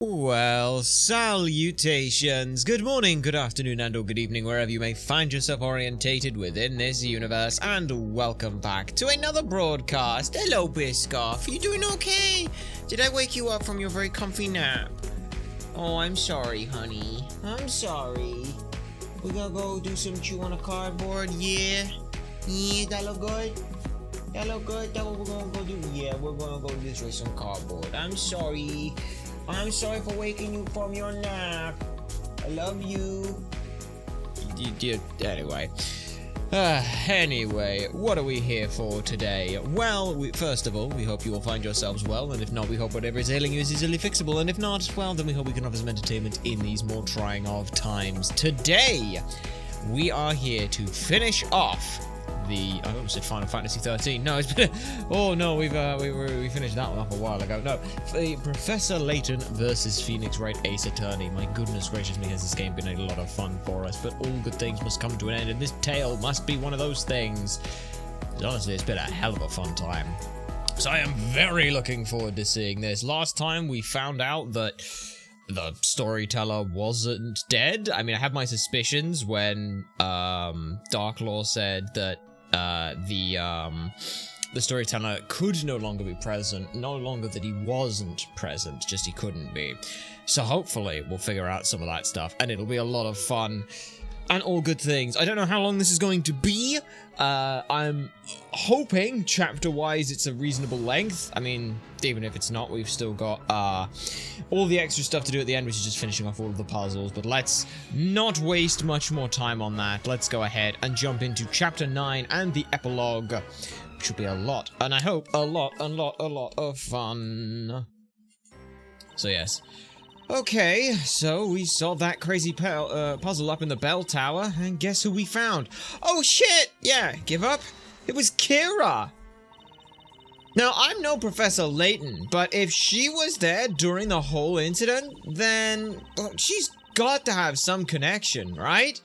Well, salutations, good morning, good afternoon, and or good evening, wherever you may find yourself orientated within this universe, and welcome back to another broadcast. Hello, Biscoff, you doing okay? Did I wake you up from your very comfy nap? Oh, I'm sorry, honey. I'm sorry. We're gonna go do some chew on a cardboard, yeah? Yeah, that look good? That look good? That's what we're gonna go do? Yeah, we're gonna go destroy some cardboard. I'm sorry. I'm sorry for waking you from your nap. I love you. Anyway, what are we here for today? Well, first of all, we hope you will find yourselves well, and if not, we hope whatever is ailing you is easily fixable, and if not, well, then we hope we can offer some entertainment in these more trying of times. Today, we are here to finish off I almost said Final Fantasy 13. No, it's been oh no, we finished that one off a while ago. No, Professor Layton versus Phoenix Wright Ace Attorney. My goodness gracious me, has this game been a lot of fun for us, but all good things must come to an end, and this tale must be one of those things. Honestly, it's been a hell of a fun time. So I am very looking forward to seeing this. Last time we found out that the storyteller wasn't dead. I mean, I have my suspicions when Darklaw said that the storyteller could no longer be present, no longer that he wasn't present, just he couldn't be. So hopefully we'll figure out some of that stuff, and it'll be a lot of fun and all good things. I don't know how long this is going to be. I'm hoping chapter-wise it's a reasonable length. I mean, even if it's not, we've still got all the extra stuff to do at the end, which is just finishing off all of the puzzles. But let's not waste much more time on that. Let's go ahead and jump into chapter 9 and the epilogue, which will be a lot, and I hope a lot of fun. So yes. Okay, so we solved that crazy puzzle up in the bell tower, and guess who we found? Oh shit! Yeah, give up? It was Kira! Now, I'm no Professor Layton, but if she was there during the whole incident, then she's got to have some connection, right?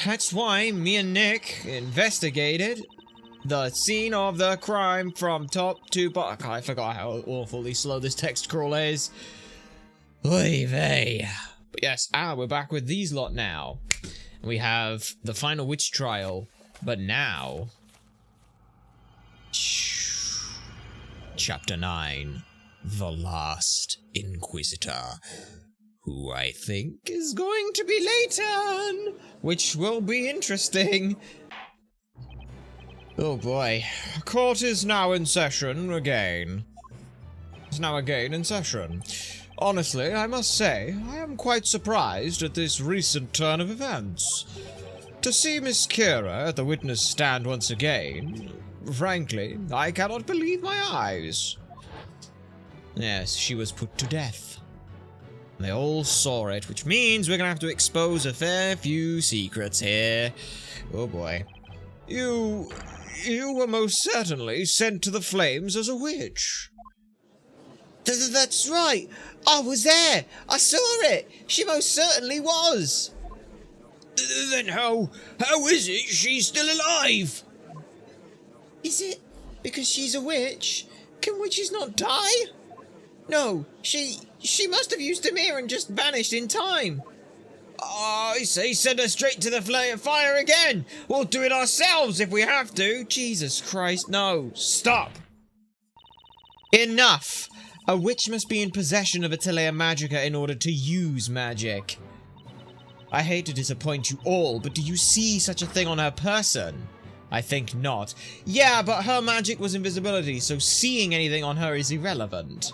That's why me and Nick investigated the scene of the crime from top to bottom. I forgot how awfully slow this text crawl is. Oy vey. But yes, we're back with these lot now. We have the final witch trial, but now Chapter 9, The Last Inquisitor, who I think is going to be Layton, which will be interesting. Oh boy, court is now in session again. It's now again in session. Honestly, I must say, I am quite surprised at this recent turn of events. To see Miss Kira at the witness stand once again, frankly, I cannot believe my eyes. Yes, she was put to death. They all saw it, which means we're gonna have to expose a fair few secrets here. Oh boy. You were most certainly sent to the flames as a witch. That's right. I was there. I saw it. She most certainly was. Then how is it she's still alive? Is it because she's a witch? Can witches not die? No, she must have used a mirror and just vanished in time. I say send her straight to the fire again. We'll do it ourselves if we have to. Jesus Christ, no. Stop. Enough. A witch must be in possession of Atelier Magica in order to use magic. I hate to disappoint you all, but do you see such a thing on her person? I think not. Yeah, but her magic was invisibility, so seeing anything on her is irrelevant.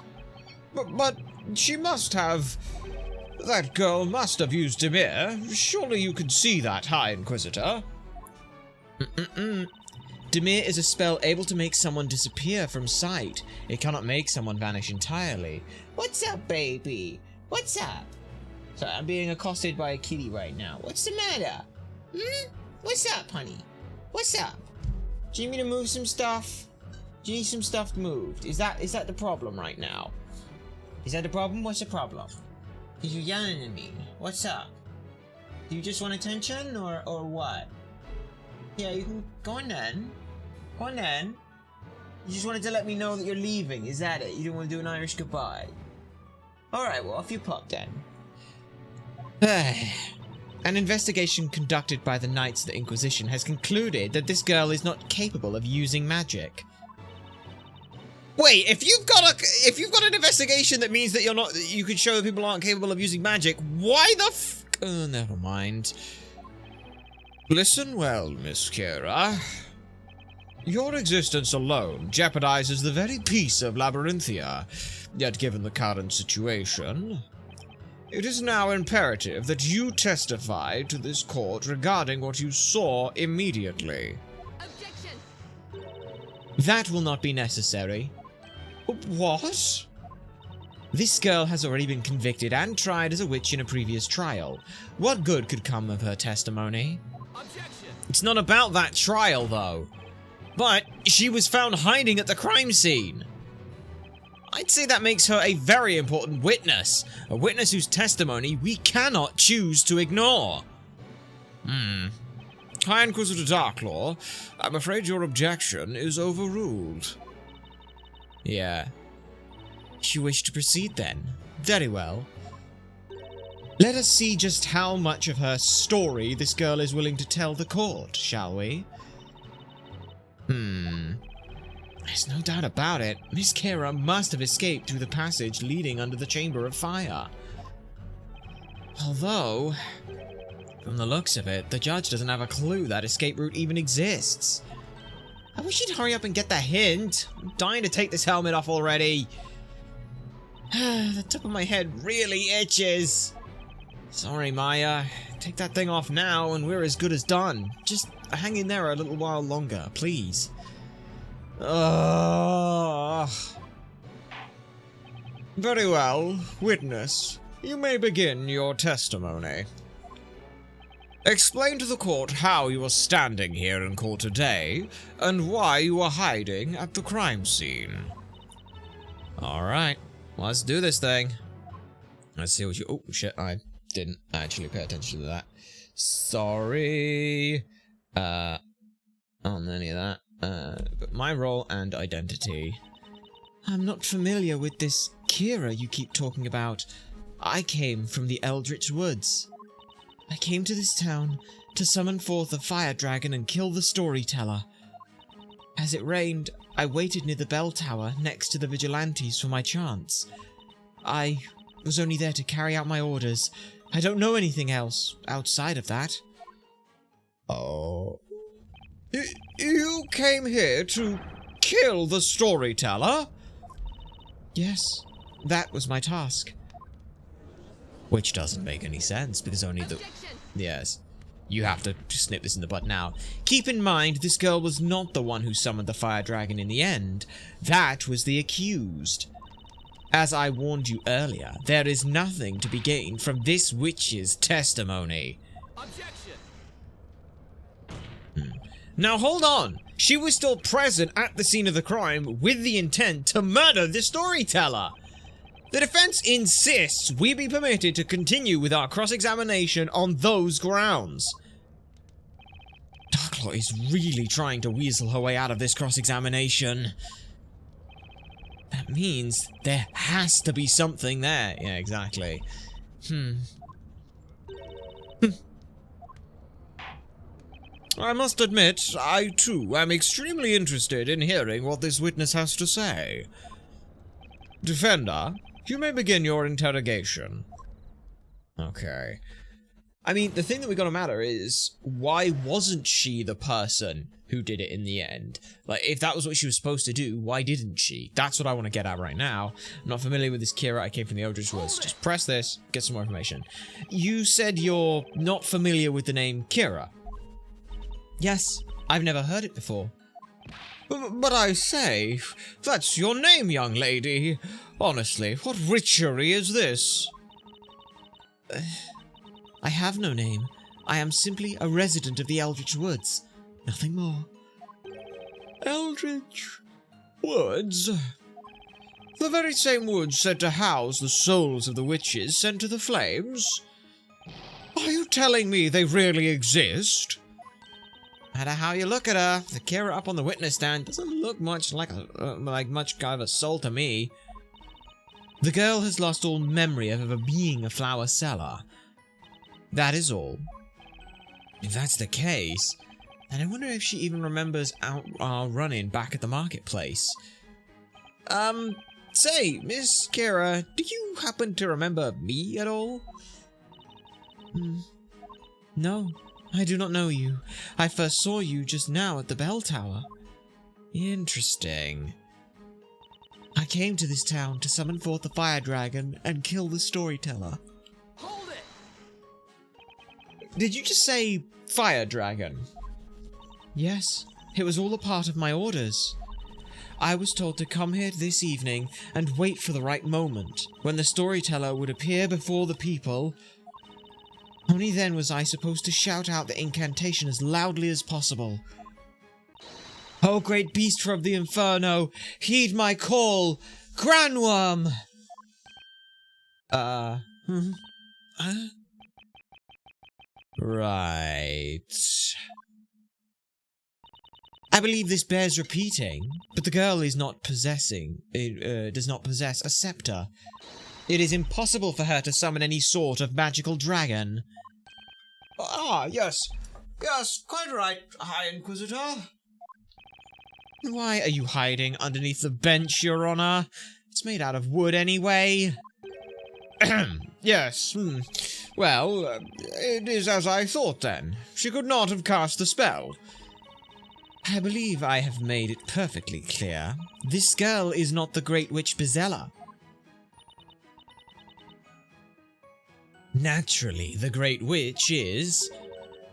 But she must have... That girl must have used a mirror. Surely you can see that, High Inquisitor. Demir is a spell able to make someone disappear from sight. It cannot make someone vanish entirely. What's up, baby? What's up? Sorry, I'm being accosted by a kitty right now. What's the matter? What's up, honey? What's up? Do you need me to move some stuff? Do you need some stuff moved? Is that the problem right now? Is that the problem? What's the problem? Because you're yelling at me. What's up? Do you just want attention, or what? Yeah, you can go on then. Go on then. You just wanted to let me know that you're leaving, is that it? You didn't want to do an Irish goodbye? Alright, well, off you pop then. An investigation conducted by the Knights of the Inquisition has concluded that this girl is not capable of using magic. Wait, if you've got an investigation that means that you could show that people aren't capable of using magic, why the oh, never mind. Listen well, Miss Kira. Your existence alone jeopardizes the very peace of Labyrinthia, yet given the current situation, it is now imperative that you testify to this court regarding what you saw immediately. Objection! That will not be necessary. What? This girl has already been convicted and tried as a witch in a previous trial. What good could come of her testimony? Objection! It's not about that trial, though. But she was found hiding at the crime scene. I'd say that makes her a very important witness. A witness whose testimony we cannot choose to ignore. High Inquisitor Darklaw, I'm afraid your objection is overruled. Yeah. You wish to proceed then? Very well. Let us see just how much of her story this girl is willing to tell the court, shall we? There's no doubt about it. Miss Kira must have escaped through the passage leading under the Chamber of Fire. Although, from the looks of it, the judge doesn't have a clue that escape route even exists. I wish he'd hurry up and get the hint. I'm dying to take this helmet off already. The top of my head really itches. Sorry, Maya. Take that thing off now and we're as good as done. Just hang in there a little while longer, please. Very well, witness. You may begin your testimony. Explain to the court how you are standing here in court today, and why you are hiding at the crime scene. Alright, let's do this thing. Let's see what you— oh shit, I didn't actually pay attention to that. Sorry. On any of that. But my role and identity. I'm not familiar with this Kira you keep talking about. I came from the Eldritch Woods. I came to this town to summon forth the fire dragon and kill the storyteller. As it rained, I waited near the bell tower next to the vigilantes for my chance. I was only there to carry out my orders. I don't know anything else outside of that. Oh. You came here to kill the storyteller? Yes, that was my task. Which doesn't make any sense, because only Objection. Yes. You have to snip this in the bud now. Keep in mind, this girl was not the one who summoned the fire dragon in the end. That was the accused. As I warned you earlier, there is nothing to be gained from this witch's testimony. Objection. Now hold on. She was still present at the scene of the crime with the intent to murder the storyteller. The defense insists we be permitted to continue with our cross-examination on those grounds. Darklaw is really trying to weasel her way out of this cross-examination. That means there has to be something there. Yeah, exactly. I must admit, I too am extremely interested in hearing what this witness has to say. Defender, you may begin your interrogation. Okay. I mean, the thing that we gotta matter is, why wasn't she the person who did it in the end? Like, if that was what she was supposed to do, why didn't she? That's what I want to get at right now. I'm not familiar with this Kira. I came from the Eldritch Woods. Just press this, get some more information. You said you're not familiar with the name Kira. Yes, I've never heard it before. But I say, that's your name, young lady. Honestly, what witchery is this? I have no name. I am simply a resident of the Eldritch Woods. Nothing more. Eldritch Woods? The very same woods said to house the souls of the witches sent to the flames? Are you telling me they really exist? No matter how you look at her, the Kira up on the witness stand doesn't look much like much kind of a soul to me. The girl has lost all memory of ever being a flower seller. That is all. If that's the case, then I wonder if she even remembers our run-in back at the marketplace. Say, Miss Kira, do you happen to remember me at all? No, I do not know you. I first saw you just now at the bell tower. Interesting. I came to this town to summon forth the fire dragon and kill the storyteller. Hold it! Did you just say fire dragon? Yes, it was all a part of my orders. I was told to come here this evening and wait for the right moment, when the storyteller would appear before the people. Only then was I supposed to shout out the incantation as loudly as possible. Oh, great beast of the inferno, heed my call, Granworm! Right. I believe this bears repeating, but the girl is not possessing, does not possess a scepter. It is impossible for her to summon any sort of magical dragon. Yes, quite right, High Inquisitor. Why are you hiding underneath the bench, Your Honor? It's made out of wood anyway. Yes, well, it is as I thought then. She could not have cast the spell. I believe I have made it perfectly clear. This girl is not the Great Witch Bizella. Naturally, the Great Witch is...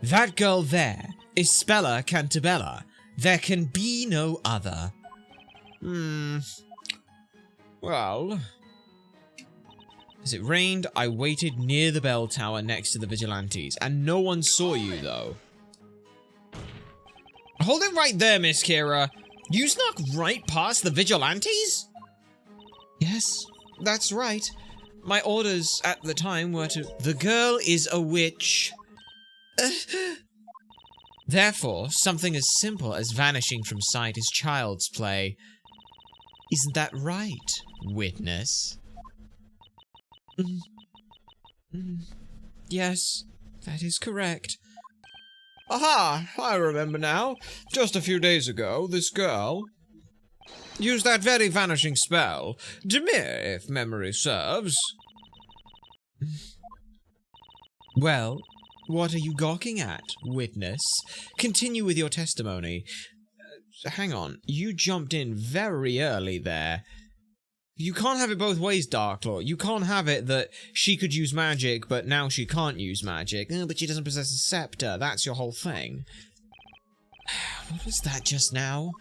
That girl there is Spella Cantabella. There can be no other. Well... As it rained, I waited near the bell tower next to the vigilantes, and no one saw you, though. Hold it right there, Miss Kira. You snuck right past the vigilantes? Yes, that's right. My orders at the time were to... The girl is a witch. Therefore, something as simple as vanishing from sight is child's play. Isn't that right, witness? Yes, that is correct. Aha! I remember now. Just a few days ago, this girl used that very vanishing spell. Demir, if memory serves. Well, what are you gawking at, witness? Continue with your testimony. Hang on, you jumped in very early there. You can't have it both ways, Darklaw. You can't have it that she could use magic, but now she can't use magic. But she doesn't possess a scepter. That's your whole thing. What was that just now?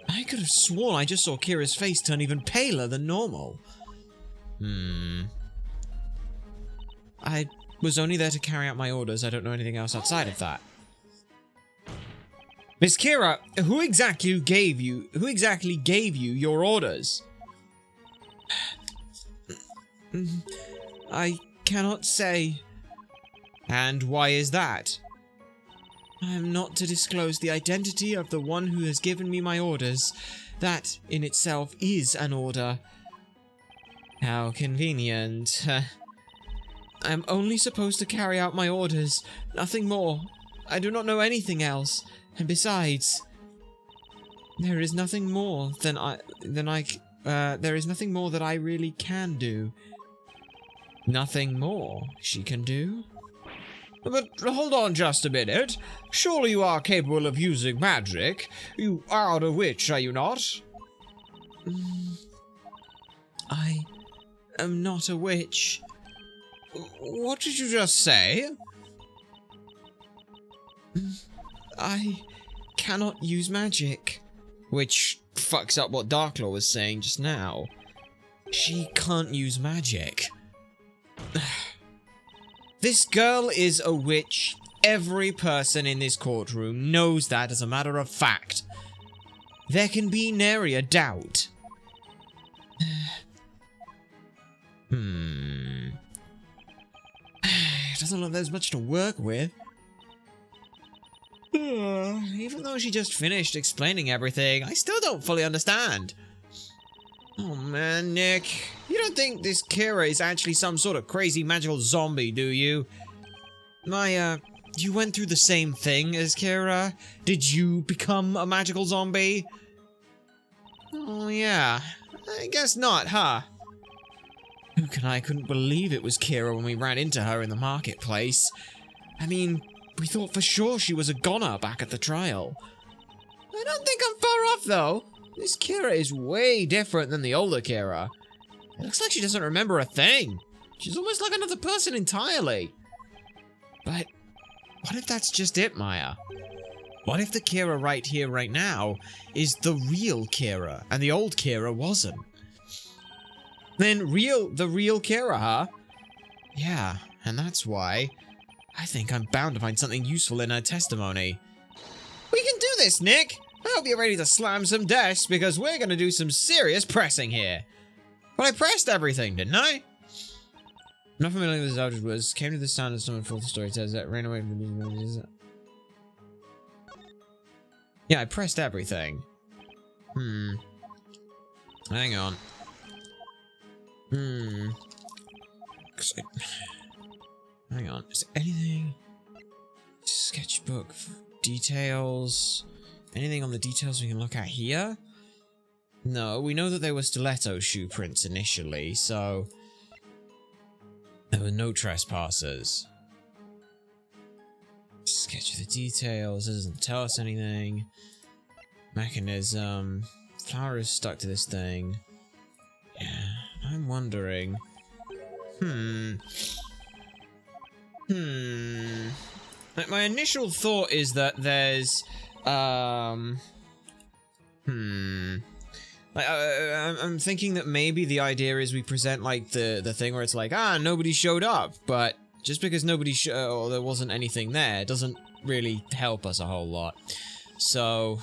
I could have sworn I just saw Kira's face turn even paler than normal. I was only there to carry out my orders. I don't know anything else outside of that. Miss Kira, who exactly gave you your orders? I cannot say. And why is that? I am not to disclose the identity of the one who has given me my orders. That, in itself, is an order. How convenient. I am only supposed to carry out my orders, nothing more. I do not know anything else. And besides, there is nothing more there is nothing more that I really can do. Nothing more she can do? But hold on just a minute. Surely you are capable of using magic. You are a witch, are you not? I am not a witch. What did you just say? I cannot use magic. Which fucks up what Darklaw was saying just now. She can't use magic. This girl is a witch. Every person in this courtroom knows that as a matter of fact. There can be nary a doubt. Doesn't look there's much to work with. Even though she just finished explaining everything, I still don't fully understand. Oh man, Nick, you don't think this Kira is actually some sort of crazy magical zombie, do you? Maya, you went through the same thing as Kira? Did you become a magical zombie? Oh yeah, I guess not, huh? Luke and I couldn't believe it was Kira when we ran into her in the marketplace. I mean, we thought for sure she was a goner back at the trial. I don't think I'm far off, though. This Kira is way different than the older Kira. It looks like she doesn't remember a thing. She's almost like another person entirely. But what if that's just it, Maya? What if the Kira right here, right now, is the real Kira, and the old Kira wasn't? Then the real Kira, huh? Yeah, and that's why I think I'm bound to find something useful in her testimony. We can do this, Nick! I hope you're ready to slam some desks, because we're gonna do some serious pressing here. But I pressed everything, didn't I? Not familiar with this object was, came to the sound of someone full of story, says that ran away from. Yeah, I pressed everything. Hang on. Hang on, is there anything? Sketchbook, details. Anything on the details we can look at here? No, we know that there were stiletto shoe prints initially, so there were no trespassers. Sketch of the details, doesn't tell us anything. Mechanism. Flower is stuck to this thing. Yeah, I'm wondering. Like, my initial thought is that there's, I'm thinking that maybe the idea is we present, like, the thing where it's like, nobody showed up, but just because nobody or there wasn't anything there doesn't really help us a whole lot. So,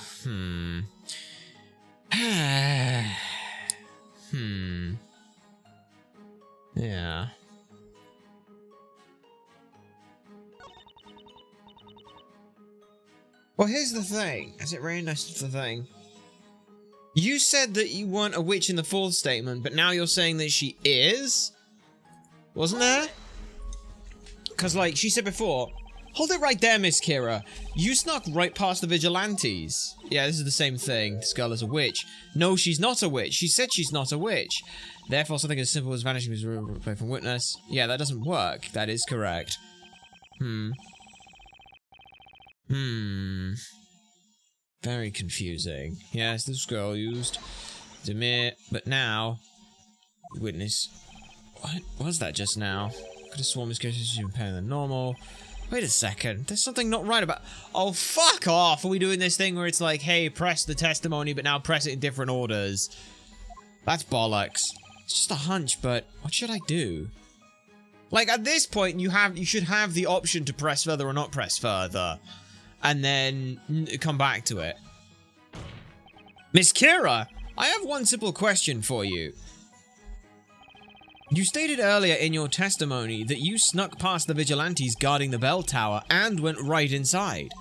yeah. Well, here's the thing. As it rained, that's the thing. You said that you weren't a witch in the fourth statement, but now you're saying that she is? Wasn't there? Because, like, she said before, hold it right there, Miss Kira. You snuck right past the vigilantes. Yeah, this is the same thing. This girl is a witch. No, she's not a witch. She said she's not a witch. Therefore, something as simple as vanishing from witness. Yeah, that doesn't work. That is correct. Very confusing. Yes, this girl used Demir, but now witness. What was that just now? Could have sworn Miss Curtis was better than normal. Wait a second. There's something not right about. Oh, fuck off! Are we doing this thing where it's like, hey, press the testimony, but now press it in different orders? That's bollocks. It's just a hunch, but what should I do? Like, at this point, you should have the option to press further or not press further. And then come back to it. Miss Kira, I have one simple question for you. You stated earlier in your testimony that you snuck past the vigilantes guarding the bell tower and went right inside.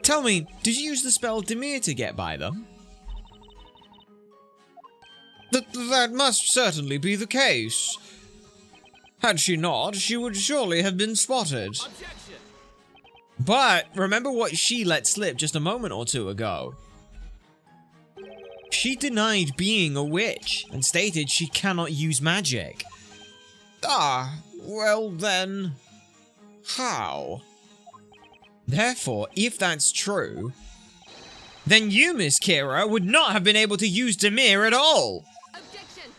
Tell me, did you use the spell Demir to get by them? That must certainly be the case. Had she not, she would surely have been spotted. Objection. But remember what she let slip just a moment or two ago. She denied being a witch and stated she cannot use magic. Well then, how? Therefore, if that's true, then you, Miss Kira, would not have been able to use Demir at all. Objection.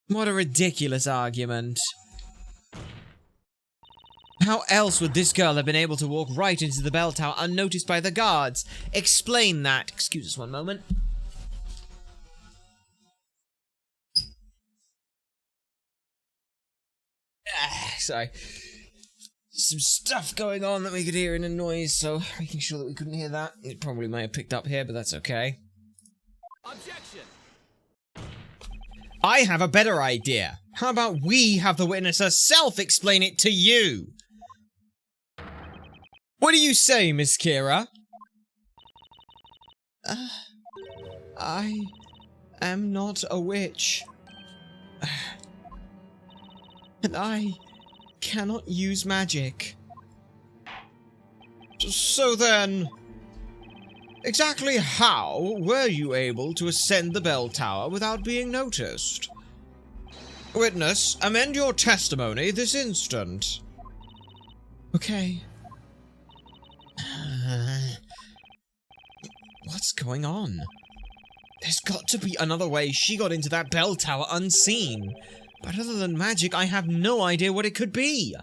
What a ridiculous argument. How else would this girl have been able to walk right into the bell tower unnoticed by the guards? Explain that. Excuse us one moment. Sorry. Some stuff going on that we could hear in the noise, so making sure that we couldn't hear that. It probably may have picked up here, but that's okay. Objection! I have a better idea. How about we have the witness herself explain it to you? What do you say, Miss am not a witch. And I cannot use magic. So then, exactly how were you able to ascend the bell tower without being noticed? Witness, amend your testimony this instant. Okay. What's going on? There's got to be another way she got into that bell tower unseen. But other than magic, I have no idea what it could be.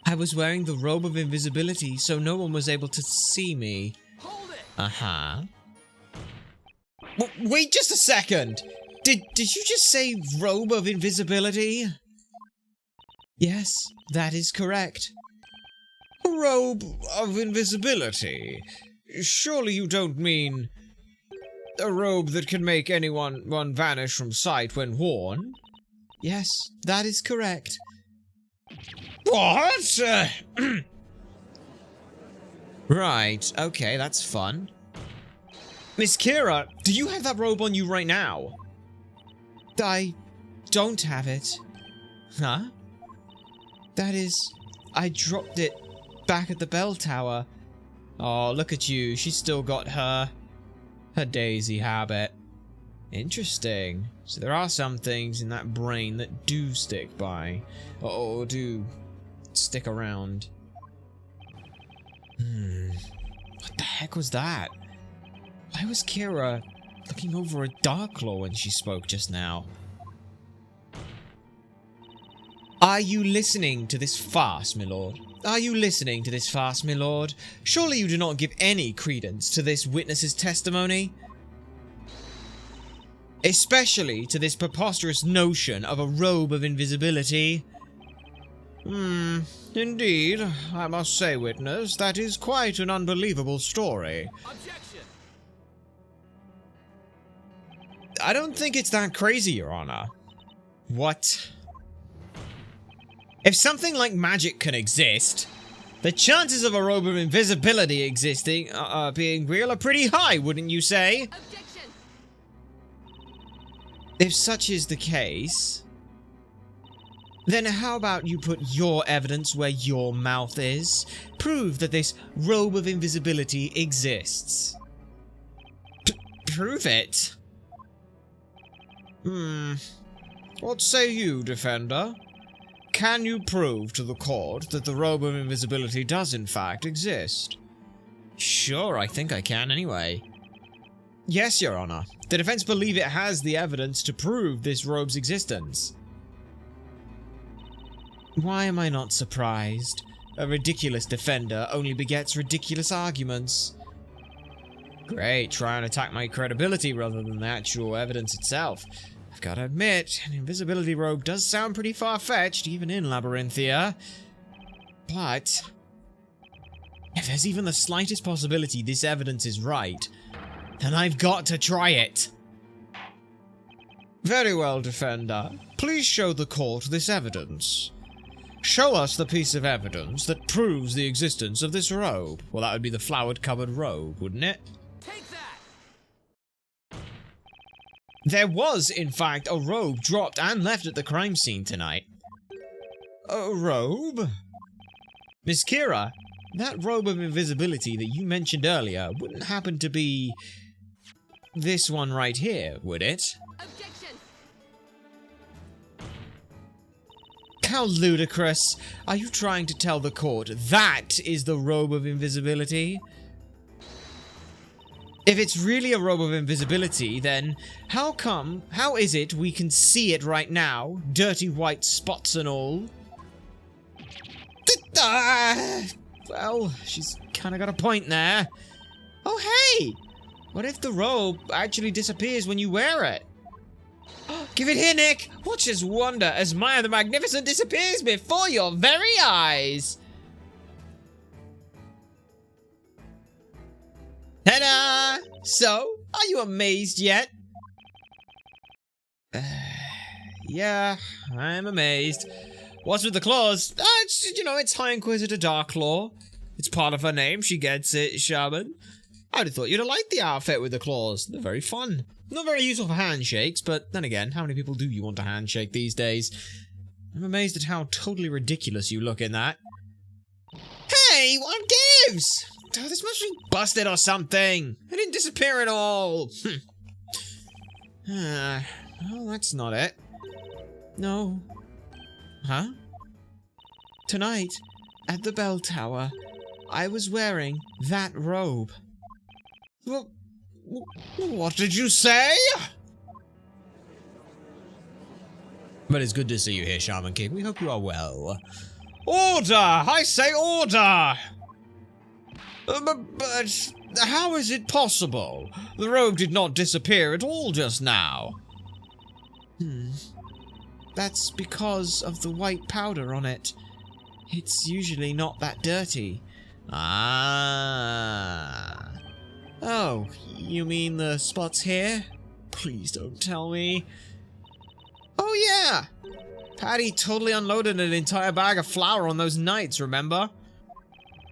I was wearing the robe of invisibility, so no one was able to see me. Hold it! Uh-huh. Wait just a second! Did you just say robe of invisibility? Yes, that is correct. A robe of invisibility? Surely you don't mean a robe that can make anyone vanish from sight when worn? Yes, that is correct. What? Right, okay, that's fun. Miss Kira, do you have that robe on you right now? I don't have it. Huh? That is, I dropped it back at the bell tower. Oh, look at you, she's still got her daisy habit. Interesting. So there are some things in that brain that do stick by, or do stick around. What the heck was that? Why was Kira looking over a Darklaw when she spoke just now? Are you listening to this farce, my lord? Are you listening to this farce, my lord? Surely you do not give any credence to this witness's testimony? Especially to this preposterous notion of a robe of invisibility. Indeed, I must say, witness, that is quite an unbelievable story. Objection! I don't think it's that crazy, Your Honor. What? If something like magic can exist, the chances of a robe of invisibility existing, being real are pretty high, wouldn't you say? Objection! If such is the case, then how about you put your evidence where your mouth is? Prove that this robe of invisibility exists. Prove it? What say you, defender? Can you prove to the court that the robe of invisibility does in fact exist? Sure, I think I can anyway. Yes, Your Honor. The defense believe it has the evidence to prove this robe's existence. Why am I not surprised? A ridiculous defender only begets ridiculous arguments. Great, try and attack my credibility rather than the actual evidence itself. I've got to admit, an invisibility robe does sound pretty far-fetched, even in Labyrinthia. But if there's even the slightest possibility this evidence is right, then I've got to try it. Very well, defender. Please show the court this evidence. Show us the piece of evidence that proves the existence of this robe. Well, that would be the flowered-covered robe, wouldn't it? Take that! There was, in fact, a robe dropped and left at the crime scene tonight. A robe? Miss Kira, that robe of invisibility that you mentioned earlier wouldn't happen to be this one right here, would it? Objection! How ludicrous. Are you trying to tell the court that is the robe of invisibility? If it's really a robe of invisibility, then how is it we can see it right now? Dirty white spots and all. Well, she's kind of got a point there. Oh, hey! What if the robe actually disappears when you wear it? Give it here, Nick! Watch us wonder as Maya the Magnificent disappears before your very eyes! Ta-da! So, are you amazed yet? Yeah, I'm amazed. What's with the claws? It's High Inquisitor Darklaw. It's part of her name, she gets it, Shaman. I'd have thought you'd have liked the outfit with the claws. They're very fun. Not very useful for handshakes, but then again, how many people do you want to handshake these days? I'm amazed at how totally ridiculous you look in that. Hey, what gives? Oh, this must be busted or something. I didn't disappear at all. Well, that's not it. No. Huh? Tonight, at the bell tower, I was wearing that robe. What did you say? But it's good to see you here, Shaman King. We hope you are well. Order! I say order! But how is it possible? The robe did not disappear at all just now. That's because of the white powder on it. It's usually not that dirty. Ah. Oh, you mean the spots here? Please don't tell me. Oh yeah! Patty totally unloaded an entire bag of flour on those nights, remember?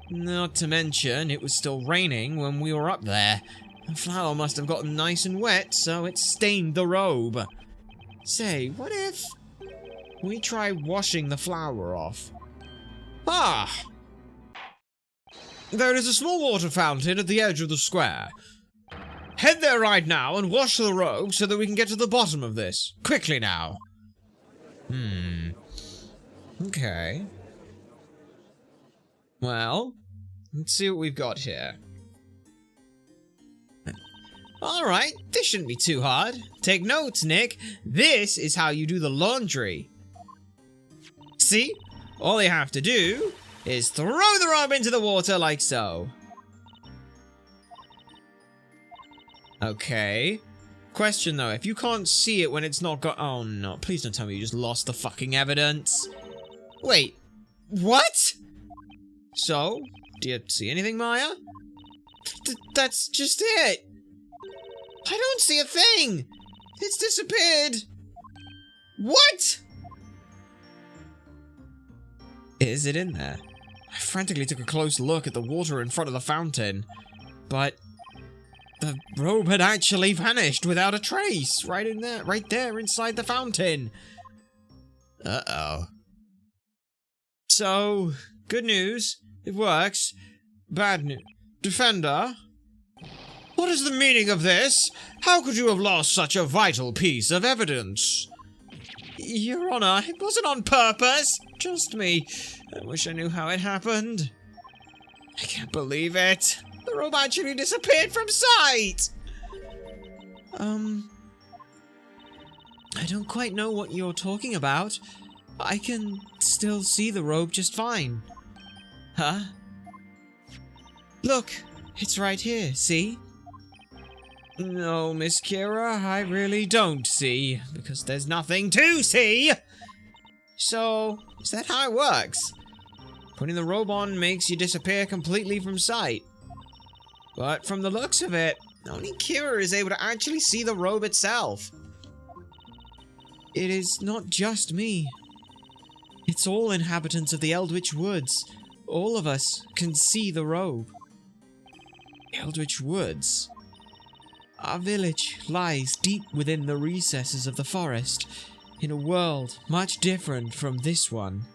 Not to mention, it was still raining when we were up there. The flour must have gotten nice and wet, so it stained the robe. Say, what if we try washing the flour off? Ah! There is a small water fountain at the edge of the square. Head there right now and wash the robe so that we can get to the bottom of this. Quickly now. Okay. Well, let's see what we've got here. Alright, this shouldn't be too hard. Take notes, Nick. This is how you do the laundry. See? All you have to do is throw the robe into the water like so. Okay. Question though, if you can't see it when it's not got— oh no, please don't tell me you just lost the fucking evidence. Wait, what? So, do you see anything, Maya? That's just it. I don't see a thing. It's disappeared. What? Is it in there? I frantically took a close look at the water in front of the fountain, but the robe had actually vanished without a trace. Right there inside the fountain. Uh-oh. So, good news. It works. Bad news. Defender? What is the meaning of this? How could you have lost such a vital piece of evidence? Your Honor, it wasn't on purpose. Trust me. I wish I knew how it happened. I can't believe it. The robe actually disappeared from sight! I don't quite know what you're talking about. I can still see the robe just fine. Huh? Look, it's right here, see? No, Miss Kira, I really don't see, because there's nothing to see! So, is that how it works? Putting the robe on makes you disappear completely from sight. But from the looks of it, only Kira is able to actually see the robe itself. It is not just me. It's all inhabitants of the Eldritch Woods. All of us can see the robe. Eldritch Woods. Our village lies deep within the recesses of the forest, in a world much different from this one.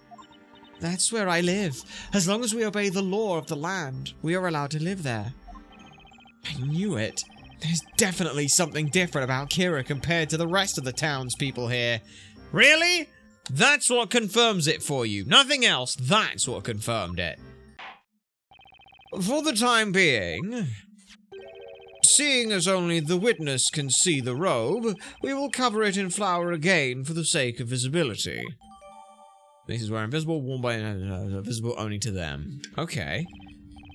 That's where I live. As long as we obey the law of the land, we are allowed to live there. I knew it. There's definitely something different about Kira compared to the rest of the townspeople here. Really? That's what confirms it for you. Nothing else. That's what confirmed it. For the time being, seeing as only the witness can see the robe, we will cover it in flour again for the sake of visibility. Places where invisible, worn by visible only to them. Okay.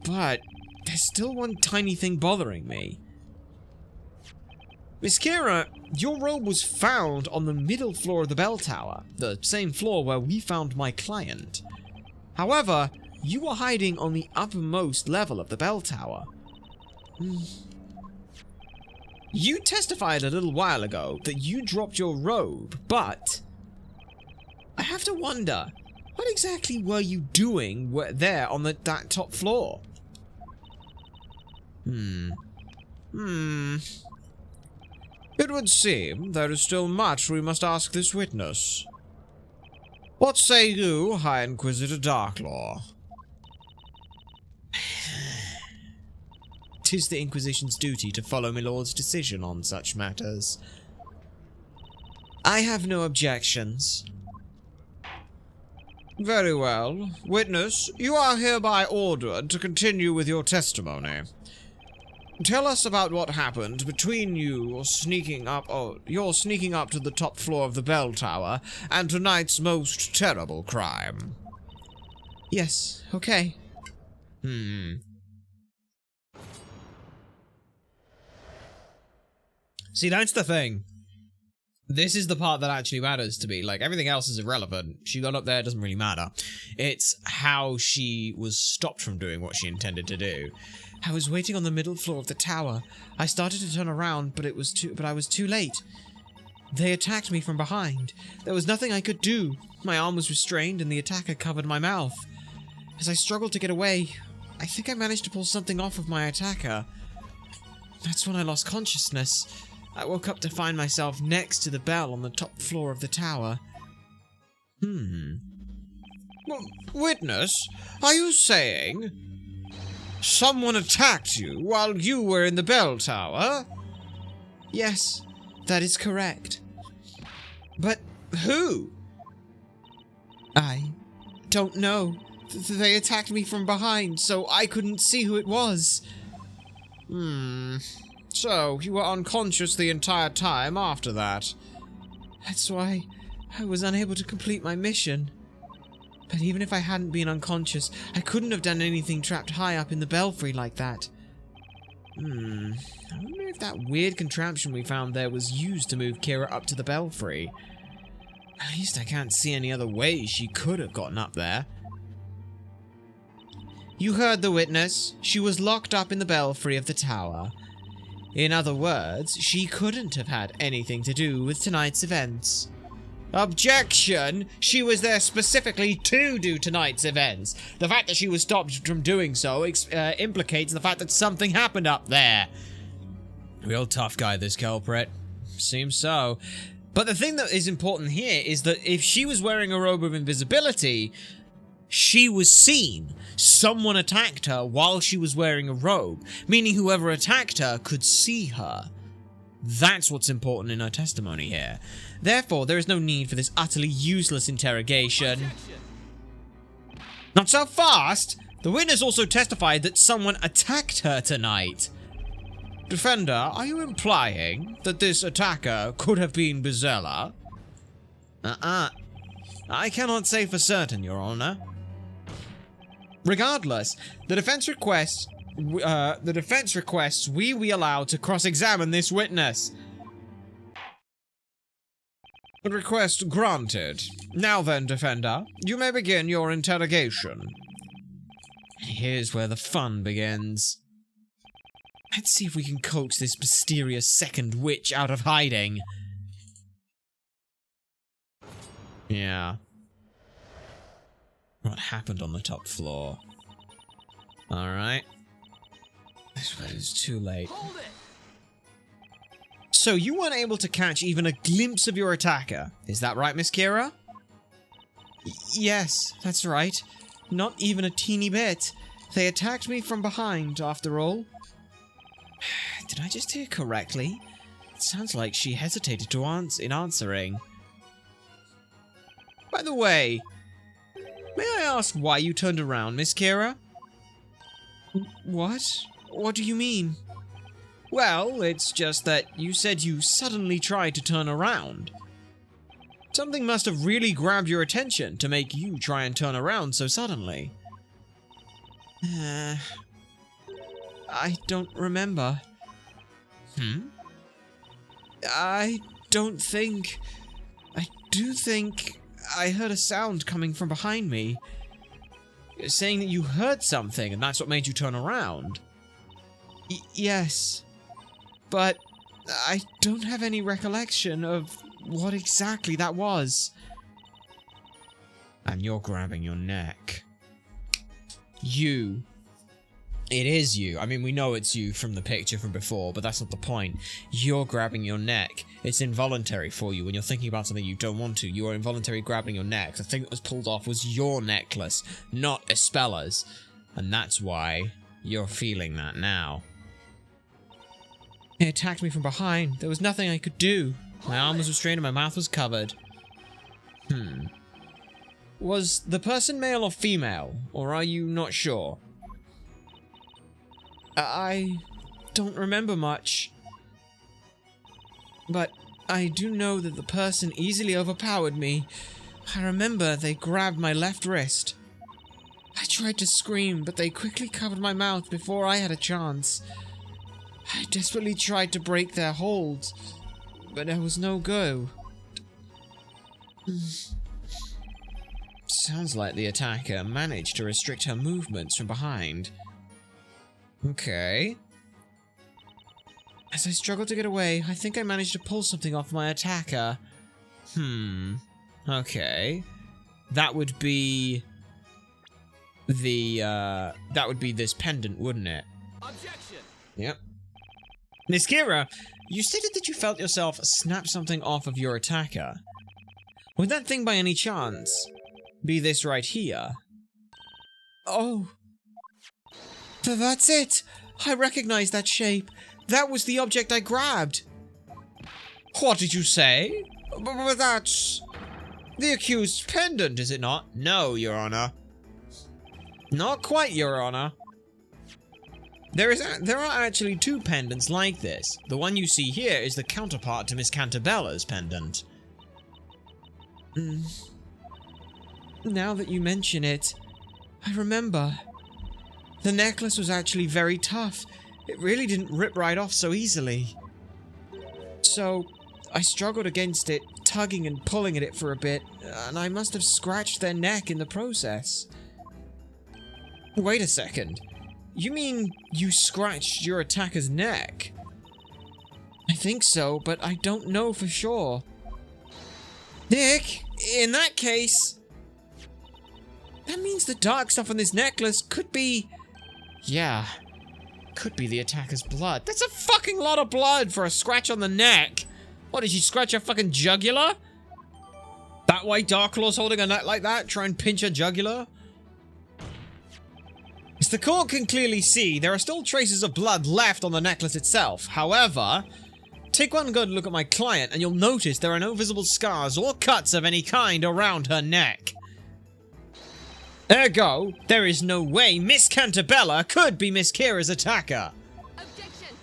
But there's still one tiny thing bothering me. Miss Kira, your robe was found on the middle floor of the bell tower, the same floor where we found my client. However, you were hiding on the uppermost level of the bell tower. You testified a little while ago that you dropped your robe, but I have to wonder, what exactly were you doing there on that top floor? It would seem there is still much we must ask this witness. What say you, High Inquisitor Darklaw? 'Tis the Inquisition's duty to follow my lord's decision on such matters. I have no objections. Very well. Witness, you are hereby ordered to continue with your testimony. Tell us about what happened between your sneaking up to the top floor of the bell tower and tonight's most terrible crime. Yes, okay. See, that's the thing. This is the part that actually matters to me. Like, everything else is irrelevant. She got up there, it doesn't really matter. It's how she was stopped from doing what she intended to do. I was waiting on the middle floor of the tower. I started to turn around, but I was too late. They attacked me from behind. There was nothing I could do. My arm was restrained and the attacker covered my mouth. As I struggled to get away, I think I managed to pull something off of my attacker. That's when I lost consciousness. I woke up to find myself next to the bell on the top floor of the tower. Well, witness, are you saying someone attacked you while you were in the bell tower? Yes, that is correct. But who? I don't know. They attacked me from behind, so I couldn't see who it was. So, you were unconscious the entire time after that. That's why I was unable to complete my mission. But even if I hadn't been unconscious, I couldn't have done anything trapped high up in the belfry like that. I wonder if that weird contraption we found there was used to move Kira up to the belfry. At least I can't see any other way she could have gotten up there. You heard the witness. She was locked up in the belfry of the tower. In other words, she couldn't have had anything to do with tonight's events. Objection! She was there specifically to do tonight's events. The fact that she was stopped from doing so implicates the fact that something happened up there. Real tough guy, this culprit. Seems so. But the thing that is important here is that if she was wearing a robe of invisibility, she was seen. Someone attacked her while she was wearing a robe, meaning whoever attacked her could see her. That's what's important in her testimony here. Therefore, there is no need for this utterly useless interrogation. Not so fast! The witness also testified that someone attacked her tonight. Defender, are you implying that this attacker could have been Bizella? I cannot say for certain, Your Honor. Regardless, the defense requests we be allowed to cross-examine this witness. Request granted. Now then, defender, you may begin your interrogation. Here's where the fun begins. Let's see if we can coax this mysterious second witch out of hiding. Yeah. What happened on the top floor? Alright. This was too late. So you weren't able to catch even a glimpse of your attacker. Is that right, Miss Kira? Yes, that's right. Not even a teeny bit. They attacked me from behind, after all. Did I just hear correctly? It sounds like she hesitated in answering. By the way, may I ask why you turned around, Miss Kira? What? What do you mean? Well, it's just that you said you suddenly tried to turn around. Something must have really grabbed your attention to make you try and turn around so suddenly. I don't remember. I do think I heard a sound coming from behind me. You're saying that you heard something and that's what made you turn around. Yes. But I don't have any recollection of what exactly that was. And you're grabbing your neck. You It is you. I mean, we know it's you from the picture from before, but that's not the point. You're grabbing your neck. It's involuntary for you. When you're thinking about something you don't want to, you are involuntarily grabbing your neck. The thing that was pulled off was your necklace, not Espella's. And that's why you're feeling that now. He attacked me from behind. There was nothing I could do. My arm was restrained and my mouth was covered. Was the person male or female? Or are you not sure? I don't remember much. But I do know that the person easily overpowered me. I remember they grabbed my left wrist. I tried to scream, but they quickly covered my mouth before I had a chance. I desperately tried to break their hold, but there was no go. Sounds like the attacker managed to restrict her movements from behind. Okay. As I struggled to get away, I think I managed to pull something off my attacker. Okay. That would be this pendant, wouldn't it? Objection. Yep. Miss Kira, you stated that you felt yourself snap something off of your attacker. Would that thing by any chance be this right here? Oh. That's it! I recognize that shape. That was the object I grabbed. What did you say? But that's the accused's pendant, is it not? No, Your Honor. Not quite, Your Honor. There are actually two pendants like this. The one you see here is the counterpart to Miss Cantabella's pendant. Now that you mention it, I remember. The necklace was actually very tough. It really didn't rip right off so easily. So, I struggled against it, tugging and pulling at it for a bit, and I must have scratched their neck in the process. Wait a second. You mean you scratched your attacker's neck? I think so, but I don't know for sure. Nick, in that case, that means the dark stuff on this necklace could be... Yeah, could be the attacker's blood. That's a fucking lot of blood for a scratch on the neck. What, did she scratch her fucking jugular? That way Darklaw's holding a neck like that? Try and pinch her jugular? As the court can clearly see, there are still traces of blood left on the necklace itself. However, take one good look at my client and you'll notice there are no visible scars or cuts of any kind around her neck. Ergo, there is no way Miss Cantabella could be Miss Kira's attacker. Objection.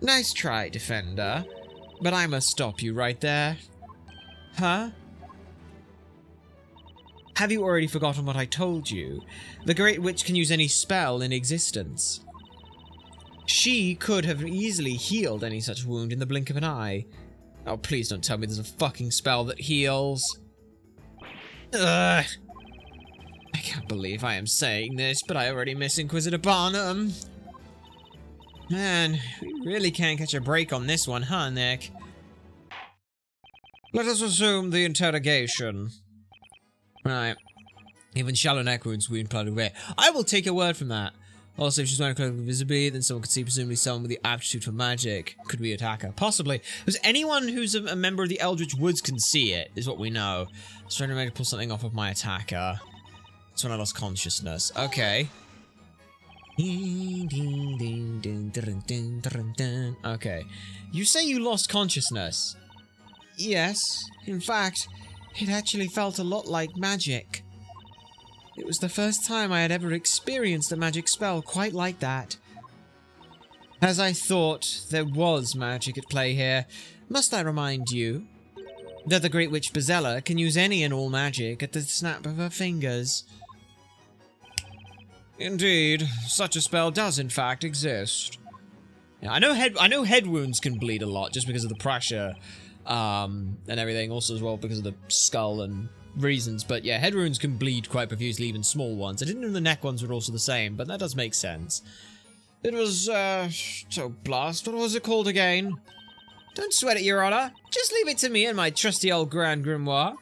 Nice try, Defender. But I must stop you right there. Huh? Have you already forgotten what I told you? The Great Witch can use any spell in existence. She could have easily healed any such wound in the blink of an eye. Oh, please don't tell me there's a fucking spell that heals. Ugh. I can't believe I am saying this, but I already miss Inquisitor Barnum. Man, we really can't catch a break on this one, huh, Nick? Let us resume the interrogation. Right. Even shallow neck wounds wound blood away. I will take your word from that. Also, if she's wearing clothing visibly, then someone could see presumably someone with the aptitude for magic. Could be an attacker. Possibly. Because anyone who's a member of the Eldritch Woods can see it, is what we know. I was trying to make pull something off of my attacker. That's when I lost consciousness. Okay. Okay. You say you lost consciousness. Yes. In fact, it actually felt a lot like magic. It was the first time I had ever experienced a magic spell quite like that. As I thought, there was magic at play here. Must I remind you that the Great Witch Bezella can use any and all magic at the snap of her fingers? Indeed, such a spell does in fact exist. Yeah, I know head wounds can bleed a lot just because of the pressure, and everything. Also as well because of the skull and reasons. But yeah, head wounds can bleed quite profusely, even small ones. I didn't know the neck ones were also the same, but that does make sense. It was, so blast. What was it called again? Don't sweat it, Your Honor. Just leave it to me and my trusty old Grand Grimoire.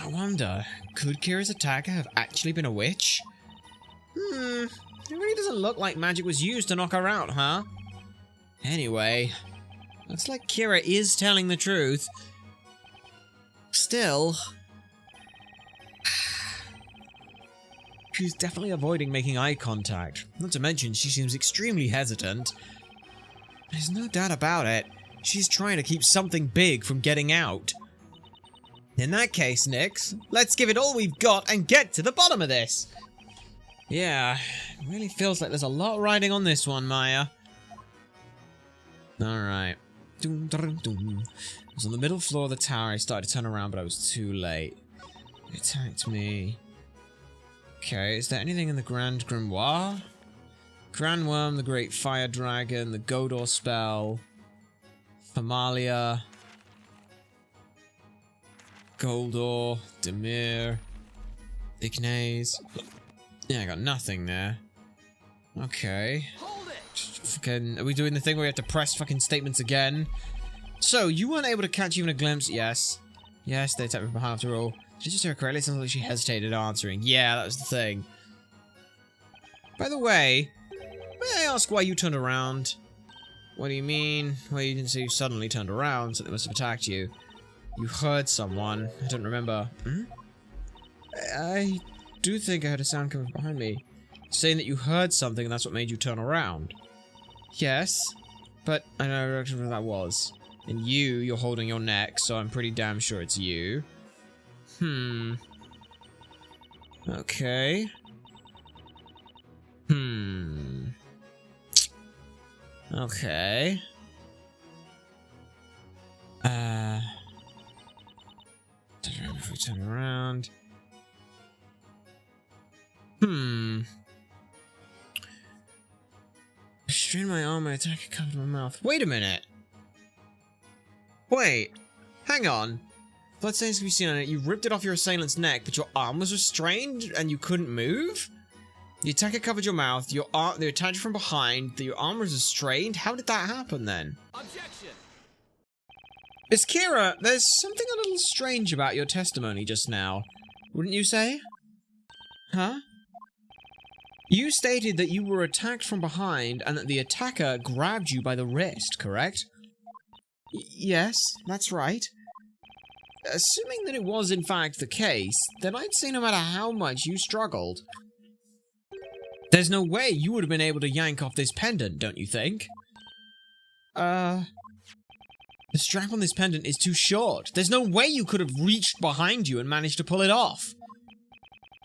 I wonder, could Kira's attacker have actually been a witch? It really doesn't look like magic was used to knock her out, huh? Anyway, looks like Kira is telling the truth. Still, she's definitely avoiding making eye contact. Not to mention, she seems extremely hesitant. There's no doubt about it. She's trying to keep something big from getting out. In that case, Nix, let's give it all we've got and get to the bottom of this. Yeah, it really feels like there's a lot riding on this one, Maya. Alright. I was on the middle floor of the tower. I started to turn around, but I was too late. It attacked me. Okay, is there anything in the Grand Grimoire? Grand Worm, the Great Fire Dragon, the Godor spell, Famalia, Goldor, Demir, Ignaze. Yeah, I got nothing there. Okay. Hold it. Fucking, are we doing the thing where we have to press fucking statements again? So, you weren't able to catch even a glimpse? Yes. Yes, they attacked me from behind after all. Did you just hear correctly? It sounds like she hesitated answering. Yeah, that was the thing. By the way, may I ask why you turned around? What do you mean? Well, you didn't say you suddenly turned around, so they must have attacked you. You heard someone. I don't remember. I do think I heard a sound coming from behind me. Saying that you heard something and that's what made you turn around. Yes, but I know what that was. And you're holding your neck, so I'm pretty damn sure it's you. Okay. Okay. Don't remember if we turn around. Strain my arm, my attacker covered my mouth. Wait a minute. Wait. Hang on. Blood stains can be seen on it. You ripped it off your assailant's neck, but your arm was restrained and you couldn't move? The attacker covered your mouth, they attacked you from behind, your arm was restrained? How did that happen then? Objection. Miss Kira, there's something a little strange about your testimony just now. Wouldn't you say? Huh? You stated that you were attacked from behind and that the attacker grabbed you by the wrist, correct? Yes, that's right. Assuming that it was in fact the case, then I'd say no matter how much you struggled, there's no way you would have been able to yank off this pendant, don't you think? The strap on this pendant is too short. There's no way you could have reached behind you and managed to pull it off.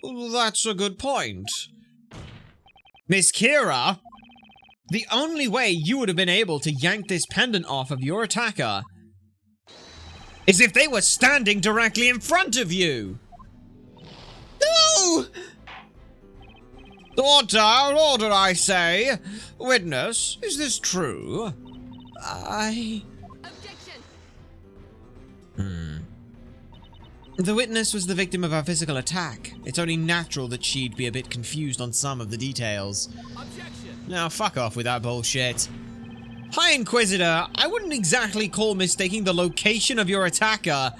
That's a good point. Miss Kira, the only way you would have been able to yank this pendant off of your attacker is if they were standing directly in front of you. No! Order, I say. Witness, is this true? Objection. The witness was the victim of our physical attack. It's only natural that she'd be a bit confused on some of the details. Objection. Now, fuck off with that bullshit. Hi, Inquisitor. I wouldn't exactly call mistaking the location of your attacker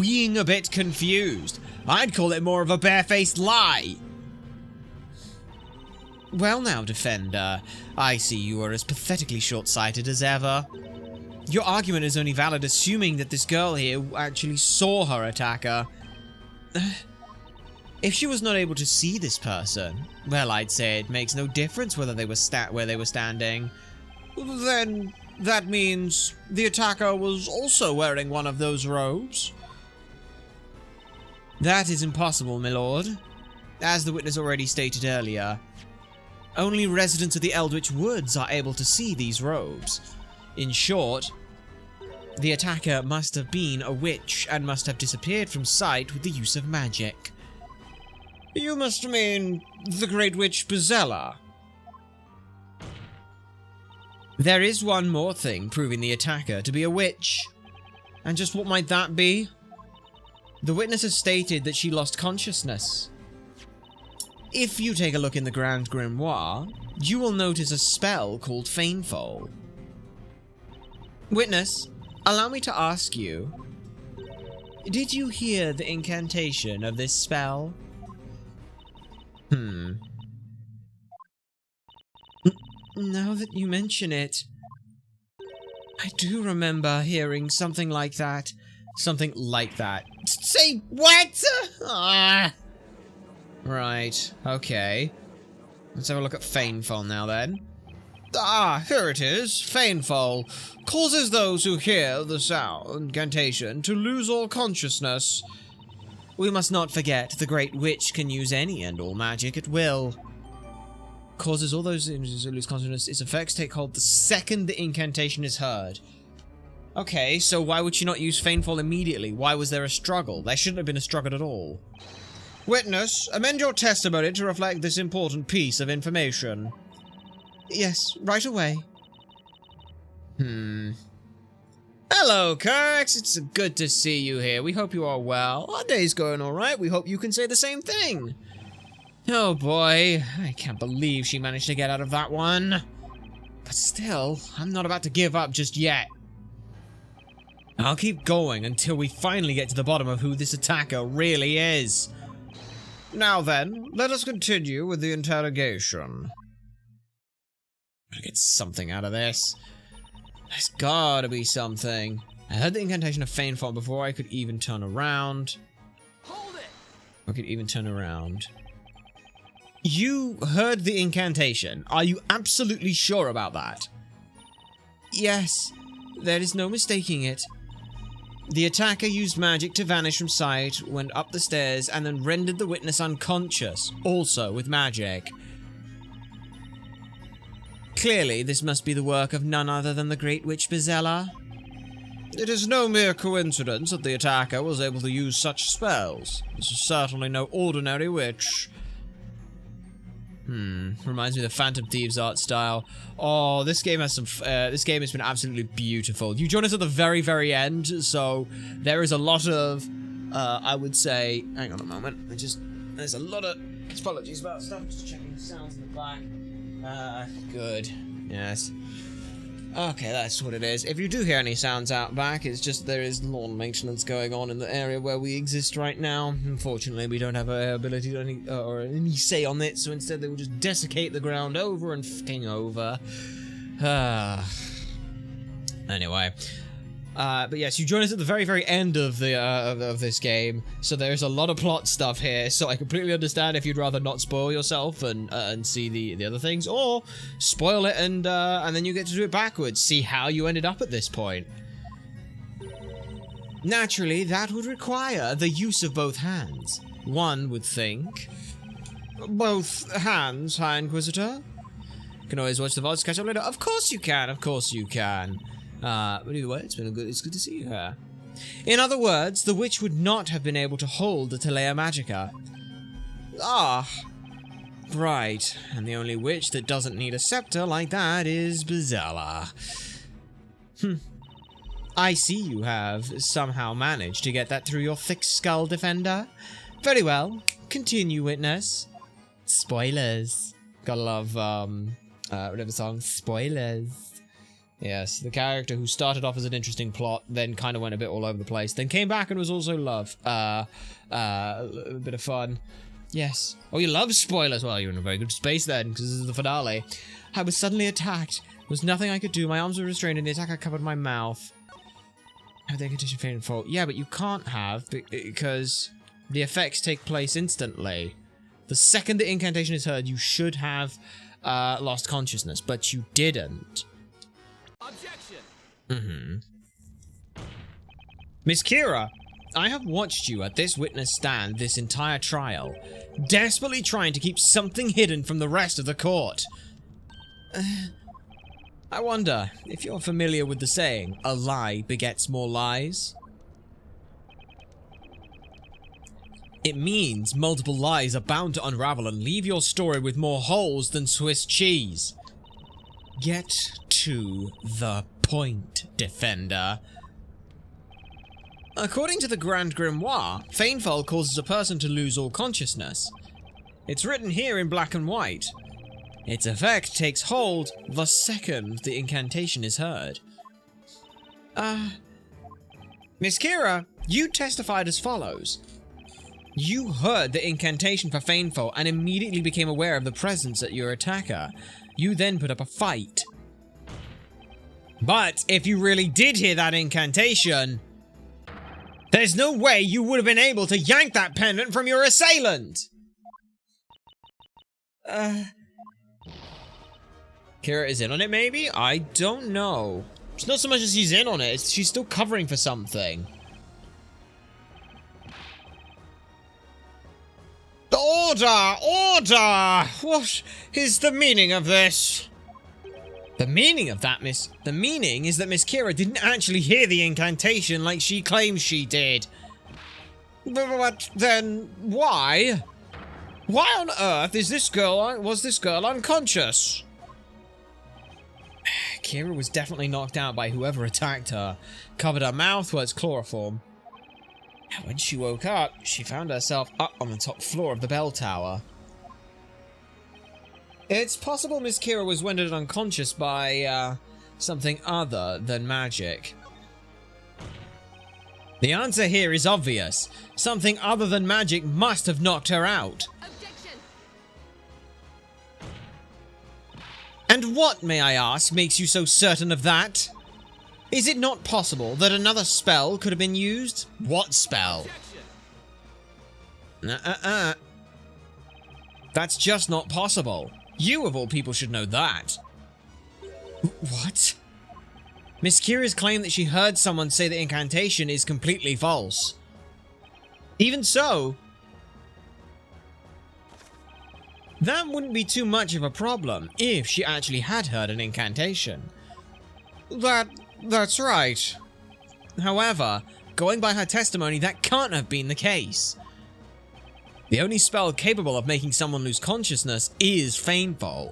being a bit confused. I'd call it more of a barefaced lie. Well now, Defender, I see you are as pathetically short-sighted as ever. Your argument is only valid assuming that this girl here actually saw her attacker. If she was not able to see this person, well, I'd say it makes no difference whether they were where they were standing. Then that means the attacker was also wearing one of those robes. That is impossible, my lord. As the witness already stated earlier, only residents of the Eldritch Woods are able to see these robes. In short, the attacker must have been a witch and must have disappeared from sight with the use of magic. You must mean the Great Witch Bezella. There is one more thing proving the attacker to be a witch. And just what might that be? The witness has stated that she lost consciousness. If you take a look in the Grand Grimoire, you will notice a spell called did you hear the incantation of this spell? Now that you mention it, I do remember hearing something like that. Something like that. Say what? Ah. Right, okay. Let's have a look at Fainfall now then. Ah, here it is. Fainfall causes those who hear the sound incantation to lose all consciousness. We must not forget the Great Witch can use any and all magic at will. Causes all those who lose consciousness. Its effects take hold the second the incantation is heard. Okay, so why would she not use Fainfall immediately? Why was there a struggle? There shouldn't have been a struggle at all. Witness, amend your testimony to reflect this important piece of information. Yes, right away. Hello, Kirks. It's good to see you here. We hope you are well. Our day's going alright. We hope you can say the same thing. Oh boy, I can't believe she managed to get out of that one. But still, I'm not about to give up just yet. I'll keep going until we finally get to the bottom of who this attacker really is. Now then, let us continue with the interrogation. Gotta get something out of this. There's gotta be something. I heard the incantation of Fainfall before I could even turn around. Hold it! I could even turn around. You heard the incantation. Are you absolutely sure about that? Yes, there is no mistaking it. The attacker used magic to vanish from sight, went up the stairs, and then rendered the witness unconscious, also with magic. Clearly, this must be the work of none other than the Great Witch Bizella. It is no mere coincidence that the attacker was able to use such spells. This is certainly no ordinary witch. Reminds me of the Phantom Thieves art style. Oh, this game has some. This game has been absolutely beautiful. You join us at the very, very end, so there is a lot of. I would say. Hang on a moment. There's a lot of. Apologies about stuff. Just checking the sounds in the back. Good. Yes. Okay, that's what it is. If you do hear any sounds out back, it's just there is lawn maintenance going on in the area where we exist right now. Unfortunately, we don't have an ability to any say on it, so instead they will just desiccate the ground over and f***ing over. Anyway. But yes, you join us at the very, very end of the of this game, so there's a lot of plot stuff here. So I completely understand if you'd rather not spoil yourself and see the other things, or spoil it and then you get to do it backwards, see how you ended up at this point. Naturally, that would require the use of both hands. One would think. Both hands, High Inquisitor. You can always watch the VODs, catch up later. Of course you can. Of course you can. But either way, it's good to see you here. In other words, the witch would not have been able to hold the Telea Magica. Ah, right. And the only witch that doesn't need a scepter like that is Bizella. I see you have somehow managed to get that through your thick skull, Defender. Very well. Continue, Witness. Spoilers. Gotta love, whatever song. Spoilers. Yes, the character who started off as an interesting plot, then kind of went a bit all over the place, then came back and was also love. A bit of fun. Yes. Oh, you love spoilers? Well, you're in a very good space then, because this is the finale. I was suddenly attacked. There was nothing I could do. My arms were restrained and the attacker covered my mouth. Have the incantation Fainfall? Yeah, but you can't have, because the effects take place instantly. The second the incantation is heard, you should have lost consciousness, but you didn't. Objection! Miss Kira, I have watched you at this witness stand this entire trial, desperately trying to keep something hidden from the rest of the court. I wonder if you're familiar with the saying, a lie begets more lies? It means multiple lies are bound to unravel and leave your story with more holes than Swiss cheese. Get to the point, Defender. According to the Grand Grimoire, Fainfall causes a person to lose all consciousness. It's written here in black and white. Its effect takes hold the second the incantation is heard. Miss Kira, You testified as follows. You heard the incantation for Feign-Foe and immediately became aware of the presence of your attacker. You then put up a fight. But if you really did hear that incantation, there's no way you would have been able to yank that pendant from your assailant! Kira is in on it, maybe? I don't know. It's not so much as she's in on it, she's still covering for something. Order! Order! What is the meaning of this? The meaning of that, The meaning is that Miss Kira didn't actually hear the incantation like she claims she did. But then, why? Why on earth was this girl unconscious? Kira was definitely knocked out by whoever attacked her. Covered her mouth where it's chloroform. When she woke up, she found herself up on the top floor of the bell tower. It's possible Miss Kira was rendered unconscious by, something other than magic. The answer here is obvious. Something other than magic must have knocked her out. Objection. And what, may I ask, makes you so certain of that? Is it not possible that another spell could have been used? What spell? Objection. That's just not possible. You, of all people, should know that. What? Miss Kira's claim that she heard someone say the incantation is completely false. Even so, that wouldn't be too much of a problem if she actually had heard an incantation. That's right. However, going by her testimony, that can't have been the case. The only spell capable of making someone lose consciousness is Feign-Foe.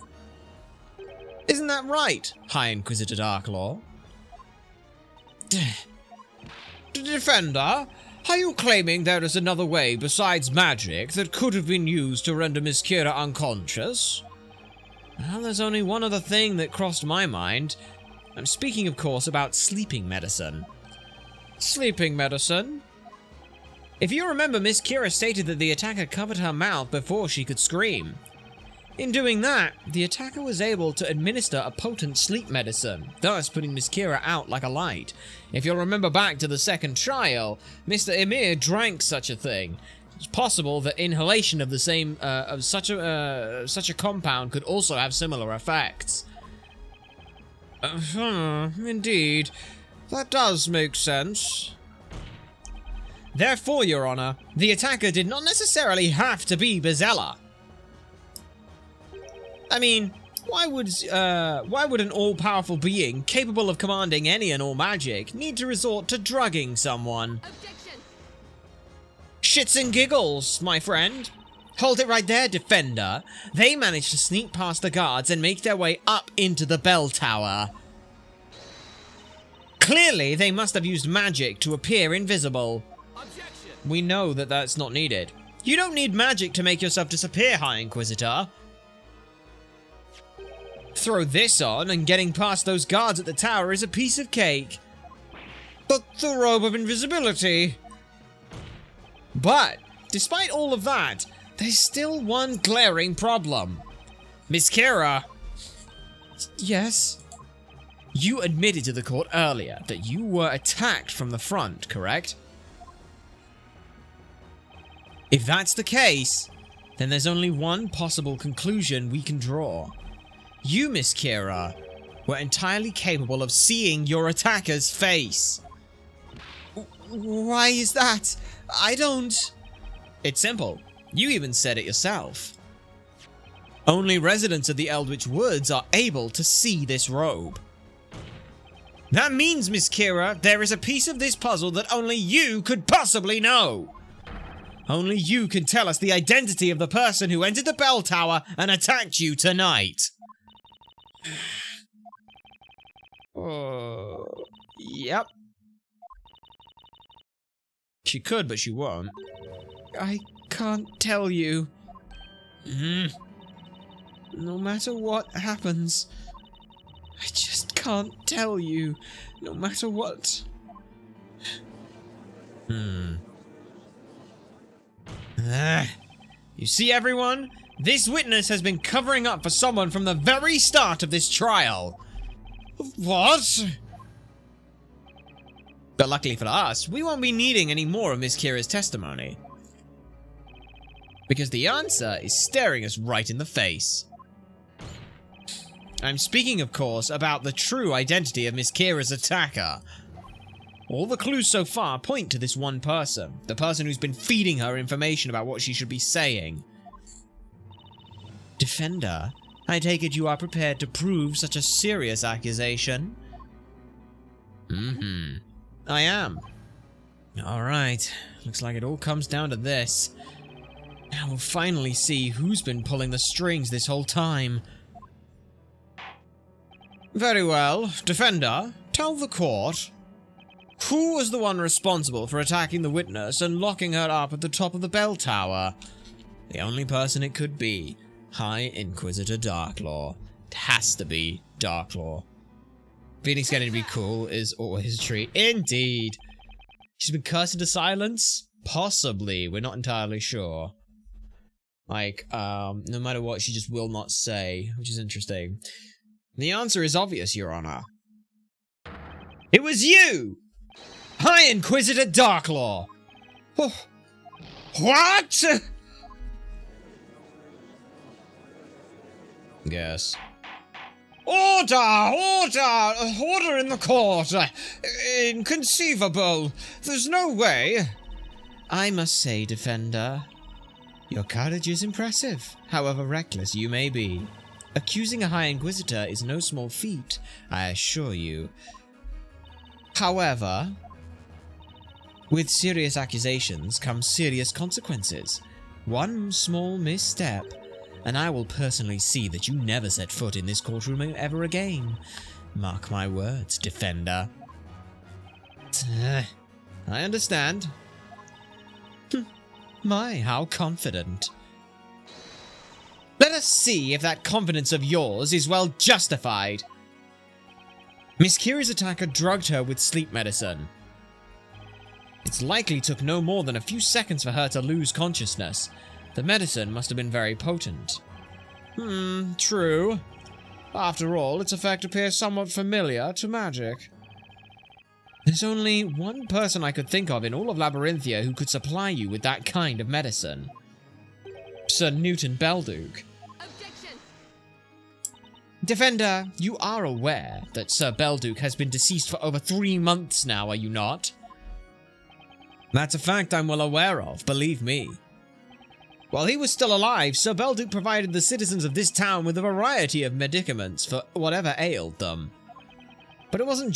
Isn't that right, High Inquisitor Darklaw? Defender, are you claiming there is another way besides magic that could have been used to render Miss Kira unconscious? Well, there's only one other thing that crossed my mind. I'm speaking, of course, about sleeping medicine. Sleeping medicine? If you remember, Miss Kira stated that the attacker covered her mouth before she could scream. In doing that, the attacker was able to administer a potent sleep medicine, thus putting Miss Kira out like a light. If you'll remember back to the second trial, Mr. Emir drank such a thing. It's possible that inhalation of the same of such a compound could also have similar effects. Indeed, that does make sense. Therefore, Your Honor, the attacker did not necessarily have to be Bezella. I mean, why would an all-powerful being capable of commanding any and all magic need to resort to drugging someone? Objection. Shits and giggles, my friend. Hold it right there, Defender. They managed to sneak past the guards and make their way up into the bell tower. Clearly, they must have used magic to appear invisible. Objection. We know that that's not needed. You don't need magic to make yourself disappear, High Inquisitor. Throw this on, and getting past those guards at the tower is a piece of cake. But the robe of invisibility. But, despite all of that, there's still one glaring problem. Miss Kira. Yes? You admitted to the court earlier that you were attacked from the front, correct? If that's the case, then there's only one possible conclusion we can draw. You, Miss Kira, were entirely capable of seeing your attacker's face. Why is that? I don't... It's simple. You even said it yourself. Only residents of the Eldritch Woods are able to see this robe. That means, Miss Kira, there is a piece of this puzzle that only you could possibly know. Only you can tell us the identity of the person who entered the bell tower and attacked you tonight. Yep. She could, but she won't. I can't tell you. No matter what happens, I just can't tell you. No matter what. You see, everyone? This witness has been covering up for someone from the very start of this trial. What? But luckily for us, we won't be needing any more of Miss Kira's testimony. Because the answer is staring us right in the face. I'm speaking, of course, about the true identity of Miss Kira's attacker. All the clues so far point to this one person, the person who's been feeding her information about what she should be saying. Defender, I take it you are prepared to prove such a serious accusation? I am. Alright, looks like it all comes down to this. Now we'll finally see who's been pulling the strings this whole time. Very well, Defender, tell the court. Who was the one responsible for attacking the witness and locking her up at the top of the bell tower? The only person it could be. High Inquisitor Darklaw. It has to be Darklaw. Phoenix getting to be cool is always a treat. Indeed. She's been cursed into silence? Possibly. We're not entirely sure. Like, no matter what, she just will not say, which is interesting. The answer is obvious, Your Honor. It was you! High Inquisitor Darklaw! Oh. What?! Yes. Order! Order! Order in the court! Inconceivable! There's no way! I must say, Defender, your courage is impressive, however reckless you may be. Accusing a High Inquisitor is no small feat, I assure you. However, with serious accusations come serious consequences. One small misstep, and I will personally see that you never set foot in this courtroom ever again. Mark my words, Defender. I understand. My, how confident. Let us see if that confidence of yours is well justified. Miss Kira's attacker drugged her with sleep medicine. It's likely took no more than a few seconds for her to lose consciousness. The medicine must have been very potent. True. After all, its effect appears somewhat familiar to magic. There's only one person I could think of in all of Labyrinthia who could supply you with that kind of medicine. Sir Newton Belduke. Objection! Defender, you are aware that Sir Belduke has been deceased for over 3 months now, are you not? That's a fact I'm well aware of, believe me. While he was still alive, Sir Belduke provided the citizens of this town with a variety of medicaments for whatever ailed them. But it wasn't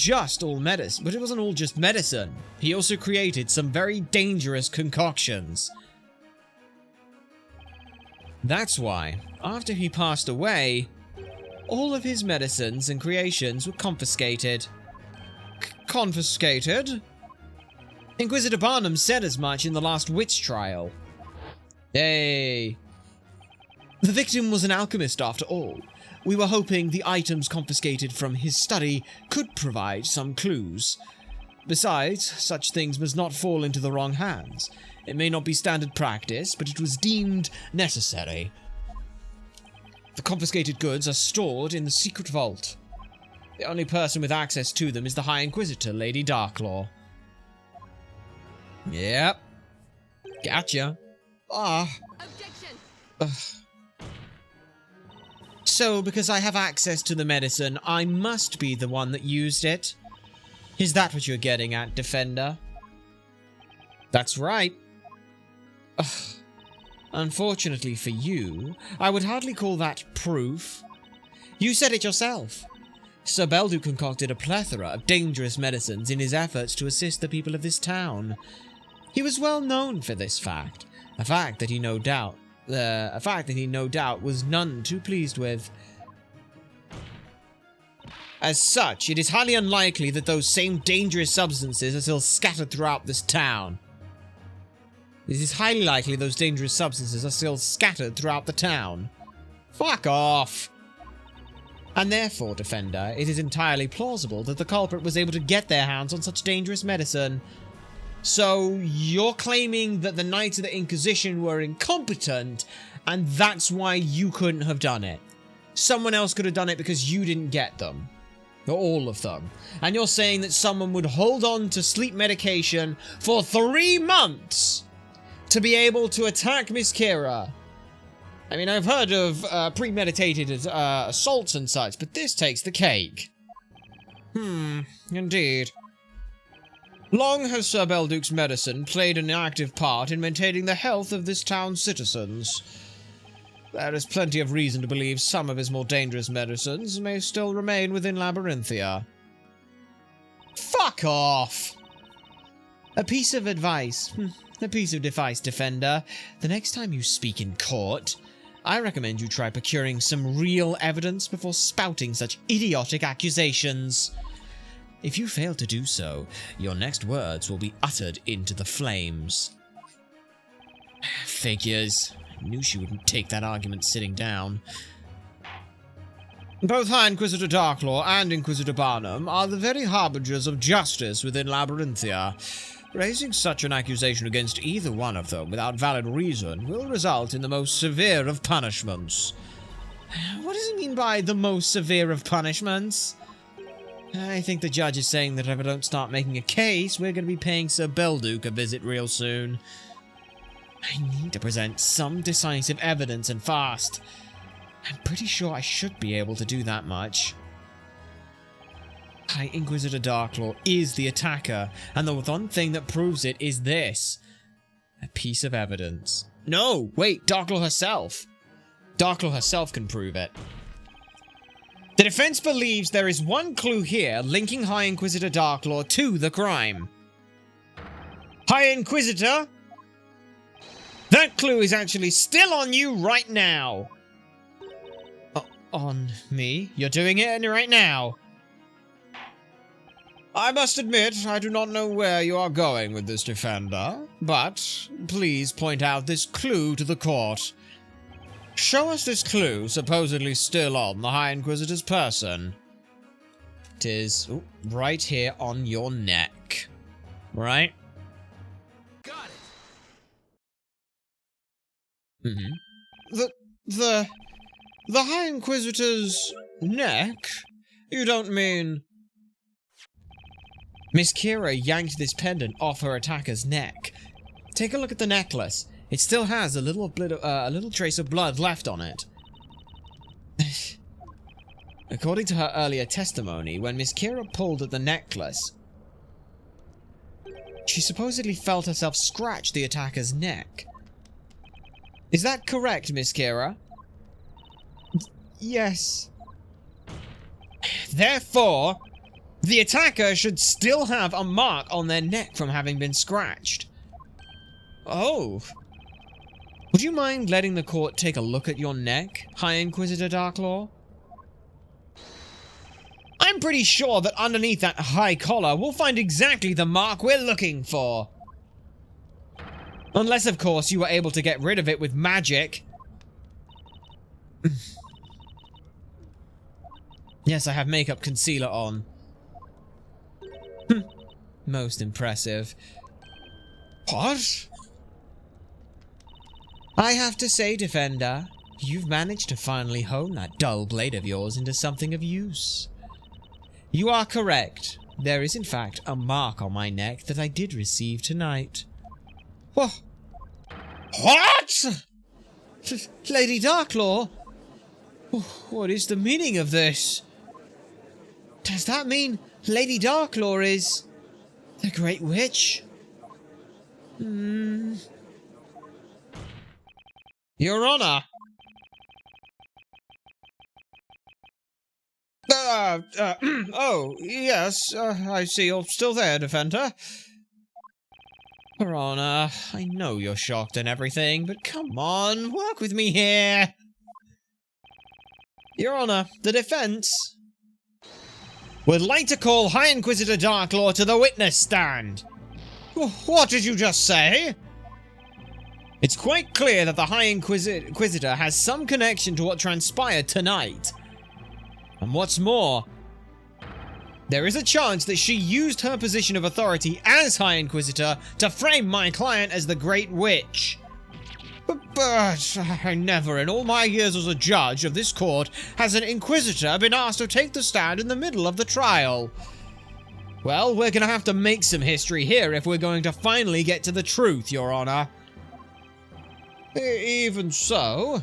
all just medicine. He also created some very dangerous concoctions. That's why, after he passed away, all of his medicines and creations were confiscated. Confiscated? Inquisitor Barnum said as much in the last witch trial. Yay. The victim was an alchemist after all. We were hoping the items confiscated from his study could provide some clues. Besides, such things must not fall into the wrong hands. It may not be standard practice, but it was deemed necessary. The confiscated goods are stored in the secret vault. The only person with access to them is the High Inquisitor, Lady Darklaw. Yep. Gotcha. Objection! So, because I have access to the medicine, I must be the one that used it? Is that what you're getting at, Defender? That's right. Unfortunately for you, I would hardly call that proof. You said it yourself. Sir Belduke concocted a plethora of dangerous medicines in his efforts to assist the people of this town. He was well known for this fact, a fact that he no doubt was none too pleased with. As such, it is highly unlikely that those same dangerous substances are still scattered throughout this town. It is highly likely those dangerous substances are still scattered throughout the town. Fuck off! And therefore, Defender, it is entirely plausible that the culprit was able to get their hands on such dangerous medicine. So you're claiming that the Knights of the Inquisition were incompetent, and that's why you couldn't have done it. Someone else could have done it because you didn't get them. Or all of them. And you're saying that someone would hold on to sleep medication for 3 months to be able to attack Miss Kira. I mean, I've heard of premeditated assaults and such, but this takes the cake. Indeed. Long has Sir Belduke's medicine played an active part in maintaining the health of this town's citizens. There is plenty of reason to believe some of his more dangerous medicines may still remain within Labyrinthia. Fuck off! A piece of advice. A piece of advice, Defender. The next time you speak in court, I recommend you try procuring some real evidence before spouting such idiotic accusations. If you fail to do so, your next words will be uttered into the flames. Figures. I knew she wouldn't take that argument sitting down. Both High Inquisitor Darklaw and Inquisitor Barnum are the very harbingers of justice within Labyrinthia. Raising such an accusation against either one of them without valid reason will result in the most severe of punishments. What does he mean by the most severe of punishments? I think the judge is saying that if I don't start making a case, we're going to be paying Sir Belduke a visit real soon. I need to present some decisive evidence and fast. I'm pretty sure I should be able to do that much. High Inquisitor Darklaw is the attacker, and the one thing that proves it is this. A piece of evidence. No, wait, Darklaw herself. Darklaw herself can prove it. The defense believes there is one clue here linking High Inquisitor Darklaw to the crime. High Inquisitor? That clue is actually still on you right now. On me? You're doing it right now. I must admit, I do not know where you are going with this, Defender, but please point out this clue to the court. Show us this clue, supposedly still on the High Inquisitor's person. It is right here on your neck. Right? Got it. The High Inquisitor's neck? You don't mean... Miss Kira yanked this pendant off her attacker's neck. Take a look at the necklace. It still has a little trace of blood left on it. According to her earlier testimony, when Miss Kira pulled at the necklace, she supposedly felt herself scratch the attacker's neck. Is that correct, Miss Kira? Yes. Therefore, the attacker should still have a mark on their neck from having been scratched. Oh. Would you mind letting the court take a look at your neck, High Inquisitor Darklaw? I'm pretty sure that underneath that high collar we'll find exactly the mark we're looking for. Unless, of course, you were able to get rid of it with magic. Yes, I have makeup concealer on. Most impressive. What? I have to say, Defender, you've managed to finally hone that dull blade of yours into something of use. You are correct. There is, in fact, a mark on my neck that I did receive tonight. What? Lady Darklaw? What is the meaning of this? Does that mean Lady Darklaw is the Great Witch? Your Honor! Oh, yes, I see you're still there, Defender. Your Honor, I know you're shocked and everything, but come on, work with me here. Your Honor, the defense would like to call High Inquisitor Darklaw to the witness stand. What did you just say? It's quite clear that the High Inquisitor has some connection to what transpired tonight. And what's more, There is a chance that she used her position of authority as High Inquisitor to frame my client as the Great Witch. But I never in all my years as a judge of this court has an Inquisitor been asked to take the stand in the middle of the trial. Well, we're gonna have to make some history here if we're going to finally get to the truth, Your Honor. Even so,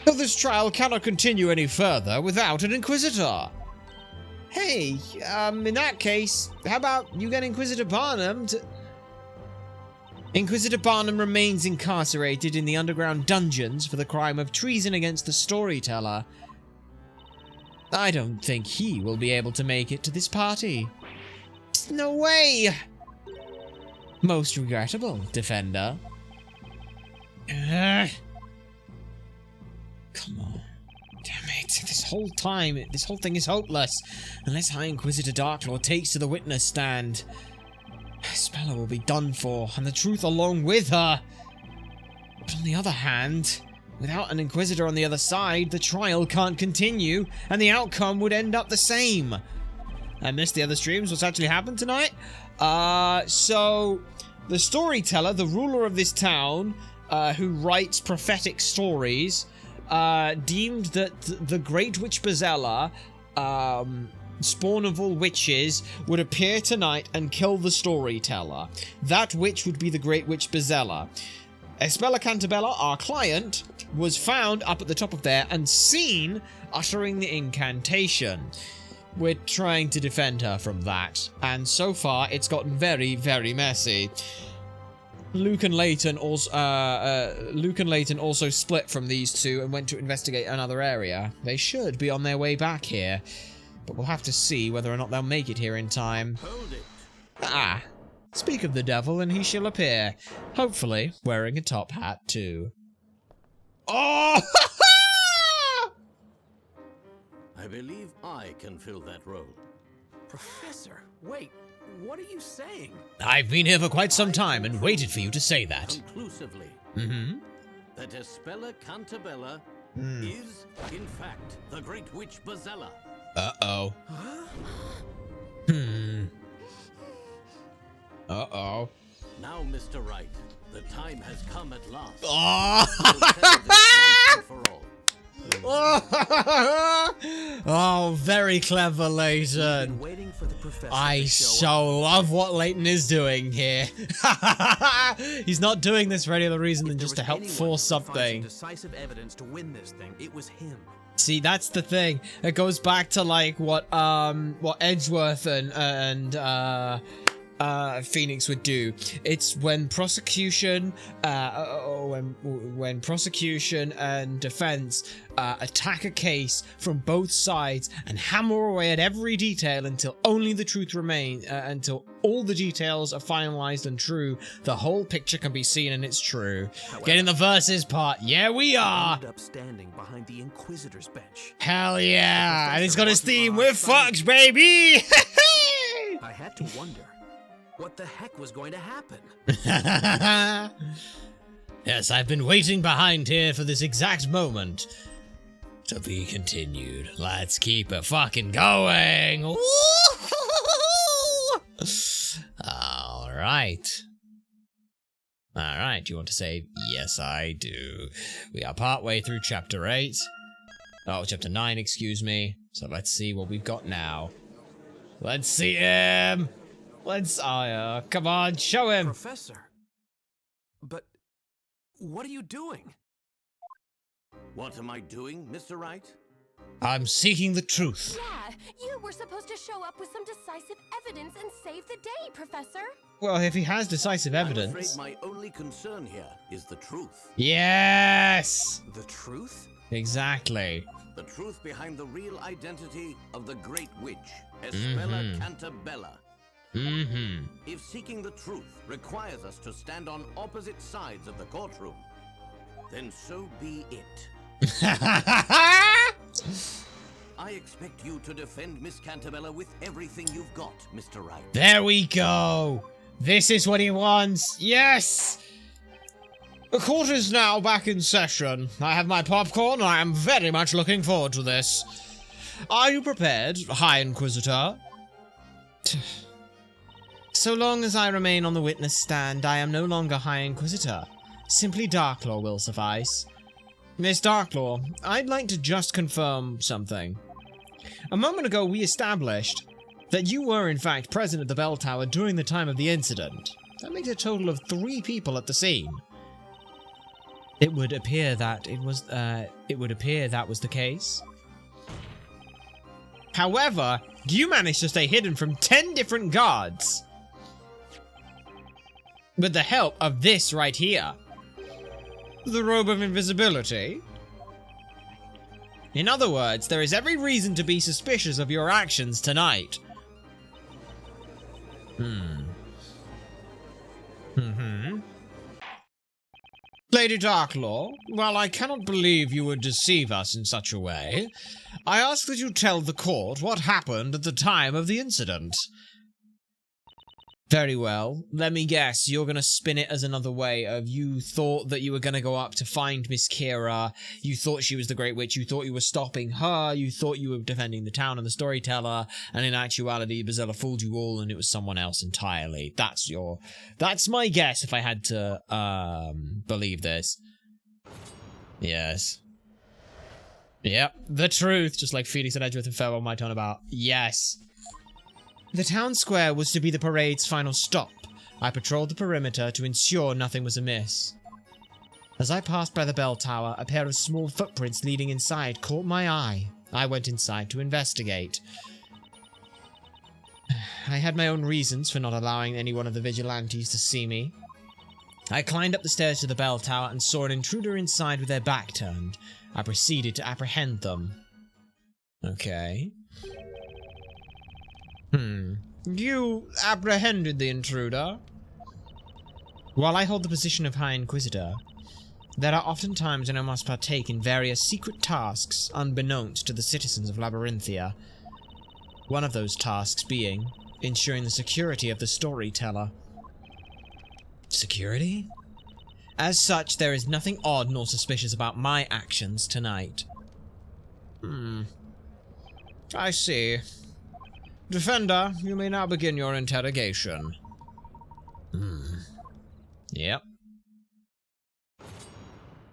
this trial cannot continue any further without an Inquisitor. Hey, in that case, how about you get Inquisitor Barnum to... Inquisitor Barnum remains incarcerated in the underground dungeons for the crime of treason against the storyteller. I don't think he will be able to make it to this party. No way! Most regrettable, Defender. Come on. Damn it. This whole thing is hopeless. Unless High Inquisitor Darklord takes to the witness stand. Spella will be done for, and the truth along with her. But on the other hand, without an Inquisitor on the other side, the trial can't continue, and the outcome would end up the same. I missed the other streams. What's actually happened tonight? So, the storyteller, the ruler of this town, who writes prophetic stories, deemed that the Great Witch Bezella, spawn of all witches, would appear tonight and kill the storyteller. That witch would be the Great Witch Bezella. Espella Cantabella, our client, was found up at the top of there and seen uttering the incantation. We're trying to defend her from that, and so far it's gotten very, very messy. Luke and Layton also split from these two and went to investigate another area. They should be on their way back here, but we'll have to see whether or not they'll make it here in time. Hold it. Ah, speak of the devil and he shall appear. Hopefully, wearing a top hat too. Oh! I believe I can fill that role. Professor, wait, what are you saying? I've been here for quite some time and waited for you to say that. Conclusively. Mm-hmm. That Espella Cantabella is, in fact, the Great Witch Bezella. Uh-oh. Uh-oh. Now, Mr. Wright, the time has come at last. Oh! We'll settle this once and for all. Oh, very clever, Layton. Been waiting for the professor I to show so up. love what Layton is doing here. He's not doing this for any other reason than If there just to was help anyone force who could find some something. decisive evidence to win this thing, it was him. See, that's the thing. It goes back to like what Edgeworth and Phoenix would do. It's when prosecution, when prosecution and defense attack a case from both sides and hammer away at every detail until only the truth remains, until all the details are finalized and true. The whole picture can be seen and it's true. However, Get in the verses part. Yeah, we are. ended up standing behind the Inquisitor's bench. Hell yeah! And it's got his Professor theme. wasn't We're on our fucked, baby. I had to wonder what the heck was going to happen. Yes, I've been waiting behind here for this exact moment. To be continued. Let's keep it fucking going. Alright. Alright, do you want to say, yes I do. We are partway through chapter 8. Oh, chapter 9, excuse me. So let's see what we've got now. Let's see him. Come on, show him. Professor, but what are you doing? What am I doing, Mr. Wright? I'm seeking the truth. Yeah, you were supposed to show up with some decisive evidence and save the day, Professor. Well, if he has decisive I'm afraid evidence. my only concern here is the truth. Yes! The truth? Exactly. The truth behind the real identity of the Great Witch, Espella Cantabella. Mm-hmm. If seeking the truth requires us to stand on opposite sides of the courtroom, then so be it. I expect you to defend Miss Cantabella with everything you've got, Mr. Wright. There we go. This is what he wants. Yes! The court is now back in session. I have my popcorn and I am very much looking forward to this. Are you prepared, High Inquisitor? So long as I remain on the witness stand, I am no longer High Inquisitor. Simply Darklaw will suffice. Miss Darklaw, I'd like to just confirm something. A moment ago, we established that you were in fact present at the bell tower during the time of the incident. That makes a total of 3 people at the scene. It would appear that was the case. However, you managed to stay hidden from 10 different guards. With the help of this right here. The robe of invisibility. In other words, there is every reason to be suspicious of your actions tonight. Lady Darklaw, while I cannot believe you would deceive us in such a way, I ask that you tell the court what happened at the time of the incident. Very well. Let me guess, you're going to spin it as another way of you thought that you were going to go up to find Miss Kira, you thought she was the Great Witch, you thought you were stopping her, you thought you were defending the town and the storyteller, and in actuality, Bazella fooled you all and it was someone else entirely. That's my guess if I had to, believe this. Yes. Yep, the truth, just like Felix and Edgeworth and Farewell might turn about. Yes. The town square was to be the parade's final stop. I patrolled the perimeter to ensure nothing was amiss. As I passed by the bell tower, a pair of small footprints leading inside caught my eye. I went inside to investigate. I had my own reasons for not allowing any one of the vigilantes to see me. I climbed up the stairs to the bell tower and saw an intruder inside with their back turned. I proceeded to apprehend them. Okay. You apprehended the intruder? While I hold the position of High Inquisitor, there are often times when I must partake in various secret tasks unbeknownst to the citizens of Labyrinthia. One of those tasks being ensuring the security of the storyteller. Security? As such, there is nothing odd nor suspicious about my actions tonight. I see. Defender, you may now begin your interrogation. Yep.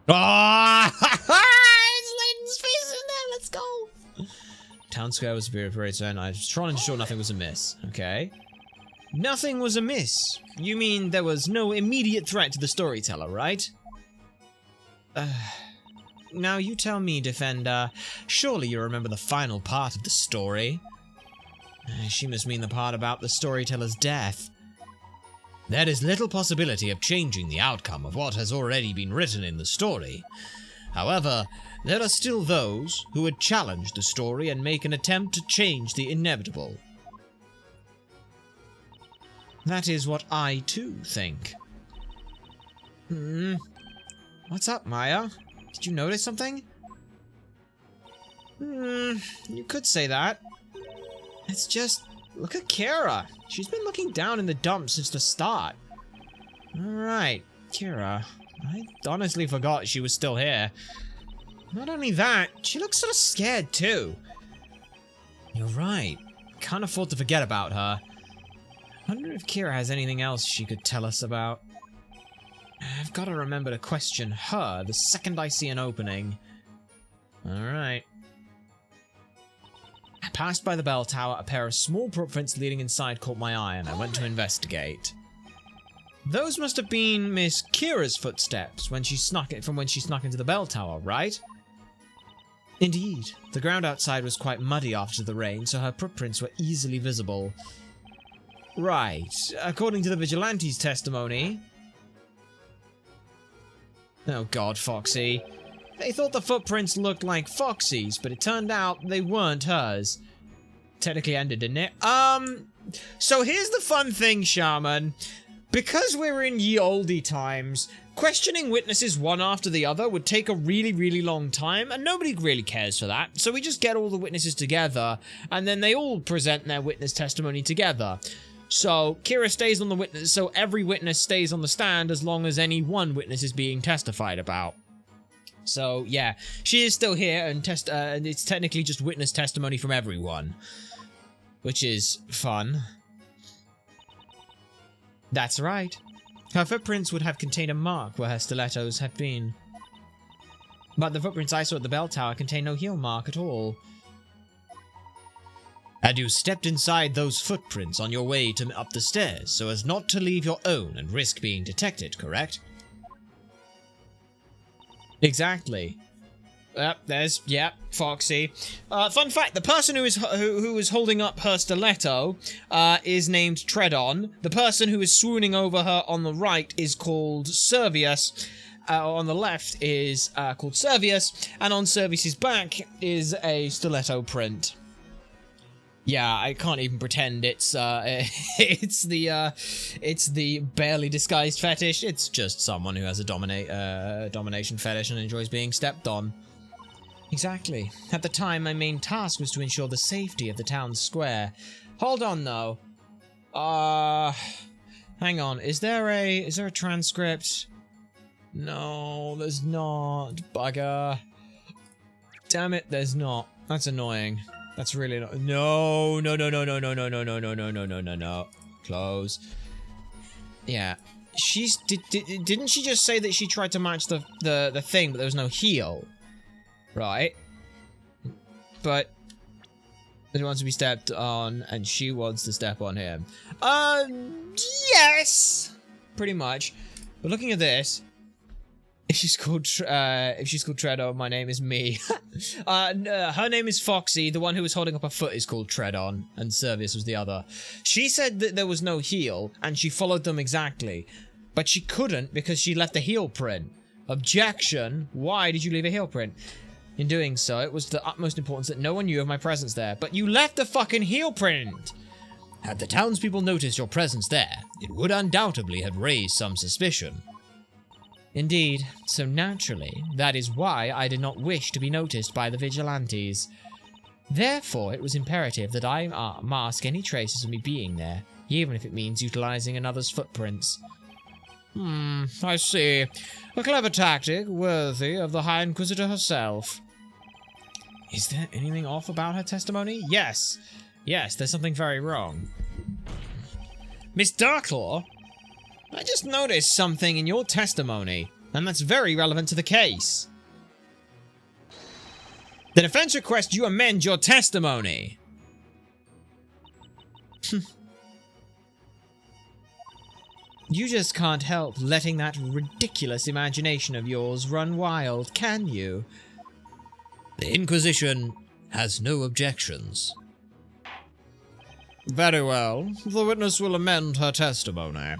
Ah! It's Layton's face in there, let's go! Town square was very certain. I was trying to ensure nothing was amiss. Okay. Nothing was amiss? You mean there was no immediate threat to the storyteller, right? Now you tell me, Defender. Surely you remember the final part of the story. She must mean the part about the storyteller's death. There is little possibility of changing the outcome of what has already been written in the story. However, there are still those who would challenge the story and make an attempt to change the inevitable. That is what I, too, think. What's up, Maya? Did you notice something? You could say that. It's just, look at Kira. She's been looking down in the dumps since the start. Alright, Kira. I honestly forgot she was still here. Not only that, she looks sort of scared too. You're right. Can't afford to forget about her. I wonder if Kira has anything else she could tell us about. I've got to remember to question her the second I see an opening. Alright. I passed by the bell tower, a pair of small footprints leading inside caught my eye, and I went to investigate. Those must have been Miss Kira's footsteps when she snuck into the bell tower, right? Indeed, the ground outside was quite muddy after the rain, so her footprints were easily visible. Right, according to the vigilante's testimony... Oh god, Foxy. They thought the footprints looked like Foxy's, but it turned out they weren't hers. Technically ended, didn't it? So here's the fun thing, Shaman. Because we're in ye olde times, questioning witnesses one after the other would take a really, really long time, and nobody really cares for that. So we just get all the witnesses together, and then they all present their witness testimony together. So Kira stays on the witness, so every witness stays on the stand as long as any one witness is being testified about. So, yeah, she is still here, and it's technically just witness testimony from everyone. Which is fun. That's right. Her footprints would have contained a mark where her stilettos had been. But the footprints I saw at the bell tower contain no heel mark at all. And you stepped inside those footprints on your way up the stairs so as not to leave your own and risk being detected, correct? Exactly. Foxy. Fun fact, the person who is holding up her stiletto is named Treadon. The person who is swooning over her on the right is called Servius. On the left is called Servius, and on Servius's back is a stiletto print. Yeah, I can't even pretend it's the barely disguised fetish. It's just someone who has a domination fetish and enjoys being stepped on. Exactly. At the time, my main task was to ensure the safety of the town square. Hold on, though. Hang on. Is there a transcript? No, there's not. Bugger. Damn it, there's not. That's annoying. That's really not. No. Close. Yeah. Didn't she just say that she tried to match the thing, but there was no heel? Right. But he wants to be stepped on, and she wants to step on him. Yes! Pretty much. But looking at this, if she's called Treadon, my name is me. Her name is Foxy. The one who was holding up her foot is called Treadon, and Servius was the other. She said that there was no heel, and she followed them exactly. But she couldn't because she left a heel print. Objection. Why did you leave a heel print? In doing so, it was the utmost importance that no one knew of my presence there. But you left a fucking heel print! Had the townspeople noticed your presence there, it would undoubtedly have raised some suspicion. Indeed, so naturally, that is why I did not wish to be noticed by the vigilantes. Therefore, it was imperative that I mask any traces of me being there, even if it means utilizing another's footprints. I see. A clever tactic, worthy of the High Inquisitor herself. Is there anything off about her testimony? Yes. Yes, there's something very wrong. Miss Darklaw? I just noticed something in your testimony, and that's very relevant to the case. The defense requests you amend your testimony. You just can't help letting that ridiculous imagination of yours run wild, can you? The Inquisition has no objections. Very well. The witness will amend her testimony.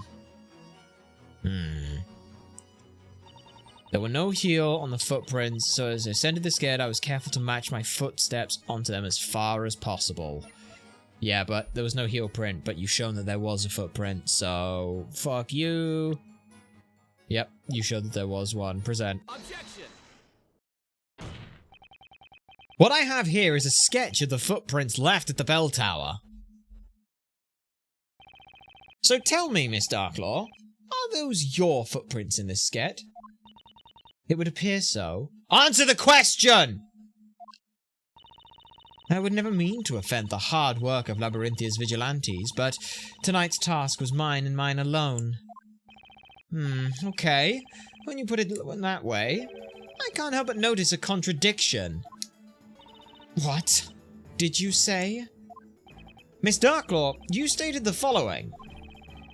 There were no heel on the footprints, so as I ascended the stair, I was careful to match my footsteps onto them as far as possible. Yeah, but there was no heel print, but you've shown that there was a footprint, so fuck you. Yep, you showed that there was one. Present. Objection! What I have here is a sketch of the footprints left at the bell tower. So tell me, Miss Darklaw, are those your footprints in this sketch? It would appear so. Answer the question! I would never mean to offend the hard work of Labyrinthia's vigilantes, but tonight's task was mine and mine alone. Okay. When you put it that way, I can't help but notice a contradiction. What did you say? Miss Darklaw, you stated the following.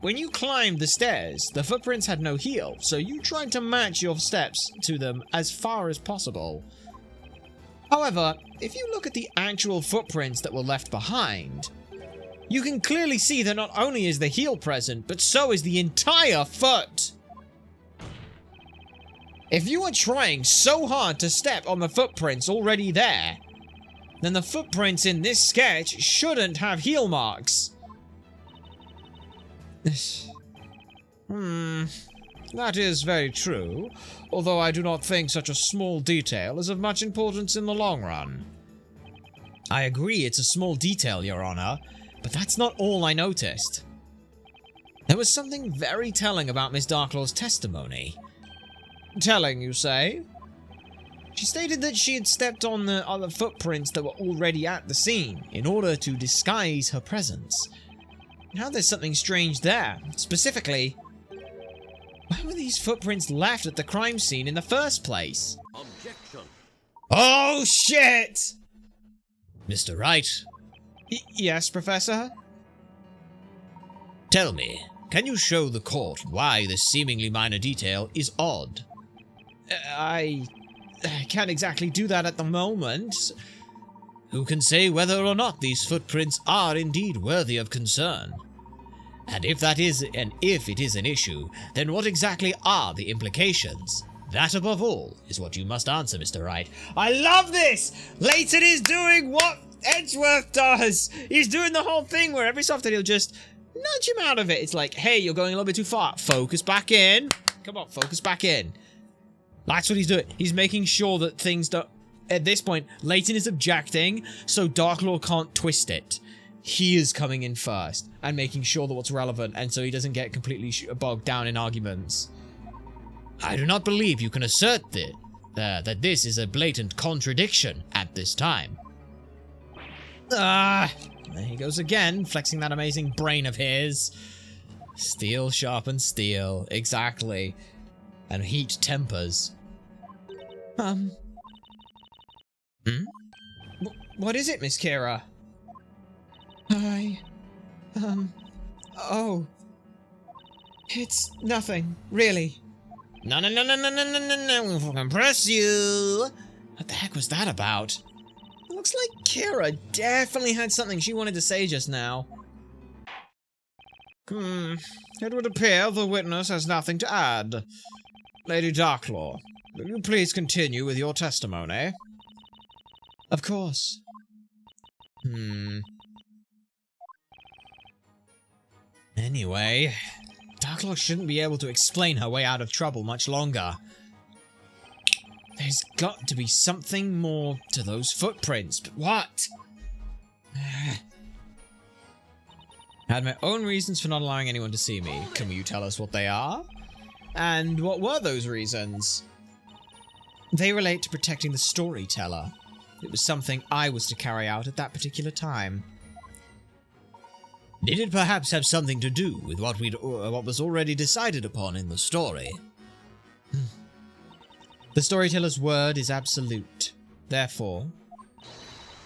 When you climbed the stairs, the footprints had no heel, so you tried to match your steps to them as far as possible. However, if you look at the actual footprints that were left behind, you can clearly see that not only is the heel present, but so is the entire foot. If you are trying so hard to step on the footprints already there, then the footprints in this sketch shouldn't have heel marks. That is very true, although I do not think such a small detail is of much importance in the long run. I agree it's a small detail, Your Honor, but that's not all I noticed. There was something very telling about Miss Darklaw's testimony. Telling, you say? She stated that she had stepped on the other footprints that were already at the scene in order to disguise her presence. Now there's something strange there. Specifically, why were these footprints left at the crime scene in the first place? Objection. Oh, shit! Mr. Wright? Yes, Professor? Tell me, can you show the court why this seemingly minor detail is odd? I can't exactly do that at the moment. Who can say whether or not these footprints are indeed worthy of concern? And if it is an issue, then what exactly are the implications? That, above all, is what you must answer, Mr. Wright. I love this! Layton is doing what Edgeworth does! He's doing the whole thing where every so often he'll just nudge him out of it. It's like, hey, you're going a little bit too far. Focus back in. Come on, focus back in. That's what he's doing. He's making sure that things don't... At this point, Layton is objecting, so Darklaw can't twist it. He is coming in first and making sure that what's relevant, and so he doesn't get completely bogged down in arguments. I do not believe you can assert that this is a blatant contradiction at this time. There he goes again, flexing that amazing brain of his. Steel sharpens steel, exactly. And heat tempers. What is it, Miss Kira? Oh. It's nothing, really. No, we'll fucking press you. What the heck was that about? It looks like Kira definitely had something she wanted to say just now. It would appear the witness has nothing to add. Lady Darklaw, will you please continue with your testimony? Of course. Anyway, Darklaw shouldn't be able to explain her way out of trouble much longer. There's got to be something more to those footprints, but what? I had my own reasons for not allowing anyone to see me. Can you tell us what they are? And what were those reasons? They relate to protecting the storyteller. It was something I was to carry out at that particular time. Did it perhaps have something to do with what was already decided upon in the story? The storyteller's word is absolute. Therefore,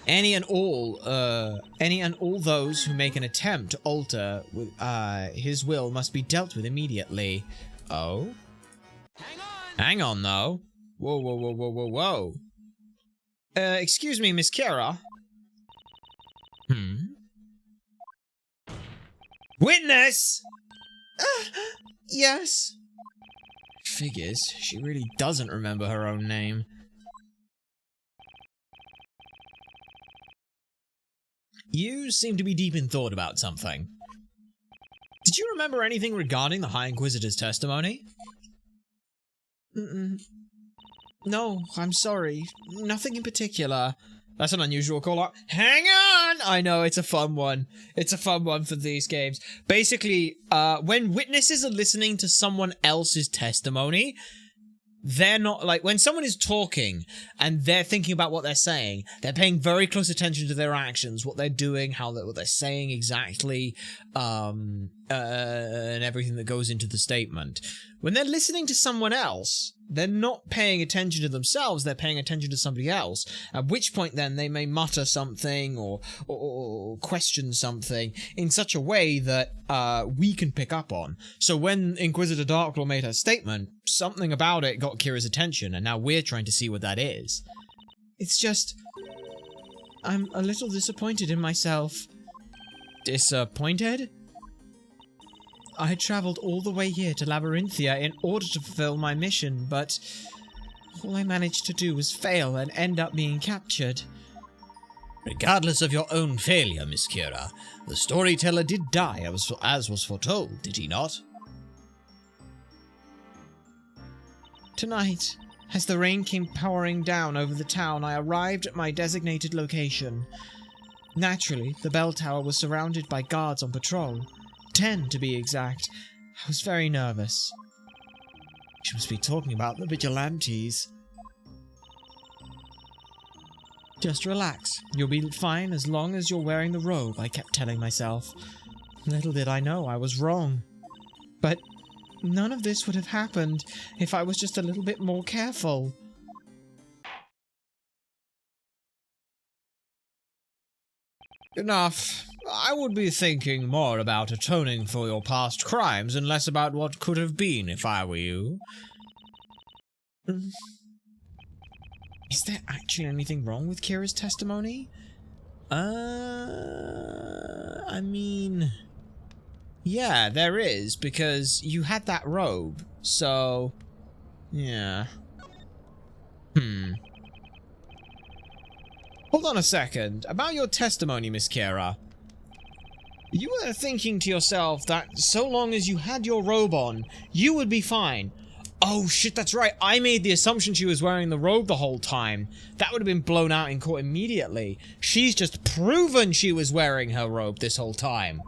any and all those who make an attempt to alter his will must be dealt with immediately. Oh? Hang on, though. Whoa. Excuse me, Miss Kira. Witness! Yes? Figures. She really doesn't remember her own name. You seem to be deep in thought about something. Did you remember anything regarding the High Inquisitor's testimony? No, I'm sorry. Nothing in particular. That's an unusual call-out. Hang on! I know, it's a fun one. It's a fun one for these games. Basically, when witnesses are listening to someone else's testimony, they're not, like, when someone is talking and they're thinking about what they're saying, they're paying very close attention to their actions, what they're doing, what they're saying exactly, and everything that goes into the statement. When they're listening to someone else, they're not paying attention to themselves, they're paying attention to somebody else, at which point then they may mutter something or question something in such a way that we can pick up on. So when Inquisitor Darklaw made her statement, something about it got Kira's attention, and now we're trying to see what that is. It's just... I'm a little disappointed in myself. Disappointed? I had travelled all the way here to Labyrinthia in order to fulfill my mission, but all I managed to do was fail and end up being captured. Regardless of your own failure, Miss Kira, the storyteller did die as was foretold, did he not? Tonight, as the rain came pouring down over the town, I arrived at my designated location. Naturally, the bell tower was surrounded by guards on patrol. 10 to be exact. I was very nervous. She must be talking about the vigilantes. Just relax. You'll be fine as long as you're wearing the robe, I kept telling myself. Little did I know I was wrong. But none of this would have happened if I was just a little bit more careful. Enough. I would be thinking more about atoning for your past crimes and less about what could have been if I were you. Is there actually anything wrong with Kira's testimony? I mean... yeah, there is, because you had that robe, so... yeah. Hold on a second. About your testimony, Miss Kira. You were thinking to yourself that so long as you had your robe on, you would be fine. Oh shit, that's right. I made the assumption she was wearing the robe the whole time. That would have been blown out in court immediately. She's just proven she was wearing her robe this whole time.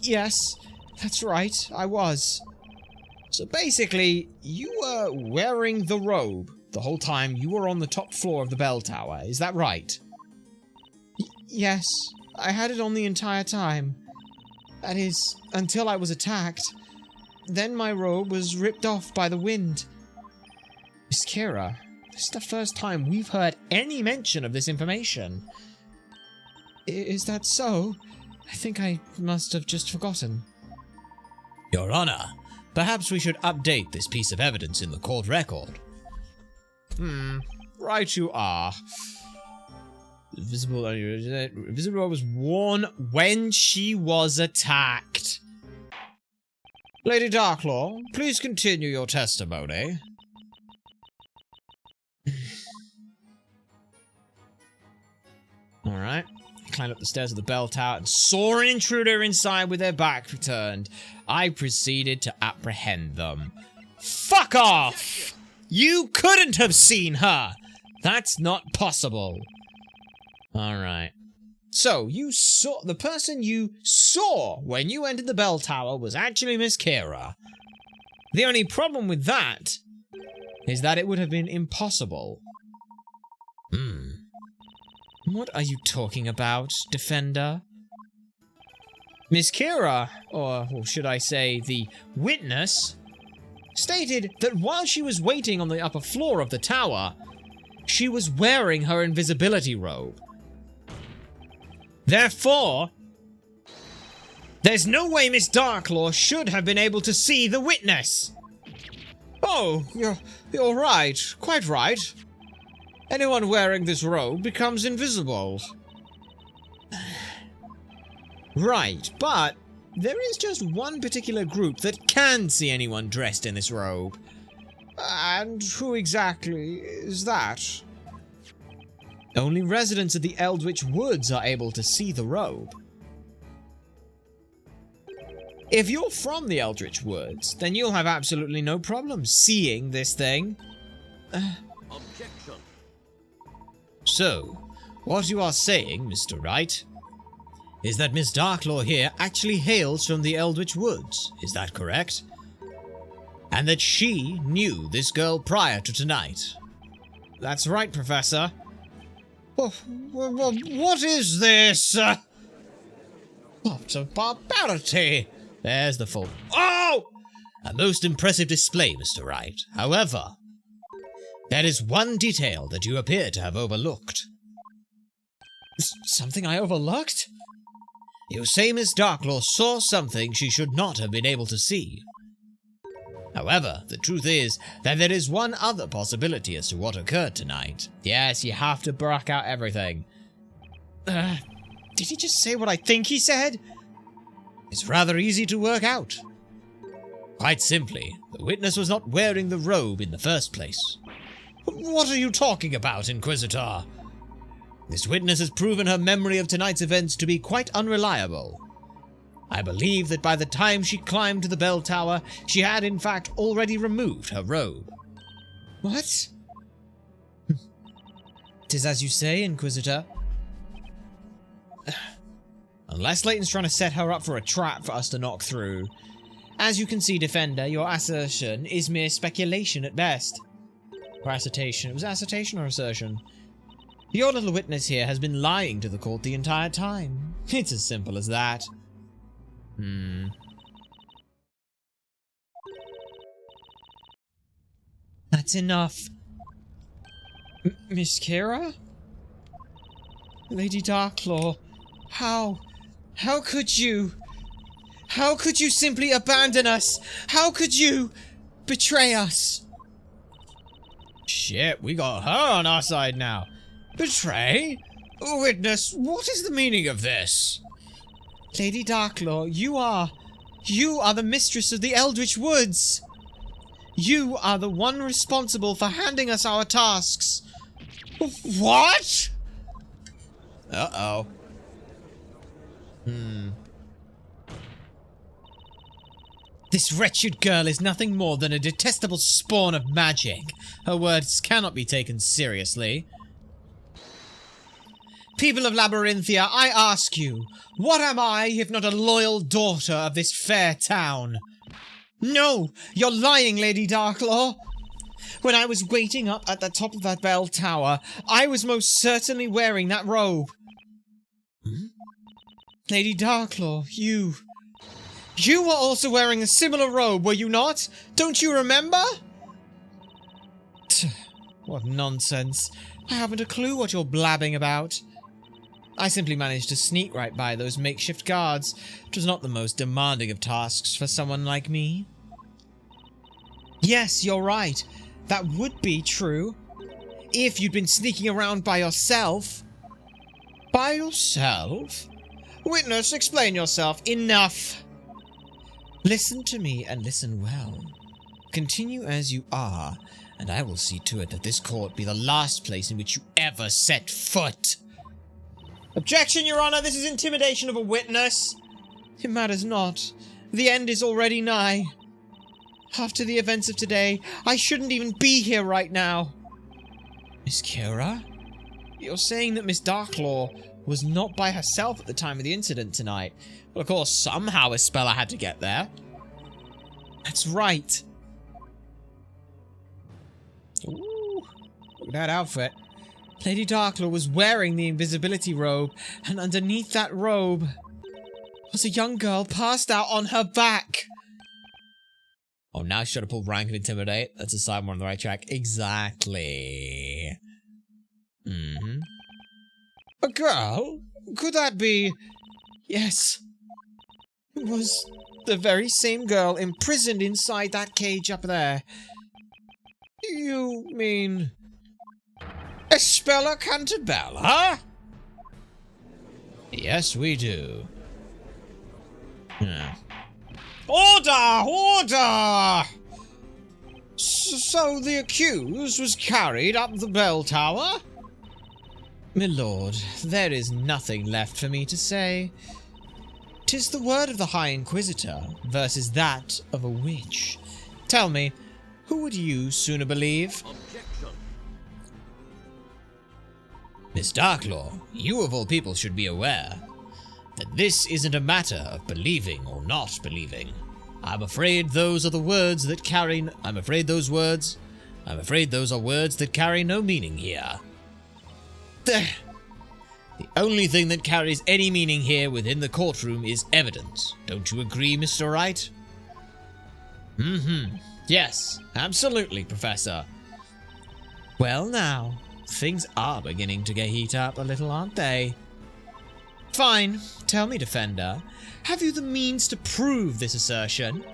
Yes, that's right. I was. So basically, you were wearing the robe the whole time you were on the top floor of the bell tower. Is that right? Yes, I had it on the entire time. That is, until I was attacked. Then my robe was ripped off by the wind. Miss Kira, this is the first time we've heard any mention of this information. Is that so? I think I must have just forgotten. Your Honor, perhaps we should update this piece of evidence in the court record. Right you are. Visible was worn when she was attacked. Lady Darklaw, please continue your testimony. Alright. Climbed up the stairs of the bell tower and saw an intruder inside with their back turned. I proceeded to apprehend them. Fuck off! You couldn't have seen her! That's not possible. Alright. So, you saw... the person you saw when you entered the bell tower was actually Miss Kira. The only problem with that is that it would have been impossible. What are you talking about, Defender? Miss Kira, or should I say the witness, stated that while she was waiting on the upper floor of the tower, she was wearing her invisibility robe. Therefore, there's no way Miss Darklaw should have been able to see the witness. Oh, you're right, quite right. Anyone wearing this robe becomes invisible. Right, but there is just one particular group that can see anyone dressed in this robe. And who exactly is that? Only residents of the Eldritch Woods are able to see the robe. If you're from the Eldritch Woods, then you'll have absolutely no problem seeing this thing. Objection. So, what you are saying, Mr. Wright, is that Miss Darklaw here actually hails from the Eldritch Woods, is that correct? And that she knew this girl prior to tonight? That's right, Professor. What is this? What a barbarity! There's the full... Oh! A most impressive display, Mr. Wright. However, there is one detail that you appear to have overlooked. Something I overlooked? You say Miss Darklaw saw something she should not have been able to see. However, the truth is that there is one other possibility as to what occurred tonight. Yes, you have to brack out everything. Did he just say what I think he said? It's rather easy to work out. Quite simply, the witness was not wearing the robe in the first place. What are you talking about, Inquisitor? This witness has proven her memory of tonight's events to be quite unreliable. I believe that by the time she climbed to the bell tower, she had in fact already removed her robe. What? 'Tis as you say, Inquisitor. Unless Layton's trying to set her up for a trap for us to knock through. As you can see, Defender, your assertion is mere speculation at best. Or assertion. Was it assertion or assertion? Your little witness here has been lying to the court the entire time. It's as simple as that. That's enough. Miss Kira? Lady Darklaw, how could you? How could you simply abandon us? How could you betray us? Shit, we got her on our side now. Betray? Witness, what is the meaning of this? Lady Darklaw, you are the mistress of the Eldritch Woods. You are the one responsible for handing us our tasks. What? Uh-oh. This wretched girl is nothing more than a detestable spawn of magic. Her words cannot be taken seriously. People of Labyrinthia, I ask you, what am I if not a loyal daughter of this fair town? No, you're lying, Lady Darklaw. When I was waiting up at the top of that bell tower, I was most certainly wearing that robe. Lady Darklaw, you were also wearing a similar robe, were you not? Don't you remember? What nonsense. I haven't a clue what you're blabbing about. I simply managed to sneak right by those makeshift guards. It was not the most demanding of tasks for someone like me. Yes, you're right. That would be true. If you'd been sneaking around by yourself. By yourself? Witness, explain yourself. Enough. Listen to me and listen well. Continue as you are, and I will see to it that this court be the last place in which you ever set foot. Objection, Your Honor. This is intimidation of a witness. It matters not. The end is already nigh. After the events of today, I shouldn't even be here right now. Miss Kira? You're saying that Miss Darklaw was not by herself at the time of the incident tonight. Well, of course, somehow Isabella had to get there. That's right. Ooh, look at that outfit. Lady Darklaw was wearing the invisibility robe, and underneath that robe was a young girl passed out on her back. Oh, now she's trying to pull rank and intimidate. That's a sign we're on the right track. Exactly. A girl? Could that be? Yes. It was the very same girl imprisoned inside that cage up there. You mean Espella Cantabella? Yes, we do. Order! Order! So the accused was carried up the bell tower? My lord, there is nothing left for me to say. 'Tis the word of the High Inquisitor versus that of a witch. Tell me, who would you sooner believe? Objection. Miss Darklaw, you of all people should be aware that this isn't a matter of believing or not believing. I'm afraid those are words that carry no meaning here. The only thing that carries any meaning here within the courtroom is evidence. Don't you agree, Mr. Wright? Yes, absolutely, Professor. Well now, things are beginning to get heat up a little, aren't they? Fine. Tell me, Defender, have you the means to prove this assertion?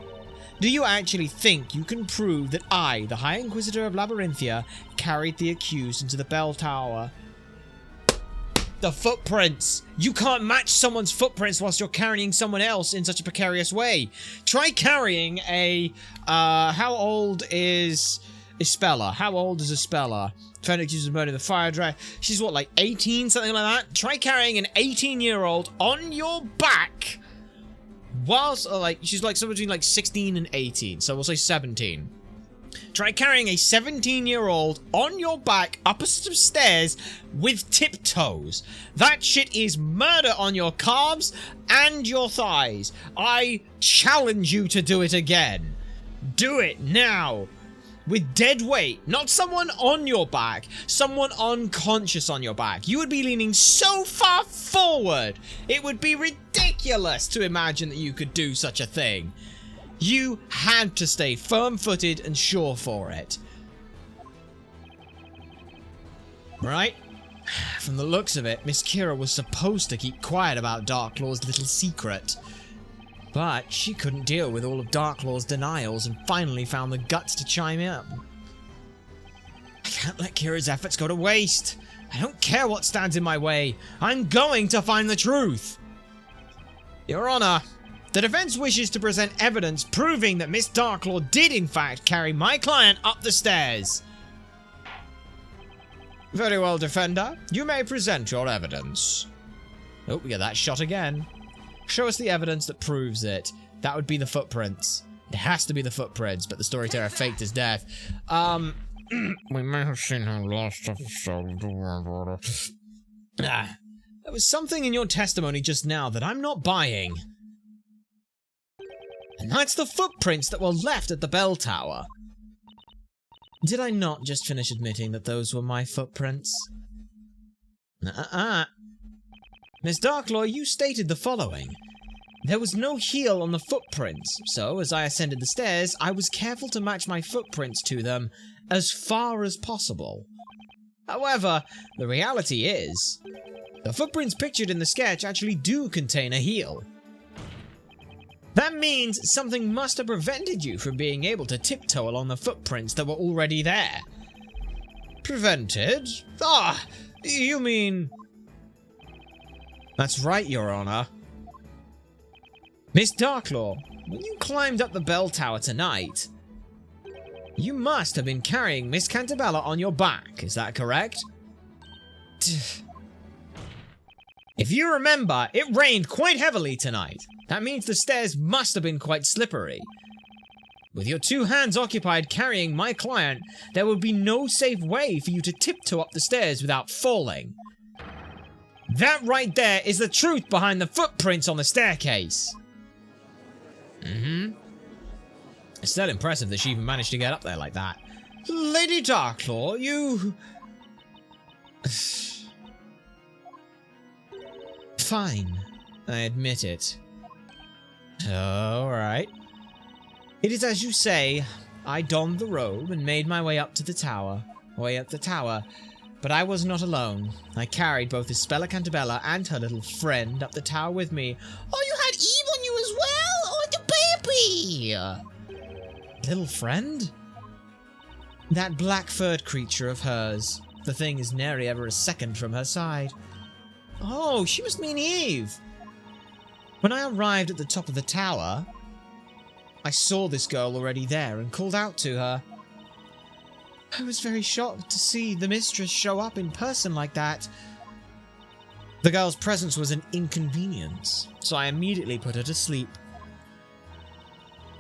Do you actually think you can prove that I, the High Inquisitor of Labyrinthia, carried the accused into the bell tower? The footprints! You can't match someone's footprints whilst you're carrying someone else in such a precarious way. Try carrying a, how old is Isabella? How old is Isabella? Defendant accused of murder in the fire drive. She's what, like 18, something like that? Try carrying an 18-year-old on your back whilst, she's like somewhere between like 16 and 18, so we'll say 17. Try carrying a 17-year-old on your back up a set of stairs with tiptoes. That shit is murder on your calves and your thighs. I challenge you to do it again. Do it now. with dead weight, not someone on your back, someone unconscious on your back. You would be leaning so far forward, it would be ridiculous to imagine that you could do such a thing. You had to stay firm-footed and sure for it. Right? From the looks of it, Miss Kira was supposed to keep quiet about Darklaw's little secret. But she couldn't deal with all of Darklaw's denials and finally found the guts to chime in. I can't let Kira's efforts go to waste. I don't care what stands in my way. I'm going to find the truth. Your Honor, the defense wishes to present evidence proving that Miss Darklaw did in fact carry my client up the stairs. Very well, defender. You may present your evidence. Oh, we get that shot again. Show us the evidence that proves it. That would be the footprints. It has to be the footprints, but the storyteller faked his death. We may have seen her last episode. There was something in your testimony just now that I'm not buying. And that's the footprints that were left at the bell tower. Did I not just finish admitting that those were my footprints? Miss Darklaw, you stated the following. There was no heel on the footprints, so as I ascended the stairs, I was careful to match my footprints to them as far as possible. However, the reality is, the footprints pictured in the sketch actually do contain a heel. That means something must have prevented you from being able to tiptoe along the footprints that were already there. Prevented? Ah, you mean... That's right, Your Honor. Miss Darklaw, when you climbed up the bell tower tonight, you must have been carrying Miss Cantabella on your back, is that correct? If you remember, it rained quite heavily tonight. That means the stairs must have been quite slippery. With your two hands occupied carrying my client, there would be no safe way for you to tiptoe up the stairs without falling. That right there is the truth behind the footprints on the staircase. It's still impressive that she even managed to get up there like that. Lady Darklaw, you... Fine, I admit it. Alright. It is as you say, I donned the robe and made my way up the tower. But I was not alone. I carried both Isabella Cantabella and her little friend up the tower with me. Oh, you had Eve on you as well? Oh, the baby! Little friend? That black-furred creature of hers. The thing is nary ever a second from her side. Oh, she must mean Eve. When I arrived at the top of the tower, I saw this girl already there and called out to her. I was very shocked to see the mistress show up in person like that. The girl's presence was an inconvenience, so I immediately put her to sleep.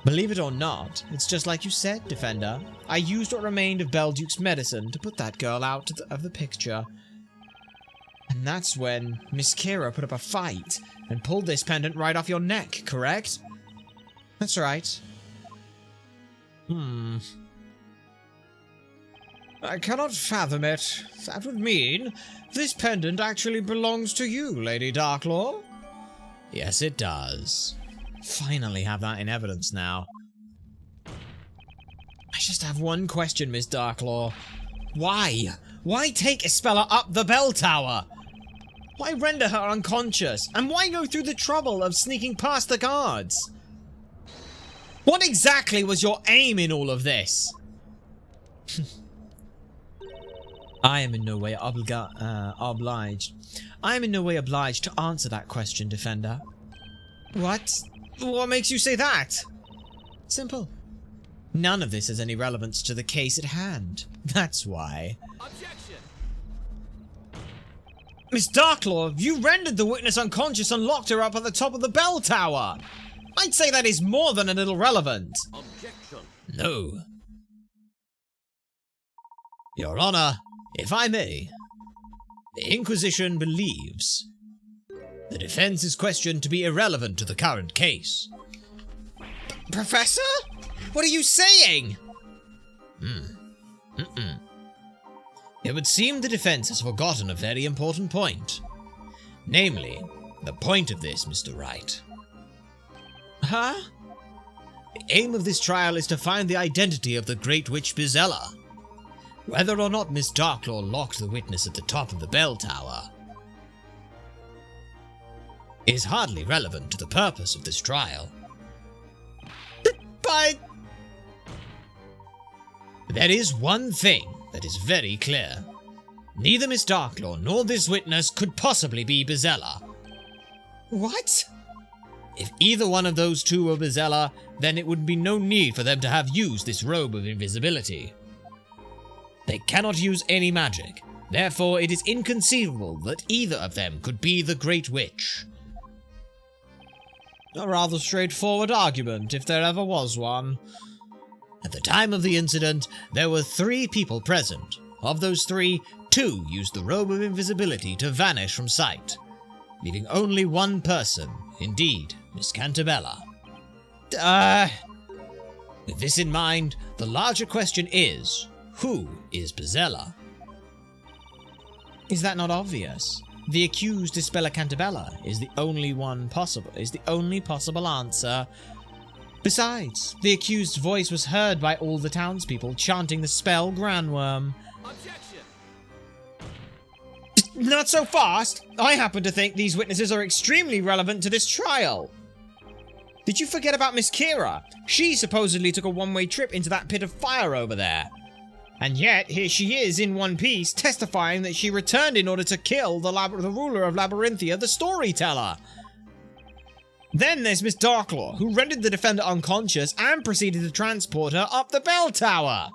Believe it or not, it's just like you said, Defender. I used what remained of Belduke's medicine to put that girl out of the picture. And that's when Miss Kira put up a fight and pulled this pendant right off your neck, correct? That's right. I cannot fathom it. That would mean this pendant actually belongs to you, Lady Darklaw. Yes, it does. Finally have that in evidence now. I just have one question, Miss Darklaw. Why? Why take Isabella up the bell tower? Why render her unconscious? And why go through the trouble of sneaking past the guards? What exactly was your aim in all of this? I am in no way obliged. I am in no way obliged to answer that question, Defender. What? What makes you say that? Simple. None of this has any relevance to the case at hand. That's why. Objection! Miss Darklaw, you rendered the witness unconscious and locked her up at the top of the bell tower. I'd say that is more than a little relevant. Objection. No. Your Honor, if I may, the Inquisition believes the defense's question to be irrelevant to the current case. Professor? What are you saying? It would seem the defense has forgotten a very important point. Namely, the point of this, Mr. Wright. Huh? The aim of this trial is to find the identity of the Great Witch Bizella. Whether or not Miss Darklaw locked the witness at the top of the bell tower is hardly relevant to the purpose of this trial. But... There is one thing that is very clear. Neither Miss Darklaw nor this witness could possibly be Bizella. What? If either one of those two were Bizella, then it would be no need for them to have used this robe of invisibility. They cannot use any magic, therefore it is inconceivable that either of them could be the Great Witch. A rather straightforward argument, if there ever was one. At the time of the incident, there were 3 people present. Of those 3, 2 used the robe of invisibility to vanish from sight, leaving only one person, indeed, Miss Cantabella. With this in mind, the larger question is, who is Bizella? Is that not obvious? The accused is Bella Cantabella is the only possible answer. Besides, the accused's voice was heard by all the townspeople chanting the spell Grandworm. Objection! Not so fast! I happen to think these witnesses are extremely relevant to this trial. Did you forget about Miss Kira? She supposedly took a one-way trip into that pit of fire over there. And yet, here she is in one piece, testifying that she returned in order to kill the ruler of Labyrinthia, the storyteller. Then there's Miss Darklaw, who rendered the defender unconscious and proceeded to transport her up the bell tower.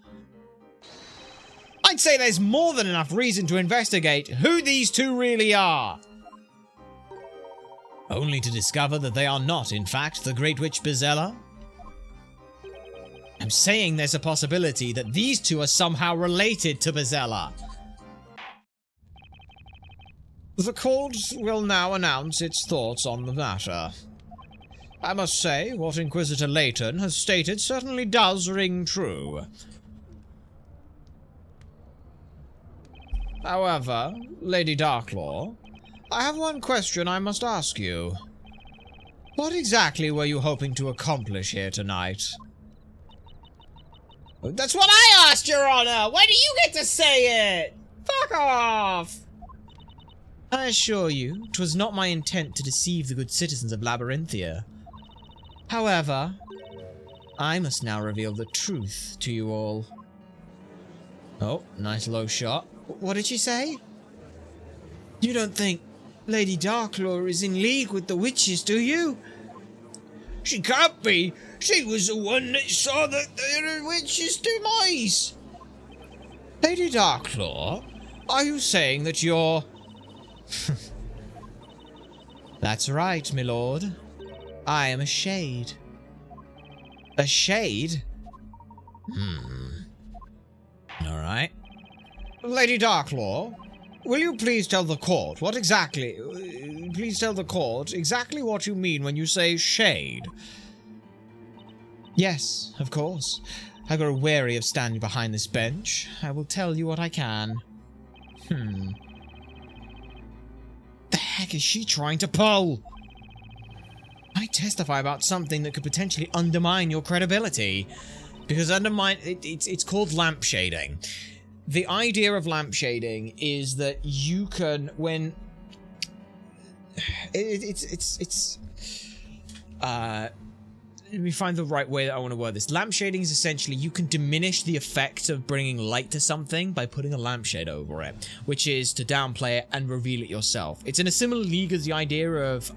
I'd say there's more than enough reason to investigate who these two really are. Only to discover that they are not, in fact, the Great Witch Bizella? I'm saying there's a possibility that these two are somehow related to Bizella. The court will now announce its thoughts on the matter. I must say, what Inquisitor Layton has stated certainly does ring true. However, Lady Darklaw, I have one question I must ask you. What exactly were you hoping to accomplish here tonight? That's what I asked, Your Honor! Why do you get to say it? Fuck off! I assure you, 'twas not my intent to deceive the good citizens of Labyrinthia. However, I must now reveal the truth to you all. Oh, nice low shot. What did she say? You don't think Lady Darklaw is in league with the witches, do you? She can't be. She was the one that saw the witch's demise. Lady Darklaw, are you saying that you're... That's right, my lord. I am a shade. A shade? Alright. Lady Darklaw, will you please tell the court what exactly... Please tell the court exactly what you mean when you say shade. Yes, of course. I grow weary of standing behind this bench. I will tell you what I can. The heck is she trying to pull? I testify about something that could potentially undermine your credibility. Because it's called lampshading. The idea of lampshading is that you can, when... let me find the right way that I want to word this. Lampshading is essentially you can diminish the effect of bringing light to something by putting a lampshade over it, which is to downplay it and reveal it yourself. It's in a similar league as the idea of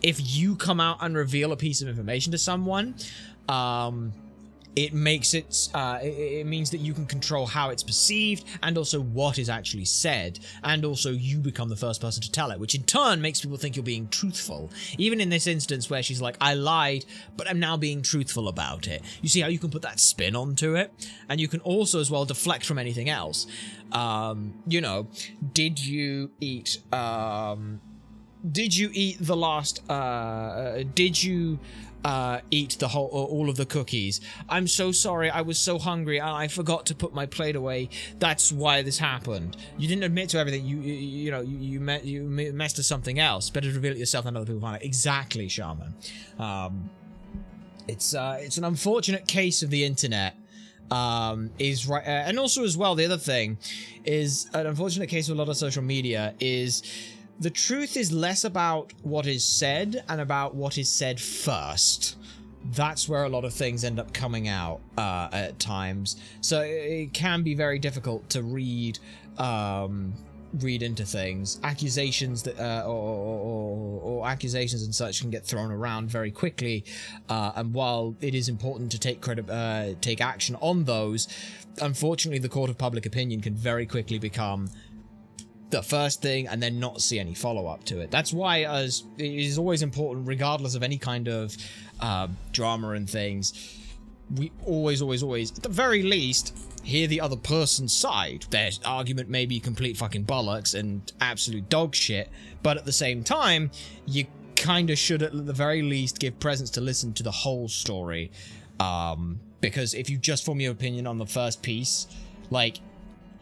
if you come out and reveal a piece of information to someone, it makes it, it means that you can control how it's perceived and also what is actually said. And also you become the first person to tell it, which in turn makes people think you're being truthful. Even in this instance where she's like, I lied, but I'm now being truthful about it. You see how you can put that spin onto it? And you can also as well deflect from anything else. You know, did you eat, did you eat the last, did you eat the whole, all of the cookies? I'm so sorry, I was so hungry and I forgot to put my plate away. That's why this happened. You didn't admit to everything. You messed with something else. Better reveal it yourself than other people find it. Exactly, Shaman. It's an unfortunate case of the internet. Is right, and also as well, the other thing is an unfortunate case of a lot of social media is the truth is less about what is said and about what is said first. That's where a lot of things end up coming out at times. So it can be very difficult to read into things. Accusations that or accusations and such can get thrown around very quickly, and while it is important to take action on those, unfortunately the court of public opinion can very quickly become the first thing and then not see any follow-up to it. That's why it is always important, regardless of any kind of drama and things, we always, at the very least, hear the other person's side. Their argument may be complete fucking bollocks and absolute dog shit, but at the same time, you kind of should at the very least give presence to listen to the whole story. Because if you just form your opinion on the first piece, like,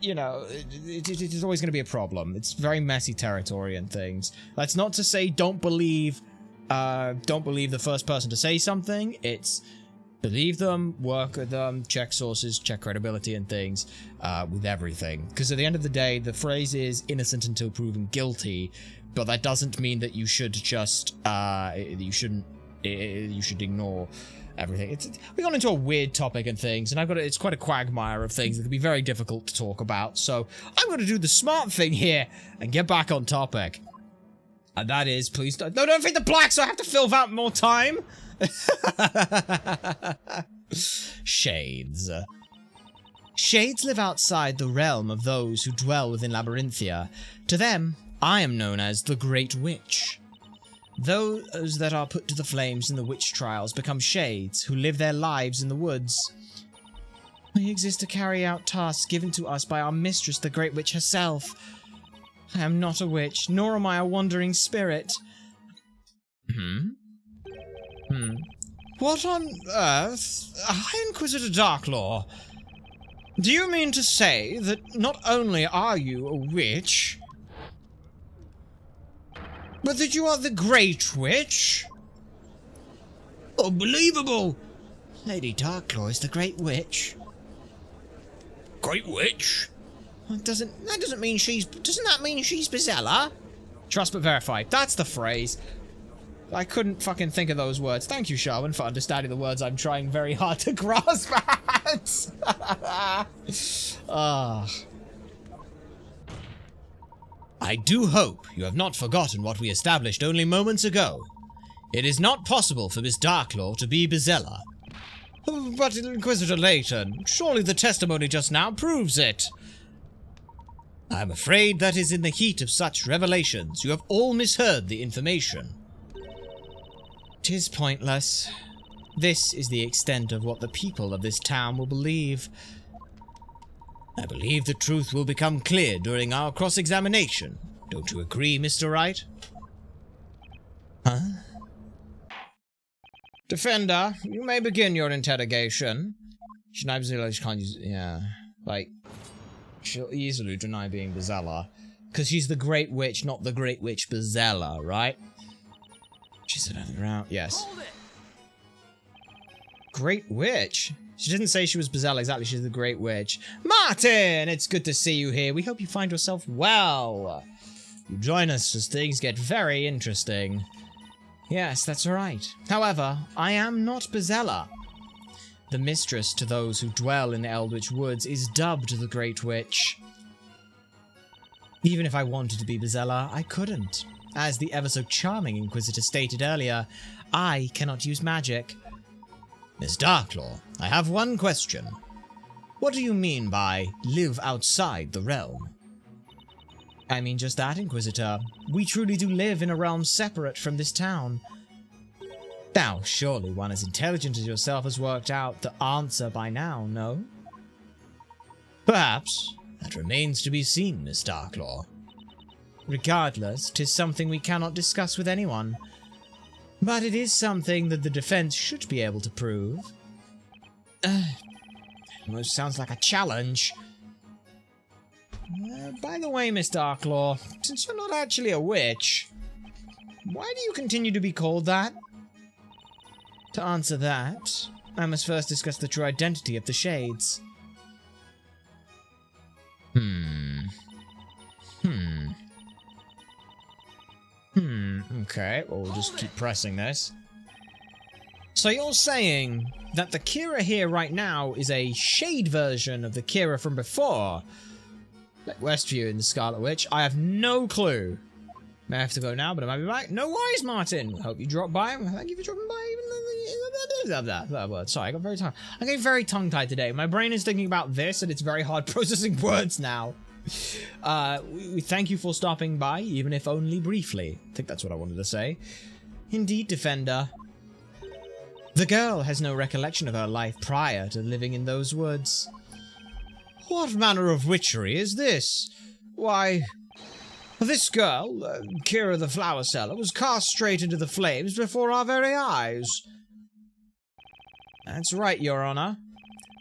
you know, it's always going to be a problem. It's very messy territory and things. That's not to say don't believe the first person to say something. It's believe them, work with them, check sources, check credibility and things with everything. Because at the end of the day, the phrase is innocent until proven guilty, but that doesn't mean that you should just you should ignore everything. We got into a weird topic and things, and it's quite a quagmire of things that can be very difficult to talk about. So I'm going to do the smart thing here and get back on topic. And that is, please don't feed the black, so I have to fill out more time. Shades. Shades live outside the realm of those who dwell within Labyrinthia. To them, I am known as the Great Witch. Those that are put to the flames in the witch trials become shades who live their lives in the woods. We exist to carry out tasks given to us by our mistress, the Great Witch herself. I am not a witch, nor am I a wandering spirit. What on earth? High Inquisitor Darklaw, do you mean to say that not only are you a witch, but that you are the Great Witch? Unbelievable! Lady Darklaw is the Great Witch. Great Witch? Doesn't that mean she's Bizella? Trust but verify. That's the phrase. I couldn't fucking think of those words. Thank you, Sharwin, for understanding the words I'm trying very hard to grasp at. I do hope you have not forgotten what we established only moments ago. It is not possible for Miss Darklaw to be Bizella. But Inquisitor Layton, surely the testimony just now proves it. I'm afraid that is in the heat of such revelations. You have all misheard the information. 'Tis pointless. This is the extent of what the people of this town will believe. I believe the truth will become clear during our cross-examination. Don't you agree, Mr. Wright? Huh? Defender, you may begin your interrogation. She can't use, yeah, like, she'll easily deny being Bizella. Because she's the Great Witch, not the Great Witch Bizella, right? She's underground, yes. Great Witch? She didn't say she was Bizella exactly, she's the Great Witch. Martin, it's good to see you here. We hope you find yourself well. You join us as things get very interesting. Yes, that's right. However, I am not Bizella. The mistress to those who dwell in the Eldritch Woods is dubbed the Great Witch. Even if I wanted to be Bizella, I couldn't. As the ever-so-charming Inquisitor stated earlier, I cannot use magic. Miss Darklaw, I have one question. What do you mean by live outside the realm? I mean just that, Inquisitor. We truly do live in a realm separate from this town. Now, surely one as intelligent as yourself has worked out the answer by now, no? Perhaps. That remains to be seen, Miss Darklaw. Regardless, 'tis something we cannot discuss with anyone. But it is something that the defense should be able to prove. Almost sounds like a challenge. By the way, Miss Darklaw, since you're not actually a witch, why do you continue to be called that? To answer that, I must first discuss the true identity of the Shades. Okay, well, we'll just keep pressing this. So you're saying that the Kira here right now is a shade version of the Kira from before? Like Westview in the Scarlet Witch? I have no clue. May have to go now, but I might be back. No worries, Martin. Hope you dropped by. Thank you for dropping by. Sorry, I got very tongue. I get very tongue-tied today. My brain is thinking about this, and it's very hard processing words now. We thank you for stopping by, even if only briefly. I think that's what I wanted to say. Indeed, Defender. The girl has no recollection of her life prior to living in those woods. What manner of witchery is this? Why, this girl, Kira the Flower Seller, was cast straight into the flames before our very eyes. That's right, Your Honor.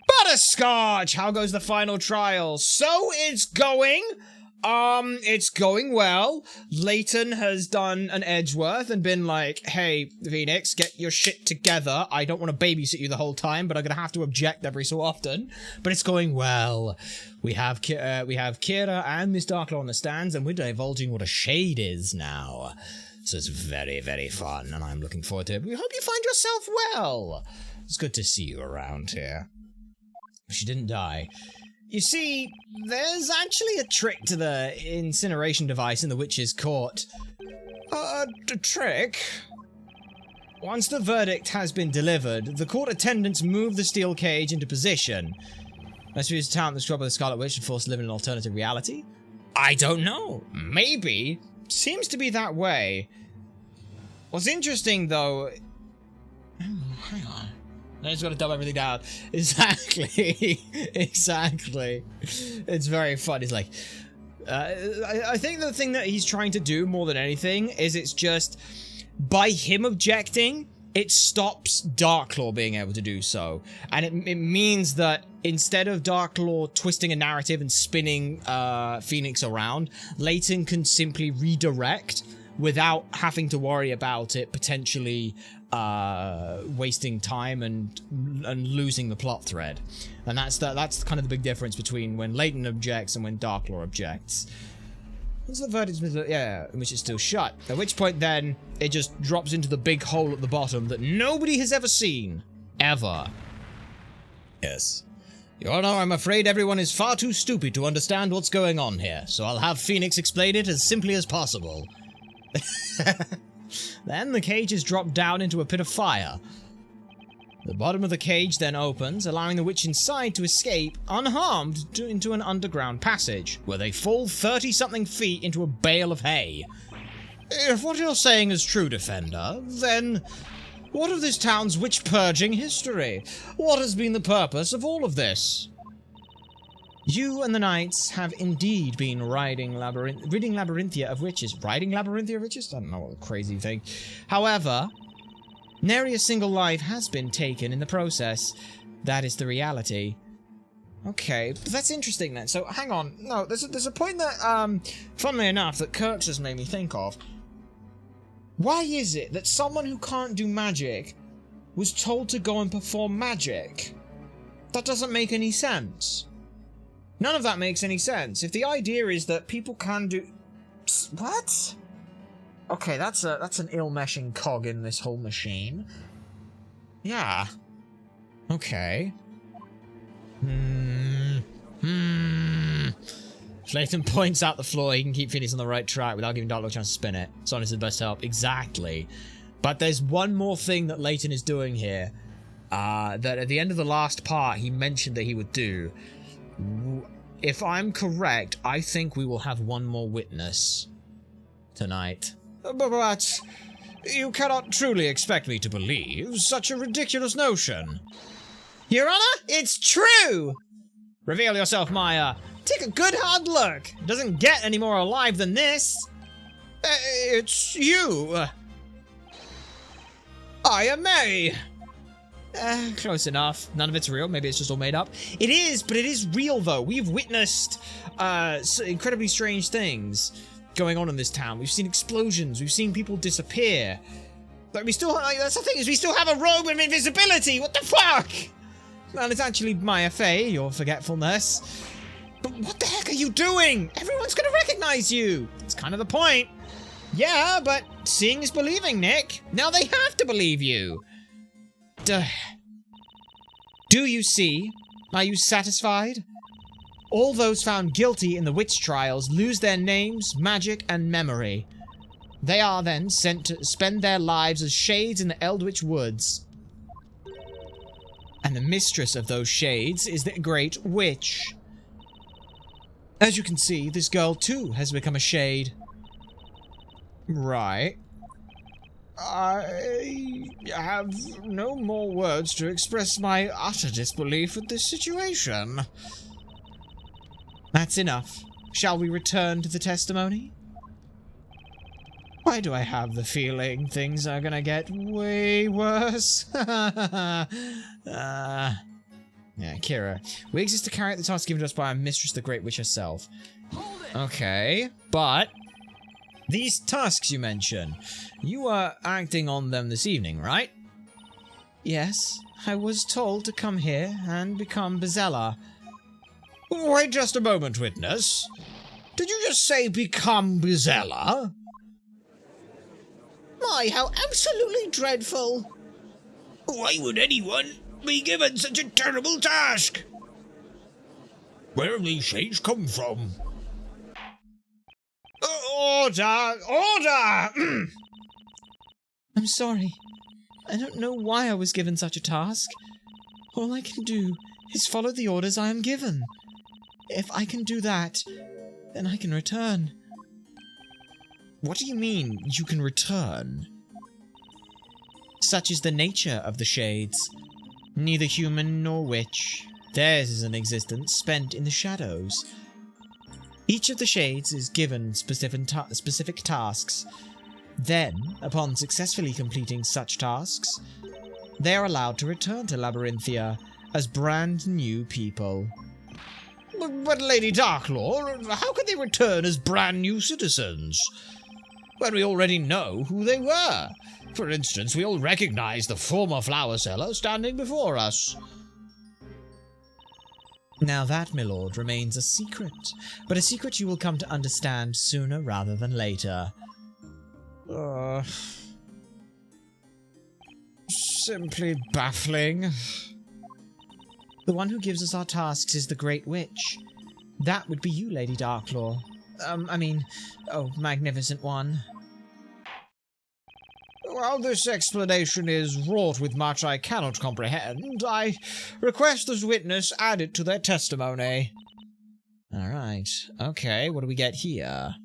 Butterscotch! How goes the final trial? So it's going well. Layton has done an Edgeworth and been like, hey, Phoenix, get your shit together. I don't want to babysit you the whole time, but I'm going to have to object every so often. But it's going well. We have Kira and Miss Darklaw on the stands, and we're divulging what a shade is now. So it's very, very fun, and I'm looking forward to it. We hope you find yourself well. It's good to see you around here. She didn't die. You see, there's actually a trick to the incineration device in the witch's court. A trick? Once the verdict has been delivered, the court attendants move the steel cage into position. Unless we use talent the scrub of the Scarlet Witch and force to live in an alternative reality? I don't know. Maybe. Seems to be that way. What's interesting, though... hang on. I just gotta dumb everything down. Exactly. Exactly. It's very fun. It's like... I think the thing that he's trying to do more than anything is it's just... By him objecting, it stops Darklaw being able to do so. And it means that instead of Darklaw twisting a narrative and spinning Phoenix around, Layton can simply redirect without having to worry about it potentially wasting time and losing the plot thread. And that's kind of the big difference between when Layton objects and when Darklaw objects. What's the verdict? Yeah, which is still shut. At which point then it just drops into the big hole at the bottom that nobody has ever seen. Ever. Yes. Your Honor, I'm afraid everyone is far too stupid to understand what's going on here, so I'll have Phoenix explain it as simply as possible. Then the cage is dropped down into a pit of fire. The bottom of the cage then opens, allowing the witch inside to escape unharmed into an underground passage, where they fall 30-something feet into a bale of hay. If what you're saying is true, Defender, then what of this town's witch-purging history? What has been the purpose of all of this? You and the knights have indeed been ridding Labyrinthia of witches. Riding Labyrinthia of witches? I don't know, what a crazy thing. However, nary a single life has been taken in the process. That is the reality. Okay, but that's interesting then. So, hang on. No, there's a point that, funnily enough, that Kirk's has made me think of. Why is it that someone who can't do magic was told to go and perform magic? That doesn't make any sense. None of that makes any sense. If the idea is that people can do... What? Okay, that's an ill-meshing cog in this whole machine. Yeah. Okay. Layton points out the floor. He can keep Phoenix on the right track without giving Darklaw a chance to spin it. Sonic is the best help. Exactly. But there's one more thing that Layton is doing here. That at the end of the last part, he mentioned that he would do. If I'm correct, I think we will have one more witness tonight. But you cannot truly expect me to believe such a ridiculous notion. Your Honor, it's true! Reveal yourself, Maya. Take a good hard look. It doesn't get any more alive than this. It's you! I am May! Close enough. None of it's real. Maybe it's just all made up. It is, but it is real, though. We've witnessed incredibly strange things going on in this town. We've seen explosions. We've seen people disappear. But we still, that's the thing, is we still have a robe of invisibility. What the fuck? Well, it's actually Maya Fey, your forgetfulness. But what the heck are you doing? Everyone's gonna recognize you. It's kind of the point. Yeah, but seeing is believing, Nick. Now they have to believe you. Duh. Do you see? Are you satisfied? All those found guilty in the witch trials lose their names, magic, and memory. They are then sent to spend their lives as shades in the Eldritch Woods. And the mistress of those shades is the Great Witch. As you can see, this girl too has become a shade. Right. I have no more words to express my utter disbelief with this situation. That's enough. Shall we return to the testimony? Why do I have the feeling things are gonna get way worse? Yeah, Kira. We exist to carry out the task given to us by our mistress, the Great Witch herself. Okay, but these tasks you mention, you were acting on them this evening, right? Yes, I was told to come here and become Bezella. Wait just a moment, witness. Did you just say become Bezella? My, how absolutely dreadful. Why would anyone be given such a terrible task? Where have these shades come from? Order! Order! I'm sorry. I don't know why I was given such a task. All I can do is follow the orders I am given. If I can do that, then I can return. What do you mean, you can return? Such is the nature of the shades. Neither human nor witch. Theirs is an existence spent in the shadows. Each of the shades is given specific tasks. Then, upon successfully completing such tasks, they are allowed to return to Labyrinthia as brand new people. But Lady Darklaw, how could they return as brand new citizens? When we already know who they were. For instance, we all recognize the former flower seller standing before us. Now that, my lord, remains a secret, but a secret you will come to understand sooner rather than later. Simply baffling. The one who gives us our tasks is the Great Witch. That would be you, Lady Darklaw. Magnificent One. While this explanation is wrought with much I cannot comprehend, I request this witness add it to their testimony. Alright. Okay, what do we get here?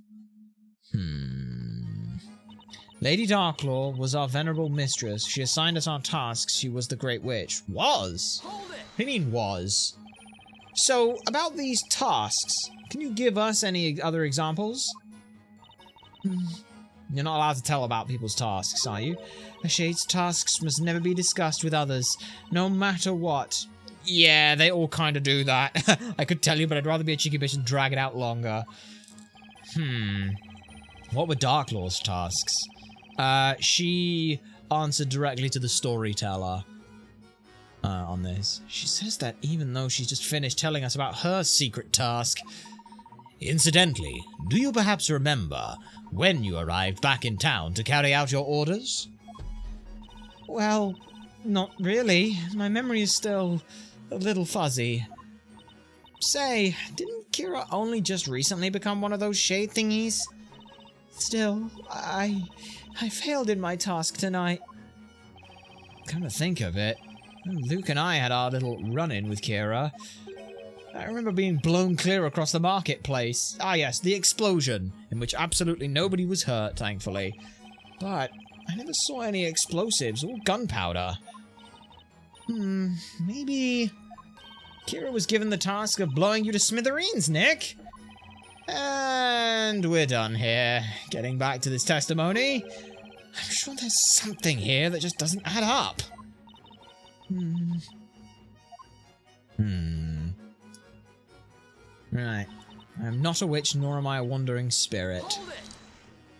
Lady Darklaw was our venerable mistress. She assigned us our tasks. She was the Great Witch. Was? Hold it! What do you mean, was? So, about these tasks, can you give us any other examples? You're not allowed to tell about people's tasks, are you? A shade's tasks must never be discussed with others, no matter what. Yeah, they all kind of do that. I could tell you, but I'd rather be a cheeky bitch and drag it out longer. What were Darklaw's tasks? She answered directly to the storyteller on this. She says that even though she's just finished telling us about her secret task. Incidentally, do you perhaps remember when you arrived back in town to carry out your orders? Well, not really. My memory is still a little fuzzy. Say, didn't Kira only just recently become one of those shade thingies? Still, I failed in my task tonight. Come to think of it, Luke and I had our little run-in with Kira. I remember being blown clear across the marketplace. Ah yes, the explosion, in which absolutely nobody was hurt, thankfully. But I never saw any explosives or gunpowder. Maybe Kira was given the task of blowing you to smithereens, Nick? And we're done here. Getting back to this testimony. I'm sure there's something here that just doesn't add up. Right. I'm not a witch, nor am I a wandering spirit.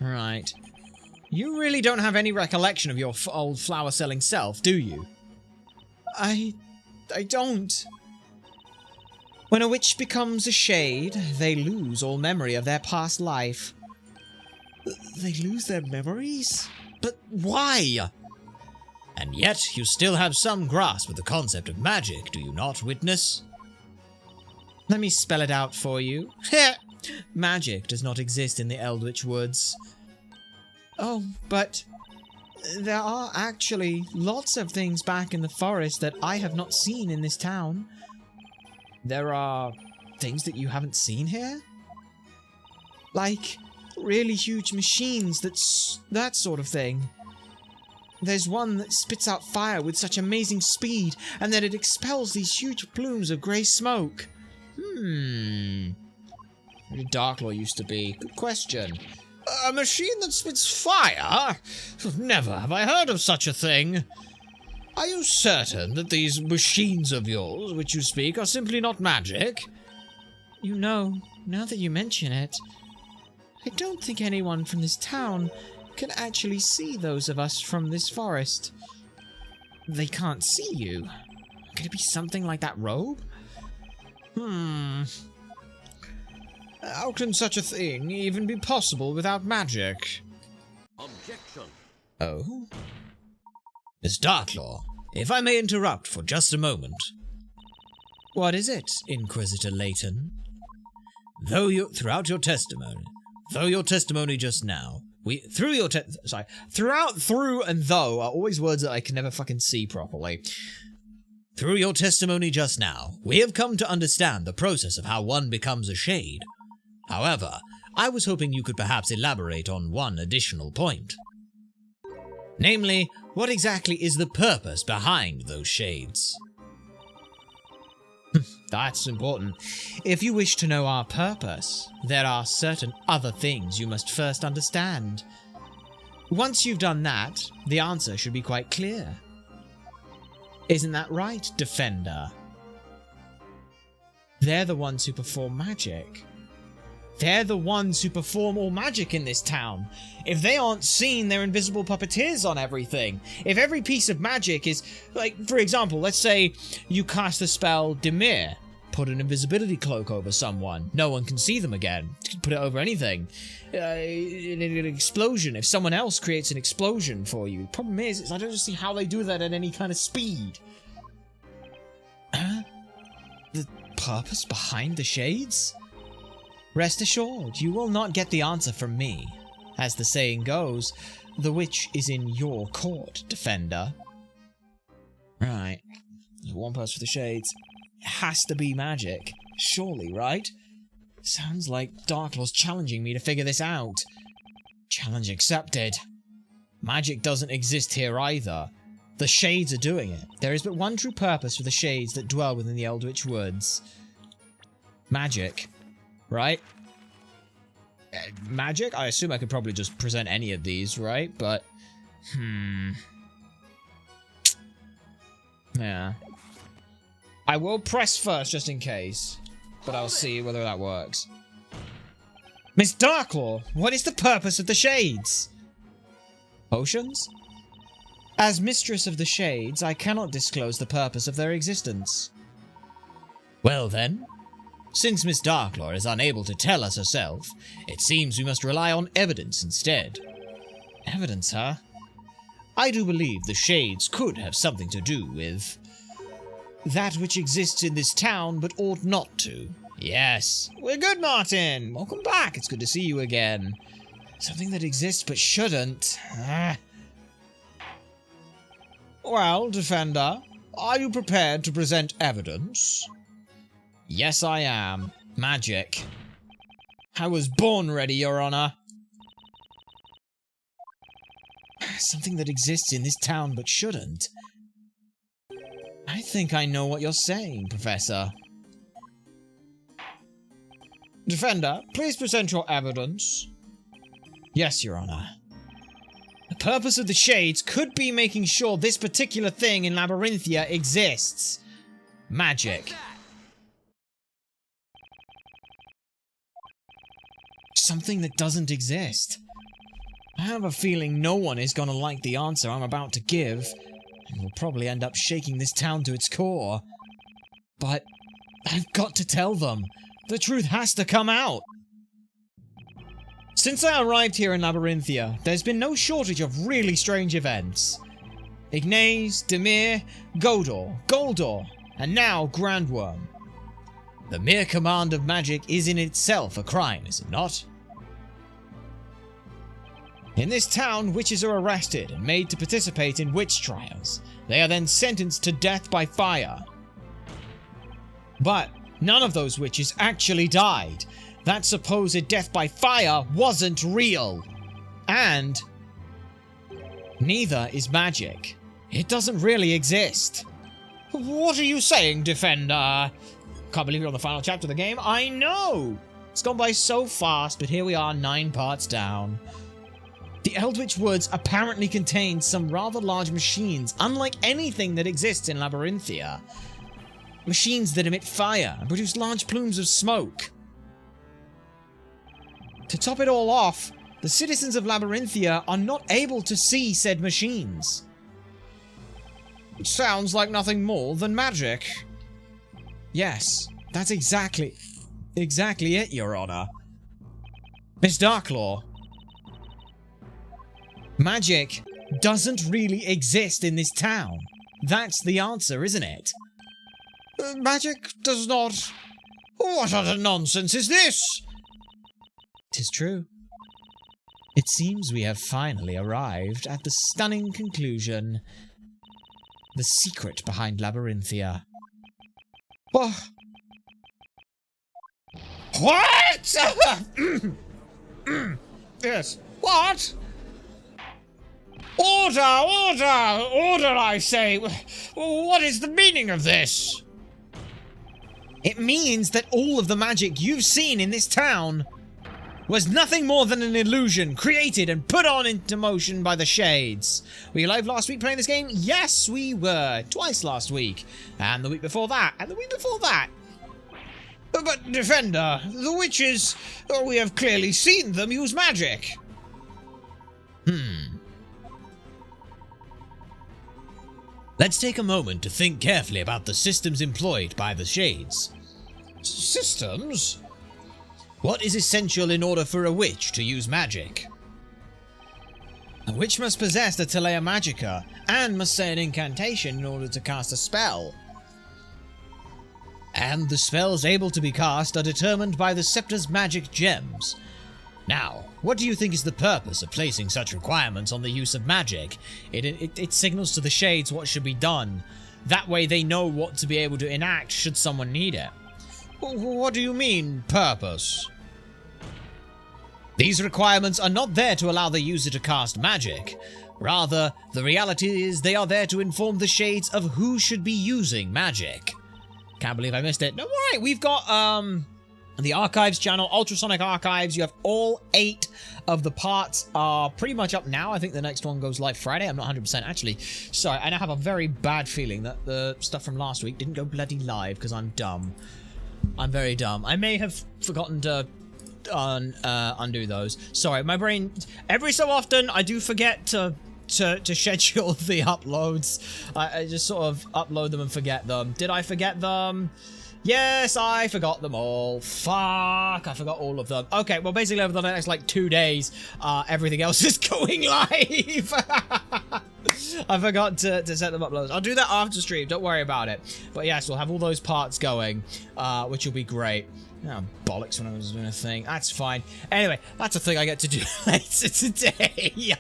Right. You really don't have any recollection of your old flower-selling self, do you? I don't. When a witch becomes a shade, they lose all memory of their past life. They lose their memories? But why? And yet, you still have some grasp of the concept of magic, do you not, witness? Let me spell it out for you. Magic does not exist in the Eldritch Woods. Oh, but there are actually lots of things back in the forest that I have not seen in this town. There are things that you haven't seen here? Like really huge machines, that sort of thing. There's one that spits out fire with such amazing speed, and then it expels these huge plumes of grey smoke. Where did Darklaw used to be? Good question. A machine that spits fire? Never have I heard of such a thing. Are you certain that these machines of yours, which you speak, are simply not magic? You know, now that you mention it, I don't think anyone from this town can actually see those of us from this forest. They can't see you. Could it be something like that robe? How can such a thing even be possible without magic? Objection. Oh? Miss Darklaw, if I may interrupt for just a moment. What is it, Inquisitor Layton? Throughout your testimony just now, through and though are always words that I can never fucking see properly. Through your testimony just now, we have come to understand the process of how one becomes a shade. However, I was hoping you could perhaps elaborate on one additional point. Namely, what exactly is the purpose behind those shades? That's important. If you wish to know our purpose, there are certain other things you must first understand. Once you've done that, the answer should be quite clear. Isn't that right, Defender? They're the ones who perform magic. They're the ones who perform all magic in this town. If they aren't seen, they're invisible puppeteers on everything. If every piece of magic is, like, for example, let's say you cast the spell Dimir. Put an invisibility cloak over someone. No one can see them again. Put it over anything. An explosion. If someone else creates an explosion for you. Problem is I don't see how they do that at any kind of speed. The purpose behind the shades? Rest assured, you will not get the answer from me. As the saying goes, the witch is in your court, Defender. Right. There's one purpose for the shades. It has to be magic. Surely, right? Sounds like Darklaw's challenging me to figure this out. Challenge accepted. Magic doesn't exist here either. The shades are doing it. There is but one true purpose for the shades that dwell within the Eldritch Woods. Magic. Right? Magic? I assume I could probably just present any of these, right? But, yeah. I will press first, just in case. But I'll see whether that works. Miss Darklaw, what is the purpose of the shades? Potions? As mistress of the shades, I cannot disclose the purpose of their existence. Well then, since Miss Darklaw is unable to tell us herself, it seems we must rely on evidence instead. Evidence, huh? I do believe the shades could have something to do with that which exists in this town but ought not to. Yes, we're good, Martin. Welcome back. It's good to see you again. Something that exists but shouldn't. Well, Defender, are you prepared to present evidence? Yes, I am. Magic. I was born ready, Your Honor. Something that exists in this town but shouldn't. I think I know what you're saying, Professor. Defender, please present your evidence. Yes, Your Honor. The purpose of the Shades could be making sure this particular thing in Labyrinthia exists. Magic. Something that doesn't exist. I have a feeling no one is gonna like the answer I'm about to give, and will probably end up shaking this town to its core. But I've got to tell them. The truth has to come out. Since I arrived here in Labyrinthia, there's been no shortage of really strange events. Ignace, Demir, Godor, Goldor, and now Grandworm. The mere command of magic is in itself a crime, is it not? In this town, witches are arrested and made to participate in witch trials. They are then sentenced to death by fire. But none of those witches actually died. That supposed death by fire wasn't real. And neither is magic. It doesn't really exist. What are you saying, Defender? Can't believe you're on the final chapter of the game. I know! It's gone by so fast, but here we are 9 parts down. The Eldritch Woods apparently contain some rather large machines, unlike anything that exists in Labyrinthia. Machines that emit fire and produce large plumes of smoke. To top it all off, the citizens of Labyrinthia are not able to see said machines. It sounds like nothing more than magic. Yes, that's exactly it, Your Honor. Miss Darklaw, magic doesn't really exist in this town. That's the answer, isn't it? Magic does not... What utter nonsense is this? 'Tis true. It seems we have finally arrived at the stunning conclusion. The secret behind Labyrinthia. What? Yes. What? Order, I say. What is the meaning of this? It means that all of the magic you've seen in this town was nothing more than an illusion created and put on into motion by the Shades. Were you live last week playing this game? Yes, we were. Twice last week. And the week before that. And the week before that. But, Defender, the witches, we have clearly seen them use magic. Let's take a moment to think carefully about the systems employed by the Shades. Systems? What is essential in order for a witch to use magic? A witch must possess the Telea Magica and must say an incantation in order to cast a spell. And the spells able to be cast are determined by the Scepter's magic gems. Now, what do you think is the purpose of placing such requirements on the use of magic? It signals to the Shades what should be done. That way they know what to be able to enact should someone need it. What do you mean, purpose? These requirements are not there to allow the user to cast magic. Rather, the reality is they are there to inform the Shades of who should be using magic. Can't believe I missed it. No, alright, we've got, the Archives channel, Ultrasonic Archives. You have all 8 of the parts are pretty much up now. I think the next one goes live Friday. I'm not 100% actually. Sorry, and I have a very bad feeling that the stuff from last week didn't go bloody live because I'm dumb. I'm very dumb. I may have forgotten to undo those. Sorry, my brain... Every so often, I do forget to schedule the uploads. I just sort of upload them and forget them. Did I forget them? Yes, I forgot them all. Fuck, I forgot all of them. Okay, well, basically over the next, like, 2 days, everything else is going live. I forgot to set them uploads. I'll do that after stream, don't worry about it. But yes, we'll have all those parts going, which will be great. Oh, bollocks when I was doing a thing. That's fine. Anyway, that's a thing I get to do later today.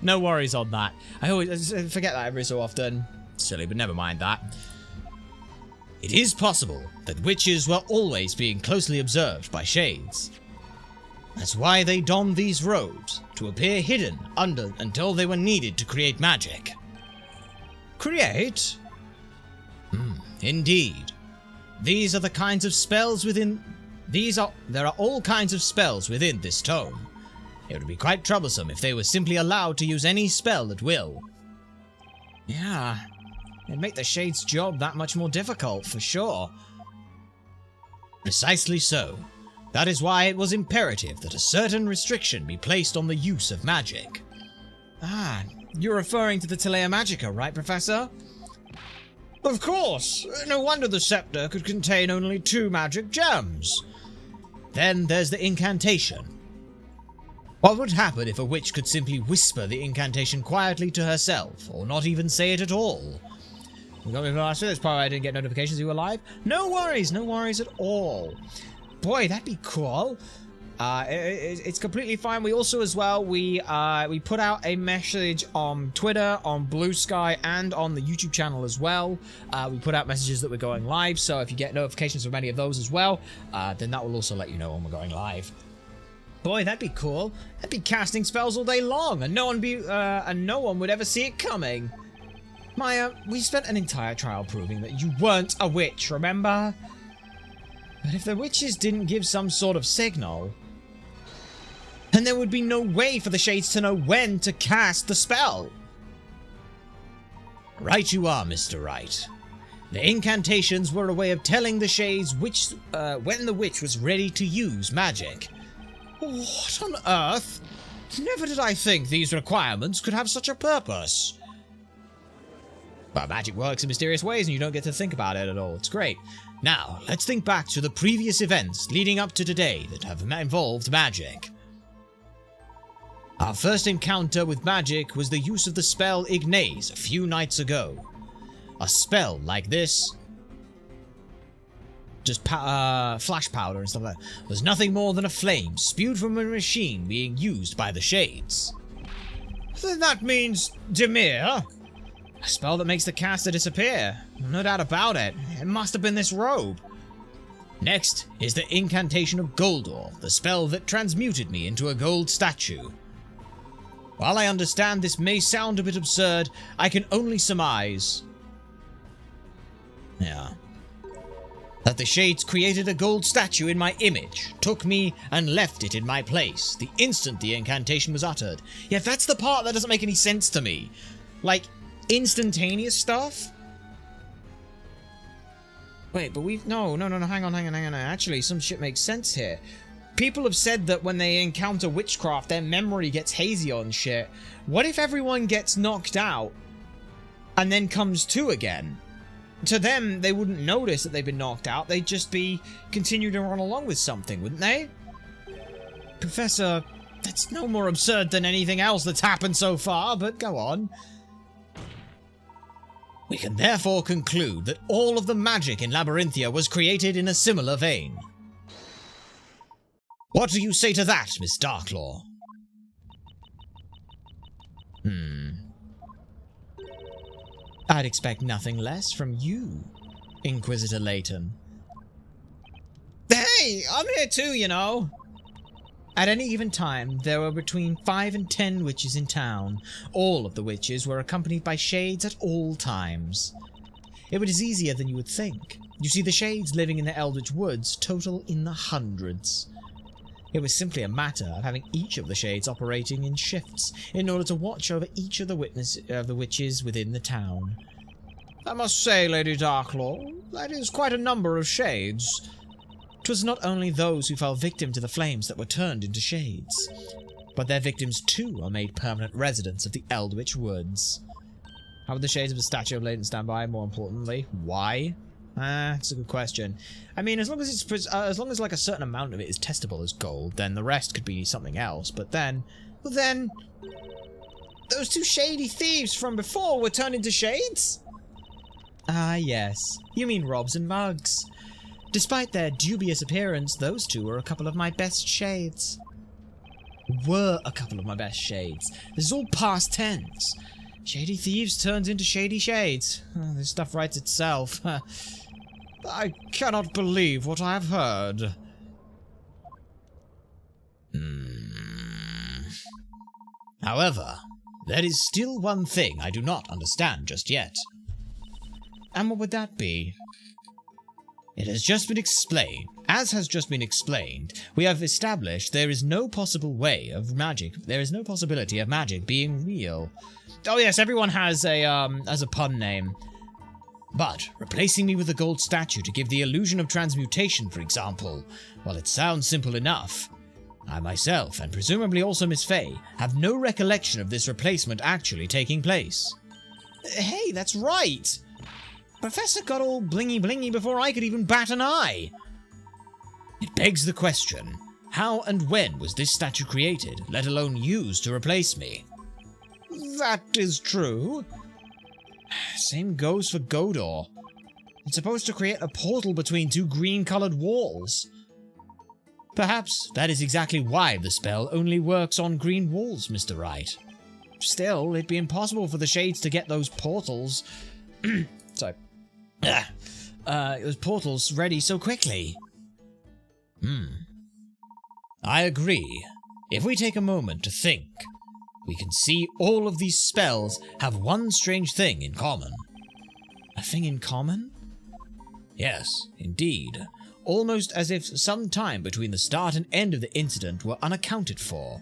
No worries on that. I always forget that every so often. Silly, but never mind that. It is possible that witches were always being closely observed by Shades. That's why they donned these robes, to appear hidden until they were needed to create magic. Create? Indeed. These are the kinds of spells within... There are all kinds of spells within this tome. It would be quite troublesome if they were simply allowed to use any spell at will. Yeah, it'd make the Shade's job that much more difficult, for sure. Precisely so. That is why it was imperative that a certain restriction be placed on the use of magic. Ah, you're referring to the Telea Magica, right, Professor? Of course! No wonder the scepter could contain only 2 magic gems. Then there's the incantation. What would happen if a witch could simply whisper the incantation quietly to herself, or not even say it at all? You got me last week, that's probably why I didn't get notifications you were live. No worries at all. Boy, that'd be cool. It's completely fine. We also, as well, we put out a message on Twitter, on Blue Sky, and on the YouTube channel as well. We put out messages that we're going live, so if you get notifications from any of those as well, then that will also let you know when we're going live. Boy, that'd be cool. I'd be casting spells all day long, and no one would ever see it coming. Maya, we spent an entire trial proving that you weren't a witch, remember? But if the witches didn't give some sort of signal, then there would be no way for the Shades to know when to cast the spell. Right you are, Mr. Wright. The incantations were a way of telling the Shades when the witch was ready to use magic. What on earth? Never did I think these requirements could have such a purpose. But magic works in mysterious ways and you don't get to think about it at all. It's great. Now, let's think back to the previous events leading up to today that have involved magic. Our first encounter with magic was the use of the spell Ignace a few nights ago. A spell like this, just flash powder and stuff like that, was nothing more than a flame spewed from a machine being used by the Shades. Then that means Demir? A spell that makes the caster disappear. No doubt about it. It must have been this robe. Next is the incantation of Goldor, the spell that transmuted me into a gold statue. While I understand this may sound a bit absurd, I can only surmise... that the Shades created a gold statue in my image, took me and left it in my place, the instant the incantation was uttered. Yeah, that's the part that doesn't make any sense to me. Like, instantaneous stuff? Wait, but no, hang on. Actually, some shit makes sense here. People have said that when they encounter witchcraft, their memory gets hazy on shit. What if everyone gets knocked out and then comes to again? To them, they wouldn't notice that they've been knocked out. They'd just be continuing to run along with something, wouldn't they? Professor, that's no more absurd than anything else that's happened so far, but go on. We can therefore conclude that all of the magic in Labyrinthia was created in a similar vein. What do you say to that, Miss Darklaw? I'd expect nothing less from you, Inquisitor Layton. Hey, I'm here too, you know. At any given time, there were between 5 and 10 witches in town. All of the witches were accompanied by Shades at all times. It was easier than you would think. You see, the Shades living in the Eldritch Woods total in the hundreds. It was simply a matter of having each of the Shades operating in shifts in order to watch over each of the witches within the town. I must say, Lady Darklaw, that is quite a number of Shades. 'Twas not only those who fell victim to the flames that were turned into Shades, but their victims too are made permanent residents of the Eldritch Woods. How would the Shades of the Statue of Layton stand by? More importantly, why? That's a good question. I mean, as long as like a certain amount of it is testable as gold, then the rest could be something else. But then, well then, those 2 shady thieves from before were turned into Shades? Ah, yes. You mean Robs and Mugs. Despite their dubious appearance, those 2 were a couple of my best Shades. Were a couple of my best Shades. This is all past tense. Shady thieves turned into shady Shades. Oh, this stuff writes itself. I cannot believe what I have heard. However, there is still one thing I do not understand just yet. And what would that be? It has just been explained. As has just been explained, we have established there is no possibility of magic being real. Oh yes, everyone has a pun name. But replacing me with a gold statue to give the illusion of transmutation, for example, well, it sounds simple enough. I myself, and presumably also Miss Fey, have no recollection of this replacement actually taking place. Hey, that's right! Professor got all blingy before I could even bat an eye. It begs the question, how and when was this statue created, let alone used to replace me? That is true. Same goes for Godor. It's supposed to create a portal between two green-colored walls. Perhaps that is exactly why the spell only works on green walls, Mr. Wright. Still, it'd be impossible for the Shades to get those portals... Sorry. Those portals ready so quickly. I agree. If we take a moment to think, we can see all of these spells have one strange thing in common. A thing in common? Yes, indeed. Almost as if some time between the start and end of the incident were unaccounted for.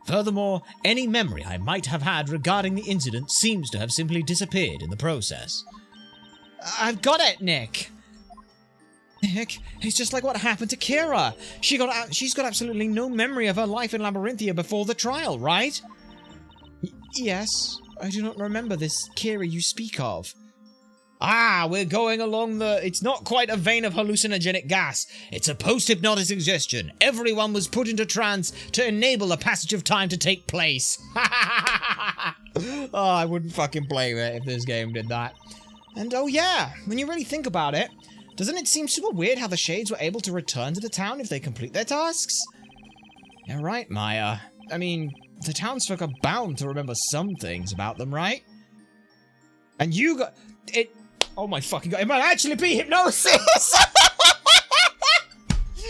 Furthermore, any memory I might have had regarding the incident seems to have simply disappeared in the process. I've got it, Nick! Nick, it's just like what happened to Kira. She's got absolutely no memory of her life in Labyrinthia before the trial, right? Yes, I do not remember this Kira you speak of. Ah, we're going along it's not quite a vein of hallucinogenic gas. It's a post-hypnotic suggestion. Everyone was put into trance to enable a passage of time to take place. Oh, I wouldn't fucking blame it if this game did that. And oh yeah, when you really think about it, doesn't it seem super weird how the Shades were able to return to the town if they complete their tasks? You're right, Maya. I mean, the townsfolk are bound to remember some things about them, right? And you got... it... Oh my fucking god, it might actually be hypnosis!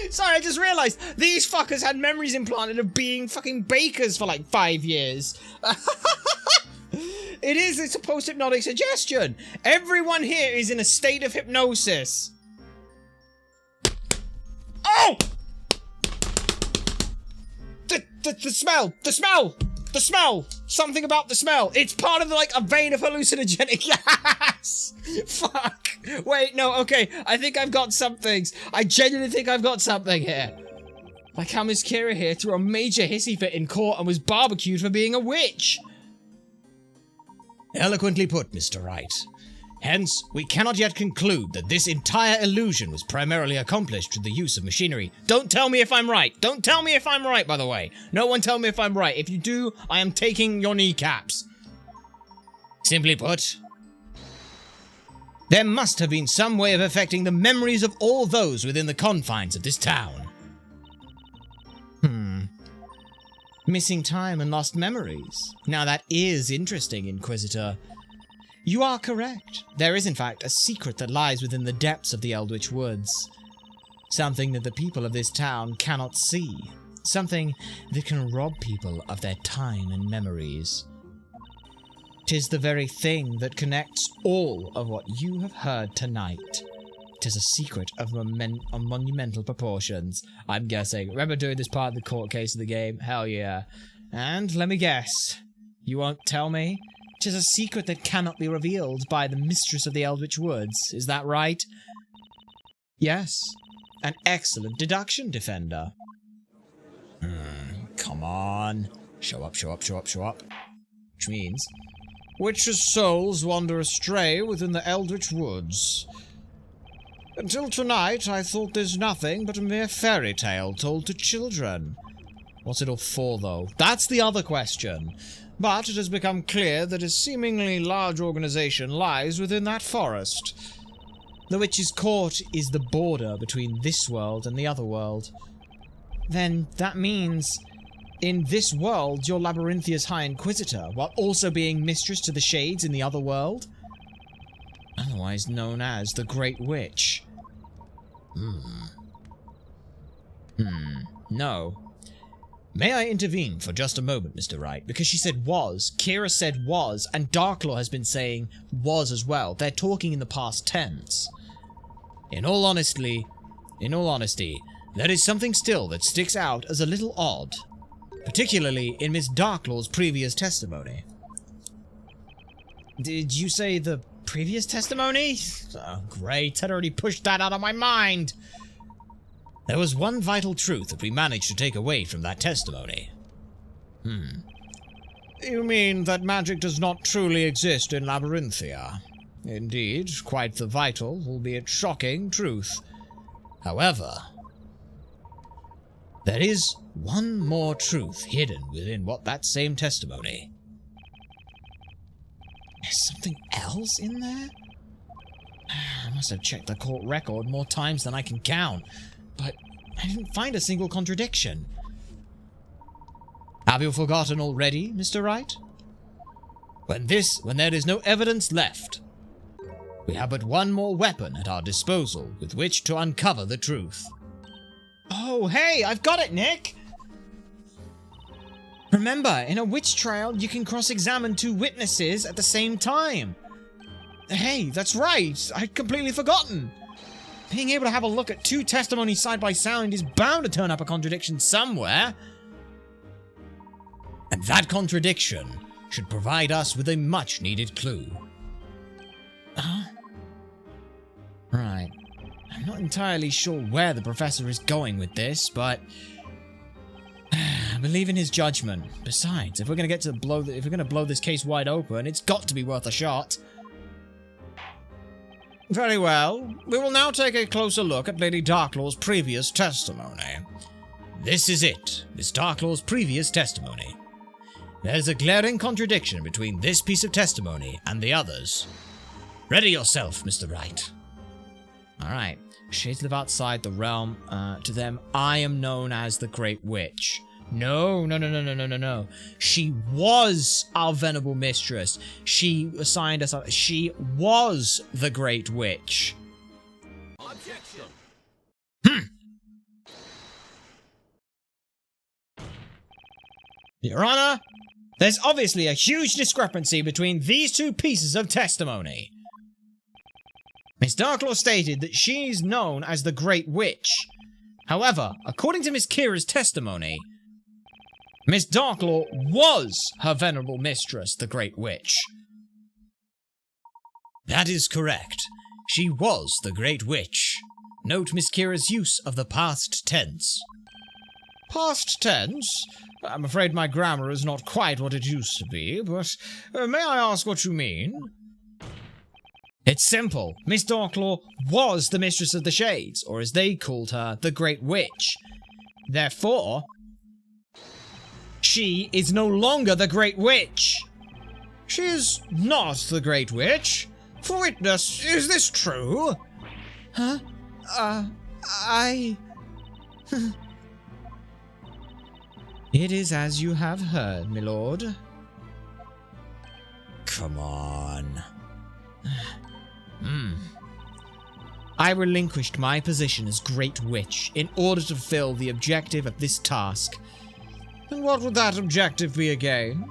Sorry, I just realized, these fuckers had memories implanted of being fucking bakers for like 5 years. It's a post-hypnotic suggestion. Everyone here is in a state of hypnosis. Oh! The smell! Something about the smell. It's part of like a vein of hallucinogenic gas. Fuck. Wait, no, okay. I think I've got some things. I genuinely think I've got something here. Like how Miss Kira here threw a major hissy fit in court and was barbecued for being a witch. Eloquently put, Mr. Wright. Hence, we cannot yet conclude that this entire illusion was primarily accomplished through the use of machinery. Don't tell me if I'm right. Don't tell me if I'm right, by the way. No one tell me if I'm right. If you do, I am taking your kneecaps. Simply put, there must have been some way of affecting the memories of all those within the confines of this town. Missing time and lost memories. Now that is interesting, Inquisitor. You are correct. There is in fact a secret that lies within the depths of the Eldritch Woods. Something that the people of this town cannot see. Something that can rob people of their time and memories. 'Tis the very thing that connects all of what you have heard tonight. 'Tis a secret of monumental proportions, I'm guessing. Remember doing this part of the court case of the game? Hell yeah. And let me guess. You won't tell me? 'Tis a secret that cannot be revealed by the mistress of the Eldritch Woods. Is that right? Yes. An excellent deduction, Defender. Come on. Show up. Which means... witches' souls wander astray within the Eldritch Woods. Until tonight, I thought there's nothing but a mere fairy tale told to children. What's it all for, though? That's the other question. But it has become clear that a seemingly large organization lies within that forest. The Witch's Court is the border between this world and the other world. Then that means, in this world, you're Labyrinthia's High Inquisitor, while also being mistress to the Shades in the other world? Otherwise known as the Great Witch. No. May I intervene for just a moment, Mr. Wright? Because she said was, Kira said was, and Darklaw has been saying was as well. They're talking in the past tense. In all honesty, there is something still that sticks out as a little odd, particularly in Miss Darklaw's previous testimony. Did you say the previous testimony? Oh, great, I'd already pushed that out of my mind. There was one vital truth that we managed to take away from that testimony. You mean that magic does not truly exist in Labyrinthia? Indeed, quite the vital, albeit shocking, truth. However, there is one more truth hidden within that same testimony. There's something else in there? I must have checked the court record more times than I can count, but I didn't find a single contradiction. Have you forgotten already, Mr. Wright? When there is no evidence left, we have but one more weapon at our disposal with which to uncover the truth. Oh, hey, I've got it, Nick! Remember, in a witch trial, you can cross-examine two witnesses at the same time. Hey, that's right, I'd completely forgotten. Being able to have a look at two testimonies side by side is bound to turn up a contradiction somewhere. And that contradiction should provide us with a much-needed clue. Huh? Right. I'm not entirely sure where the professor is going with this, but I believe in his judgment. Besides, if we're going to blow this case wide open, it's got to be worth a shot. Very well. We will now take a closer look at Lady Darklaw's previous testimony. This is it, Miss Darklaw's previous testimony. There's a glaring contradiction between this piece of testimony and the others. Ready yourself, Mr. Wright. Alright. Shades live outside the realm. To them, I am known as the Great Witch. No. She was our venerable mistress. She assigned us. She was the Great Witch. Objection! Your Honor, there's obviously a huge discrepancy between these two pieces of testimony. Miss Darklaw stated that she's known as the Great Witch. However, according to Miss Kira's testimony, Miss Darklaw was her venerable mistress, the Great Witch. That is correct. She was the Great Witch. Note Miss Kira's use of the past tense. Past tense? I'm afraid my grammar is not quite what it used to be, but may I ask what you mean? It's simple. Miss Darklaw was the Mistress of the Shades, or as they called her, the Great Witch. Therefore, she is no longer the Great Witch. She is not the Great Witch. For witness, is this true? Huh? It is as you have heard, my lord. Come on. I relinquished my position as Great Witch in order to fulfill the objective of this task. And what would that objective be again?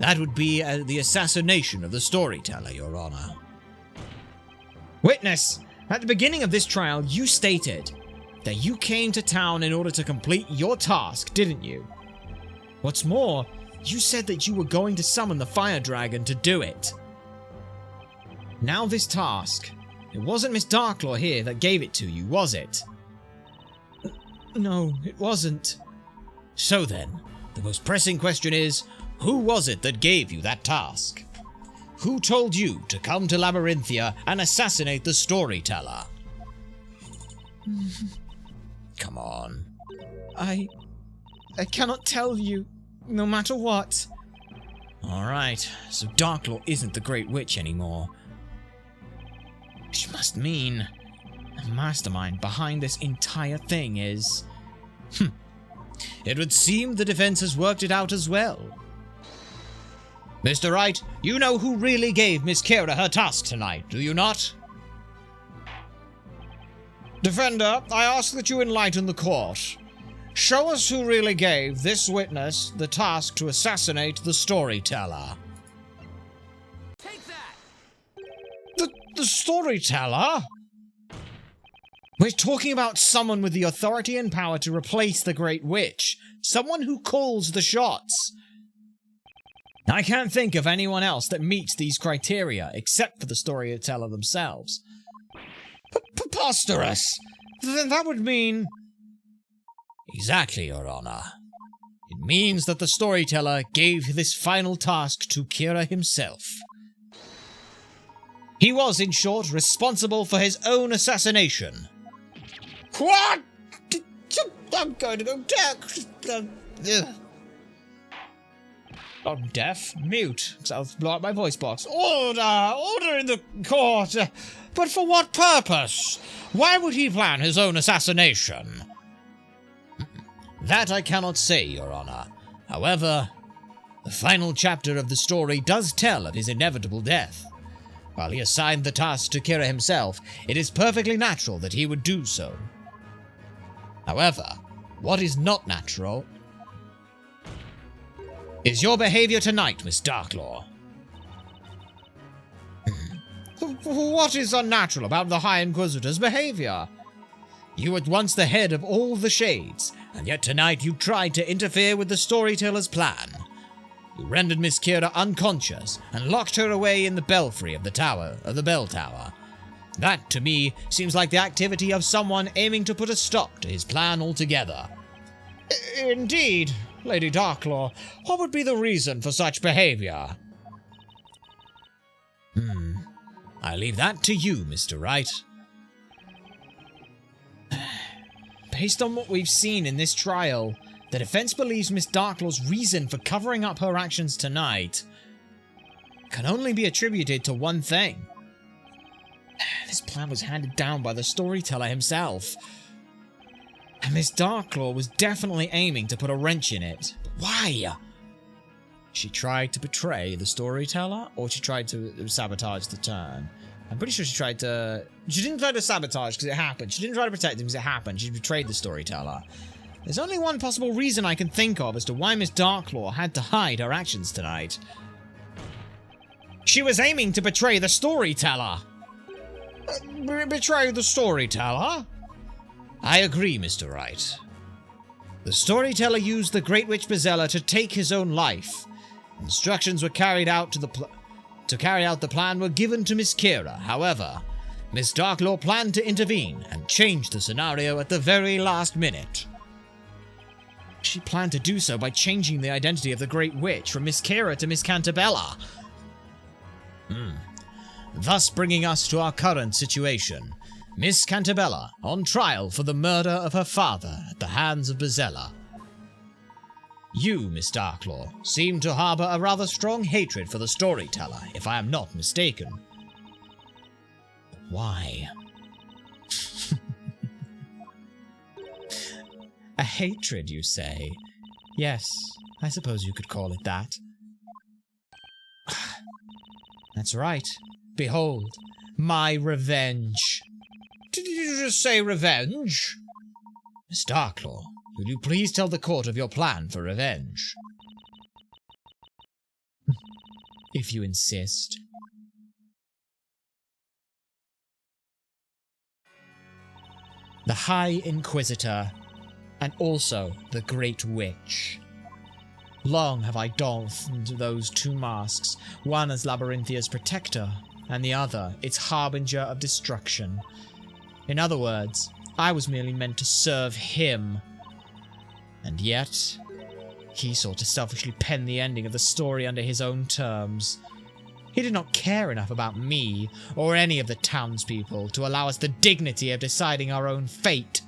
That would be the assassination of the storyteller, Your Honor. Witness, at the beginning of this trial, you stated that you came to town in order to complete your task, didn't you? What's more, you said that you were going to summon the fire dragon to do it. Now this task, it wasn't Miss Darklaw here that gave it to you, was it? No, it wasn't. So then, the most pressing question is, who was it that gave you that task? Who told you to come to Labyrinthia and assassinate the storyteller? Come on. I cannot tell you, no matter what. Alright, so Darklaw isn't the Great Witch anymore. Which must mean the mastermind behind this entire thing is... It would seem the defense has worked it out as well. Mr. Wright, you know who really gave Miss Kira her task tonight, do you not? Defender, I ask that you enlighten the court. Show us who really gave this witness the task to assassinate the storyteller. Take that! The storyteller? We're talking about someone with the authority and power to replace the Great Witch. Someone who calls the shots. I can't think of anyone else that meets these criteria, except for the storyteller themselves. Preposterous! Then that would mean... Exactly, Your Honor. It means that the storyteller gave this final task to Kira himself. He was, in short, responsible for his own assassination. What? I'm going to go deaf. I'm deaf, mute, because I'll blow out my voice box. Order in the court. But for what purpose? Why would he plan his own assassination? That I cannot say, Your Honor. However, the final chapter of the story does tell of his inevitable death. While he assigned the task to Kira himself, it is perfectly natural that he would do so. However, what is not natural is your behavior tonight, Miss Darklaw. What is unnatural about the High Inquisitor's behavior? You were once the head of all the Shades, and yet tonight you tried to interfere with the storyteller's plan. You rendered Miss Kira unconscious and locked her away in the belfry of the bell tower. That, to me, seems like the activity of someone aiming to put a stop to his plan altogether. Indeed, Lady Darklaw. What would be the reason for such behavior? I leave that to you, Mr. Wright. Based on what we've seen in this trial, the defense believes Miss Darklaw's reason for covering up her actions tonight can only be attributed to one thing. This plan was handed down by the storyteller himself. And Miss Darklaw was definitely aiming to put a wrench in it. But why? She tried to betray the storyteller, or she tried to sabotage the turn? I'm pretty sure she didn't try to sabotage because it happened. She didn't try to protect him because it happened. She betrayed the storyteller. There's only one possible reason I can think of as to why Miss Darklaw had to hide her actions tonight. She was aiming to betray the storyteller. Betray the storyteller? I agree, Mr. Wright. The storyteller used the Great Witch Bezella to take his own life. Instructions were carried out to carry out the plan were given to Miss Kira. However, Miss Darklaw planned to intervene and change the scenario at the very last minute. She planned to do so by changing the identity of the Great Witch from Miss Kira to Miss Cantabella. Thus bringing us to our current situation. Miss Cantabella on trial for the murder of her father at the hands of Bezella. You, Miss Darklaw, seem to harbour a rather strong hatred for the storyteller, if I am not mistaken. Why? A hatred, you say? Yes, I suppose you could call it that. That's right. Behold, my revenge. Did you just say revenge? Miss Darklaw, will you please tell the court of your plan for revenge? If you insist. The High Inquisitor, and also the Great Witch. Long have I donned those two masks, one as Labyrinthia's protector, and the other its harbinger of destruction. In other words, I was merely meant to serve him. And yet, he sought to selfishly pen the ending of the story under his own terms. He did not care enough about me, or any of the townspeople, to allow us the dignity of deciding our own fate.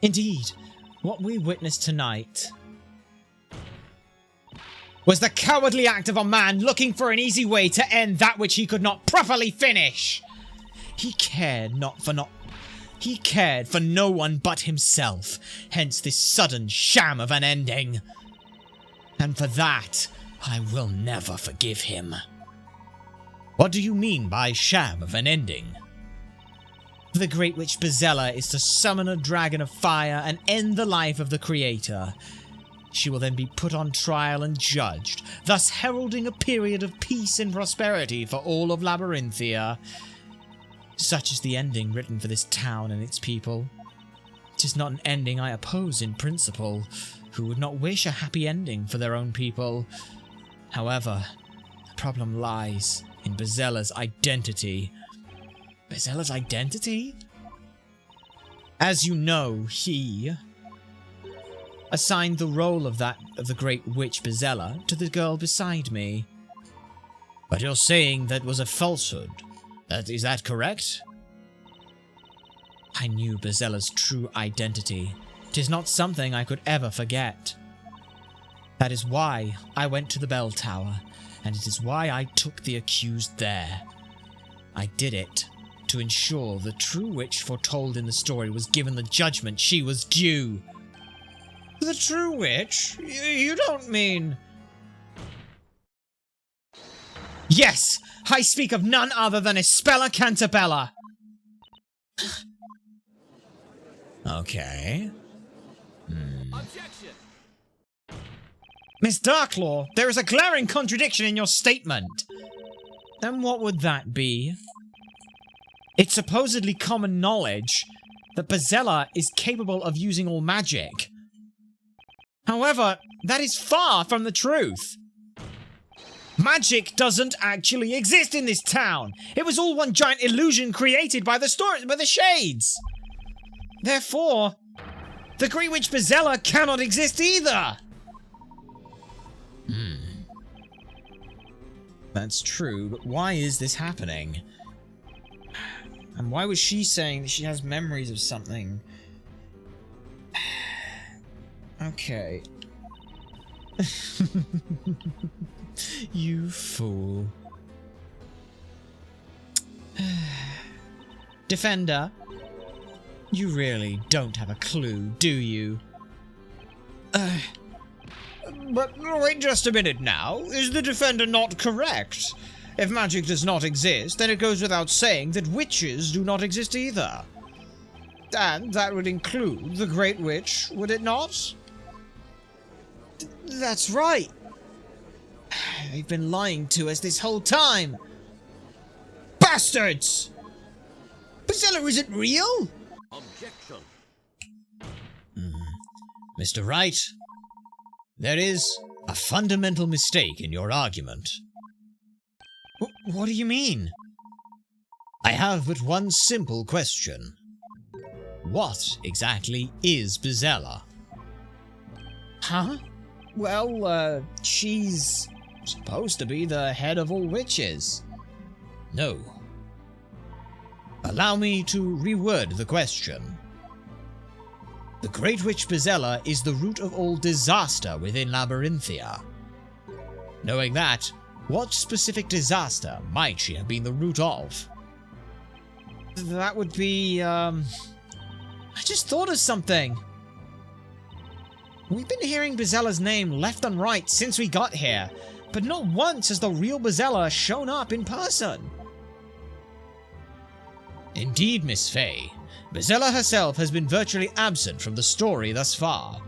Indeed, what we witnessed tonight was the cowardly act of a man looking for an easy way to end that which he could not properly finish. He cared for no one but himself, hence this sudden sham of an ending. And for that, I will never forgive him. What do you mean by sham of an ending? The Great Witch Bezella is to summon a dragon of fire and end the life of the creator. She will then be put on trial and judged, thus heralding a period of peace and prosperity for all of Labyrinthia. Such is the ending written for this town and its people. 'Tis not an ending I oppose in principle. Who would not wish a happy ending for their own people? However, the problem lies in Bezella's identity. Bezella's identity? As you know, he assigned the role of the great witch Bezella to the girl beside me. But you're saying that was a falsehood. Is that correct? I knew Bezella's true identity. 'Tis not something I could ever forget. That is why I went to the bell tower, and it is why I took the accused there. I did it to ensure the true witch foretold in the story was given the judgment she was due. The true witch? You don't mean... Yes! I speak of none other than Espella Cantabella! Okay. Objection! Miss Darklaw, there is a glaring contradiction in your statement. And what would that be? It's supposedly common knowledge that Bezella is capable of using all magic. However, that is far from the truth. Magic doesn't actually exist in this town. It was all one giant illusion created by the Shades. Therefore, the Great Witch Bezella cannot exist either. That's true, but why is this happening? And why was she saying that she has memories of something? Okay. You fool. Defender, you really don't have a clue, do you? But wait just a minute now. Is the Defender not correct? If magic does not exist, then it goes without saying that witches do not exist either. And that would include the Great Witch, would it not? That's right. They've been lying to us this whole time. Bastards! Bezella isn't real? Objection. Mr. Wright, there is a fundamental mistake in your argument. What do you mean? I have but one simple question. What exactly is Bezella? Huh? Well, she's supposed to be the head of all witches. No. Allow me to reword the question. The Great Witch Bezella is the root of all disaster within Labyrinthia. Knowing that, what specific disaster might she have been the root of? That would be, I just thought of something. We've been hearing Bezella's name left and right since we got here, but not once has the real Bezella shown up in person. Indeed, Miss Fey. Bezella herself has been virtually absent from the story thus far.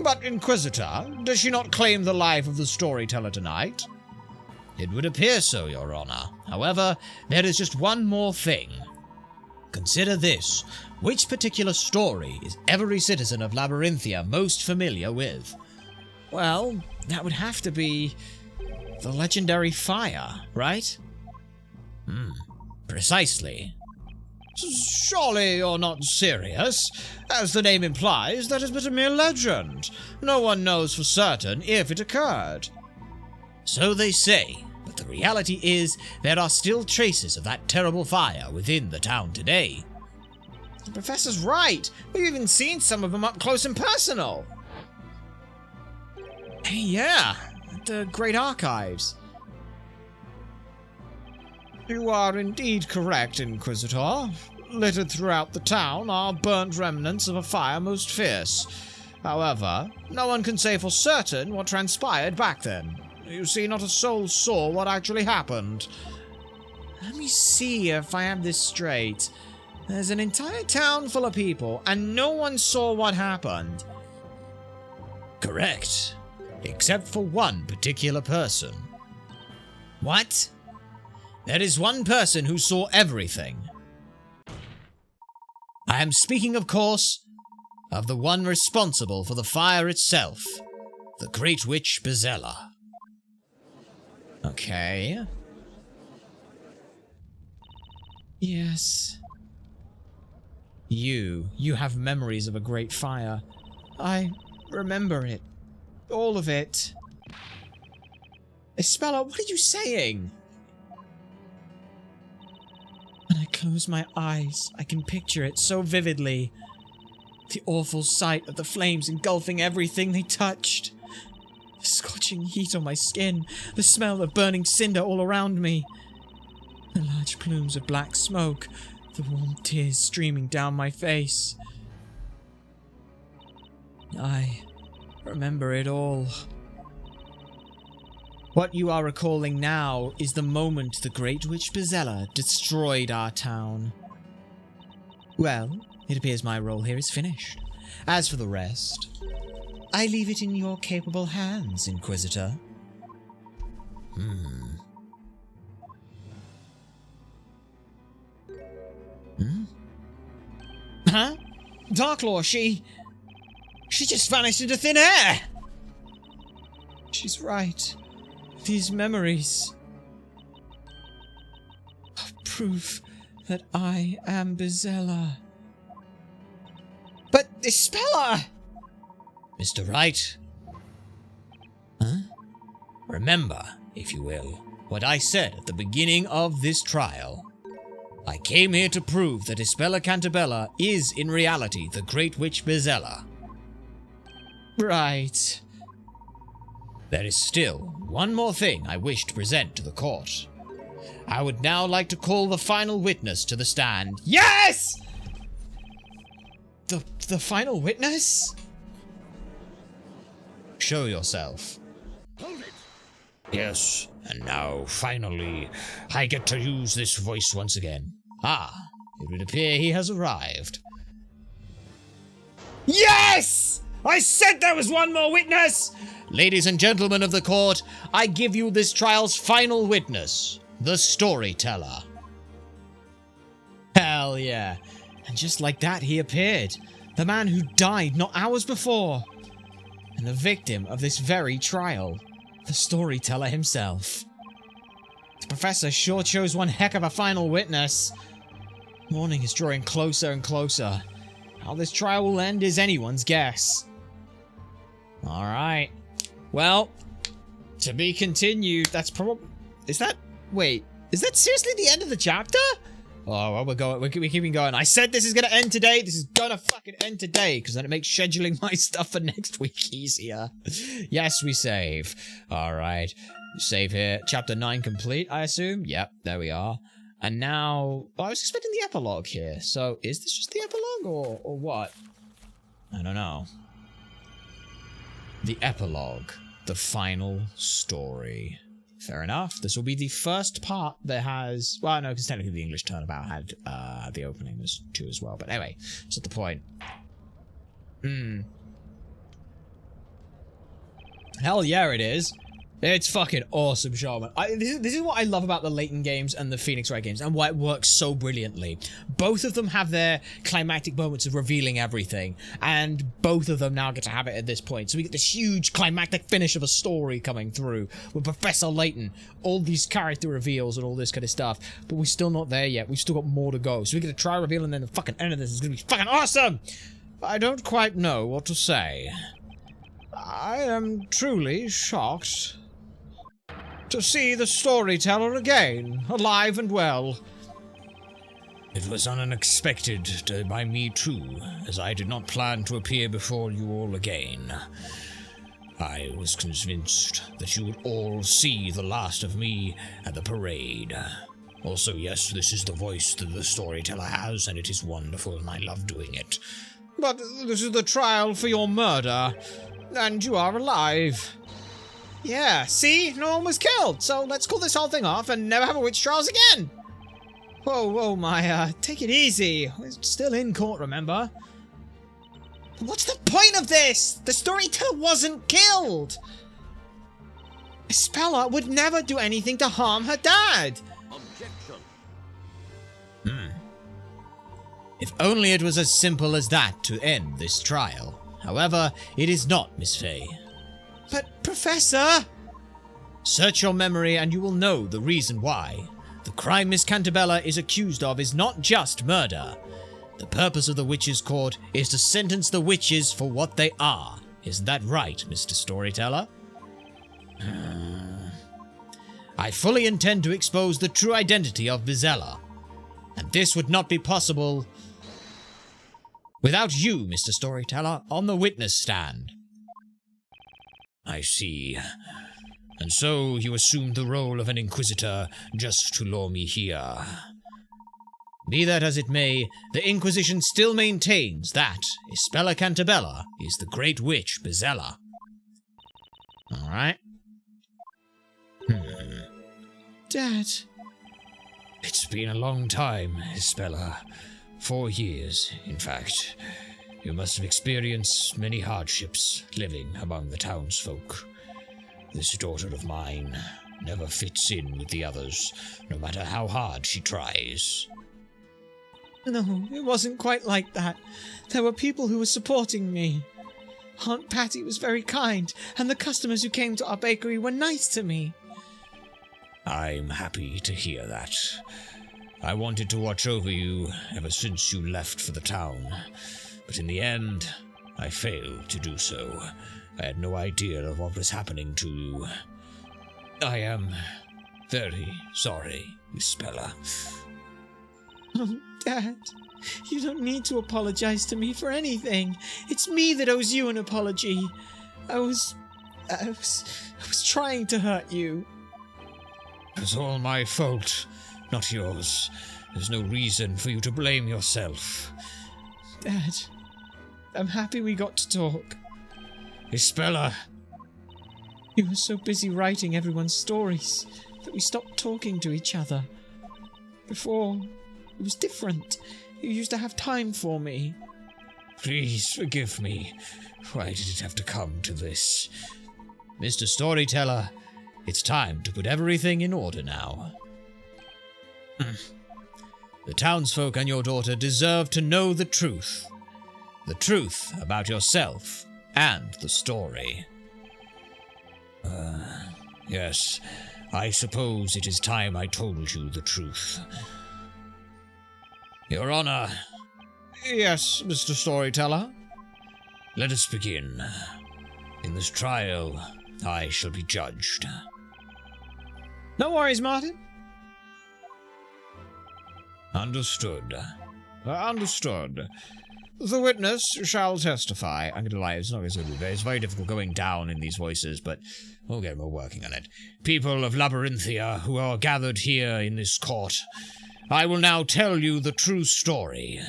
But, Inquisitor, does she not claim the life of the storyteller tonight? It would appear so, Your Honor. However, there is just one more thing. Consider this. Which particular story is every citizen of Labyrinthia most familiar with? Well, that would have to be the legendary fire, right? Precisely. Surely you're not serious. As the name implies, that is but a mere legend. No one knows for certain if it occurred. So they say, but the reality is there are still traces of that terrible fire within the town today. The Professor's right. We've even seen some of them up close and personal. Hey, yeah, at the Great Archives. You are indeed correct, Inquisitor. Littered throughout the town are burnt remnants of a fire most fierce. However, no one can say for certain what transpired back then. You see, not a soul saw what actually happened. Let me see if I have this straight. There's an entire town full of people, and no one saw what happened. Correct. Except for one particular person. What? There is one person who saw everything. I am speaking, of course, of the one responsible for the fire itself, the Great Witch Bezella. Okay. Yes. You have memories of a great fire. I remember it. All of it. Espella, what are you saying? When I close my eyes, I can picture it so vividly. The awful sight of the flames engulfing everything they touched. The scorching heat on my skin. The smell of burning cinder all around me. The large plumes of black smoke. The warm tears streaming down my face. I remember it all. What you are recalling now is the moment the Great Witch Bezella destroyed our town. Well, it appears my role here is finished. As for the rest, I leave it in your capable hands, Inquisitor. Huh? Darklaw, she just vanished into thin air! She's right. These memories are proof that I am Bezella. But Espella! Mr. Wright? Huh? Remember, if you will, what I said at the beginning of this trial. I came here to prove that Espella Cantabella is in reality the Great Witch Bezella. Right. There is still one more thing I wish to present to the court. I would now like to call the final witness to the stand. Yes! The final witness? Show yourself. Hold it! Yes, and now, finally, I get to use this voice once again. Ah, it would appear he has arrived. Yes! I said there was one more witness! Ladies and gentlemen of the court, I give you this trial's final witness, the storyteller. Hell yeah. And just like that, he appeared. The man who died not hours before. And the victim of this very trial. The storyteller himself. The professor sure chose one heck of a final witness. Morning is drawing closer and closer. How this trial will end is anyone's guess. Alright. Well, to be continued. That's probably... Is that... Wait. Is that seriously the end of the chapter? Oh, well, we're keeping going. I said this is going to end today. This is going to fucking end today. Because then it makes scheduling my stuff for next week easier. Yes, we save. Alright. Save here. Chapter 9 complete, I assume. Yep, there we are. And now... I was expecting the epilogue here. So, is this just the epilogue or what? I don't know. The epilogue. The final story. Fair enough. This will be the first part that has... Well, no, because technically the English Turnabout had the opening. There's 2 as well. But anyway, that's not the point. Hell yeah, it is. It's fucking awesome, Shaman. This is what I love about the Layton games and the Phoenix Wright games, and why it works so brilliantly. Both of them have their climactic moments of revealing everything, and both of them now get to have it at this point. So we get this huge climactic finish of a story coming through with Professor Layton, all these character reveals and all this kind of stuff, but we're still not there yet. We've still got more to go. So we get a try reveal, and then the fucking end of this is gonna be fucking awesome! I don't quite know what to say. I am truly shocked to see the storyteller again, alive and well. It was unexpected by me too, as I did not plan to appear before you all again. I was convinced that you would all see the last of me at the parade. Also, yes, this is the voice that the storyteller has, and it is wonderful, and I love doing it. But this is the trial for your murder, and you are alive. Yeah, see? No one was killed, so let's call this whole thing off and never have a witch trials again. Whoa, Maya, take it easy. We're still in court, remember? What's the point of this? The storyteller wasn't killed. Espella would never do anything to harm her dad. Objection. If only it was as simple as that to end this trial. However, it is not, Miss Fey. But, Professor! Search your memory and you will know the reason why. The crime Miss Cantabella is accused of is not just murder. The purpose of the Witches' Court is to sentence the witches for what they are. Isn't that right, Mr. Storyteller? I fully intend to expose the true identity of Vizela. And this would not be possible without you, Mr. Storyteller, on the witness stand. I see. And so you assumed the role of an Inquisitor just to lure me here. Be that as it may, the Inquisition still maintains that Ispella Cantabella is the Great Witch Vizela. Alright. Dad. It's been a long time, Ispella. 4 years, in fact. You must have experienced many hardships living among the townsfolk. This daughter of mine never fits in with the others, no matter how hard she tries. No, it wasn't quite like that. There were people who were supporting me. Aunt Patty was very kind, and the customers who came to our bakery were nice to me. I'm happy to hear that. I wanted to watch over you ever since you left for the town, but in the end, I failed to do so. I had no idea of what was happening to you. I am very sorry, Ispella. Oh, Dad, you don't need to apologize to me for anything. It's me that owes you an apology. I was trying to hurt you. It was all my fault, not yours. There's no reason for you to blame yourself. Dad, I'm happy we got to talk. Ispella! You were so busy writing everyone's stories that we stopped talking to each other. Before, it was different. You used to have time for me. Please forgive me. Why did it have to come to this? Mr. Storyteller, it's time to put everything in order now. The townsfolk and your daughter deserve to know the truth. The truth about yourself and the story. Yes, I suppose it is time I told you the truth. Your Honor. Yes, Mr. Storyteller. Let us begin. In this trial, I shall be judged. No worries, Martin. Understood. Understood. The witness shall testify. I'm going to lie, it's not going to be very, it's very difficult going down in these voices, but we're working on it. People of Labyrinthia who are gathered here in this court, I will now tell you the true story.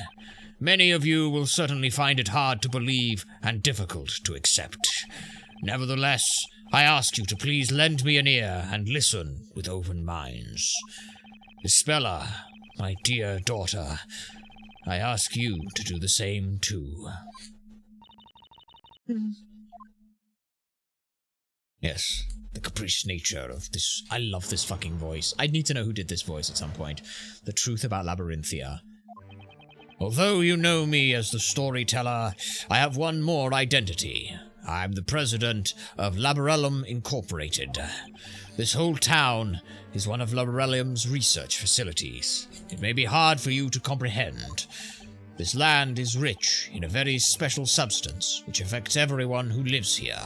Many of you will certainly find it hard to believe and difficult to accept. Nevertheless, I ask you to please lend me an ear and listen with open minds. Ispella, my dear daughter, I ask you to do the same too. Yes, the capricious nature of this. I love this fucking voice. I need to know who did this voice at some point. The truth about Labyrinthia. Although you know me as the storyteller, I have one more identity. I'm the president of Labyrinthum Incorporated. This whole town is one of Labyrinthum's research facilities. It may be hard for you to comprehend. This land is rich in a very special substance which affects everyone who lives here.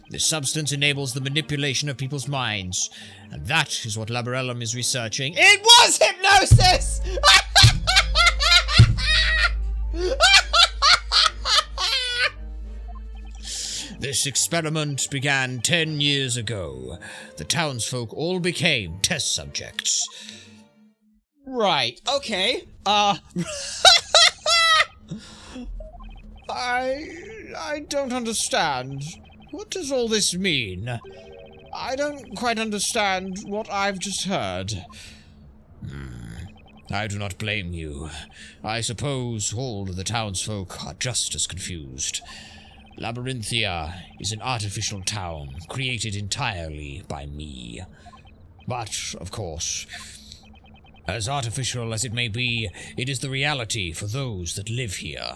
This substance enables the manipulation of people's minds, and that is what Labyrinthum is researching. It was hypnosis! This experiment began 10 years ago. The townsfolk all became test subjects. Right, okay. I don't understand. What does all this mean? I don't quite understand what I've just heard. I do not blame you. I suppose all of the townsfolk are just as confused. Labyrinthia is an artificial town created entirely by me. But, of course, As artificial as it may be, it is the reality for those that live here.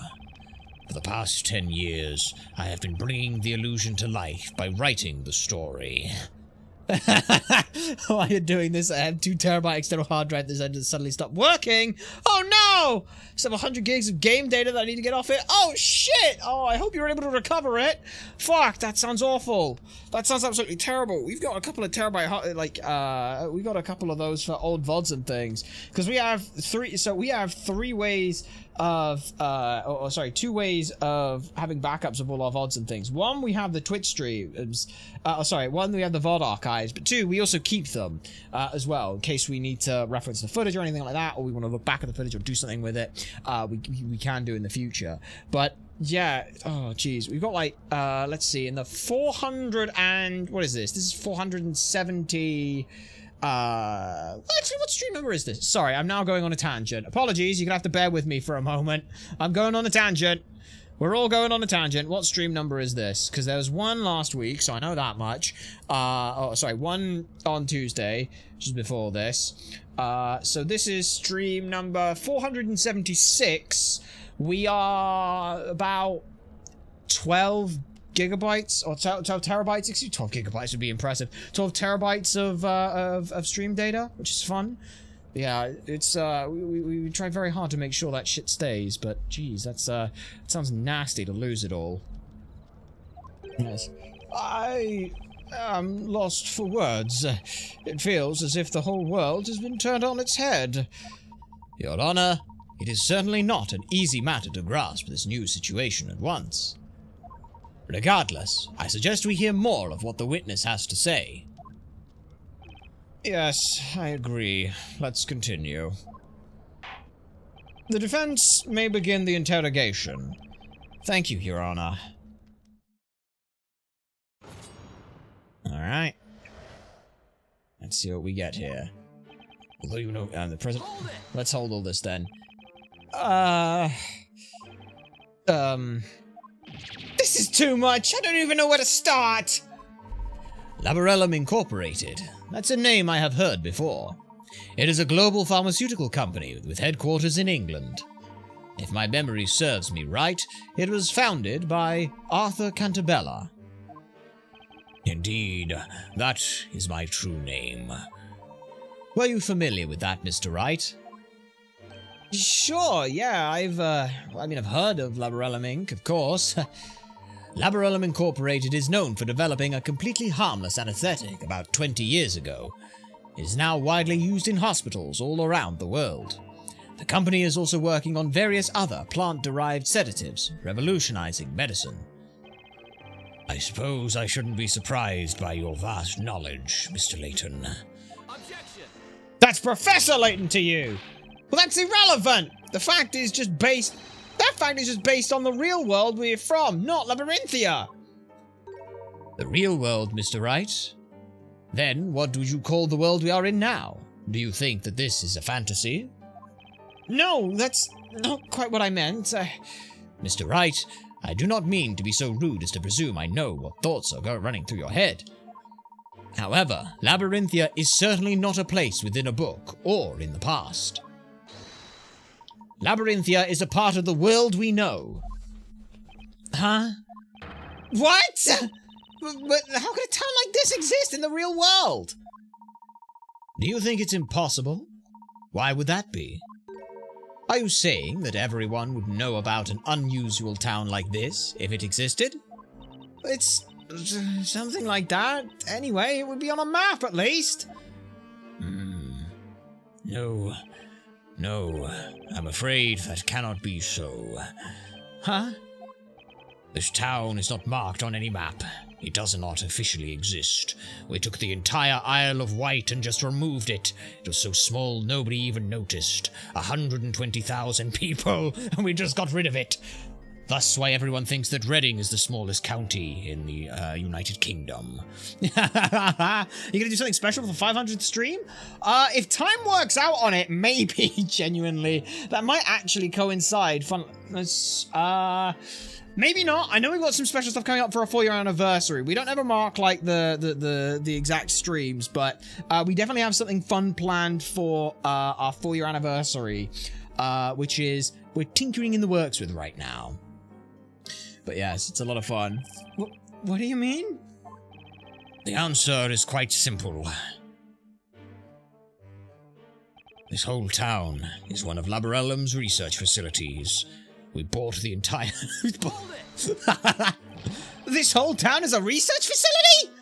For the past 10 years, I have been bringing the illusion to life by writing the story. While you're doing this, I have 2 terabyte external hard drive that suddenly stopped working. Oh no! Some 100 gigs of game data that I need to get off it. Oh shit! Oh, I hope you're able to recover it. Fuck, that sounds awful. That sounds absolutely terrible. We've got a couple of terabyte, we got a couple of those for old VODs and things. Because we have 3 ways of, 2 ways of having backups of all our VODs and things. 1, we have the Twitch streams. 1, we have the VOD archives, but 2, we also keep them as well in case we need to reference the footage or anything like that, or we want to look back at the footage or do something with it. We can do in the future. But yeah, oh geez, we've got like let's see, in the 400 and what is this? This is 470. Actually, what stream number is this? Sorry, I'm now going on a tangent. Apologies, you're gonna have to bear with me for a moment. I'm going on a tangent. We're all going on a tangent. What stream number is this? Because there was one last week, so I know that much. One on Tuesday, which is before this. So this is stream number 476. We are about 12 gigabytes, or 12 terabytes. Excuse me, 12 gigabytes would be impressive. 12 terabytes of stream data, which is fun. Yeah, it's we try very hard to make sure that shit stays, but geez, it sounds nasty to lose it all. Yes, I am lost for words. It feels as if the whole world has been turned on its head. Your Honor, it is certainly not an easy matter to grasp this new situation at once. Regardless, I suggest we hear more of what the witness has to say. Yes, I agree. Let's continue. The defense may begin the interrogation. Thank you, Your Honor. Alright. Let's see what we get here. Although you know, the president... Let's hold all this then. This is too much! I don't even know where to start! Laborellum Incorporated. That's a name I have heard before. It is a global pharmaceutical company with headquarters in England. If my memory serves me right, it was founded by Arthur Cantabella. Indeed, that is my true name. Were you familiar with that, Mr. Wright? Sure, yeah, I've heard of Laborellum Inc., of course. Laborellum Incorporated is known for developing a completely harmless anesthetic about 20 years ago. It is now widely used in hospitals all around the world. The company is also working on various other plant-derived sedatives, revolutionizing medicine. I suppose I shouldn't be surprised by your vast knowledge, Mr. Layton. Objection! That's Professor Layton to you! Well, that's irrelevant! That fact is just based on the real world we're from, not Labyrinthia! The real world, Mr. Wright? Then what would you call the world we are in now? Do you think that this is a fantasy? No, that's not quite what I meant. Mr. Wright, I do not mean to be so rude as to presume I know what thoughts are running through your head. However, Labyrinthia is certainly not a place within a book or in the past. Labyrinthia is a part of the world we know. Huh? What? But how could a town like this exist in the real world? Do you think it's impossible? Why would that be? Are you saying that everyone would know about an unusual town like this if it existed? It's something like that. Anyway, it would be on a map at least. No, I'm afraid that cannot be so. Huh? This town is not marked on any map. It does not officially exist. We took the entire Isle of Wight and just removed it. It was so small nobody even noticed. 120,000 people, and we just got rid of it. Thus why everyone thinks that Reading is the smallest county in the United Kingdom. You gonna do something special for the 500th stream? If time works out on it, maybe, genuinely. That might actually coincide. Maybe not. I know we've got some special stuff coming up for our 4-year anniversary. We don't ever mark like the exact streams, but we definitely have something fun planned for our 4-year anniversary, which is we're tinkering in the works with right now. But yes, it's a lot of fun. What do you mean? The answer is quite simple. This whole town is one of Laborellum's research facilities. We bought the entire... This whole town is a research facility?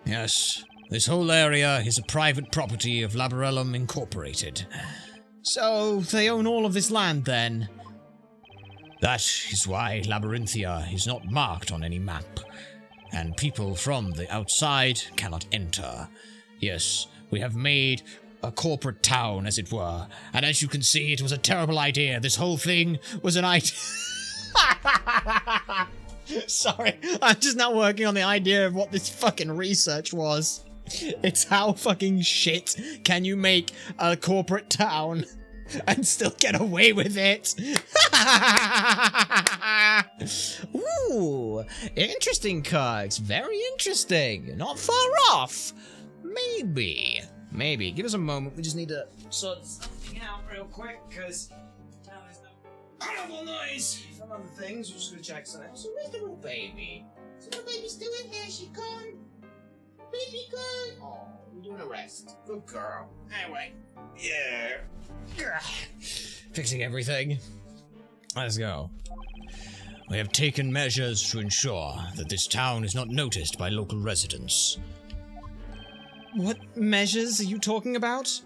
Yes, this whole area is a private property of Laborellum Incorporated. So they own all of this land then? That is why Labyrinthia is not marked on any map, and people from the outside cannot enter. Yes, we have made a corporate town, as it were, and as you can see, it was a terrible idea. This whole thing was an idea. Sorry, I'm just now working on the idea of what this fucking research was. It's how fucking shit can you make a corporate town and still get away with it? Ooh, interesting, Kirks. Very interesting. Not far off. Maybe. Give us a moment. We just need to sort something out real quick, because now there's no audible noise from other things. We're just going to check something. So where's the little baby? Is the little baby still in there? She gone? Baby gone? Oh, we're doing a rest. Good girl. Anyway. Yeah. Fixing everything. Let's go. We have taken measures to ensure that this town is not noticed by local residents. What measures are you talking about?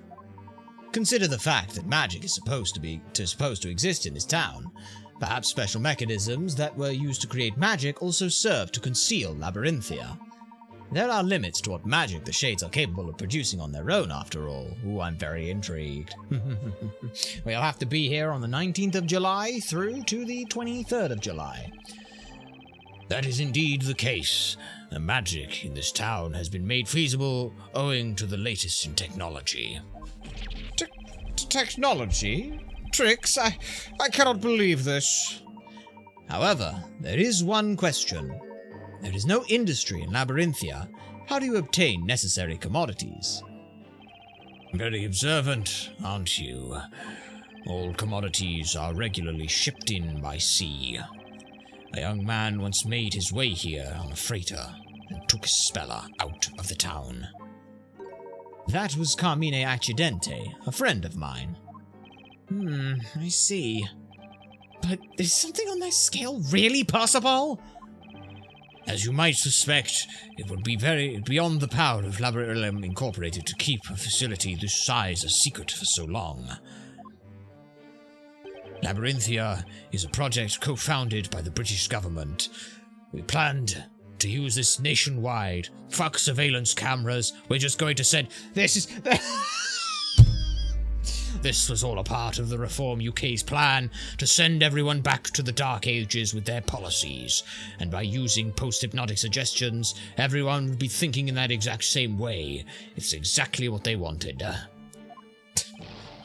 Consider the fact that magic is supposed to exist in this town. Perhaps special mechanisms that were used to create magic also serve to conceal Labyrinthia. There are limits to what magic the Shades are capable of producing on their own, after all. Ooh, I'm very intrigued. We'll have to be here on the 19th of July through to the 23rd of July. That is indeed the case. The magic in this town has been made feasible owing to the latest in technology. Technology? Tricks? I cannot believe this. However, there is one question. There is no industry in Labyrinthia. How do you obtain necessary commodities? Very observant, aren't you? All commodities are regularly shipped in by sea. A young man once made his way here on a freighter and took Spella out of the town. That was Carmine Accidente, a friend of mine. I see. But is something on that scale really possible? As you might suspect, it would be very beyond the power of Labyrinthia Incorporated to keep a facility this size a secret for so long. Labyrinthia is a project co-founded by the British government. We planned to use this nationwide. Fuck surveillance cameras. We're just going to send... This was all a part of the Reform UK's plan to send everyone back to the Dark Ages with their policies. And by using post-hypnotic suggestions, everyone would be thinking in that exact same way. It's exactly what they wanted.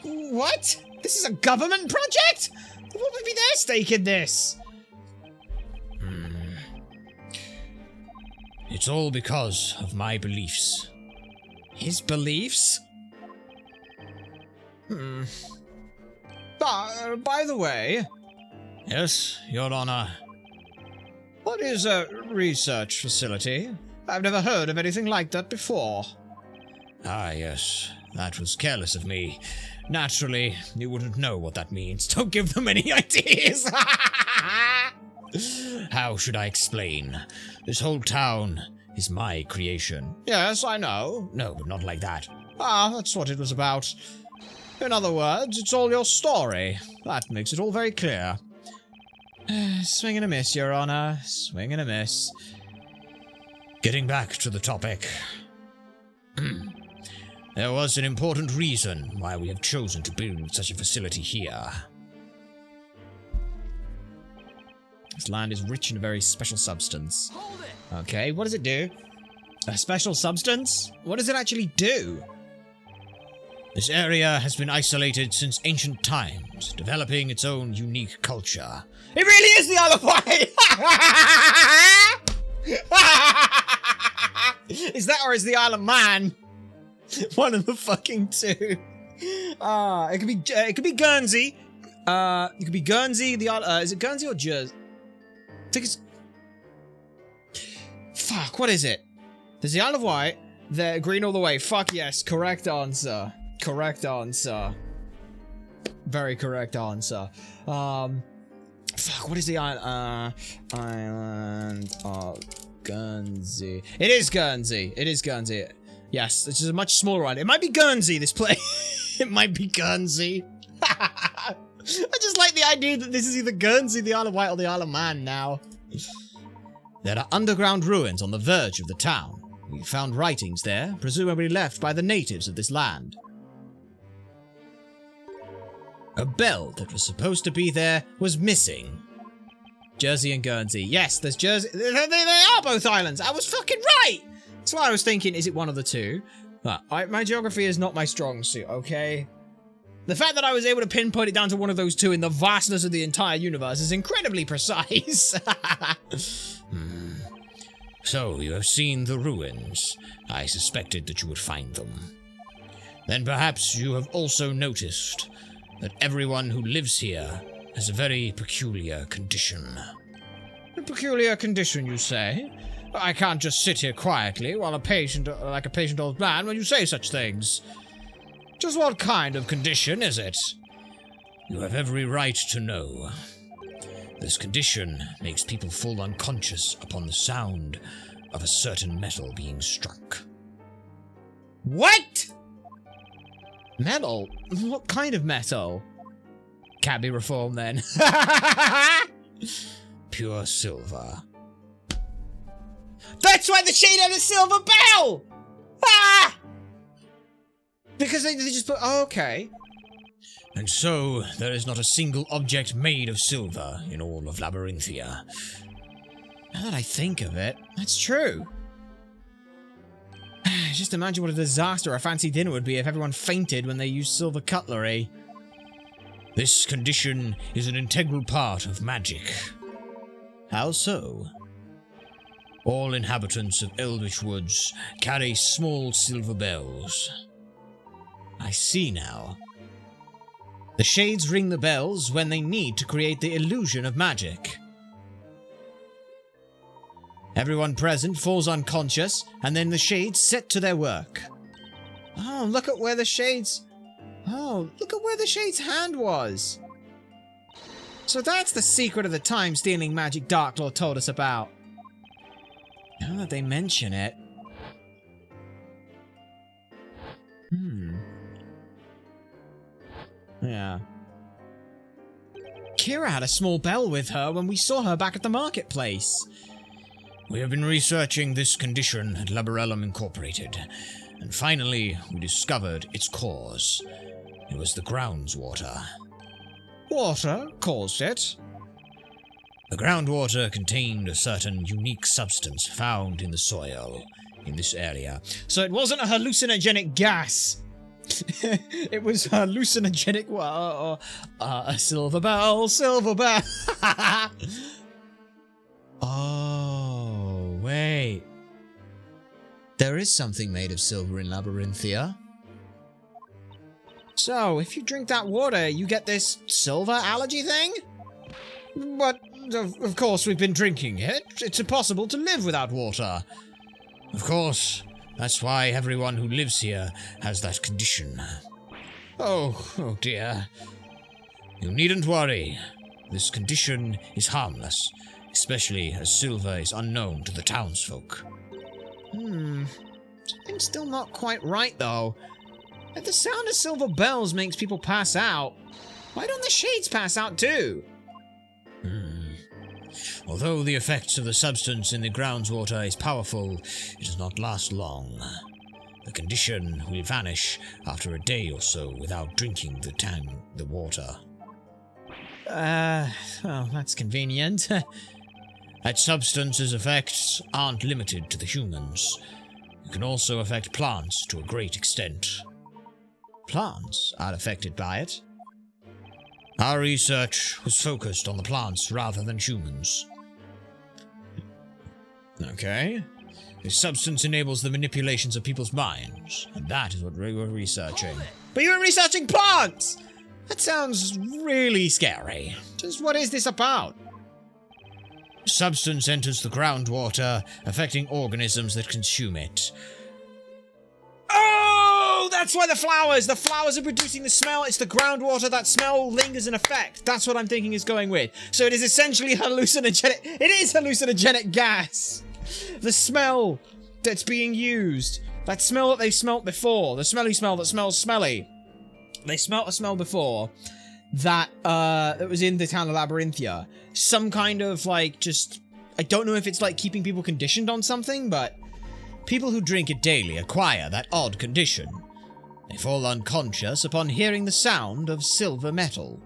What? This is a government project? What would be their stake in this? It's all because of my beliefs. His beliefs? By the way... Yes, Your Honor. What is a research facility? I've never heard of anything like that before. Ah, yes. That was careless of me. Naturally, you wouldn't know what that means. Don't give them any ideas! How should I explain? This whole town is my creation. Yes, I know. No, but not like that. Ah, that's what it was about. In other words, it's all your story. That makes it all very clear. Swing and a miss, Your Honor. Swing and a miss. Getting back to the topic. There was an important reason why we have chosen to build such a facility here. This land is rich in a very special substance. Okay, what does it do? A special substance? What does it actually do? This area has been isolated since ancient times, developing its own unique culture. It really is the Isle of Wight! Is that or is the Isle of Man? One of the fucking two. It could be Guernsey. It could be Guernsey, the Isle, is it Guernsey or Jersey? I think it's... Fuck, what is it? There's the Isle of Wight, the green all the way. Fuck yes, correct answer. Correct answer. Very correct answer. Fuck, what is the island? Island of Guernsey. It is Guernsey. It is Guernsey. Yes, this is a much smaller one. It might be Guernsey, this place. It might be Guernsey. I just like the idea that this is either Guernsey, the Isle of Wight, or the Isle of Man now. There are underground ruins on the verge of the town. We found writings there, presumably left by the natives of this land. A bell that was supposed to be there was missing. Jersey and Guernsey. Yes, there's Jersey. They are both islands. I was fucking right. That's why I was thinking, is it one of the two? But my geography is not my strong suit, okay? The fact that I was able to pinpoint it down to one of those two in the vastness of the entire universe is incredibly precise. So, you have seen the ruins. I suspected that you would find them. Then perhaps you have also noticed that everyone who lives here has a very peculiar condition. A peculiar condition, you say? I can't just sit here quietly while like a patient old man when you say such things. Just what kind of condition is it? You have every right to know. This condition makes people fall unconscious upon the sound of a certain metal being struck. What? Metal? What kind of metal? Can't be reformed then. Pure silver. That's why the shade had a silver bell! Ah! Because they just put... Oh, okay. And so, there is not a single object made of silver in all of Labyrinthia. Now that I think of it, that's true. Just imagine what a disaster a fancy dinner would be if everyone fainted when they used silver cutlery. This condition is an integral part of magic. How so? All inhabitants of Eldritch Woods carry small silver bells. I see now. The shades ring the bells when they need to create the illusion of magic. Everyone present falls unconscious, and then the shades set to their work. Oh, look at where the shades... Oh, look at where the shade's hand was. So that's the secret of the time-stealing magic Dark Lord told us about. Now that they mention it... Yeah. Kira had a small bell with her when we saw her back at the marketplace. We have been researching this condition at Labyrinthia Incorporated, and finally we discovered its cause. It was the groundwater. Water caused it? The groundwater contained a certain unique substance found in the soil in this area. So it wasn't a hallucinogenic gas. It was hallucinogenic... a silver bell, silver bell. Oh, wait. There is something made of silver in Labyrinthia. So, if you drink that water, you get this silver allergy thing? But, of course, we've been drinking it. It's impossible to live without water. Of course. That's why everyone who lives here has that condition. Oh dear. You needn't worry. This condition is harmless, especially as silver is unknown to the townsfolk. Something's still not quite right, though. If the sound of silver bells makes people pass out, why don't the shades pass out too? Although the effects of the substance in the groundwater is powerful, it does not last long. The condition will vanish after a day or so without drinking the water. Well, that's convenient. That substance's effects aren't limited to the humans. It can also affect plants to a great extent. plants are affected by it. Our research was focused on the plants rather than humans. Okay. This substance enables the manipulations of people's minds, and that is what we were researching. But you were researching plants! That sounds really scary. Just what is this about? Substance enters the groundwater, affecting organisms that consume it. Oh, that's why the flowers are producing the smell. It's the groundwater, that smell lingers in effect. That's what I'm thinking is going with. So it is essentially hallucinogenic. It is hallucinogenic gas. The smell that's being used. That smell that they smelt before. The smelly smell that smells smelly. They smelt a smell before that was in the town of Labyrinthia. Some kind of, like, just... I don't know if it's, like, keeping people conditioned on something, but... People who drink it daily acquire that odd condition. They fall unconscious upon hearing the sound of silver metal.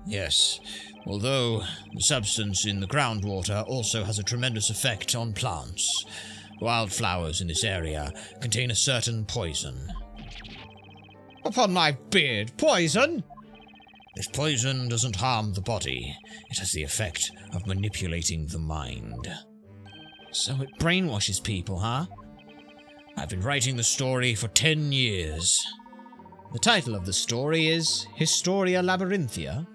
Yes. Although the substance in the groundwater also has a tremendous effect on plants. Wildflowers in this area contain a certain poison. Upon my beard, poison? This poison doesn't harm the body. It has the effect of manipulating the mind. So it brainwashes people, huh? I've been writing the story for 10 years. The title of the story is Historia Labyrinthia.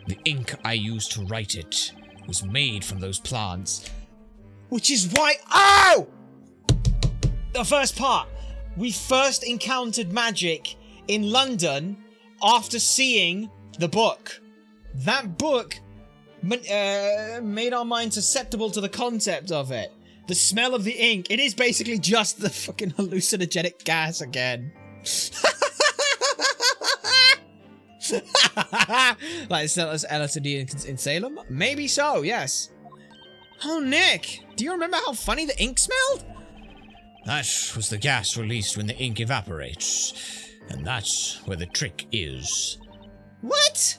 The ink I used to write it was made from those plants. Which is why... Oh! The first part. We first encountered magic in London after seeing the book. That book made our minds susceptible to the concept of it. The smell of the ink. It is basically just the fucking hallucinogenic gas again. Like LSD in Salem? Maybe so, yes. Oh, Nick, do you remember how funny the ink smelled? That was the gas released when the ink evaporates. And that's where the trick is. What?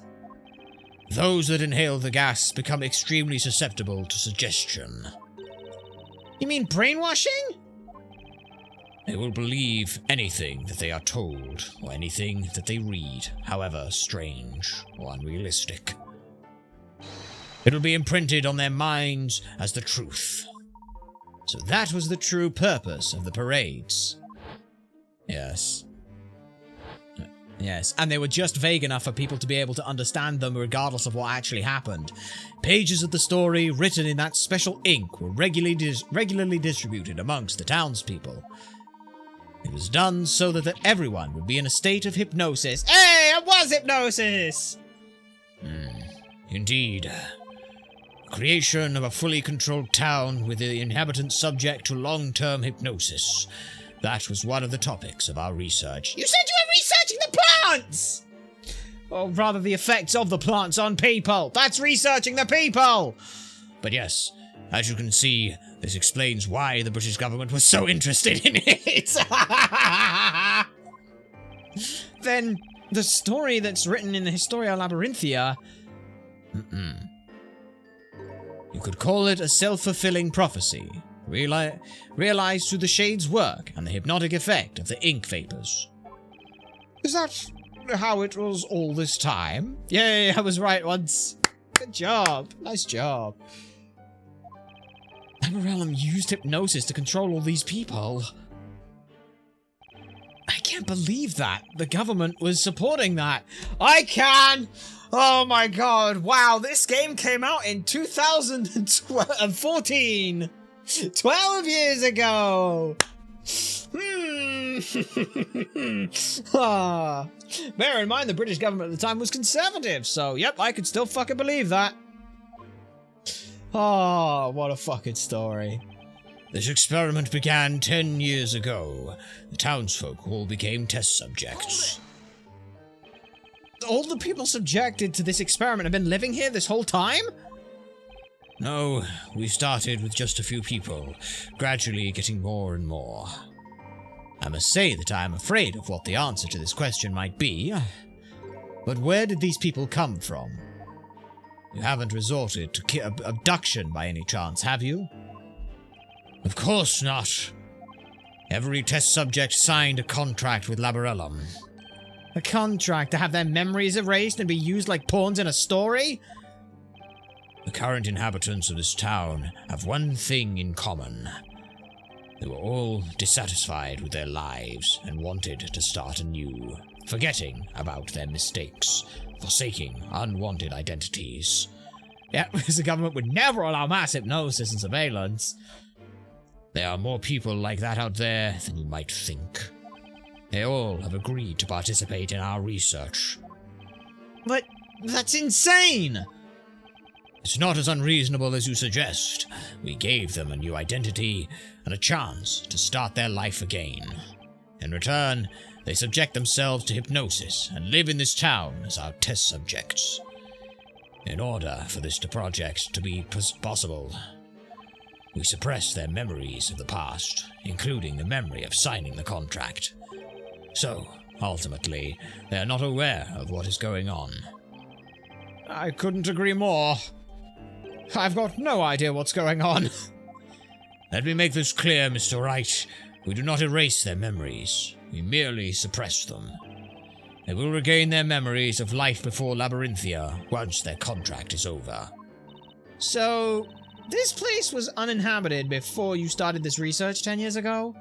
Those that inhale the gas become extremely susceptible to suggestion. You mean brainwashing? They will believe anything that they are told, or anything that they read, however strange or unrealistic. It will be imprinted on their minds as the truth. So that was the true purpose of the parades. Yes. Yes, and they were just vague enough for people to be able to understand them regardless of what actually happened. Pages of the story written in that special ink were regularly distributed amongst the townspeople. It was done so that everyone would be in a state of hypnosis. Hey, it was hypnosis! Indeed. The creation of a fully controlled town with the inhabitants subject to long-term hypnosis. That was one of the topics of our research. You said you were researching the plants! Or rather, the effects of the plants on people. That's researching the people! But yes, as you can see, this explains why the British government was so interested in it. Then, the story that's written in the Historia Labyrinthia... You could call it a self-fulfilling prophecy, realized through the Shade's work and the hypnotic effect of the ink vapors. Is that how it was all this time? Yay, I was right once. Good job. Nice job. Emerellum used hypnosis to control all these people. I can't believe that. The government was supporting that. I can! Oh my god, wow, this game came out in 2014! 12 years ago! Bear in mind, the British government at the time was conservative, so yep, I could still fucking believe that. Oh, what a fucking story. This experiment began 10 years ago. The townsfolk all became test subjects. All the people subjected to this experiment have been living here this whole time? No, we started with just a few people, gradually getting more and more. I must say that I am afraid of what the answer to this question might be. But where did these people come from? You haven't resorted to abduction by any chance, have you? Of course not. Every test subject signed a contract with Laborellum. A contract to have their memories erased and be used like pawns in a story? The current inhabitants of this town have one thing in common. They were all dissatisfied with their lives and wanted to start anew, forgetting about their mistakes, forsaking unwanted identities. Yeah, because the government would never allow mass hypnosis and surveillance. There are more people like that out there than you might think. They all have agreed to participate in our research. But that's insane! It's not as unreasonable as you suggest. We gave them a new identity and a chance to start their life again. In return, they subject themselves to hypnosis and live in this town as our test subjects. In order for this project to be possible, we suppress their memories of the past, including the memory of signing the contract. So, ultimately, they are not aware of what is going on. I couldn't agree more. I've got no idea what's going on. Let me make this clear, Mr. Wright. We do not erase their memories. We merely suppress them. They will regain their memories of life before Labyrinthia once their contract is over. So, this place was uninhabited before you started this research 10 years ago?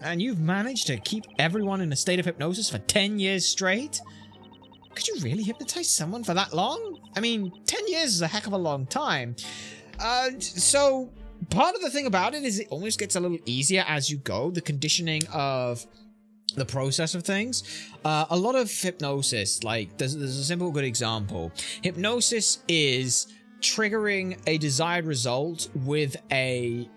And you've managed to keep everyone in a state of hypnosis for 10 years straight? Could you really hypnotize someone for that long? I mean, 10 years is a heck of a long time. So, part of the thing about it is it almost gets a little easier as you go. The conditioning of the process of things. A lot of hypnosis, like, there's a simple good example. Hypnosis is triggering a desired result with a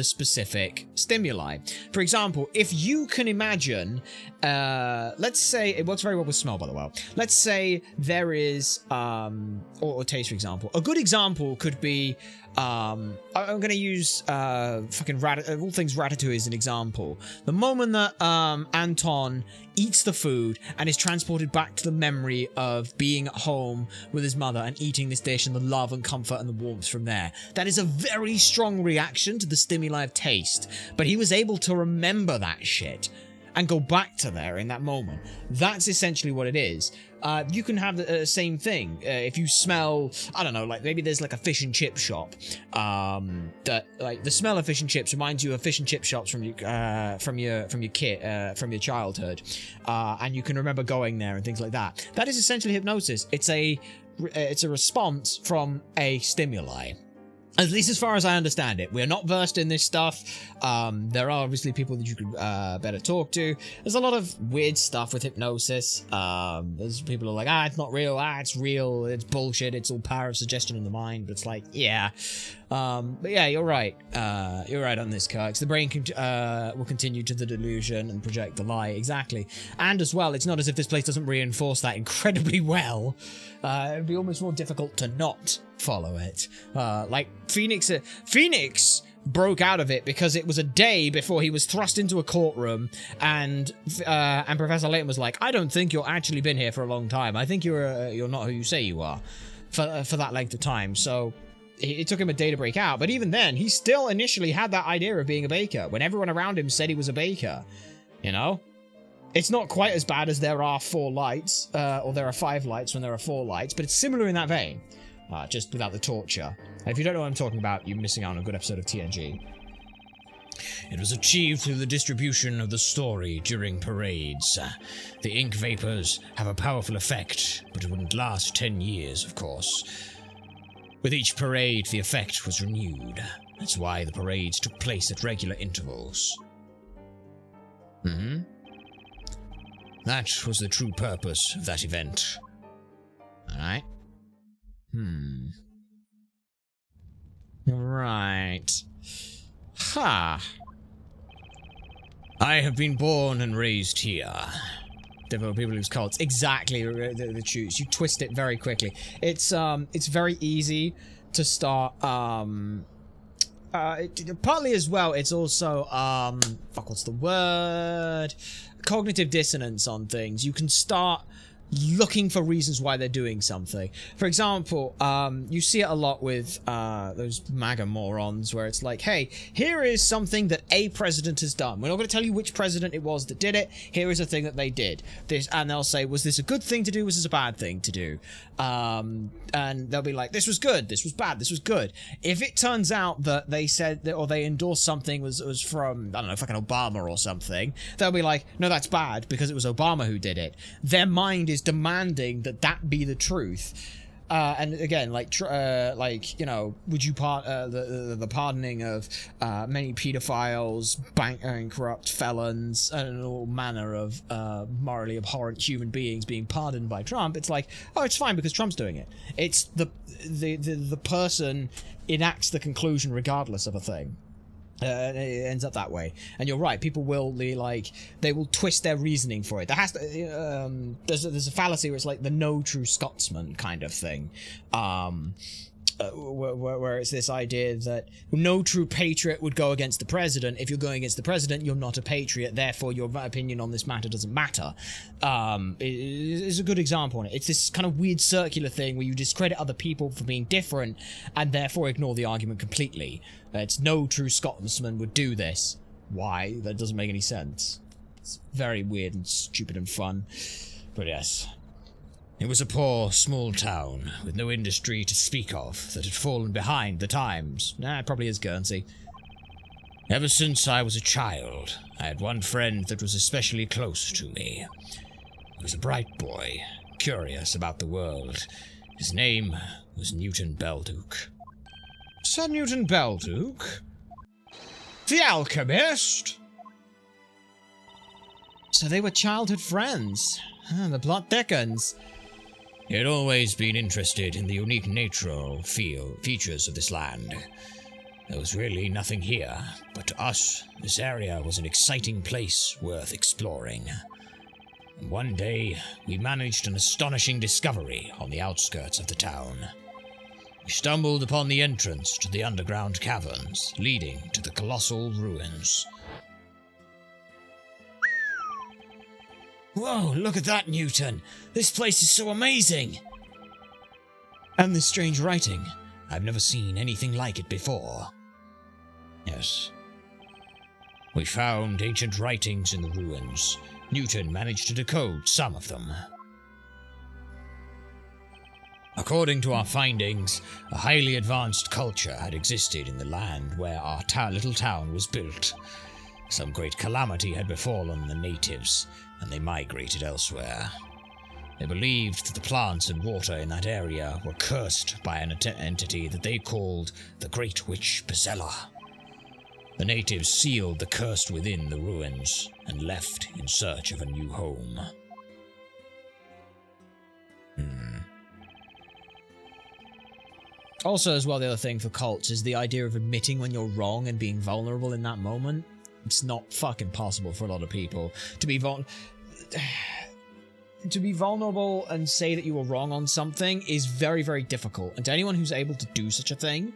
specific stimuli. For example, if you can imagine, let's say, it works very well with smell, by the way. Let's say there is, or taste, for example. A good example could be, I'm going to use all things Ratatouille as an example. The moment that Anton eats the food and is transported back to the memory of being at home with his mother and eating this dish and the love and comfort and the warmth from there. That is a very strong reaction to the stimuli of taste, but he was able to remember that shit and go back to there in that moment. That's essentially what it is. You can have the same thing. If you smell, I don't know, like maybe there's like a fish and chip shop. That like the smell of fish and chips reminds you of fish and chip shops from your childhood, and you can remember going there and things like that. That is essentially hypnosis. It's a response from a stimuli. At least as far as I understand it. We're not versed in this stuff. There are obviously people that you could better talk to. There's a lot of weird stuff with hypnosis. There's people who are like, it's not real. It's real. It's bullshit. It's all power of suggestion in the mind. But it's like, yeah. But yeah, you're right. You're right on this, Kirk. The brain will continue to the delusion and project the lie. Exactly. And as well, it's not as if this place doesn't reinforce that incredibly well. It'd be almost more difficult to not follow it. Like Phoenix broke out of it because it was a day before he was thrust into a courtroom, and Professor Layton was like, I don't think you've actually been here for a long time. I think you're not who you say you are for that length of time. So it took him a day to break out, but even then, he still initially had that idea of being a baker when everyone around him said he was a baker. You know? It's not quite as bad as there are 4 lights, or there are 5 lights when there are 4 lights, but it's similar in that vein. Just without the torture. If you don't know what I'm talking about, you're missing out on a good episode of TNG. It was achieved through the distribution of the story during parades. The ink vapors have a powerful effect, but it wouldn't last 10 years, of course. With each parade, the effect was renewed. That's why the parades took place at regular intervals. That was the true purpose of that event. Alright. Right. Ha. I have been born and raised here. Difficult people lose cults. Exactly the choose. You twist it very quickly. It's very easy to start. Partly as well, it's also what's the word? Cognitive dissonance on things. You can start looking for reasons why they're doing something. For example, you see it a lot with those MAGA morons where it's like, hey, here is something that a president has done. We're not going to tell you which president it was that did it. Here is a thing that they did. This, and they'll say, was this a good thing to do? Was this a bad thing to do? And they'll be like, this was good, this was bad, this was good. If it turns out that they said that, or they endorsed something was from, I don't know, fucking Obama or something, they'll be like, no, that's bad because it was Obama who did it. Their mind is demanding that that be the truth. And again, like, you know, would you the pardoning of many pedophiles, bankrupt felons, and all manner of morally abhorrent human beings being pardoned by Trump? It's like, oh, it's fine because Trump's doing it. It's the person enacts the conclusion regardless of a thing. It ends up that way, and you're right. People will they will twist their reasoning for it. There has to there's a fallacy where it's like the no true Scotsman kind of thing, where it's this idea that no true patriot would go against the president. If you're going against the president, you're not a patriot. Therefore, your opinion on this matter doesn't matter. Is a good example on it. It's this kind of weird circular thing where you discredit other people for being different, and therefore ignore the argument completely. It's no true Scotsman would do this. Why? That doesn't make any sense. It's very weird and stupid and fun. But yes. It was a poor, small town, with no industry to speak of, that had fallen behind the times. It probably is Guernsey. Ever since I was a child, I had one friend that was especially close to me. He was a bright boy, curious about the world. His name was Newton Belduke. Sir Newton Belduke? The alchemist? So they were childhood friends. The plot thickens. He had always been interested in the unique natural features of this land. There was really nothing here, but to us, this area was an exciting place worth exploring. And one day, we managed an astonishing discovery on the outskirts of the town. We stumbled upon the entrance to the underground caverns leading to the colossal ruins. Whoa, look at that, Newton! This place is so amazing! And this strange writing. I've never seen anything like it before. Yes. We found ancient writings in the ruins. Newton managed to decode some of them. According to our findings, a highly advanced culture had existed in the land where our little town was built. Some great calamity had befallen the natives, and they migrated elsewhere. They believed that the plants and water in that area were cursed by an entity that they called the Great Witch Pizella. The natives sealed the curse within the ruins and left in search of a new home. Also, as well, the other thing for cults is the idea of admitting when you're wrong and being vulnerable in that moment. It's not fucking possible for a lot of people to be vulnerable and say that you were wrong on something is very, very difficult. And to anyone who's able to do such a thing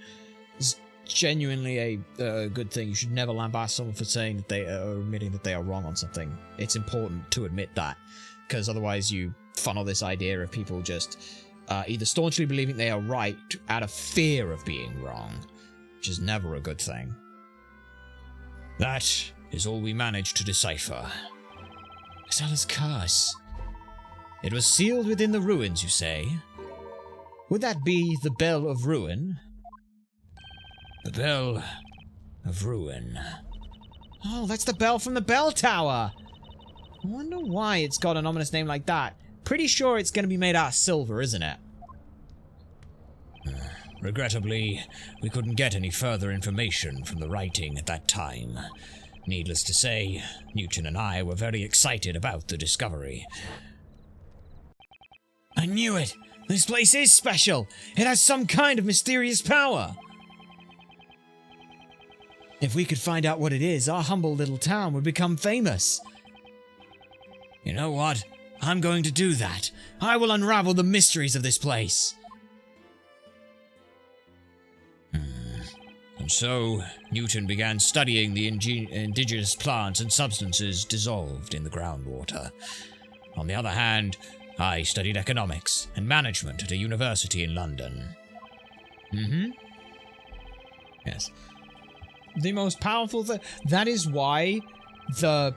is genuinely a good thing. You should never lambast someone for saying that they are admitting that they are wrong on something. It's important to admit that, because otherwise you funnel this idea of people just either staunchly believing they are right out of fear of being wrong, which is never a good thing. That is all we managed to decipher. Pizella's curse. It was sealed within the ruins, you say? Would that be the Bell of Ruin? The Bell of Ruin. Oh, that's the bell from the bell tower! I wonder why it's got an ominous name like that. Pretty sure it's going to be made out of silver, isn't it? Regrettably, we couldn't get any further information from the writing at that time. Needless to say, Newton and I were very excited about the discovery. I knew it! This place is special! It has some kind of mysterious power! If we could find out what it is, our humble little town would become famous. You know what? I'm going to do that. I will unravel the mysteries of this place. And so, Newton began studying the indigenous plants and substances dissolved in the groundwater. On the other hand, I studied economics and management at a university in London. Yes. The most powerful thing... That is why the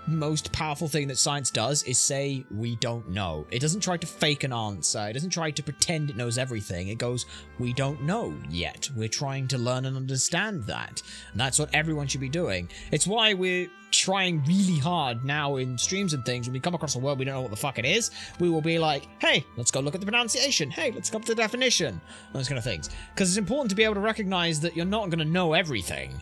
most powerful thing that science does is say, we don't know. It doesn't try to fake an answer. It doesn't try to pretend it knows everything. It goes, we don't know yet. We're trying to learn and understand that. And that's what everyone should be doing. It's why we're trying really hard now in streams and things. When we come across a word we don't know what the fuck it is, we will be like, hey, let's go look at the pronunciation. Hey, let's go up to the definition. Those kind of things. Because it's important to be able to recognize that you're not going to know everything.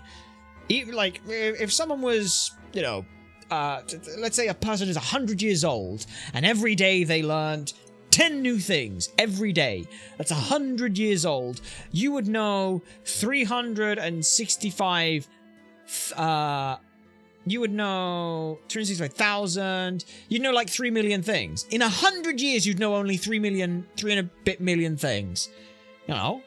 Even, like, if someone was, you know, let's say a person is 100 years old, and every day they learned 10 new things every day. That's 100 years old. You would know 365. You would know 365,000. You'd know like 3 million things. In 100 years, you'd know only 3 and a bit million things. You know.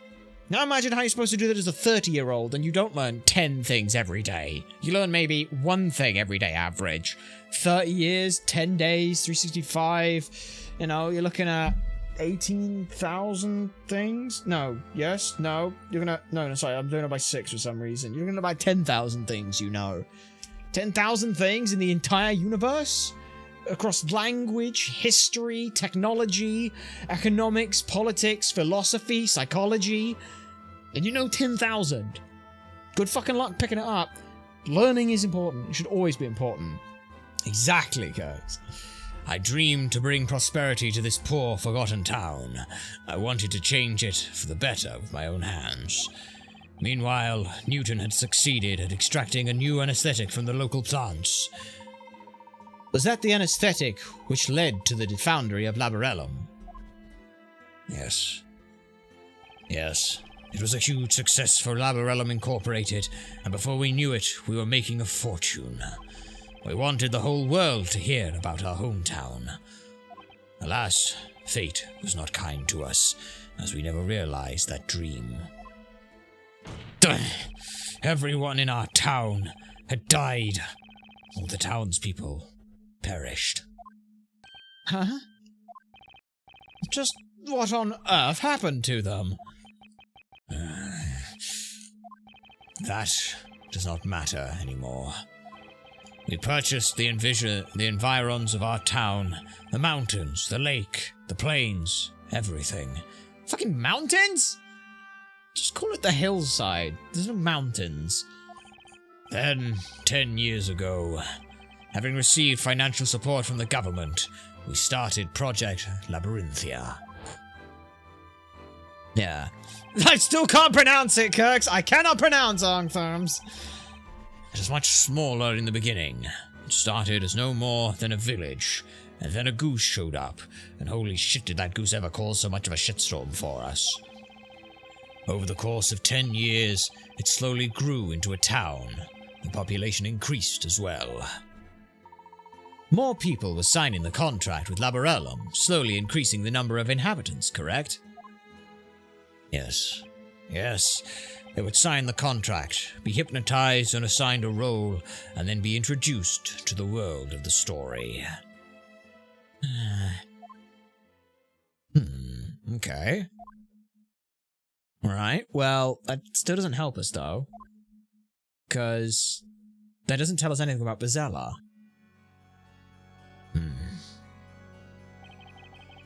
Now imagine how you're supposed to do that as a 30-year-old and you don't learn 10 things every day. You learn maybe one thing every day average. 30 years, 10 days, 365. You know, you're looking at 18,000 things? No. Yes? No? You're gonna... No, sorry, I'm doing it by 6 for some reason. You're gonna buy 10,000 things you know. 10,000 things in the entire universe? Across language, history, technology, economics, politics, philosophy, psychology. And you know 10,000. Good fucking luck picking it up. Learning is important. It should always be important. Exactly, guys. I dreamed to bring prosperity to this poor, forgotten town. I wanted to change it for the better with my own hands. Meanwhile, Newton had succeeded at extracting a new anesthetic from the local plants. Was that the anesthetic which led to the foundry of Labarellum? Yes. Yes. It was a huge success for Labarellum Incorporated, and before we knew it, we were making a fortune. We wanted the whole world to hear about our hometown. Alas, fate was not kind to us, as we never realized that dream. Everyone in our town had died. All the townspeople perished. Huh? Just what on earth happened to them? That does not matter anymore. We purchased the environs of our town, the mountains, the lake, the plains, everything. Fucking mountains? Just call it the hillside. There's no mountains. Then, 10 years ago, having received financial support from the government, we started Project Labyrinthia. Yeah. I still can't pronounce it, Kirks. I cannot pronounce Argtherms. It was much smaller in the beginning. It started as no more than a village, and then a goose showed up, and holy shit did that goose ever cause so much of a shitstorm for us. Over the course of 10 years, it slowly grew into a town. The population increased as well. More people were signing the contract with Labarellum, slowly increasing the number of inhabitants, correct? Yes. Yes. They would sign the contract, be hypnotized and assigned a role, and then be introduced to the world of the story. Okay. Alright, well, that still doesn't help us, though. Because that doesn't tell us anything about Bezella.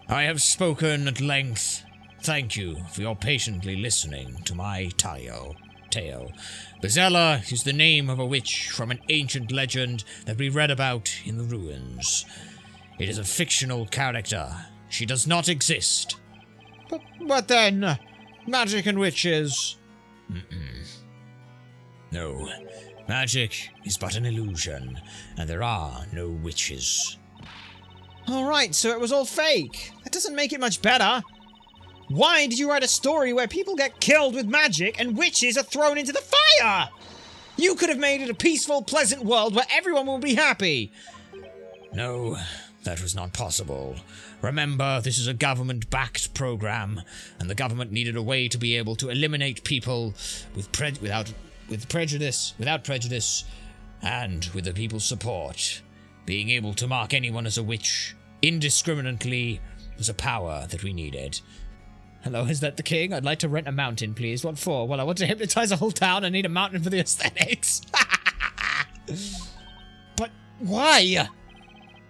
I have spoken at length. Thank you for your patiently listening to my tale. Bezella is the name of a witch from an ancient legend that we read about in the ruins. It is a fictional character. She does not exist. But then, magic and witches... No, magic is but an illusion, and there are no witches. Alright, so it was all fake. That doesn't make it much better. Why did you write a story where people get killed with magic and witches are thrown into the fire? You could have made it a peaceful, pleasant world where everyone will be happy. No, that was not possible. Remember, this is a government-backed program, and the government needed a way to be able to eliminate people without prejudice, and with the people's support. Being able to mark anyone as a witch indiscriminately was a power that we needed. Hello, is that the king? I'd like to rent a mountain, please. What for? Well, I want to hypnotize a whole town. I need a mountain for the aesthetics. But why?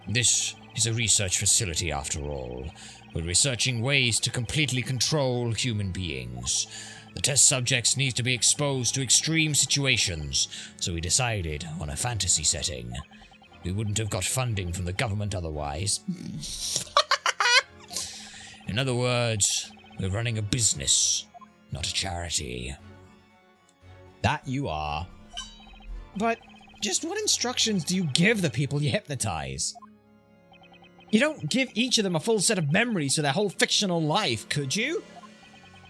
This is a research facility, after all. We're researching ways to completely control human beings. The test subjects need to be exposed to extreme situations, so we decided on a fantasy setting. We wouldn't have got funding from the government otherwise. In other words, we're running a business, not a charity. That you are. But just what instructions do you give the people you hypnotize? You don't give each of them a full set of memories for their whole fictional life, could you?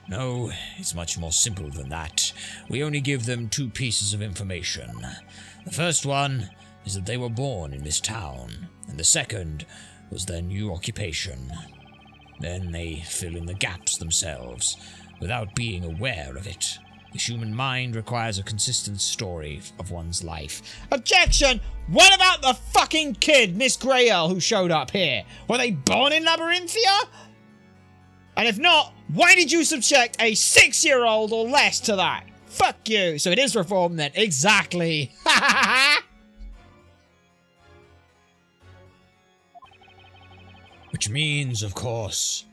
No, it's much more simple than that. We only give them 2 pieces of information. The first one is that they were born in this town, and the second was their new occupation. Then they fill in the gaps themselves, without being aware of it. The human mind requires a consistent story of one's life. Objection! What about the fucking kid, Miss Grayle, who showed up here? Were they born in Labyrinthia? And if not, why did you subject a 6-year-old or less to that? Fuck you. So it is reformed then. Exactly. Which means, of course,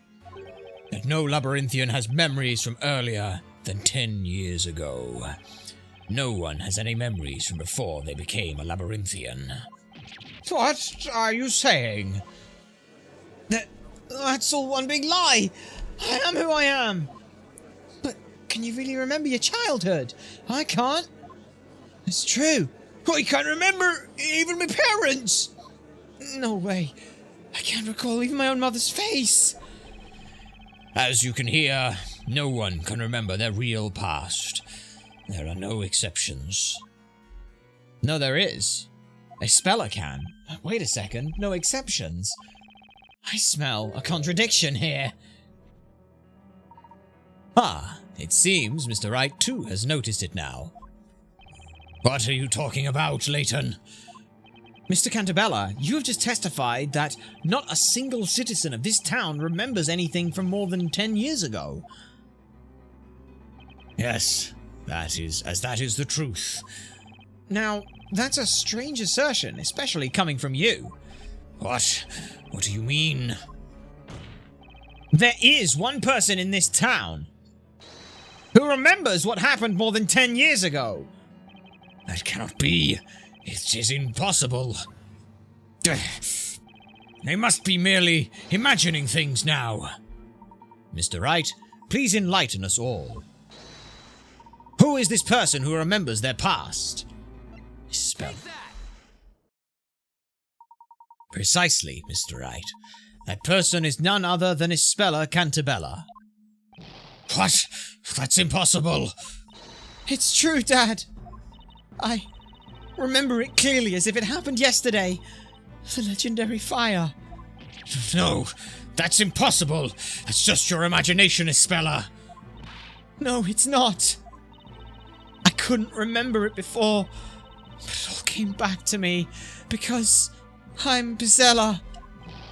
that no Labyrinthian has memories from earlier than 10 years ago. No one has any memories from before they became a Labyrinthian. What are you saying? That's all one big lie. I am who I am. But can you really remember your childhood? I can't. It's true. I can't remember even my parents. No way. I can't recall even my own mother's face. As you can hear, no one can remember their real past. There are no exceptions. No, there is. A speller can. Wait a second. No exceptions. I smell a contradiction here. Ah, it seems Mr. Wright too has noticed it now. What are you talking about, Layton? Mr. Cantabella, you have just testified that not a single citizen of this town remembers anything from more than 10 years ago. Yes, that is the truth. Now, that's a strange assertion, especially coming from you. What? What do you mean? There is one person in this town who remembers what happened more than 10 years ago. That cannot be. It is impossible. They must be merely imagining things now. Mr. Wright, please enlighten us all. Who is this person who remembers their past? Spell. Precisely, Mr. Wright. That person is none other than Isabella Cantabella. What? That's impossible. It's true, Dad. I remember it clearly as if it happened yesterday. The legendary fire. No, that's impossible. That's just your imagination, Isabella. No, it's not. I couldn't remember it before, but it all came back to me because I'm Bizella.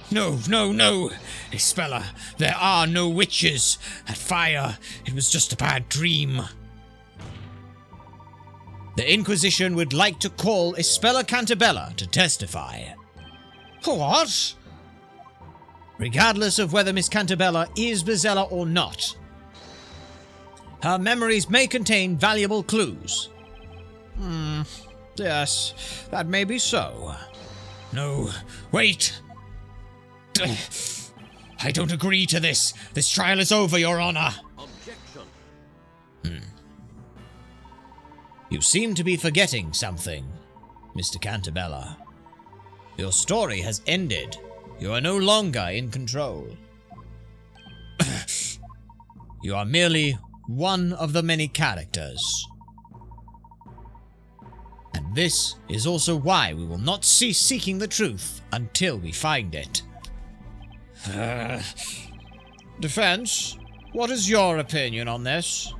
No, no, no, Isabella, there are no witches. That fire, it was just a bad dream. The Inquisition would like to call Isabella Cantabella to testify. What? Regardless of whether Miss Cantabella is Bizella or not, her memories may contain valuable clues. Yes, that may be so. No, wait. I don't agree to this. This trial is over, Your Honor. Objection. You seem to be forgetting something, Mr. Cantabella. Your story has ended. You are no longer in control. You are merely one of the many characters. And this is also why we will not cease seeking the truth until we find it. Defense, what is your opinion on this?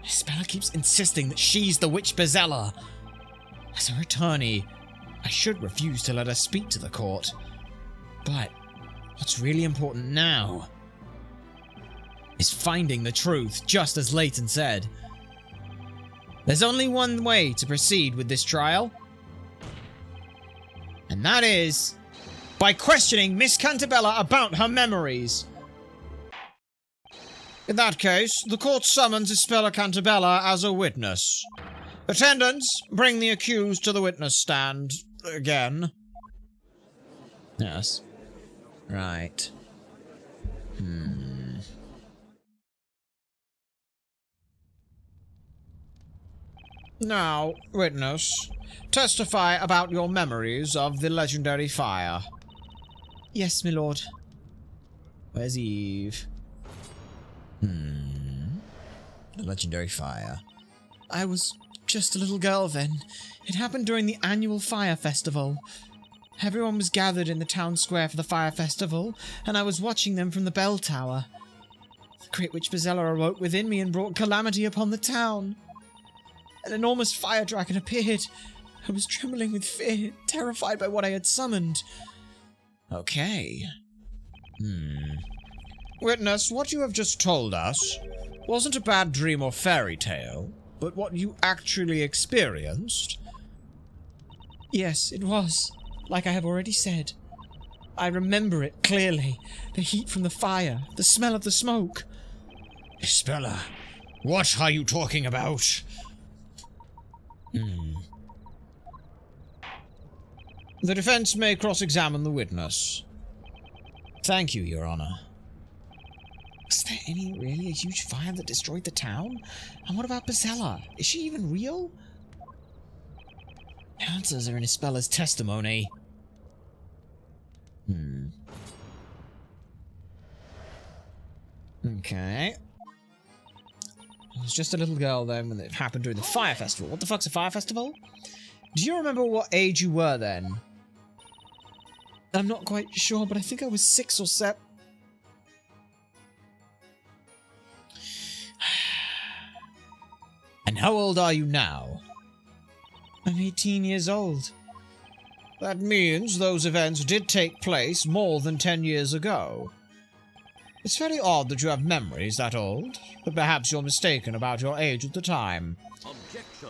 Isabella keeps insisting that she's the witch Bizella. As her attorney, I should refuse to let her speak to the court. But What's really important now is finding the truth, just as Layton said. There's only one way to proceed with this trial, and that is by questioning Miss Cantabella about her memories. In that case, the court summons Isabella Cantabella as a witness. Attendants, bring the accused to the witness stand again. Yes. Right. Now, witness, testify about your memories of the legendary fire. Yes, my lord. Where's Eve? The legendary fire. I was just a little girl then. It happened during the annual fire festival. Everyone was gathered in the town square for the fire festival, and I was watching them from the bell tower. The great witch Bezella awoke within me and brought calamity upon the town. An enormous fire dragon appeared. I was trembling with fear, terrified by what I had summoned. Okay. Witness, what you have just told us wasn't a bad dream or fairy tale, but what you actually experienced? Yes, it was. Like I have already said. I remember it clearly. The heat from the fire, the smell of the smoke. Isabella, what are you talking about? The defense may cross-examine the witness. Thank you, Your Honor. Was there really a huge fire that destroyed the town? And what about Bezella? Is she even real? The answers are in Isabella's testimony. Okay. I was just a little girl then when it happened during the fire festival. What the fuck's a fire festival? Do you remember what age you were then? I'm not quite sure, but I think I was 6 or 7. And how old are you now? I'm 18 years old. That means those events did take place more than 10 years ago. It's very odd that you have memories that old, but perhaps you're mistaken about your age at the time. Objection.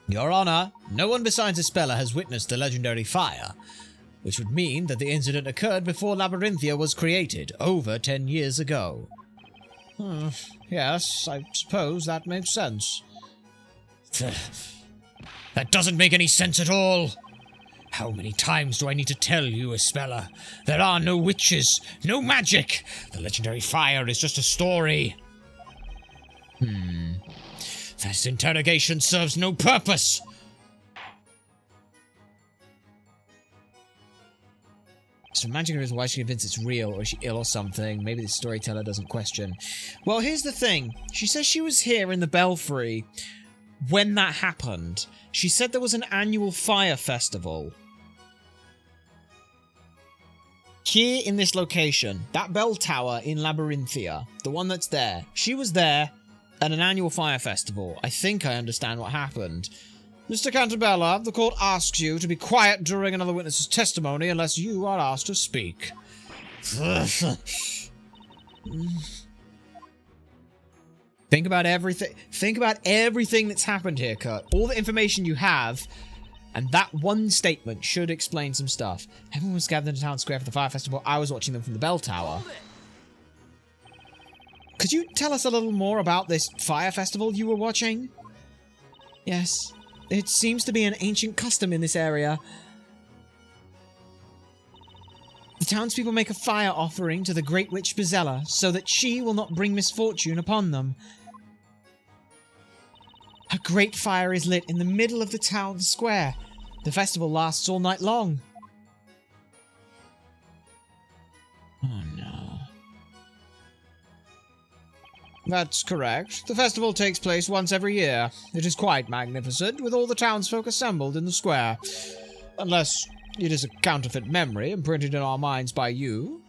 Your Honor, no one besides Isabella has witnessed the legendary fire, which would mean that the incident occurred before Labyrinthia was created, over 10 years ago. Yes, I suppose that makes sense. That doesn't make any sense at all. How many times do I need to tell you, Isabella? There are no witches, no magic. The legendary fire is just a story. This interrogation serves no purpose. So magic is why she convinced it's real, or is she ill or something? Maybe the storyteller doesn't question. Well, here's the thing. She says she was here in the Belfry when that happened. She said there was an annual fire festival. Here in this location, that bell tower in Labyrinthia, the one that's there, she was there at an annual fire festival. I think I understand what happened. Mr. Cantabella, the court asks you to be quiet during another witness's testimony unless you are asked to speak. Think about everything that's happened here, Kurt. All the information you have, and that one statement should explain some stuff. Everyone was gathered in the town square for the fire festival. I was watching them from the bell tower. Could you tell us a little more about this fire festival you were watching? Yes. It seems to be an ancient custom in this area. The townspeople make a fire offering to the great witch Bezella, so that she will not bring misfortune upon them. A great fire is lit in the middle of the town square. The festival lasts all night long. Oh no. That's correct. The festival takes place once every year. It is quite magnificent, with all the townsfolk assembled in the square. Unless it is a counterfeit memory imprinted in our minds by you.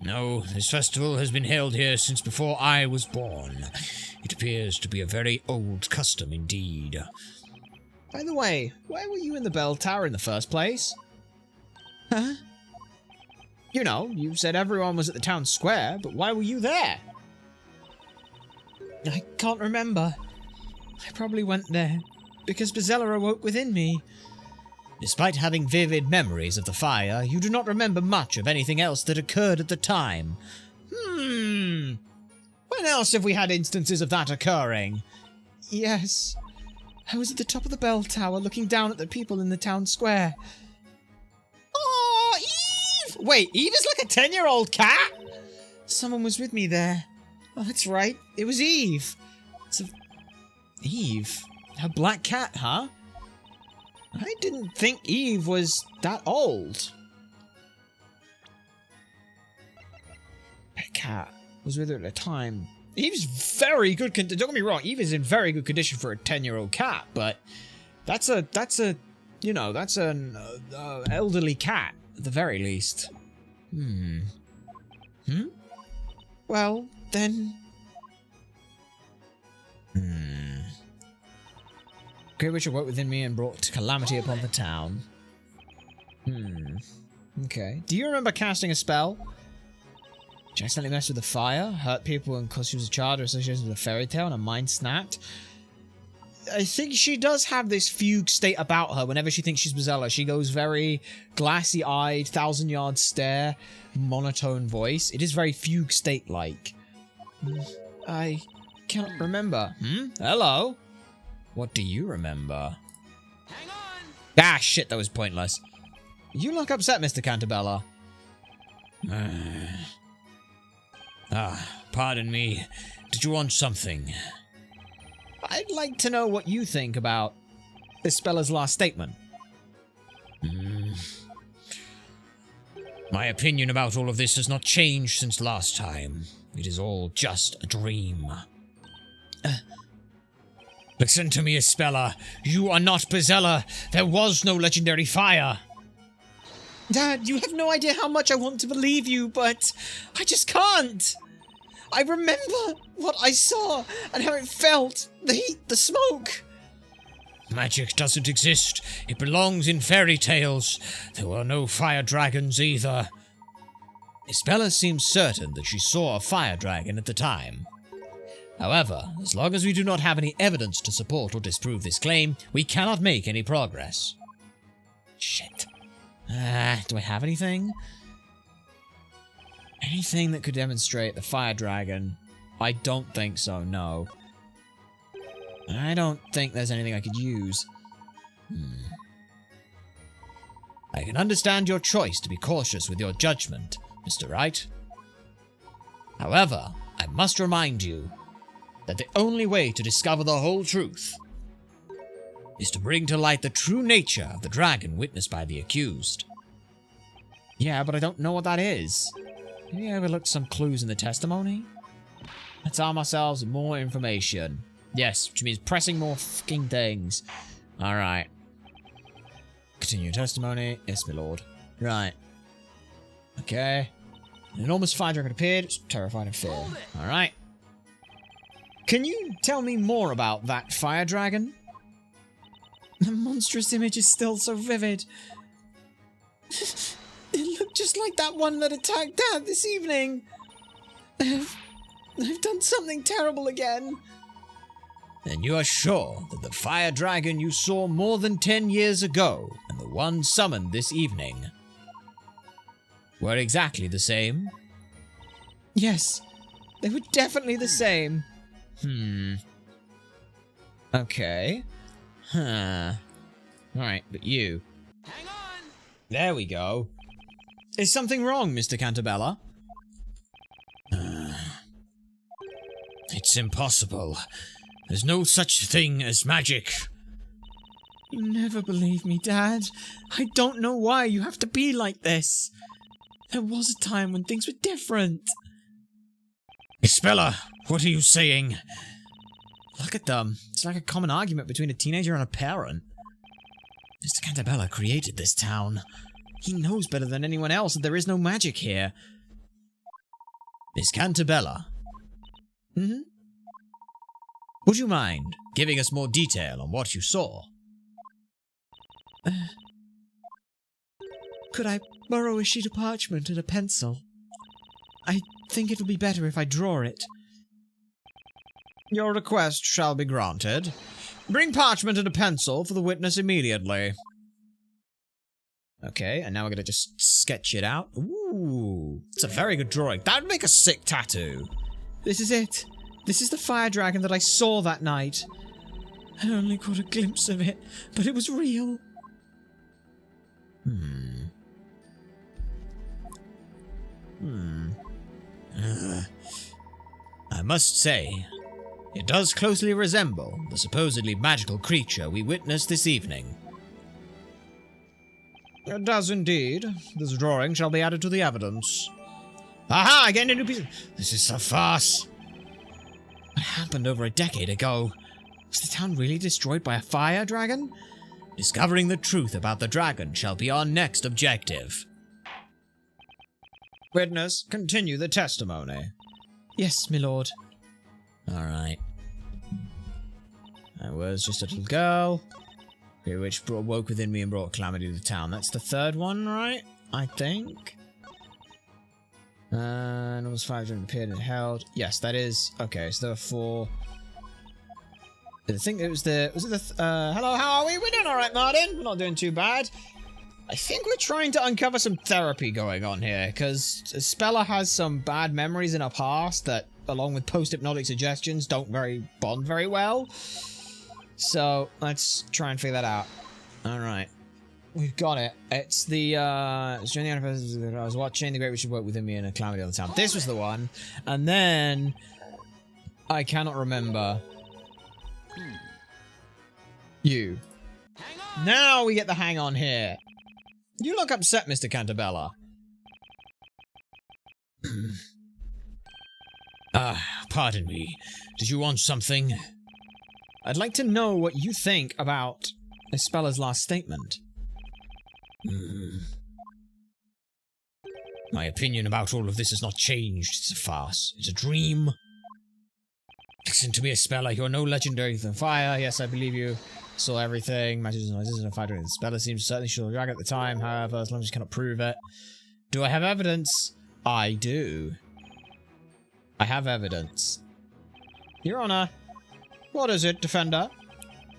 No, this festival has been held here since before I was born. It appears to be a very old custom indeed. By the way, why were you in the bell tower in the first place? Huh? You know, you said everyone was at the town square, but why were you there? I can't remember. I probably went there because Bezella awoke within me. Despite having vivid memories of the fire, you do not remember much of anything else that occurred at the time. When else have we had instances of that occurring? Yes. I was at the top of the bell tower looking down at the people in the town square. Oh, Eve! Wait, Eve is like a 10-year-old cat? Someone was with me there. Oh, that's right. It was Eve. Eve? A black cat, huh? I didn't think Eve was that old. That cat was with her at the time. Eve's very good. Don't get me wrong. Eve is in very good condition for a 10-year-old cat, but that's an elderly cat at the very least. Well, then. Great witch awoke within me and brought calamity upon the town. Okay. Do you remember casting a spell? Did you accidentally mess with the fire? Hurt people because she was a child or associated with a fairy tale and her mind snapped? I think she does have this fugue state about her whenever she thinks she's Bezella. She goes very glassy-eyed, thousand-yard stare, monotone voice. It is very fugue state-like. I cannot remember. Hello? What do you remember? Hang on! Ah, shit, that was pointless. You look upset, Mr. Cantabella. Pardon me. Did you want something? I'd like to know what you think about Ispella's last statement. My opinion about all of this has not changed since last time. It is all just a dream. Listen to me, Ispella. You are not Bezella. There was no legendary fire. Dad, you have no idea how much I want to believe you, but I just can't. I remember what I saw and how it felt. The heat, the smoke. Magic doesn't exist. It belongs in fairy tales. There were no fire dragons either. Ispella seems certain that she saw a fire dragon at the time. However, as long as we do not have any evidence to support or disprove this claim, we cannot make any progress. Shit. Do I have anything? Anything that could demonstrate the fire dragon? I don't think so, no. I don't think there's anything I could use. I can understand your choice to be cautious with your judgment, Mr. Wright. However, I must remind you that the only way to discover the whole truth is to bring to light the true nature of the dragon witnessed by the accused. Yeah, but I don't know what that is. Maybe I overlooked some clues in the testimony? Let's arm ourselves with more information. Yes, which means pressing more fucking things. Alright. Continue testimony. Yes, my lord. Right. Okay. An enormous fire dragon appeared. It's terrified and fear. Alright. Can you tell me more about that fire dragon? The monstrous image is still so vivid. It looked just like that one that attacked Dad this evening. I've done something terrible again. Then you are sure that the fire dragon you saw more than 10 years ago and the one summoned this evening were exactly the same? Yes, they were definitely the same. Okay. Alright, but you. Hang on! There we go. Is something wrong, Mr. Cantabella? It's impossible. There's no such thing as magic. You never believe me, Dad. I don't know why you have to be like this. There was a time when things were different. Ispella, what are you saying? Look at them. It's like a common argument between a teenager and a parent. Mr. Cantabella created this town. He knows better than anyone else that there is no magic here. Miss Cantabella. Would you mind giving us more detail on what you saw? Could I borrow a sheet of parchment and a pencil? I think it'll be better if I draw it. Your request shall be granted. Bring parchment and a pencil for the witness immediately. Okay, and now we're going to just sketch it out. Ooh, it's a very good drawing. That would make a sick tattoo. This is it. This is the fire dragon that I saw that night. I only caught a glimpse of it, but it was real. I must say, it does closely resemble the supposedly magical creature we witnessed this evening. It does indeed. This drawing shall be added to the evidence. Aha! Again a new piece. This is a farce. What happened over a decade ago? Was the town really destroyed by a fire dragon? Discovering the truth about the dragon shall be our next objective. Witness, continue the testimony. Yes, my lord. Alright. I was just a little girl, which woke within me and brought calamity to the town. That's the third one, right? I think. And it was 5 appeared and held. Yes, that is. Okay, so there were 4. I think it was the. Was it the. Hello, how are we? We're doing alright, Martin. We're not doing too bad. I think we're trying to uncover some therapy going on here, because Spella has some bad memories in her past that, along with post-hypnotic suggestions, don't bond very well. So, let's try and figure that out. Alright. We've got it. It's the, I was watching The Great Witch Woke Within Me and a Calamity on the Town. This was the one. And then, I cannot remember. You. Now we get the hang on here. You look upset, Mr. Cantabella. Pardon me. Did you want something? I'd like to know what you think about Ispella's last statement. My opinion about all of this has not changed. It's a farce. It's a dream. Listen to me, Ispella. You're no legendary than fire. Yes, I believe you. Saw everything. Matches and noises and fighter. Ispella seems certainly sure drag at the time. However, as long as you cannot prove it. Do I have evidence? I do. I have evidence. Your Honor. What is it, defender?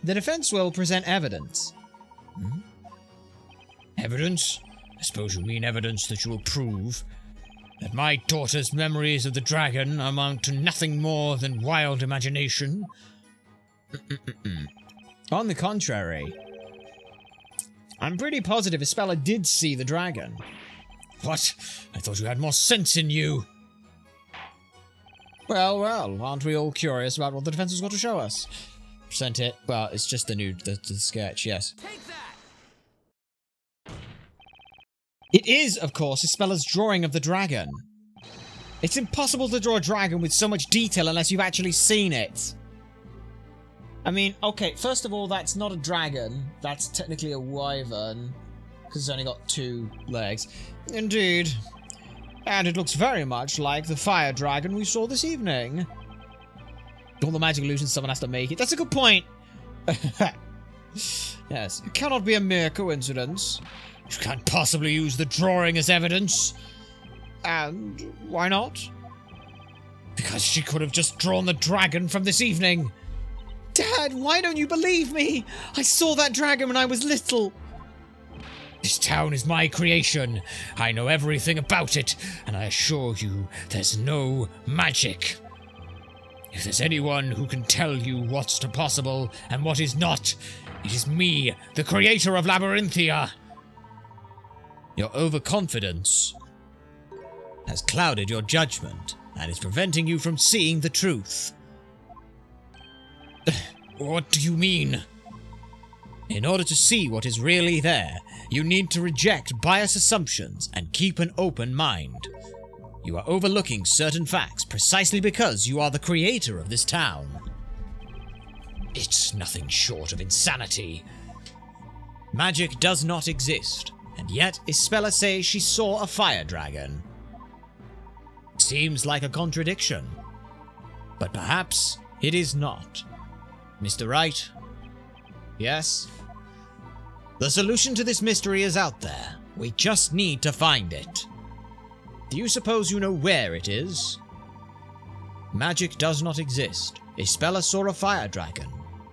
The defense will present evidence. Evidence? I suppose you mean evidence that you will prove that my daughter's memories of the dragon amount to nothing more than wild imagination? On the contrary, I'm pretty positive Ispella did see the dragon. What? I thought you had more sense in you. Well, aren't we all curious about what the defense has got to show us? Present it. Well, it's just the sketch, yes. Take that! It is, of course, Ispella's drawing of the dragon. It's impossible to draw a dragon with so much detail unless you've actually seen it. I mean, okay, first of all, that's not a dragon. That's technically a wyvern, because it's only got 2 legs. Indeed. And it looks very much like the fire dragon we saw this evening. All the magic illusions, someone has to make it. That's a good point. Yes, it cannot be a mere coincidence. You can't possibly use the drawing as evidence. And why not? Because she could have just drawn the dragon from this evening. Dad, why don't you believe me? I saw that dragon when I was little. This town is my creation. I know everything about it, and I assure you there's no magic. If there's anyone who can tell you what's possible and what is not, it is me, the creator of Labyrinthia. Your overconfidence has clouded your judgment and is preventing you from seeing the truth. What do you mean? In order to see what is really there, you need to reject biased assumptions and keep an open mind. You are overlooking certain facts precisely because you are the creator of this town. It's nothing short of insanity. Magic does not exist, and yet Ispella says she saw a fire dragon. Seems like a contradiction, but perhaps it is not. Mr. Wright? Yes? The solution to this mystery is out there, We just need to find it. Do you suppose you know where it is? Magic does not exist. Isabella saw a fire dragon.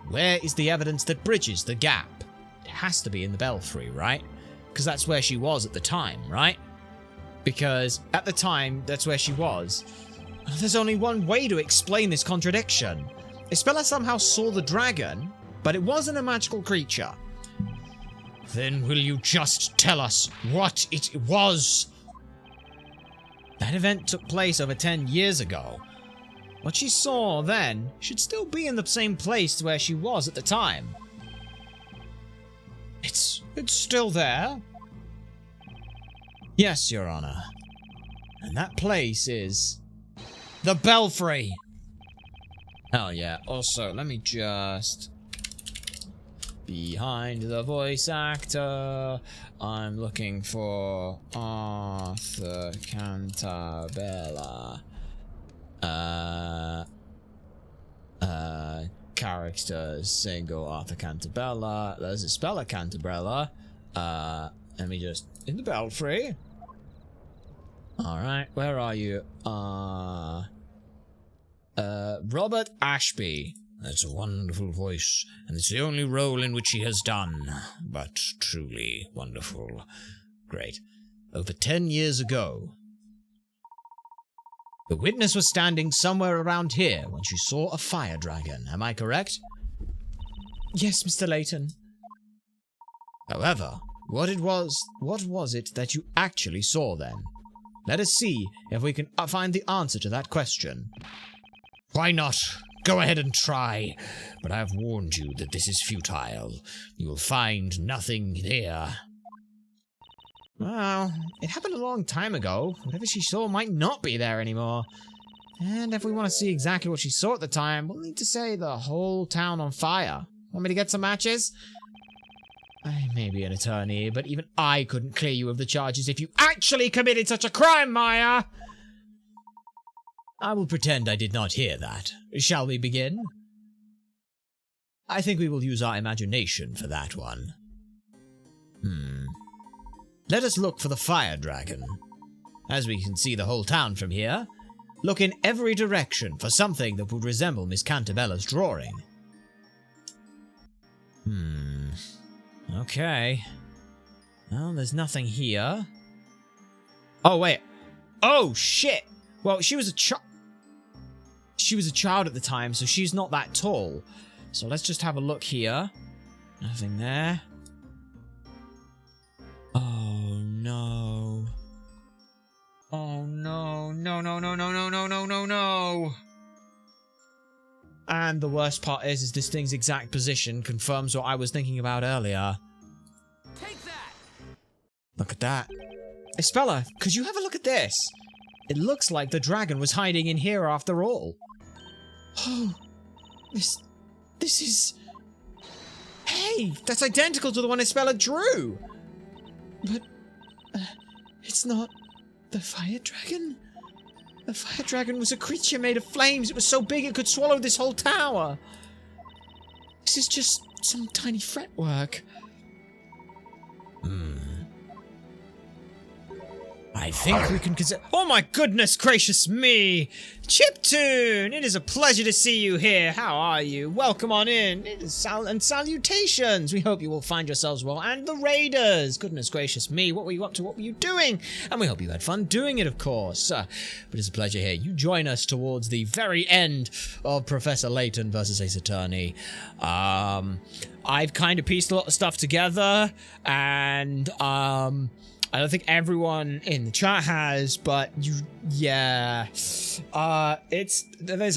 Where is the evidence that bridges the gap? It has to be in the belfry, right? Because that's where she was at the time, right? Because at the time, that's where she was. There's only one way to explain this contradiction. Isabella somehow saw the dragon, but it wasn't a magical creature. Then will you just tell us what it was? That event took place over 10 years ago. What she saw then should still be in the same place where she was at the time. It's still there? Yes, Your Honor. And that place is the belfry. Hell yeah. Also, let me just... Behind the voice actor, I'm looking for Arthur Cantabella. Characters, single Arthur Cantabella. There's Isabella Cantabella. Let me just... In the belfry. Alright, where are you? Robert Ashby. That's a wonderful voice, and it's the only role in which he has done. But truly wonderful. Great. Over 10 years ago, the witness was standing somewhere around here when she saw a fire dragon. Am I correct? Yes, Mr. Layton. However, what was it that you actually saw then? Let us see if we can find the answer to that question. Why not? Go ahead and try, but I have warned you that this is futile. You will find nothing here. Well, it happened a long time ago. Whatever she saw might not be there anymore. And if we want to see exactly what she saw at the time, we'll need to say the whole town on fire. Want me to get some matches? I may be an attorney, but even I couldn't clear you of the charges if you actually committed such a crime, Maya! I will pretend I did not hear that. Shall we begin? I think we will use our imagination for that one. Let us look for the fire dragon. As we can see the whole town from here, look in every direction for something that would resemble Miss Cantabella's drawing. Okay. Well, there's nothing here. Oh, wait. Oh, shit! Well, she was a child at the time, so she's not that tall. So let's just have a look here. Nothing there. Oh, no. Oh, no. No, no, no, no, no, no, no, no, no. And the worst part is this thing's exact position confirms what I was thinking about earlier. Take that! Look at that. Isabella, could you have a look at this? It looks like the dragon was hiding in here after all. Oh, this is... Hey, that's identical to the one Isabella drew. But, it's not the fire dragon. The fire dragon was a creature made of flames. It was so big it could swallow this whole tower. This is just some tiny fretwork. I think we can consider... Oh my goodness gracious me! Chiptune! It is a pleasure to see you here. How are you? Welcome on in. It is and salutations! We hope you will find yourselves well. And the Raiders! Goodness gracious me, what were you up to? What were you doing? And we hope you had fun doing it, of course. But it's a pleasure here. You join us towards the very end of Professor Layton versus Ace Attorney. I've kind of pieced a lot of stuff together, and I don't think everyone in the chat has, but there's a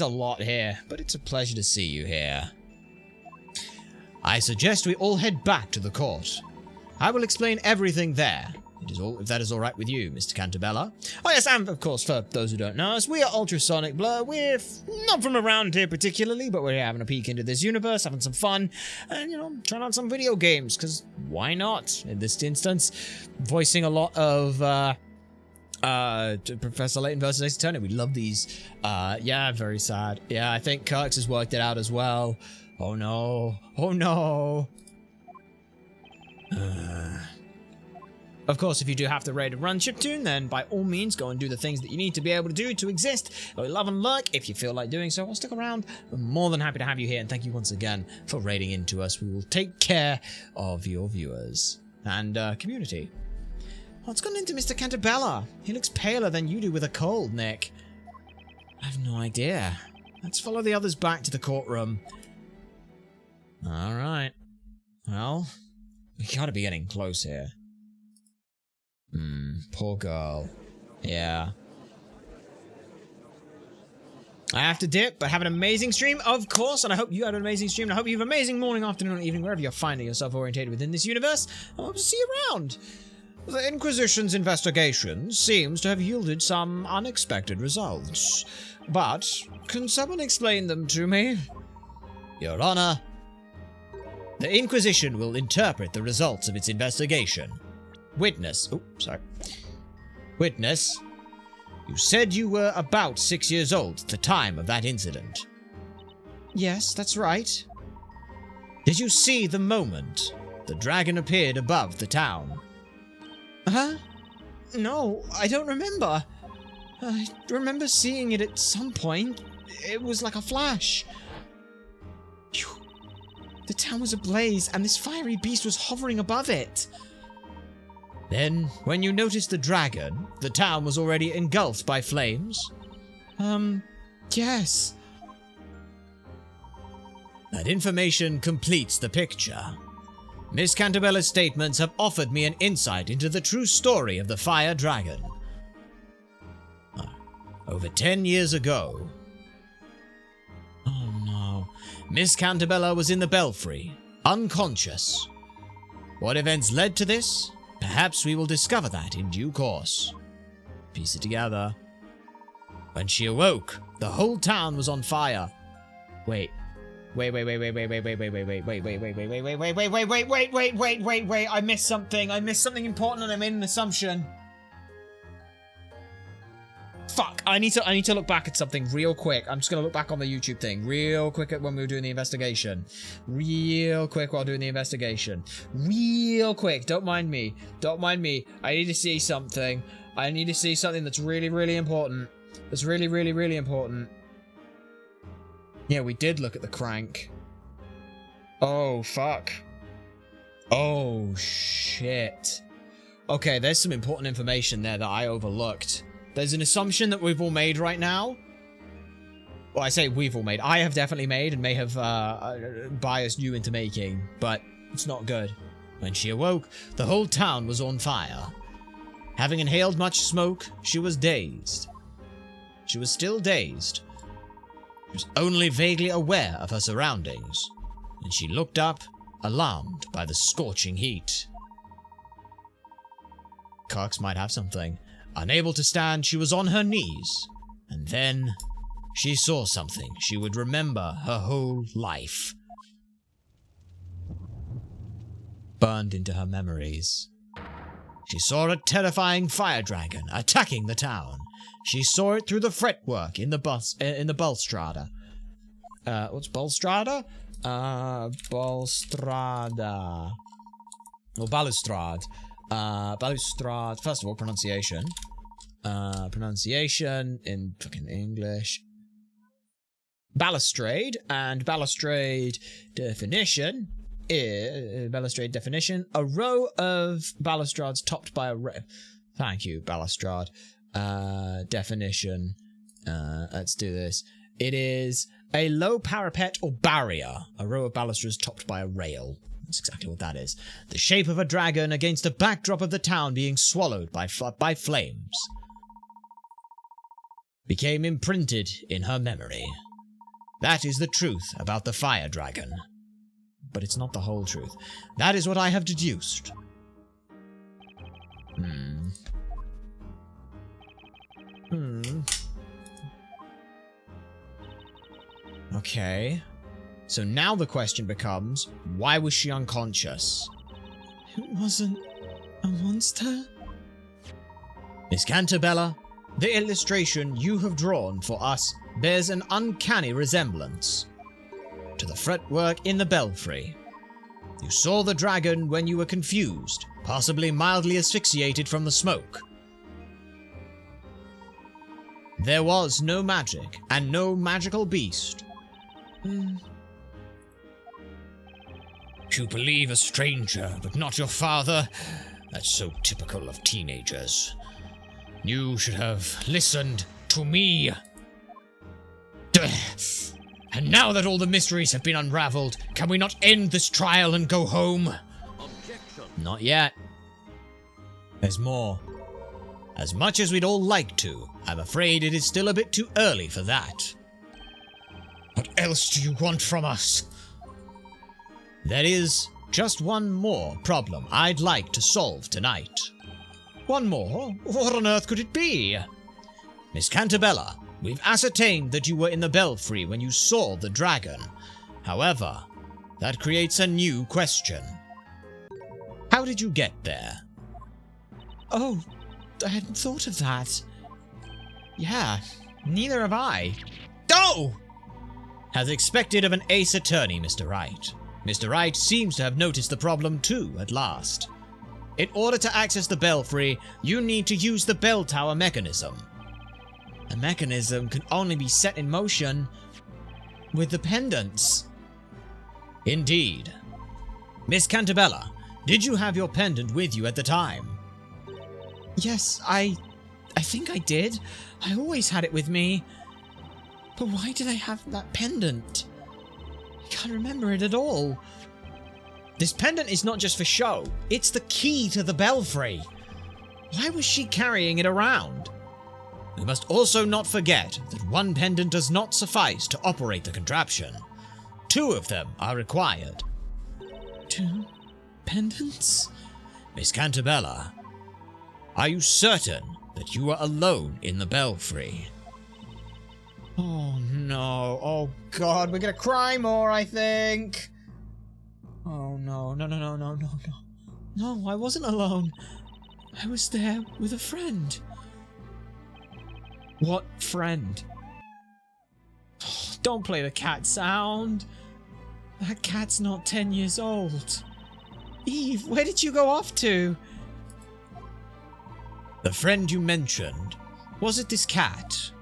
lot here, but it's a pleasure to see you here. I suggest we all head back to the court. I will explain everything there. If that is all right with you, Mr. Cantabella. Oh yes, and of course, for those who don't know us, we are Ultrasonic Blur. We're not from around here particularly, but we're having a peek into this universe, having some fun, and, trying out some video games, because why not? In this instance, voicing a lot of, Professor Layton versus Ace Attorney. We love these. Yeah, very sad. Yeah, I think Kirk's has worked it out as well. Oh no. Oh no. Of course, if you do have to raid and run chiptune, then by all means go and do the things that you need to be able to do to exist. We love and lurk if you feel like doing so. I'll stick around. We're more than happy to have you here, and thank you once again for raiding into us. We will take care of your viewers and community. What's gone into Mr. Cantabella? He looks paler than you do with a cold, Nick. I have no idea. Let's follow the others back to the courtroom. Alright. Well, we gotta be getting close here. Poor girl. Yeah. I have to dip, but have an amazing stream, of course, and I hope you had an amazing stream, and I hope you have an amazing morning, afternoon, or evening, wherever you're finding yourself orientated within this universe. I hope to see you around. The Inquisition's investigation seems to have yielded some unexpected results. But, can someone explain them to me? Your Honor, the Inquisition will interpret the results of its investigation. Witness. Oh, sorry. Witness, you said you were about 6 years old at the time of that incident. Yes, that's right. Did you see the moment the dragon appeared above the town? Huh? No, I don't remember. I remember seeing it at some point. It was like a flash. Phew. The town was ablaze, and this fiery beast was hovering above it. Then, when you noticed the dragon, the town was already engulfed by flames? Yes. That information completes the picture. Miss Cantabella's statements have offered me an insight into the true story of the fire dragon. Over 10 years ago. Oh no. Miss Cantabella was in the belfry, unconscious. What events led to this? Perhaps we will discover that in due course. Piece it together. When she awoke, the whole town was on fire. Wait, I missed something. I missed something important and I made an assumption. Fuck, I need to look back at something real quick. I'm just gonna look back on the YouTube thing real quick at when we were doing the investigation. Real quick while doing the investigation. Real quick, don't mind me. Don't mind me. I need to see something. I need to see something that's really, really important. That's really, really, really important. Yeah, we did look at the crank. Oh, fuck. Oh, shit. Okay, there's some important information there that I overlooked. There's an assumption that we've all made right now. Well, I say we've all made. I have definitely made and may have biased you into making, but it's not good. When she awoke, the whole town was on fire. Having inhaled much smoke, she was dazed. She was still dazed. She was only vaguely aware of her surroundings, and she looked up, alarmed by the scorching heat. Cox might have something. Unable to stand, she was on her knees, and then she saw something she would remember her whole life. Burned into her memories. She saw a terrifying fire dragon attacking the town. She saw it through the fretwork in the balustrade. What's balustrade? Balustrada. Or balustrade. Balustrade. First of all, pronunciation. Pronunciation in fucking English. Balustrade, and balustrade definition is a row of balustrades topped by a rail. Thank you, balustrade. Definition. Let's do this. It is a low parapet or barrier, a row of balustrades topped by a rail. That's exactly what that is. The shape of a dragon against a backdrop of the town being swallowed by flames. Became imprinted in her memory. That is the truth about the fire dragon. But it's not the whole truth. That is what I have deduced. Okay. So now the question becomes, why was she unconscious? It wasn't a monster? Miss Cantabella, the illustration you have drawn for us bears an uncanny resemblance to the fretwork in the belfry. You saw the dragon when you were confused, possibly mildly asphyxiated from the smoke. There was no magic, and no magical beast. You believe a stranger, but not your father? That's so typical of teenagers. You should have listened to me. And now that all the mysteries have been unraveled, can we not end this trial and go home? Objection. Not yet. There's more. As much as we'd all like to, I'm afraid it is still a bit too early for that. What else do you want from us? There is just one more problem I'd like to solve tonight. One more? What on earth could it be? Miss Cantabella, we've ascertained that you were in the belfry when you saw the dragon. However, that creates a new question. How did you get there? Oh, I hadn't thought of that. Yeah, neither have I. Oh! As expected of an ace attorney, Mr. Wright. Mr. Wright seems to have noticed the problem too, at last. In order to access the belfry, you need to use the bell tower mechanism. The mechanism can only be set in motion with the pendants. Indeed. Miss Cantabella, did you have your pendant with you at the time? Yes, I think I did. I always had it with me. But why did I have that pendant? I can't remember it at all. This pendant is not just for show. It's the key to the belfry. Why was she carrying it around? We must also not forget that one pendant does not suffice to operate the contraption. 2 of them are required. 2 pendants? Miss Cantabella, are you certain that you are alone in the belfry? Oh no, oh god, we're gonna cry more, I think. Oh no. No, I wasn't alone. I was there with a friend. What friend? Don't play the cat sound. That cat's not 10 years old. Eve, where did you go off to? The friend you mentioned, was it this cat?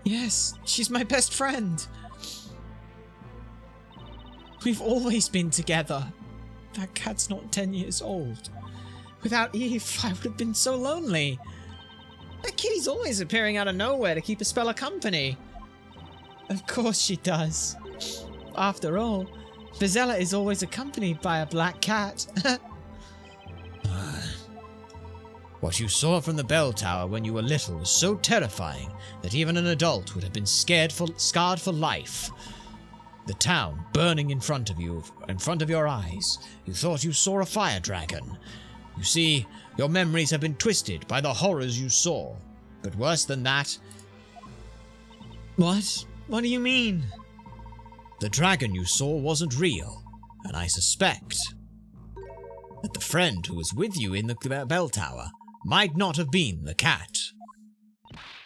Yes, she's my best friend. We've always been together. That cat's not 10 years old. Without Eve, I would have been so lonely. That kitty's always appearing out of nowhere to keep a spell of company. Of course she does. After all, Vizela is always accompanied by a black cat. What you saw from the bell tower when you were little was so terrifying that even an adult would have been scarred for life. The town burning in front of you, in front of your eyes. You thought you saw a fire dragon. You see, your memories have been twisted by the horrors you saw. But worse than that... What? What do you mean? The dragon you saw wasn't real, and I suspect that the friend who was with you in the bell tower might not have been the cat.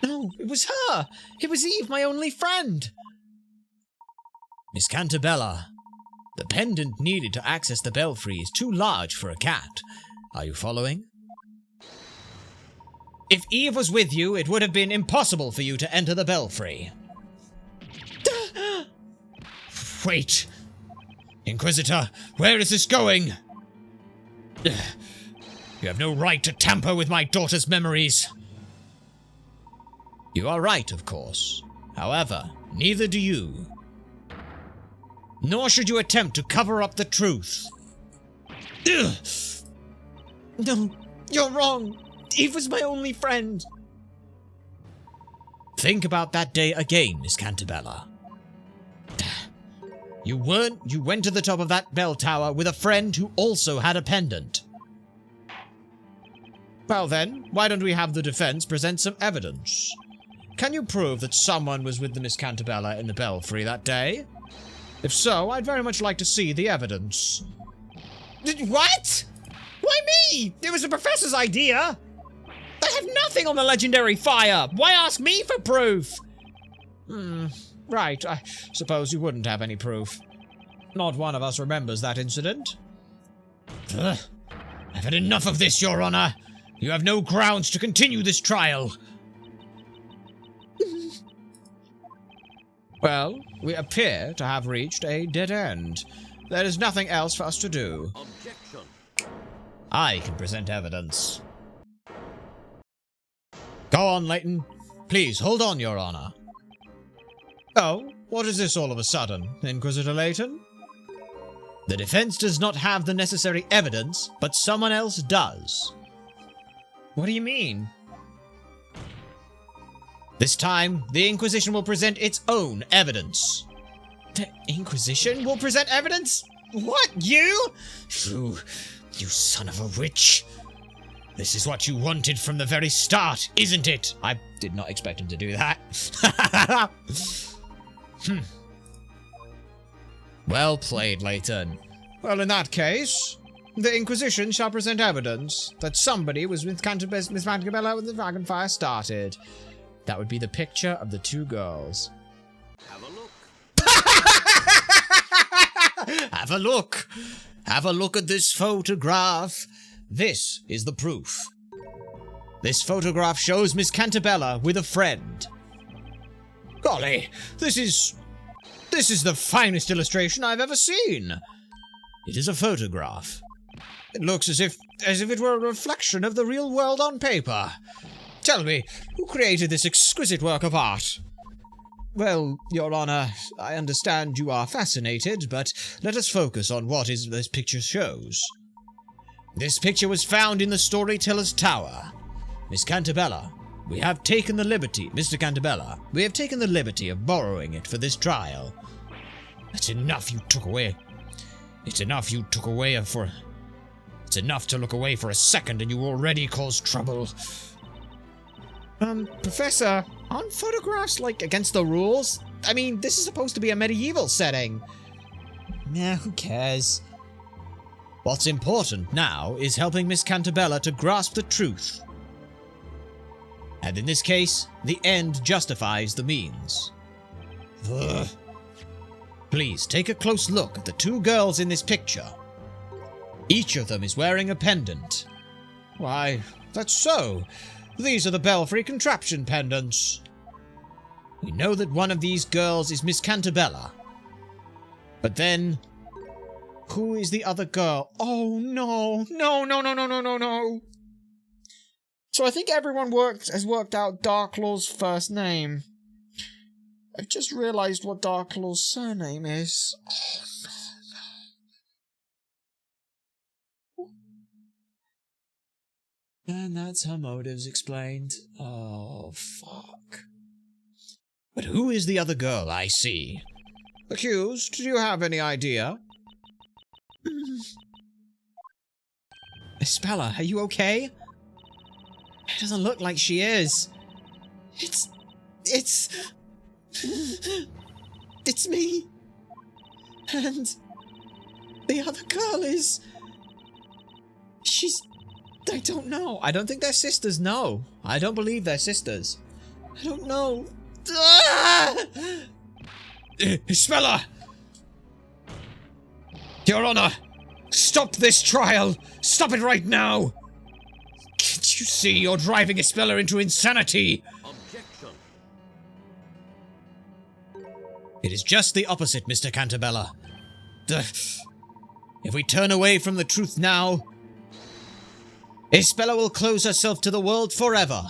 No, it was her! It was Eve, my only friend! Miss Cantabella, the pendant needed to access the belfry is too large for a cat. Are you following? If Eve was with you, it would have been impossible for you to enter the belfry. Wait! Inquisitor, where is this going? You have no right to tamper with my daughter's memories. You are right, of course. However, neither do you. Nor should you attempt to cover up the truth. No, you're wrong. Eve was my only friend. Think about that day again, Miss Cantabella. You went to the top of that bell tower with a friend who also had a pendant. Well then, why don't we have the defense present some evidence? Can you prove that someone was with the Miss Cantabella in the belfry that day? If so, I'd very much like to see the evidence. What? Why me? It was the professor's idea. I have nothing on the legendary fire. Why ask me for proof? Right, I suppose you wouldn't have any proof. Not one of us remembers that incident. I've had enough of this, Your Honor. You have no grounds to continue this trial. Well, we appear to have reached a dead end. There is nothing else for us to do. Objection. I can present evidence. Go on, Layton. Please, hold on, Your Honor. Oh, what is this all of a sudden, Inquisitor Layton? The defense does not have the necessary evidence, but someone else does. What do you mean? This time, the Inquisition will present its own evidence. The Inquisition will present evidence? What, you? You son of a witch. This is what you wanted from the very start, isn't it? I did not expect him to do that. Well played, Layton. Well, in that case, the Inquisition shall present evidence that somebody was with Miss Cantabella when the Dragonfire started. That would be the picture of the two girls. Have a look. Have a look. Have a look at this photograph. This is the proof. This photograph shows Miss Cantabella with a friend. Golly, this is the finest illustration I've ever seen. It is a photograph. It looks as if it were a reflection of the real world on paper. Tell me, who created this exquisite work of art? Well, Your Honor, I understand you are fascinated, but let us focus on what this picture shows. This picture was found in the Storyteller's Tower. Miss Cantabella, we have taken the liberty, Mr. Cantabella, we have taken the liberty of borrowing it for this trial. That's enough you took away. It's enough you took away for... It's enough to look away for a second and you already caused trouble. Professor, aren't photographs, like, against the rules? I mean, this is supposed to be a medieval setting. Nah, who cares? What's important now is helping Miss Cantabella to grasp the truth. And in this case, the end justifies the means. Ugh. Please take a close look at the two girls in this picture. Each of them is wearing a pendant. Why, that's so. These are the Belfry contraption pendants. We know that one of these girls is Miss Cantabella. But then, who is the other girl? Oh, no. No. So I think everyone has worked out Darklaw's first name. I've just realized what Darklaw's surname is. Oh, no. And that's her motives explained. Oh, fuck. But who is the other girl I see? Accused, do you have any idea? Bella, are you okay? It doesn't look like she is. It's me. And the other girl is... I don't know. I don't think they're sisters, no. I don't believe they're sisters. I don't know. Isabella! Your Honor! Stop this trial! Stop it right now! Can't you see you're driving Isabella into insanity? Objection. It is just the opposite, Mr. Cantabella. If we turn away from the truth now, Isabella will close herself to the world forever.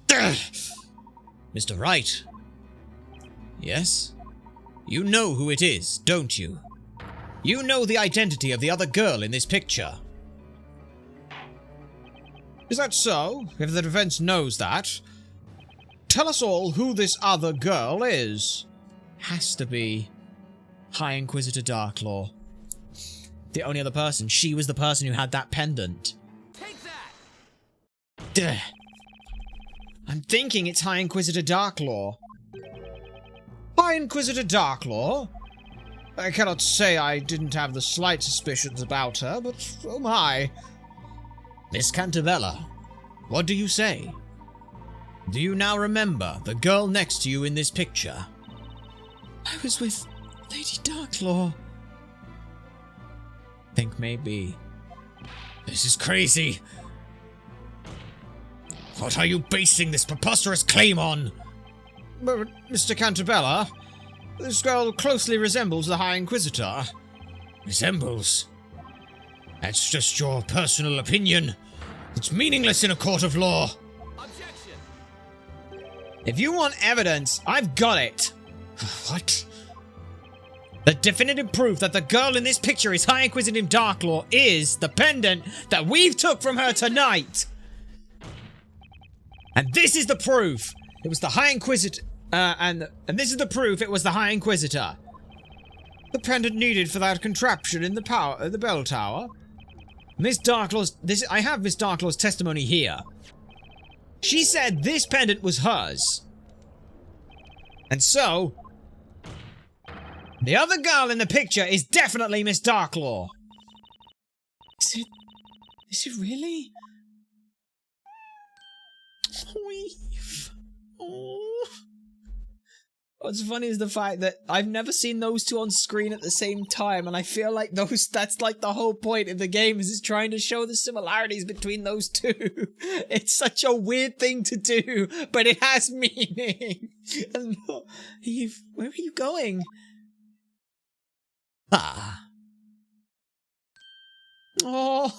Mr. Wright. Yes? You know who it is, don't you? You know the identity of the other girl in this picture. Is that so? If the defense knows that, tell us all who this other girl is. Has to be High Inquisitor Darklaw. The only other person. She was the person who had that pendant. Take that! Duh. I'm thinking it's High Inquisitor Darklaw. High Inquisitor Darklaw? I cannot say I didn't have the slight suspicions about her, but oh my. Miss Cantabella, what do you say? Do you now remember the girl next to you in this picture? I was with Lady Darklaw. think maybe... This is crazy. What are you basing this preposterous claim on? But, Mr. Cantabella, this girl closely resembles the High Inquisitor. Resembles? That's just your personal opinion. It's meaningless in a court of law. Objection! If you want evidence, I've got it. What? The definitive proof that the girl in this picture is High Inquisitive Darklaw is the pendant that we've took from her tonight. And this is the proof. It was the High Inquisitor, and this is the proof it was the High Inquisitor. The pendant needed for that contraption in the bell tower. Miss Darklaw's, I have Miss Darklaw's testimony here. She said this pendant was hers. And so, the other girl in the picture is definitely Miss Darklaw. Is it really? Oh. What's funny is the fact that I've never seen those two on screen at the same time, and I feel like that's like the whole point of the game, is it's trying to show the similarities between those two. It's such a weird thing to do, but it has meaning. And Eve, where are you going? Ah. Oh.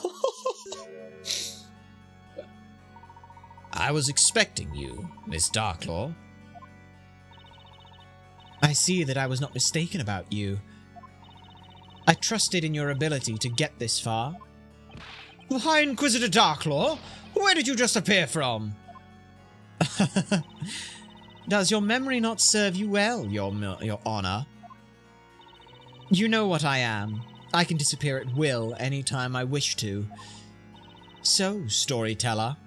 I was expecting you, Miss Darklaw. I see that I was not mistaken about you. I trusted in your ability to get this far. The High Inquisitor Darklaw? Where did you just appear from? Does your memory not serve you well, your honor? You know what I am. I can disappear at will anytime I wish to. So, storyteller,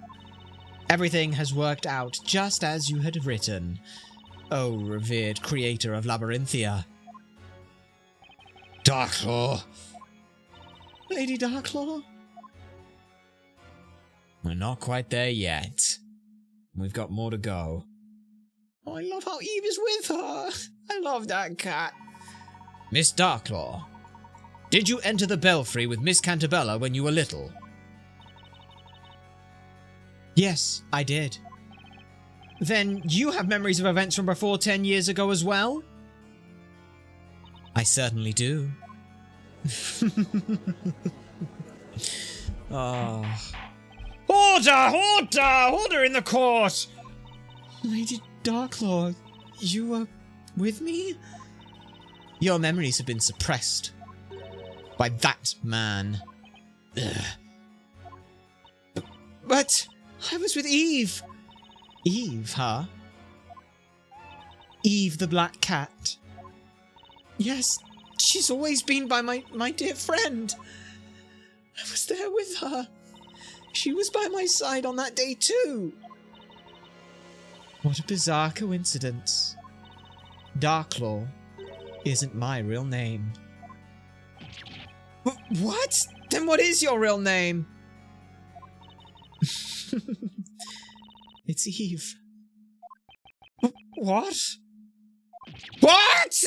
everything has worked out just as you had written. Oh, revered creator of Labyrinthia. Darklaw. Lady Darklaw? We're not quite there yet. We've got more to go. Oh, I love how Eve is with her. I love that cat. Miss Darklaw, did you enter the belfry with Miss Cantabella when you were little? Yes, I did. Then you have memories of events from before 10 years ago as well? I certainly do. Oh. Order in the court! Lady Darklaw, you were with me? Your memories have been suppressed by that man. Ugh. But I was with Eve. Eve, huh? Eve the Black Cat. Yes, she's always been by my dear friend. I was there with her. She was by my side on that day too. What a bizarre coincidence. Darklaw isn't my real name. What? Then what is your real name? It's Eve. What? What?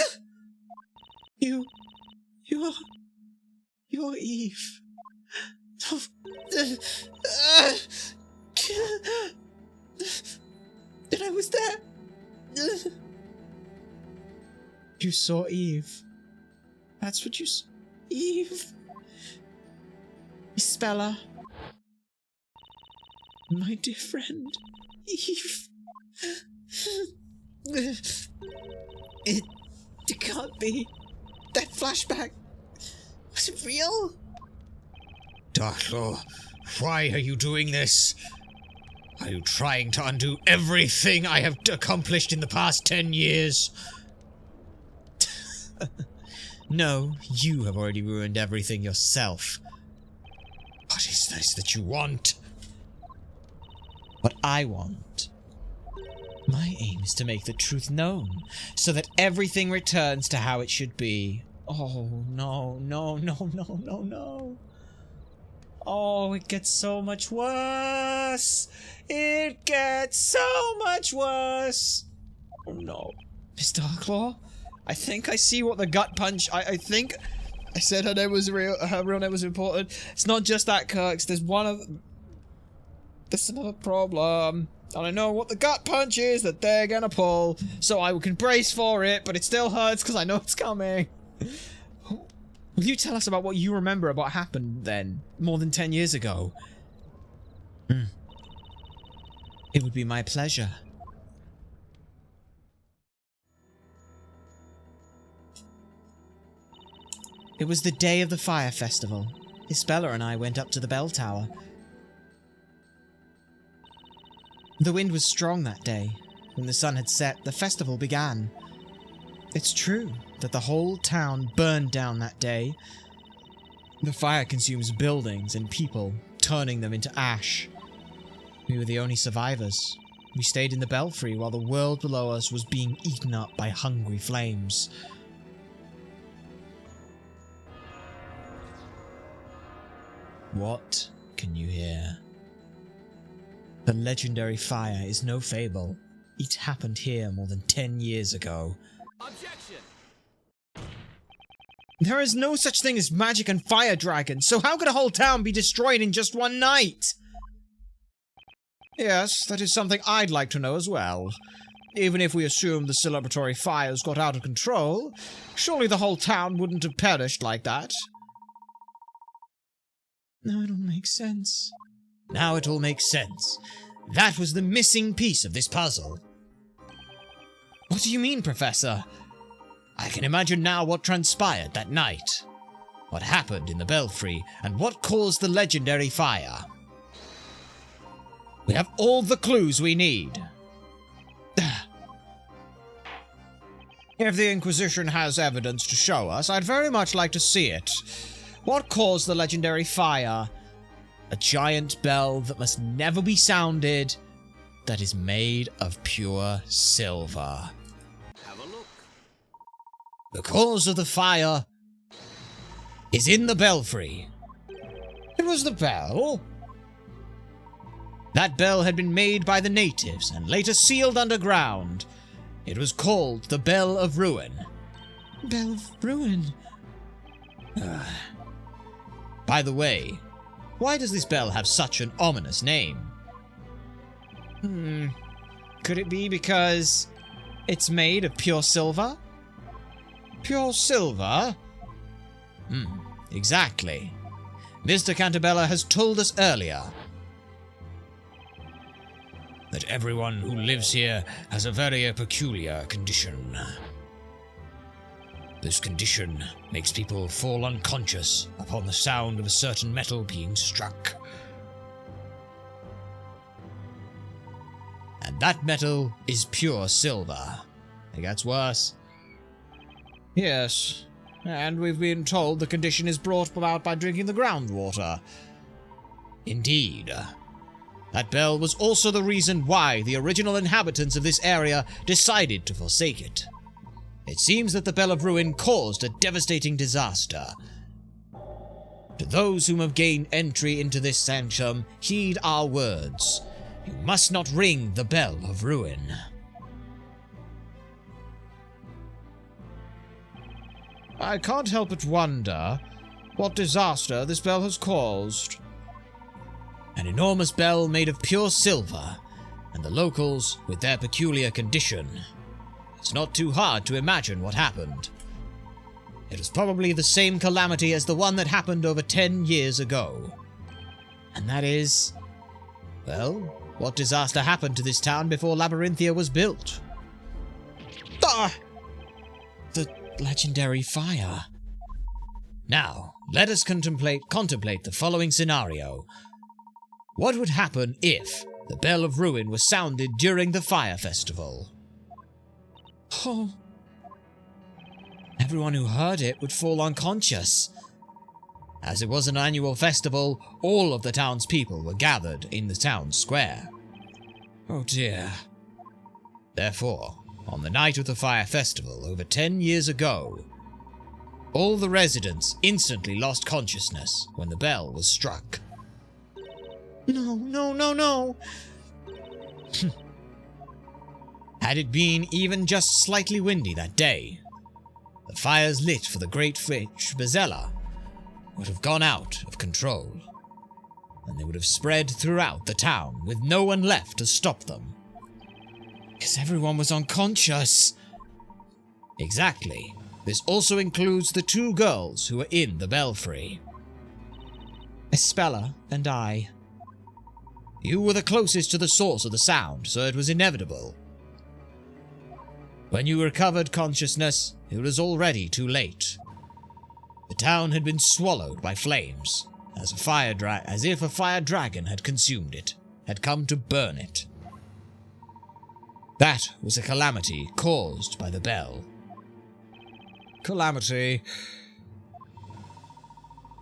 You're Eve. And I was there. You saw Eve. That's what you saw. Eve. Isabella. My dear friend. Eve. It can't be. That flashback. Was it real? Darklaw, why are you doing this? Are you trying to undo everything I have accomplished in the past 10 years? No, you have already ruined everything yourself. What is this that you want? What I want. My aim is to make the truth known, so that everything returns to how it should be. Oh, no, no, no, no, no, no. Oh, it gets so much worse. It gets so much worse. Oh, no. Miss Darklaw, I think I see what the gut punch... I think I said her name was real. Her real name was important. It's not just that, Kirks. There's another problem. And I know what the gut punch is that they're gonna pull, so I can brace for it, but it still hurts because I know it's coming. Will you tell us about what you remember about what happened then, more than 10 years ago? It would be my pleasure. It was the day of the fire festival. Isabella and I went up to the bell tower. The wind was strong that day. When the sun had set, the festival began. It's true that the whole town burned down that day. The fire consumes buildings and people, turning them into ash. We were the only survivors. We stayed in the belfry while the world below us was being eaten up by hungry flames. What can you hear? The legendary fire is no fable. It happened here more than 10 years ago. Objection! There is no such thing as magic and fire dragons, so how could a whole town be destroyed in just one night? Yes, that is something I'd like to know as well. Even if we assume the celebratory fires got out of control, surely the whole town wouldn't have perished like that. Now it all makes sense. Now it all makes sense. That was the missing piece of this puzzle. What do you mean, Professor? I can imagine now what transpired that night. What happened in the belfry, and what caused the legendary fire. We have all the clues we need. If the Inquisition has evidence to show us, I'd very much like to see it. What caused the legendary fire? A giant bell that must never be sounded, that is made of pure silver. Have a look. The cause of the fire is in the belfry. It was the bell? That bell had been made by the natives and later sealed underground. It was called the Bell of Ruin. Bell of Ruin? By the way, why does this bell have such an ominous name? Could it be because it's made of pure silver? Pure silver? Exactly. Mr. Cantabella has told us earlier that everyone who lives here has a very peculiar condition. This condition makes people fall unconscious upon the sound of a certain metal being struck. And that metal is pure silver. It gets worse. Yes, and we've been told the condition is brought about by drinking the groundwater. Indeed. That bell was also the reason why the original inhabitants of this area decided to forsake it. It seems that the Bell of Ruin caused a devastating disaster. To those whom have gained entry into this sanctum, heed our words. You must not ring the Bell of Ruin. I can't help but wonder what disaster this bell has caused. An enormous bell made of pure silver, and the locals with their peculiar condition. It's not too hard to imagine what happened. It was probably the same calamity as the one that happened over 10 years ago. And that is... well, what disaster happened to this town before Labyrinthia was built? Ah! The legendary fire. Now, let us contemplate the following scenario. What would happen if the Bell of Ruin was sounded during the fire festival? Oh. Everyone who heard it would fall unconscious. As it was an annual festival, all of the townspeople were gathered in the town square. Oh dear. Therefore, on the night of the fire festival over 10 years ago, all the residents instantly lost consciousness when the bell was struck. No. Had it been even just slightly windy that day, the fires lit for the great witch Bezella would have gone out of control, and they would have spread throughout the town with no one left to stop them. Because everyone was unconscious. Exactly. This also includes the 2 girls who were in the belfry. Espella and I. You were the closest to the source of the sound, so it was inevitable. When you recovered consciousness, it was already too late. The town had been swallowed by flames, as if a fire dragon had consumed it, had come to burn it. That was a calamity caused by the bell. Calamity.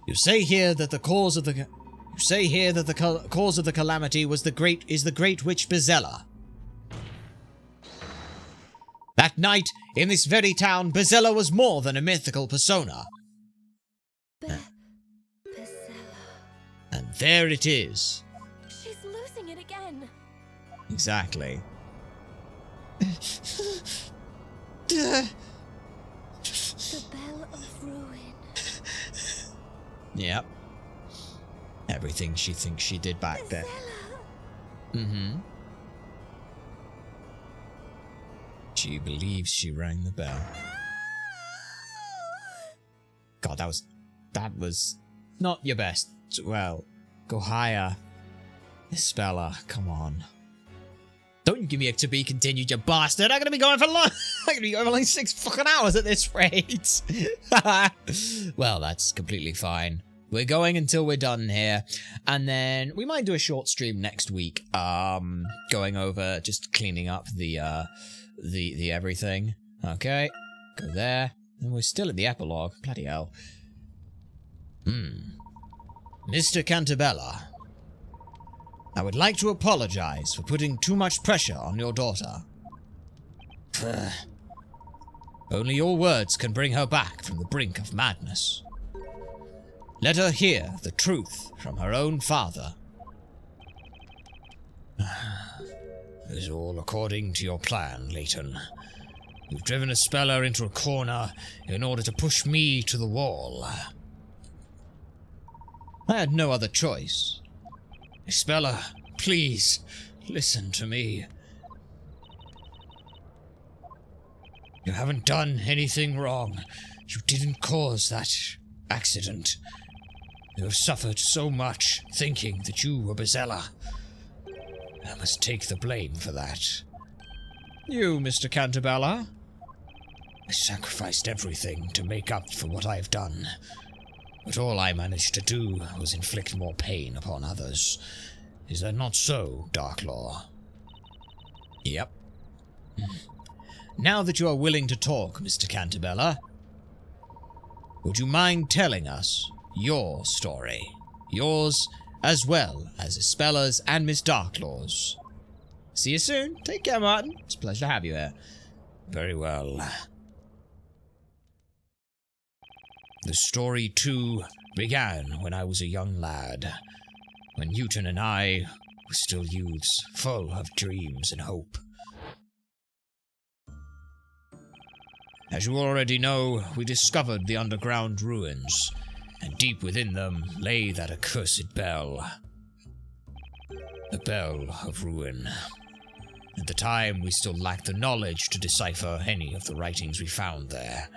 You say here that the cause of the calamity was the great witch Bezella. That night, in this very town, Bezella was more than a mythical persona. Bezella. And there it is. She's losing it again. Exactly. The Bell of Ruin. Yep. Everything she thinks she did back then. Mm-hmm. She believes she rang the bell. God, that was not your best. Well, go higher. Espella, come on. Don't you give me a to be continued, you bastard. I'm gonna be going for long. I'm gonna be going for like 6 fucking hours at this rate. Well, that's completely fine. We're going until we're done here, and then we might do a short stream next week. Going over, just cleaning up the everything. Okay, go there, and we're still at the epilogue. Bloody hell. Mr. Cantabella, I would like to apologize for putting too much pressure on your daughter. Only your words can bring her back from the brink of madness. Let her hear the truth from her own father. It is all according to your plan, Layton. You've driven Espella into a corner in order to push me to the wall. I had no other choice. Espella, please, listen to me. You haven't done anything wrong. You didn't cause that accident. You have suffered so much thinking that you were Bezella. I must take the blame for that. You, Mr. Cantabella? I sacrificed everything to make up for what I have done. But all I managed to do was inflict more pain upon others. Is that not so, Darklaw? Yep. Now that you are willing to talk, Mr. Cantabella, would you mind telling us your story? Yours, as well as Espella's and Miss Darklaw's. See you soon. Take care, Martin. It's a pleasure to have you here. Very well. The story, too, began when I was a young lad, when Newton and I were still youths, full of dreams and hope. As you already know, we discovered the underground ruins, and deep within them lay that accursed bell. The Bell of Ruin. At the time, we still lacked the knowledge to decipher any of the writings we found there.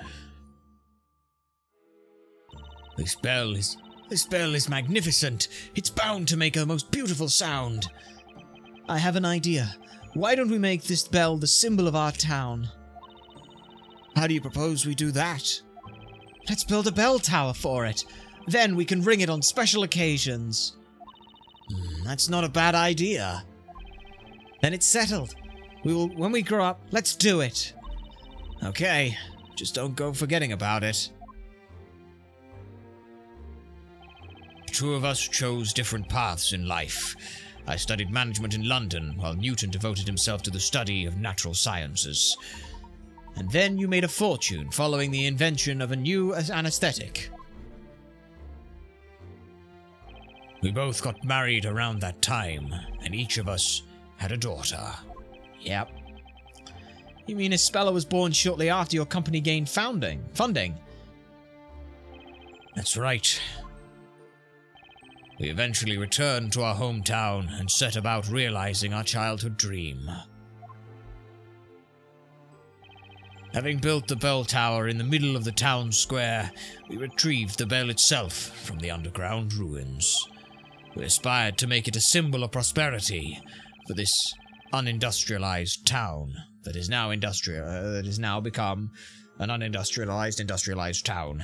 This bell is magnificent. It's bound to make a most beautiful sound. I have an idea. Why don't we make this bell the symbol of our town? How do you propose we do that? Let's build a bell tower for it. Then we can ring it on special occasions. That's not a bad idea. Then it's settled. When we grow up, let's do it. Okay, just don't go forgetting about it. The 2 of us chose different paths in life. I studied management in London, while Newton devoted himself to the study of natural sciences. And then you made a fortune following the invention of a new anesthetic. We both got married around that time, and each of us had a daughter. Yep. You mean Isabella was born shortly after your company gained funding? That's right. We eventually returned to our hometown and set about realizing our childhood dream. Having built the bell tower in the middle of the town square, we retrieved the bell itself from the underground ruins. We aspired to make it a symbol of prosperity for this unindustrialized town that is now become an industrialized town.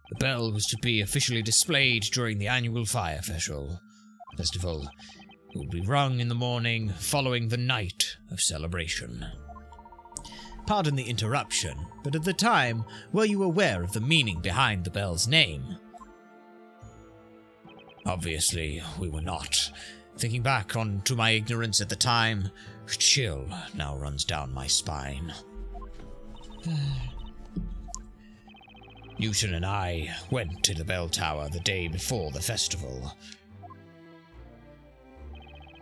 The bell was to be officially displayed during the annual fire festival. It would be rung in the morning following the night of celebration. Pardon the interruption, but at the time, were you aware of the meaning behind the bell's name? Obviously, we were not. Thinking back to my ignorance at the time, a chill now runs down my spine. Newton and I went to the bell tower the day before the festival.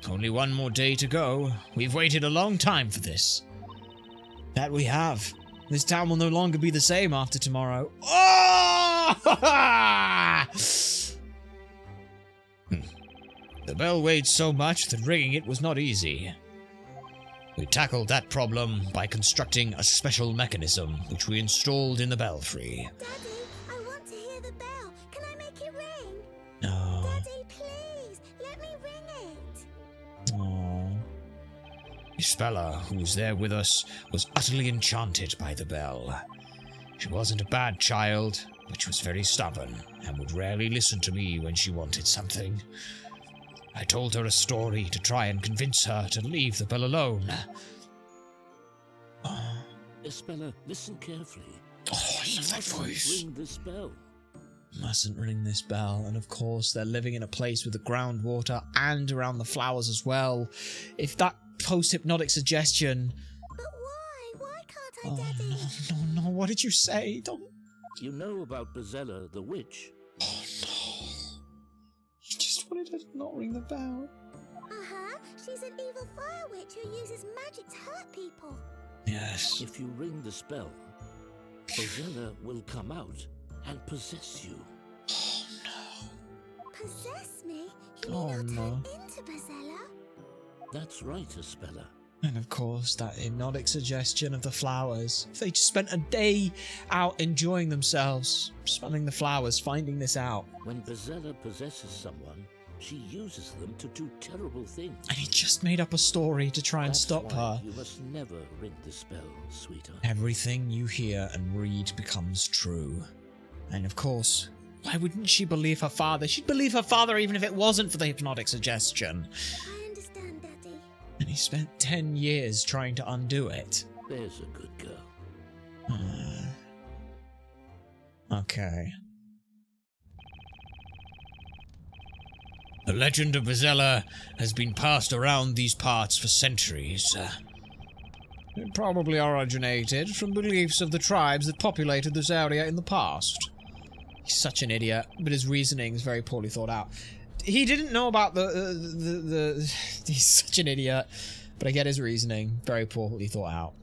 Only one more day to go. We've waited a long time for this. That we have. This town will no longer be the same after tomorrow. Oh! The bell weighed so much that ringing it was not easy. We tackled that problem by constructing a special mechanism which we installed in the belfry. Daddy, I want to hear the bell. Can I make it ring? No. Daddy, please, let me ring it. Oh. Isabella, who was there with us, was utterly enchanted by the bell. She wasn't a bad child, but she was very stubborn and would rarely listen to me when she wanted something. I told her a story to try and convince her to leave the bell alone. Isabella, listen carefully. Oh, I love that voice. Ring this bell. Mustn't ring this bell, and of course they're living in a place with the groundwater and around the flowers as well. If that post-hypnotic suggestion... But why? Why can't I, Daddy? No, what did you say? Don't... You know about Bezella the witch? Oh no. You just wanted her to not ring the bell. Uh-huh. She's an evil fire witch who uses magic to hurt people. Yes. If you ring the spell, Bezella will come out and possess you. Oh no. Possess me? You Oh, mean I'll no. turn into Bezella? That's right, Isabella. And of course, that hypnotic suggestion of the flowers. If they just spent a day out enjoying themselves, smelling the flowers, finding this out. When Bezella possesses someone, she uses them to do terrible things. And he just made up a story to try and That's stop why her. You must never ring the spell, sweetheart. Everything you hear and read becomes true. And of course, why wouldn't she believe her father? She'd believe her father even if it wasn't for the hypnotic suggestion. I understand, Daddy. And he spent 10 years trying to undo it. There's a good girl. Okay. The legend of Bezella has been passed around these parts for centuries. It probably originated from beliefs of the tribes that populated this area in the past. He's such an idiot, but his reasoning is very poorly thought out. He didn't know about he's such an idiot, but I get his reasoning. Very poorly thought out.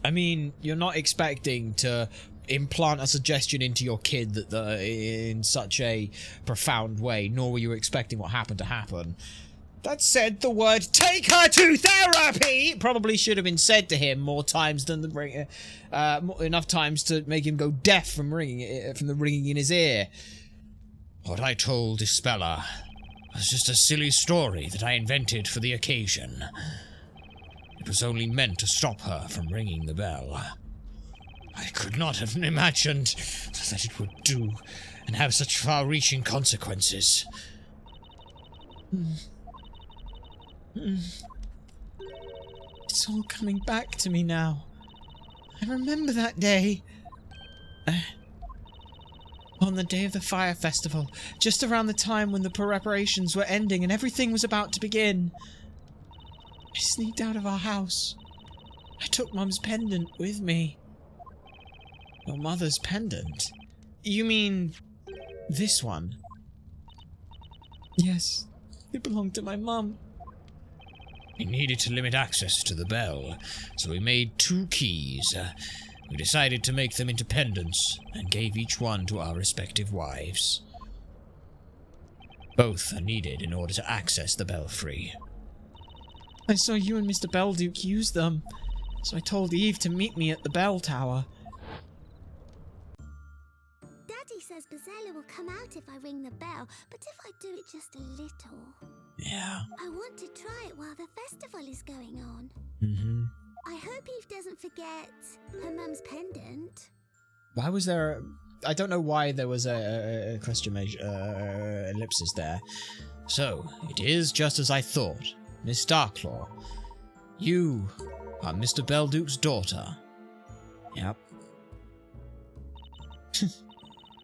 I mean, you're not expecting to implant a suggestion into your kid that in such a profound way, nor were you expecting what happened to happen. That said, the word "take her to therapy" probably should have been said to him more times than enough times to make him go deaf from the ringing in his ear. What I told Isabella was just a silly story that I invented for the occasion. It was only meant to stop her from ringing the bell. I could not have imagined that it would do and have such far-reaching consequences. It's all coming back to me now. I remember that day. On the day of the fire festival, just around the time when the preparations were ending and everything was about to begin. I sneaked out of our house. I took Mum's pendant with me. Your mother's pendant? You mean this one? Yes, it belonged to my mum. We needed to limit access to the bell, so we made 2 keys. We decided to make them independent and gave each one to our respective wives. Both are needed in order to access the belfry. I saw you and Mr. Belduke use them, so I told Eve to meet me at the bell tower. Daddy says Bazella will come out if I ring the bell, but if I do it just a little... Yeah. I want to try it while the festival is going on. Mm-hmm. I hope Eve doesn't forget her mum's pendant. Why was there I don't know why there was a question ellipsis there. So, it is just as I thought. Miss Darklaw, you are Mr. Belduke's daughter. Yep.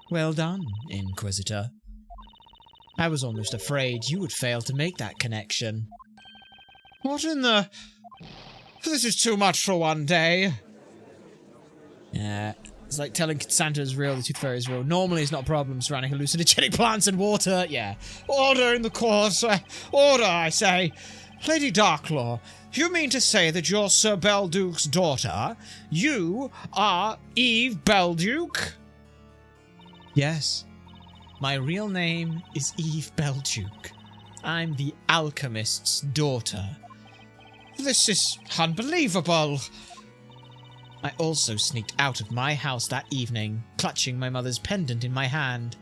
Well done, Inquisitor. I was almost afraid you would fail to make that connection. What in the... This is too much for one day. Yeah, it's like telling Santa is real, the Tooth Fairy is real. Normally it's not a problem surrounding hallucinogenic plants and water. Yeah. Order in the court. Order, I say. Lady Darklaw, you mean to say that you're Sir Belduke's daughter? You are Eve Belduke? Yes. My real name is Eve Belduke. I'm the alchemist's daughter. This is unbelievable. I also sneaked out of my house that evening, clutching my mother's pendant in my hand.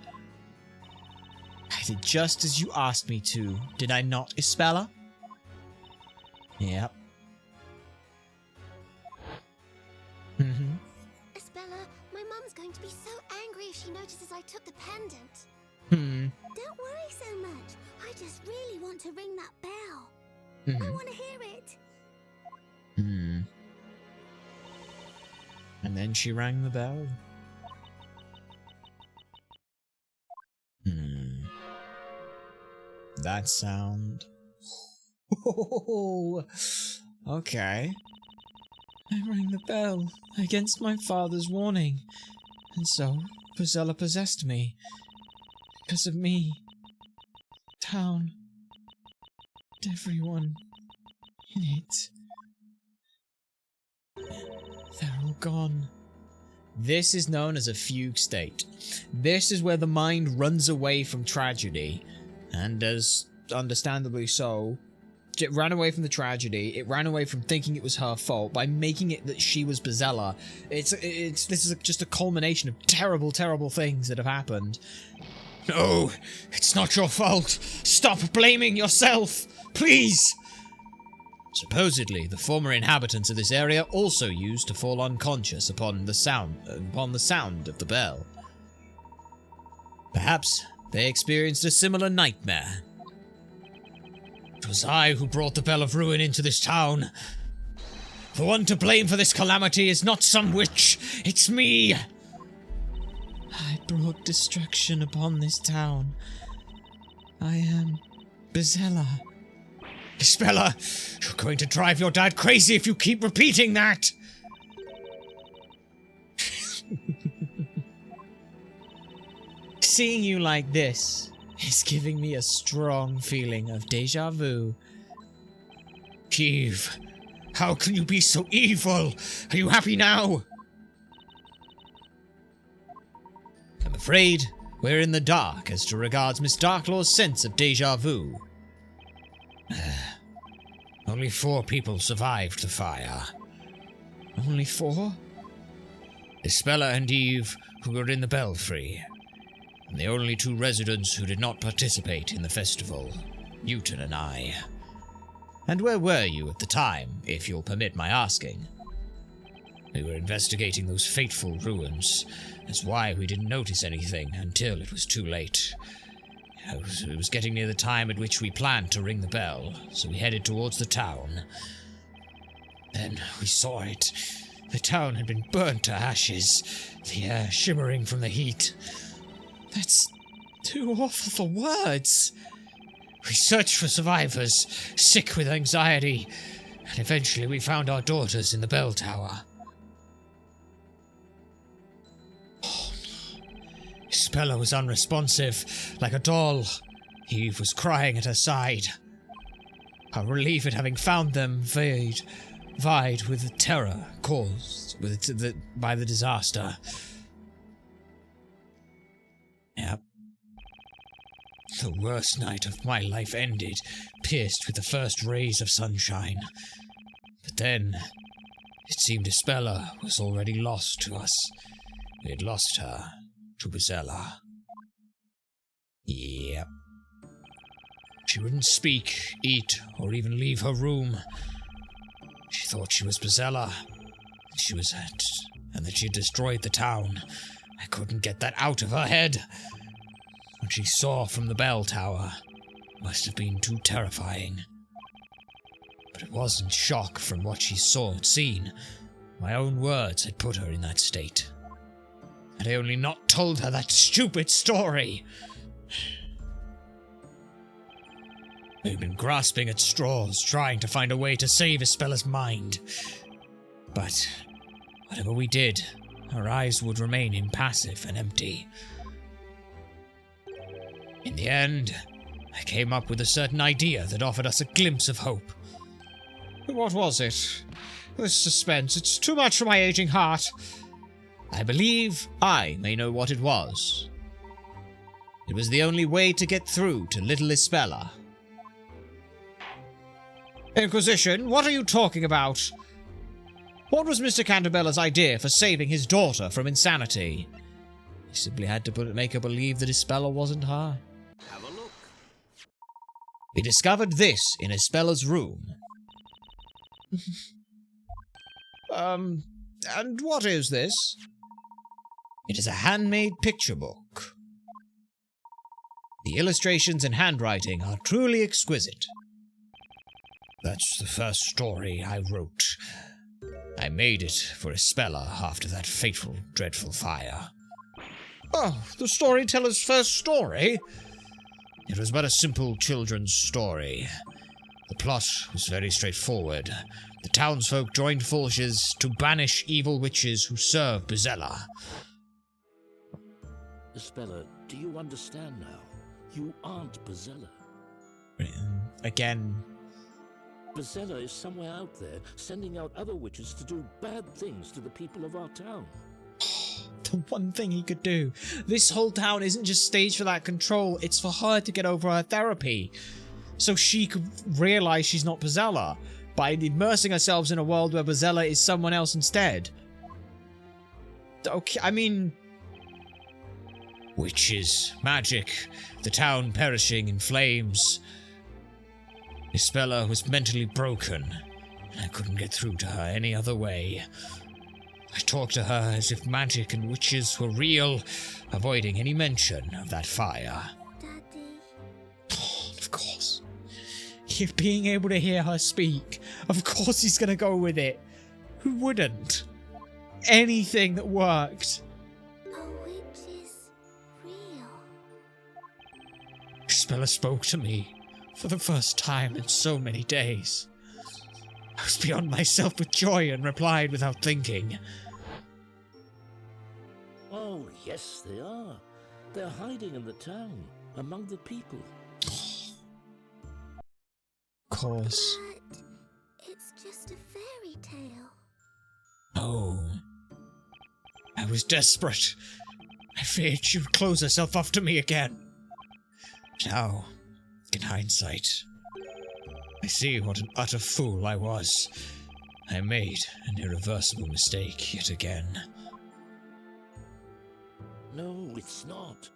I did just as you asked me to, did I not, Isabella? Yep. Mm-hmm. Isabella, my mum's going to be so angry if she notices I took the pendant. Don't worry so much. I just really want to ring that bell. I want to hear it. And then she rang the bell. That sound. Oh, okay. I rang the bell against my father's warning, and so Bazella possessed me. Because of me. Town. And everyone in it. They're all gone. This is known as a fugue state. This is where the mind runs away from tragedy, and as understandably so, it ran away from the tragedy, it ran away from thinking it was her fault by making it that she was Bazella. This is just a culmination of terrible, terrible things that have happened. No, it's not your fault. Stop blaming yourself, please. Supposedly, the former inhabitants of this area also used to fall unconscious upon the sound of the bell. Perhaps they experienced a similar nightmare. It was I who brought the Bell of Ruin into this town. The one to blame for this calamity is not some witch, it's me! I brought destruction upon this town. I am Bazella. Isabella, you're going to drive your dad crazy if you keep repeating that! Seeing you like this is giving me a strong feeling of deja vu. Eve, how can you be so evil? Are you happy now? I'm afraid we're in the dark as to regards Miss Darklaw's sense of deja vu. Only 4 people survived the fire. Only 4? Isabella and Eve, who were in the belfry, and the only 2 residents who did not participate in the festival, Newton and I. And where were you at the time, if you'll permit my asking? We were investigating those fateful ruins. That's why we didn't notice anything until it was too late. It was getting near the time at which we planned to ring the bell, so we headed towards the town. Then we saw it. The town had been burnt to ashes, the air shimmering from the heat. That's too awful for words. We searched for survivors, sick with anxiety, and eventually we found our daughters in the bell tower. Isabella was unresponsive, like a doll. Eve was crying at her side. Our relief at having found them vied with the terror caused by the disaster. Yep. The worst night of my life ended, pierced with the first rays of sunshine. But then, it seemed Isabella was already lost to us. We had lost her to Bozella. Yep. She wouldn't speak, eat, or even leave her room. She thought she was Bozella, and that she had destroyed the town. I couldn't get that out of her head. What she saw from the bell tower must have been too terrifying. But it wasn't shock from what she seen. My own words had put her in that state. Had I only not told her that stupid story. We've been grasping at straws, trying to find a way to save Isabela's mind. But whatever we did, her eyes would remain impassive and empty. In the end, I came up with a certain idea that offered us a glimpse of hope. What was it? This suspense, it's too much for my aging heart. I believe I may know what it was. It was the only way to get through to little Isabella. Inquisition, what are you talking about? What was Mr. Cantabella's idea for saving his daughter from insanity? He simply had to make her believe that Isabella wasn't her. Have a look. We discovered this in Isabela's room. And what is this? It is a handmade picture book. The illustrations and handwriting are truly exquisite. That's the first story I wrote. I made it for Isabella after that fateful, dreadful fire. Oh, the storyteller's first story? It was but a simple children's story. The plot was very straightforward. The townsfolk joined forces to banish evil witches who serve Bozella. Isabella, do you understand now? You aren't Bozella. Again. Bozella is somewhere out there, sending out other witches to do bad things to the people of our town. The one thing he could do. This whole town isn't just staged for that control, it's for her to get over her therapy. So she could realize she's not Bozella, by immersing herself in a world where Bozella is someone else instead. Okay, I mean... Witches, magic, the town perishing in flames. Isabella was mentally broken, and I couldn't get through to her any other way. I talked to her as if magic and witches were real, avoiding any mention of that fire. Daddy. Of course. Being able to hear her speak, of course he's gonna go with it. Who wouldn't? Anything that worked. A witch is real. Isabella spoke to me for the first time in so many days. I was beyond myself with joy and replied without thinking. Oh, yes, they are. They're hiding in the town, among the people. Of course. But it's just a fairy tale. Oh. I was desperate. I feared she would close herself off to me again. Now, in hindsight, I see what an utter fool I was. I made an irreversible mistake yet again. No, it's not.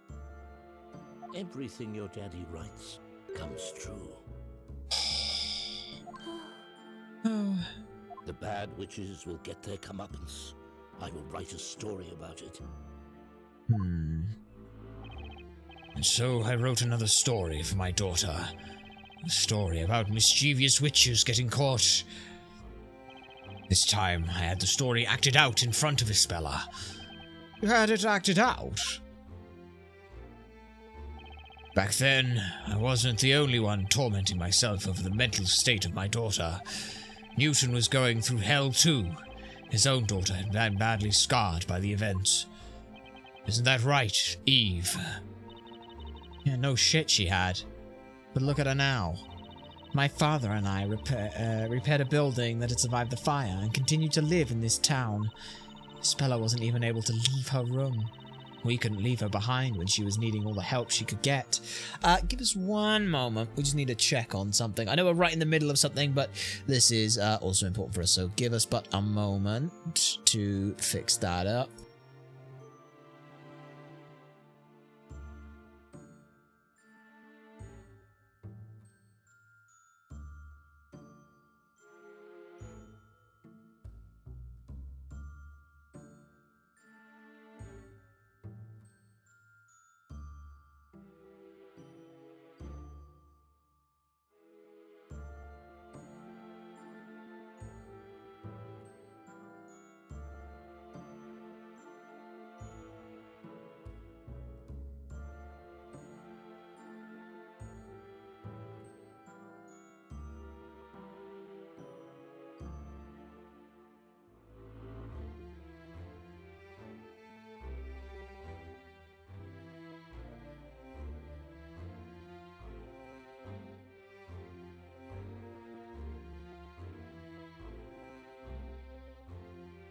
Everything your daddy writes comes true. The bad witches will get their comeuppance. I will write a story about it. And so I wrote another story for my daughter. A story about mischievous witches getting caught. This time I had the story acted out in front of Isabella. You had it acted out? Back then, I wasn't the only one tormenting myself over the mental state of my daughter. Newton was going through hell too. His own daughter had been badly scarred by the events. Isn't that right, Eve? Yeah, no shit she had. But look at her now. My father and I repaired a building that had survived the fire and continued to live in this town. Spella wasn't even able to leave her room. We couldn't leave her behind when she was needing all the help she could get. Give us one moment. We just need to check on something. I know we're right in the middle of something, but this is also important for us, so give us but a moment to fix that up.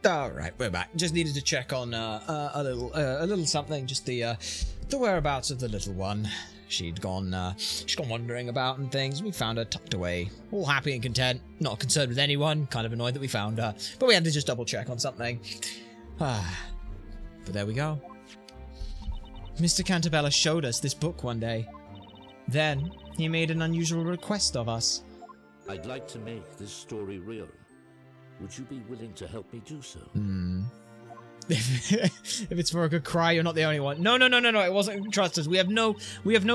All right, we're back. Just needed to check on a little something, just the whereabouts of the little one. She'd gone wandering about and things. We found her tucked away, all happy and content, not concerned with anyone. Kind of annoyed that we found her, but we had to just double check on something. But there we go. Mr. Cantabella showed us this book one day. Then he made an unusual request of us. I'd like to make this story real. Would you be willing to help me do so? If it's for a good cry, you're not the only one. No, it wasn't. Trust us. We have no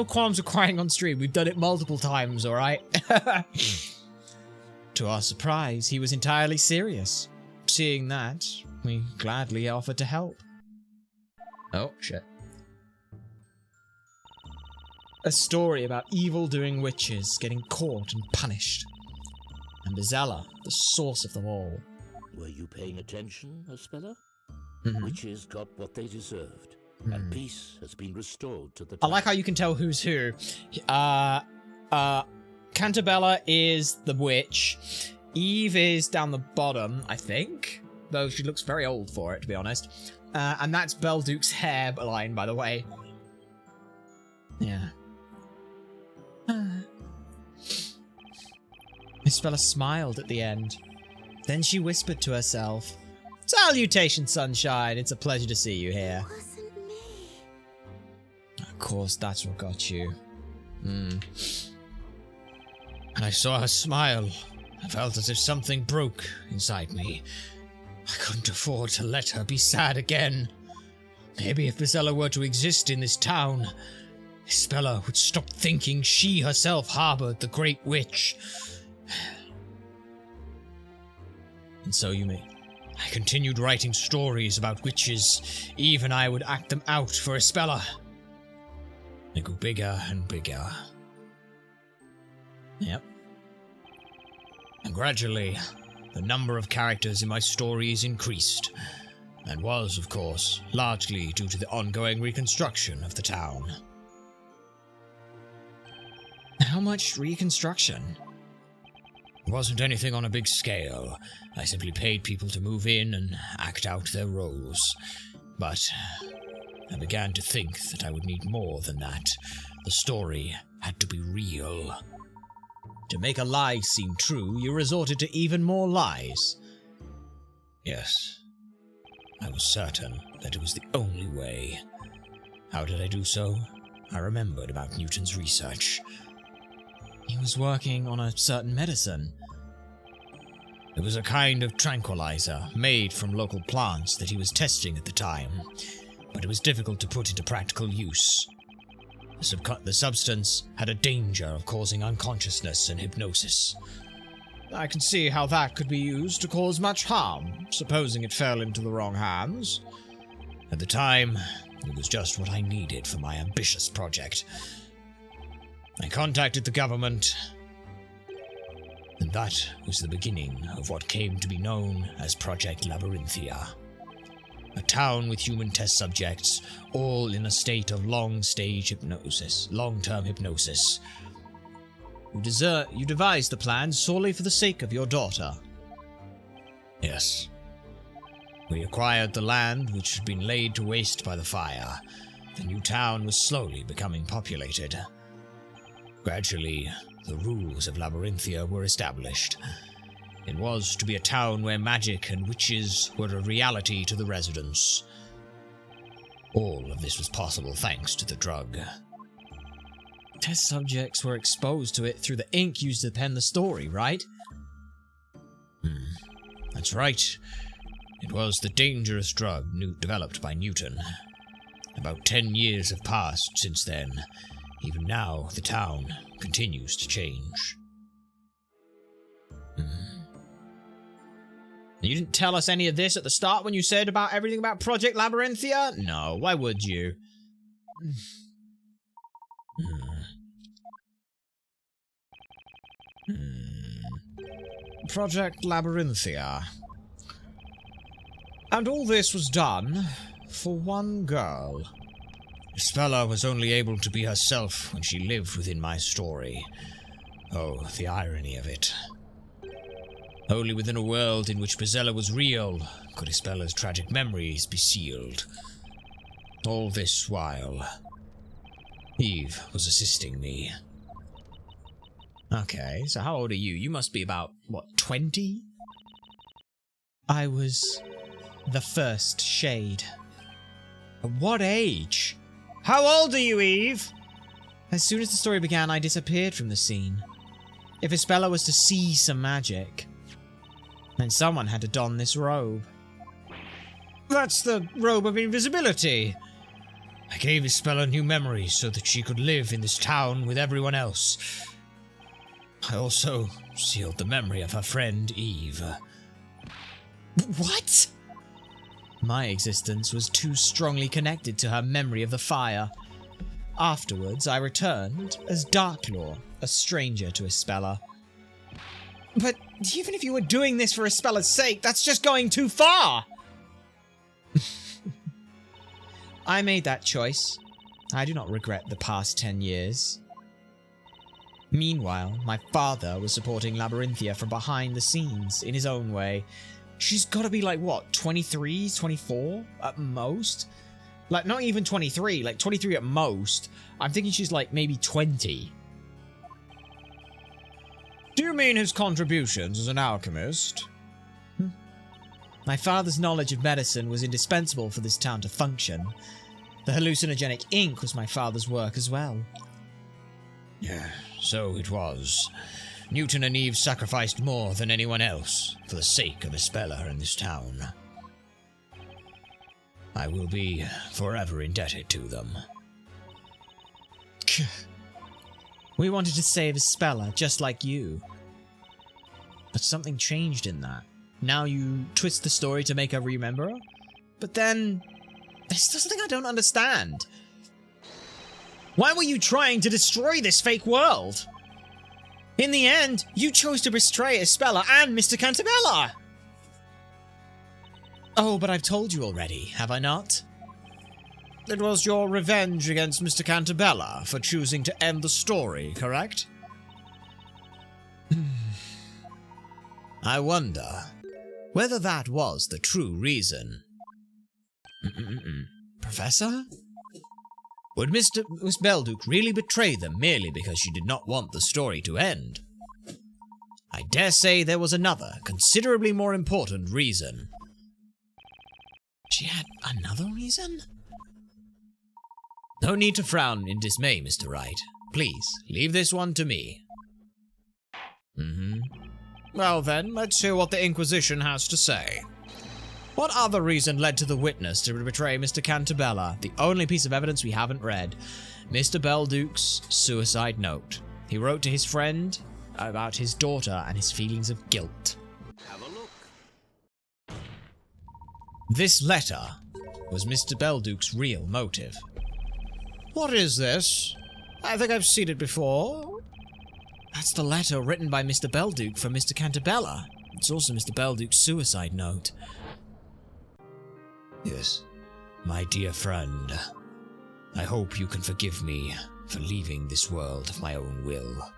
qualms of crying on stream. We've done it multiple times, all right? To our surprise, he was entirely serious. Seeing that, we gladly offered to help. Oh, shit. A story about evil-doing witches getting caught and punished. And Azella, the source of them all. Were you paying attention, Spella? Mm-hmm. Witches got what they deserved, and peace has been restored to the I like how you can tell who's who. Cantabella is the witch. Eve is down the bottom, I think. Though she looks very old for it, to be honest. And that's Belduke's hairline, by the way. Yeah. Miss Bella smiled at the end. Then she whispered to herself, "Salutations, sunshine. It's a pleasure to see you here." It wasn't me. Of course, that's what got you. And I saw her smile. I felt as if something broke inside me. I couldn't afford to let her be sad again. Maybe if Isella were to exist in this town, Isabella would stop thinking she herself harbored the Great Witch. And so you may. I continued writing stories about witches. Eve and I would act them out for Isabella. They grew bigger and bigger. Yep. And gradually, the number of characters in my stories increased, and was, of course, largely due to the ongoing reconstruction of the town. How much reconstruction? It wasn't anything on a big scale. I simply paid people to move in and act out their roles. But I began to think that I would need more than that. The story had to be real. To make a lie seem true, you resorted to even more lies. Yes, I was certain that it was the only way. How did I do so? I remembered about Newton's research. He was working on a certain medicine. It was a kind of tranquilizer made from local plants that he was testing at the time, but it was difficult to put into practical use. The substance had a danger of causing unconsciousness and hypnosis. I can see how that could be used to cause much harm, supposing it fell into the wrong hands. At the time, it was just what I needed for my ambitious project. I contacted the government, and that was the beginning of what came to be known as Project Labyrinthia. A town with human test subjects, all in a state of long-term hypnosis. You devised the plan solely for the sake of your daughter. Yes. We acquired the land which had been laid to waste by the fire. The new town was slowly becoming populated. Gradually, the rules of Labyrinthia were established. It was to be a town where magic and witches were a reality to the residents. All of this was possible thanks to the drug. Test subjects were exposed to it through the ink used to pen the story, right? That's right. It was the dangerous drug developed by Newton. About 10 years have passed since then. Even now, the town continues to change. You didn't tell us any of this at the start when you said about everything about Project Labyrinthia? No, why would you? Project Labyrinthia. And all this was done for one girl. Spella was only able to be herself when she lived within my story. Oh, the irony of it. Only within a world in which Brizella was real could Ispella's tragic memories be sealed. All this while, Eve was assisting me. Okay, so how old are you? You must be about, what, 20? I was the first shade. At what age? How old are you, Eve? As soon as the story began, I disappeared from the scene. If Ispella was to see some magic, then someone had to don this robe. That's the robe of invisibility. I gave Ispella new memories so that she could live in this town with everyone else. I also sealed the memory of her friend Eve. What? My existence was too strongly connected to her memory of the fire. Afterwards, I returned as Darklaw, a stranger to Ispella. But even if you were doing this for Ispella's sake, that's just going too far! I made that choice. I do not regret the past 10 years. Meanwhile, my father was supporting Labyrinthia from behind the scenes in his own way. She's gotta be like, what, 23, 24 at most? Like, not even 23, like 23 at most. I'm thinking she's like maybe 20. Do you mean his contributions as an alchemist? My father's knowledge of medicine was indispensable for this town to function. The hallucinogenic ink was my father's work as well. Yeah, so it was. Newton and Eve sacrificed more than anyone else for the sake of Ispella in this town. I will be forever indebted to them. We wanted to save Ispella just like you. But something changed in that. Now you twist the story to make her remember her? But then, there's still something I don't understand. Why were you trying to destroy this fake world? In the end, you chose to betray Ispella and Mr. Cantabella! Oh, but I've told you already, have I not? It was your revenge against Mr. Cantabella for choosing to end the story, correct? I wonder whether that was the true reason. Professor? Would Miss Belduke really betray them merely because she did not want the story to end? I dare say there was another, considerably more important reason. She had another reason? No need to frown in dismay, Mr. Wright. Please, leave this one to me. Well then, let's hear what the Inquisition has to say. What other reason led to the witness to betray Mr. Cantabella, the only piece of evidence we haven't read? Mr. Belduke's suicide note. He wrote to his friend about his daughter and his feelings of guilt. Have a look. This letter was Mr. Belduke's real motive. What is this? I think I've seen it before. That's the letter written by Mr. Belduke for Mr. Cantabella. It's also Mr. Belduke's suicide note. Yes, my dear friend. I hope you can forgive me for leaving this world of my own will.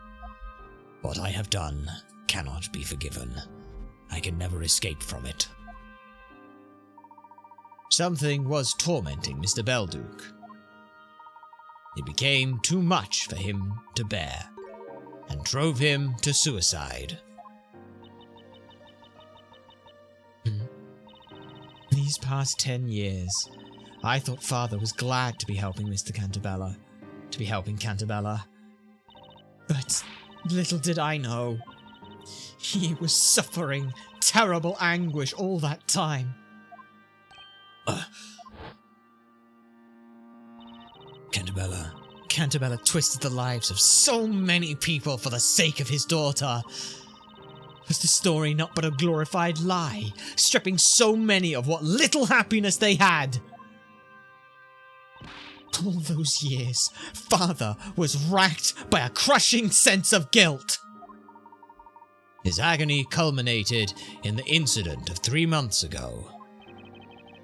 What I have done cannot be forgiven. I can never escape from it. Something was tormenting Mr. Belduke. It became too much for him to bear, and drove him to suicide. These past 10 years, I thought Father was glad to be helping Mr. Cantabella, But little did I know, he was suffering terrible anguish all that time. Cantabella twisted the lives of so many people for the sake of his daughter. Was the story not but a glorified lie, stripping so many of what little happiness they had? All those years, Father was racked by a crushing sense of guilt. His agony culminated in the incident of 3 months ago.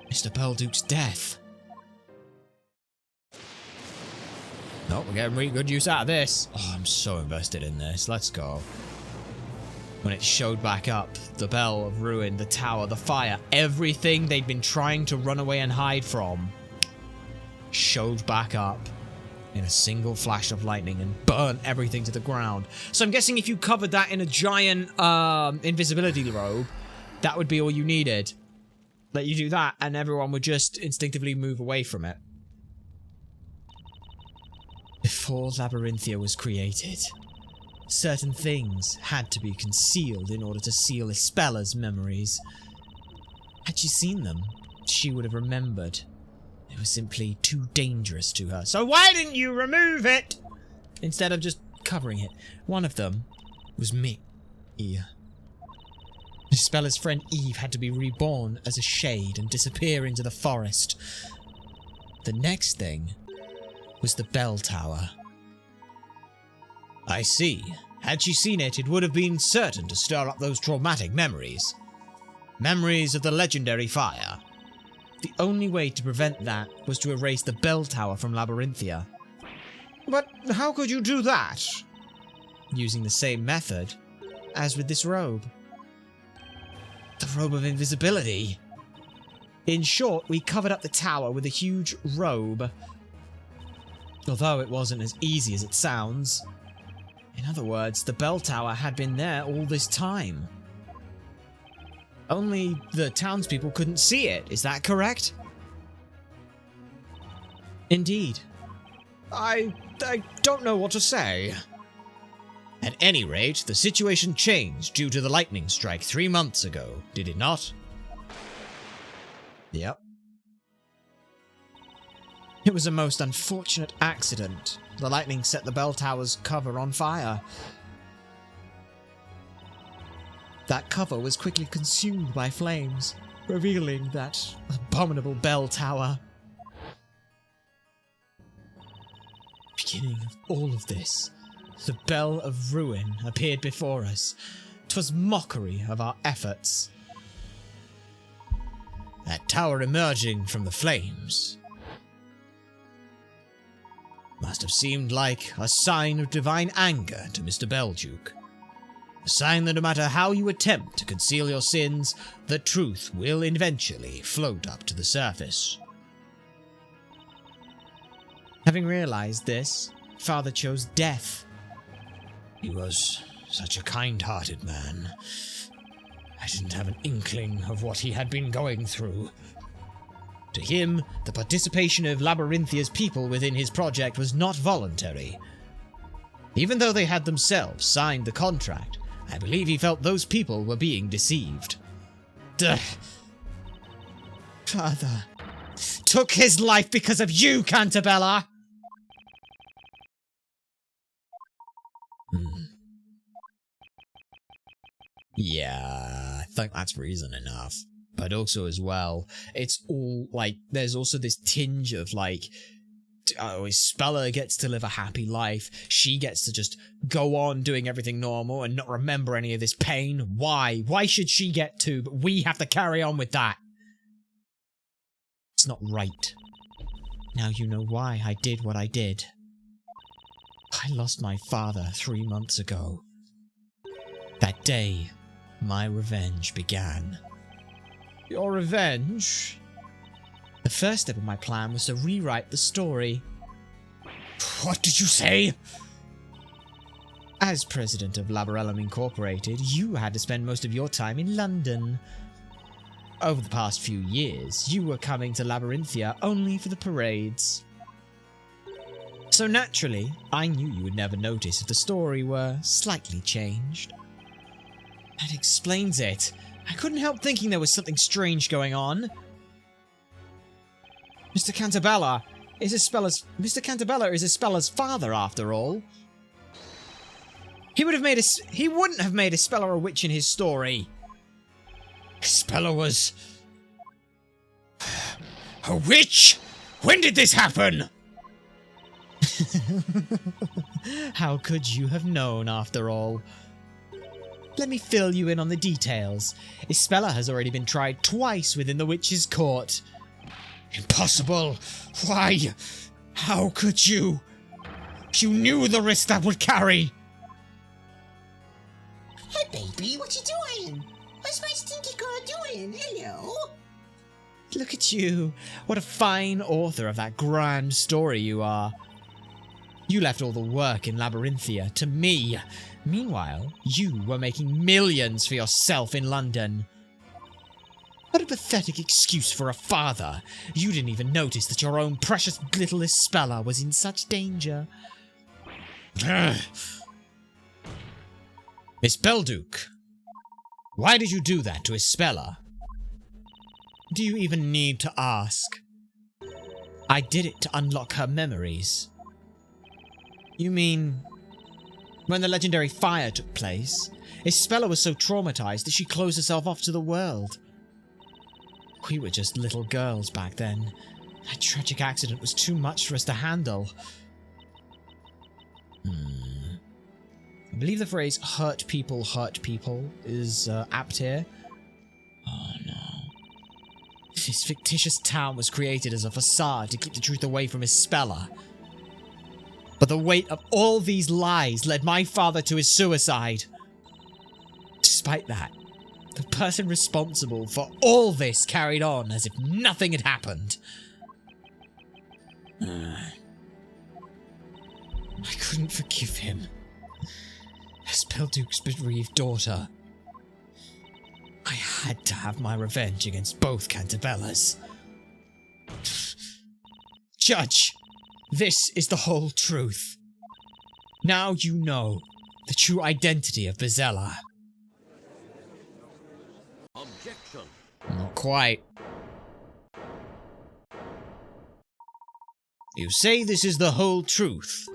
Mr. Belduke's death. Oh, we're getting really good use out of this. Oh, I'm so invested in this. Let's go. When it showed back up, the bell of ruin, the tower, the fire, everything they'd been trying to run away and hide from, showed back up in a single flash of lightning and burnt everything to the ground. So I'm guessing if you covered that in a giant invisibility robe, that would be all you needed. Let you do that and everyone would just instinctively move away from it. Before Labyrinthia was created, certain things had to be concealed in order to seal Ispella's memories. Had she seen them, she would have remembered. It was simply too dangerous to her. So why didn't you remove it? Instead of just covering it. One of them was me. Ispella's friend Eve had to be reborn as a shade and disappear into the forest. The next thing was the bell tower. I see. Had she seen it, it would have been certain to stir up those traumatic memories. Memories of the legendary fire. The only way to prevent that was to erase the bell tower from Labyrinthia. But how could you do that? Using the same method as with this robe. The robe of invisibility. In short, we covered up the tower with a huge robe. Although it wasn't as easy as it sounds. In other words, the bell tower had been there all this time. Only the townspeople couldn't see it, is that correct? Indeed. I don't know what to say. At any rate, the situation changed due to the lightning strike 3 months ago, did it not? Yep. It was a most unfortunate accident. The lightning set the bell tower's cover on fire. That cover was quickly consumed by flames, revealing that abominable bell tower. Beginning of all of this, the Bell of Ruin appeared before us. 'Twas mockery of our efforts. That tower emerging from the flames must have seemed like a sign of divine anger to Mr. Belduke. A sign that no matter how you attempt to conceal your sins, the truth will eventually float up to the surface. Having realized this, Father chose death. He was such a kind-hearted man. I didn't have an inkling of what he had been going through. To him, the participation of Labyrinthia's people within his project was not voluntary. Even though they had themselves signed the contract, I believe he felt those people were being deceived. Duh. Father took his life because of you, Cantabella! Yeah, I think that's reason enough. But also as well, it's all, like, there's also this tinge of, like, Isabella gets to live a happy life. She gets to just go on doing everything normal and not remember any of this pain. Why? Why should she get to, but we have to carry on with that? It's not right. Now you know why I did what I did. I lost my father 3 months ago. That day, my revenge began. Your revenge? The first step of my plan was to rewrite the story. What did you say? As president of Laborellum Incorporated, you had to spend most of your time in London. Over the past few years, you were coming to Labyrinthia only for the parades. So naturally, I knew you would never notice if the story were slightly changed. That explains it. I couldn't help thinking there was something strange going on. Mr. Cantabella is Ispella's father, after all. He wouldn't have made Ispella a witch in his story. Ispella was a witch? When did this happen? How could you have known, after all? Let me fill you in on the details. Ispella has already been tried twice within the witch's court. Impossible! Why? How could you? You knew the risk that would carry! Hey baby, what you doing? What's my stinky girl doing? Hello? Look at you. What a fine author of that grand story you are. You left all the work in Labyrinthia to me. Meanwhile, you were making millions for yourself in London. What a pathetic excuse for a father. You didn't even notice that your own precious little Ispella was in such danger. Miss Belduke, why did you do that to Ispella? Do you even need to ask? I did it to unlock her memories. You mean, when the legendary fire took place, Ispella was so traumatized that she closed herself off to the world. We were just little girls back then. That tragic accident was too much for us to handle. I believe the phrase hurt people is apt here. Oh no. This fictitious town was created as a facade to keep the truth away from Ispella. But the weight of all these lies led my father to his suicide. Despite that, the person responsible for all this carried on as if nothing had happened. I couldn't forgive him. As Belduke's bereaved daughter, I had to have my revenge against both Cantabellas. Judge, this is the whole truth. Now you know the true identity of Bezella. Objection. Not quite. You say this is the whole truth,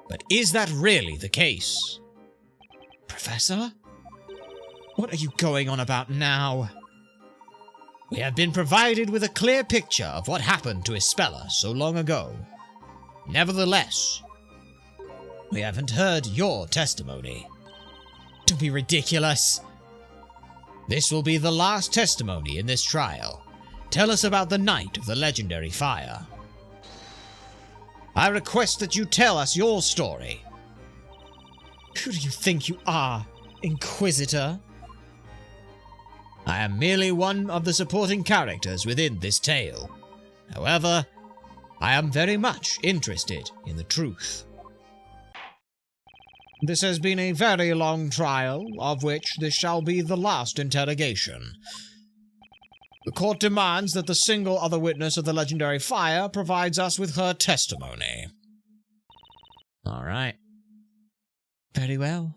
but is that really the case? Professor? What are you going on about now? We have been provided with a clear picture of what happened to Ispella so long ago. Nevertheless, we haven't heard your testimony. Don't be ridiculous. This will be the last testimony in this trial. Tell us about the night of the legendary fire. I request that you tell us your story. Who do you think you are, Inquisitor? I am merely one of the supporting characters within this tale. However, I am very much interested in the truth. This has been a very long trial, of which this shall be the last interrogation. The court demands that the single other witness of the legendary fire provides us with her testimony. All right. Very well.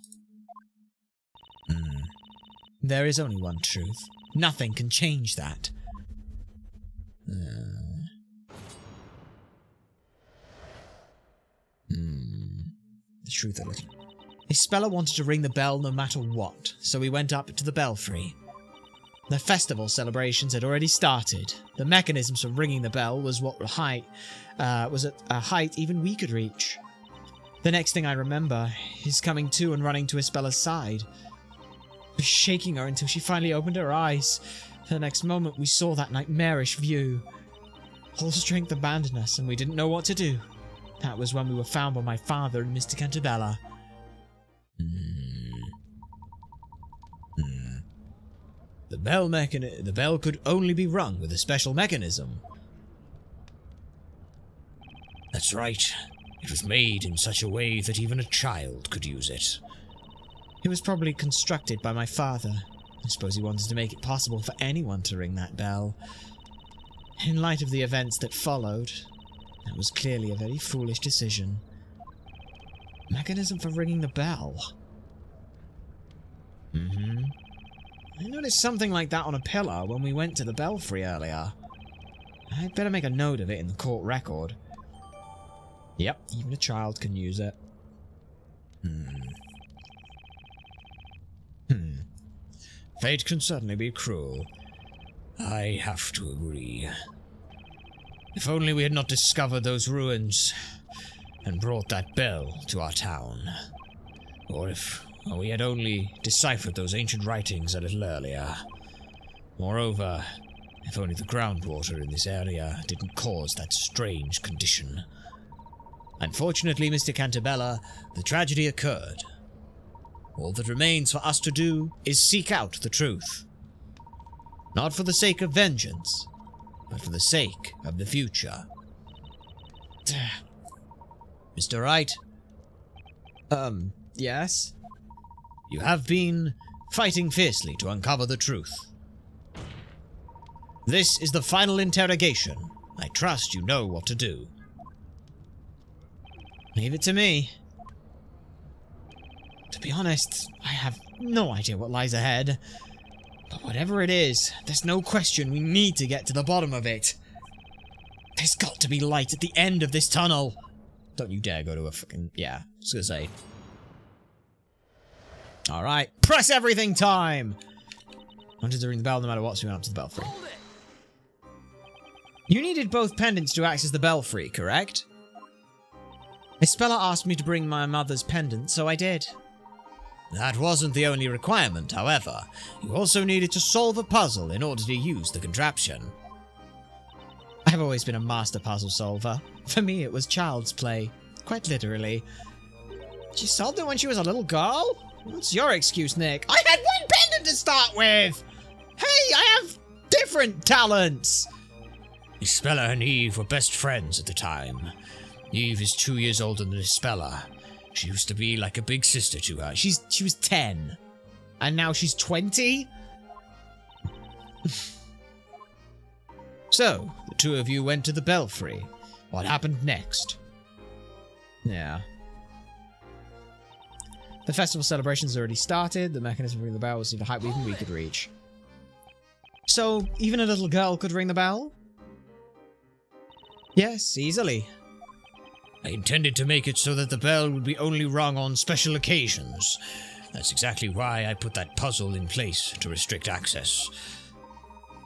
There is only one truth. Nothing can change that. The truth of it. Ispella wanted to ring the bell no matter what, so we went up to the belfry. The festival celebrations had already started. The mechanisms for ringing the bell was at a height even we could reach. The next thing I remember is coming to and running to Ispella's side. I was shaking her until she finally opened her eyes. The next moment we saw that nightmarish view. All strength abandoned us and we didn't know what to do. That was when we were found by my father and Mr. Cantabella. The bell could only be rung with a special mechanism. That's right. It was made in such a way that even a child could use it. It was probably constructed by my father. I suppose he wanted to make it possible for anyone to ring that bell. In light of the events that followed, that was clearly a very foolish decision. Mechanism for ringing the bell. I noticed something like that on a pillar when we went to the belfry earlier. I'd better make a note of it in the court record. Yep, even a child can use it. Fate can certainly be cruel. I have to agree. If only we had not discovered those ruins and brought that bell to our town. Or if we had only deciphered those ancient writings a little earlier. Moreover, if only the groundwater in this area didn't cause that strange condition. Unfortunately, Mr. Cantabella, the tragedy occurred. All that remains for us to do is seek out the truth. Not for the sake of vengeance, but for the sake of the future. Mr. Wright? Yes? You have been fighting fiercely to uncover the truth. This is the final interrogation. I trust you know what to do. Leave it to me. To be honest, I have no idea what lies ahead. But whatever it is, there's no question we need to get to the bottom of it. There's got to be light at the end of this tunnel. Don't you dare go to a fucking... yeah, I was gonna say. Alright, press everything time! Wanted to ring the bell no matter what, so we went up to the belfry. You needed both pendants to access the belfry, correct? Isabella asked me to bring my mother's pendant, so I did. That wasn't the only requirement, however. You also needed to solve a puzzle in order to use the contraption. I've always been a master puzzle solver. For me, it was child's play. Quite literally. She solved it when she was a little girl? What's your excuse, Nick? I had one pendant to start with! Hey, I have different talents! Isabella and Eve were best friends at the time. Eve is 2 years older than Isabella. She used to be like a big sister to her. She was 10. And now she's 20? So, the two of you went to the belfry. What happened next? Yeah. The festival celebrations already started. The mechanism for ringing the bell was the height even we could reach. So, even a little girl could ring the bell? Yes, easily. I intended to make it so that the bell would be only rung on special occasions. That's exactly why I put that puzzle in place to restrict access.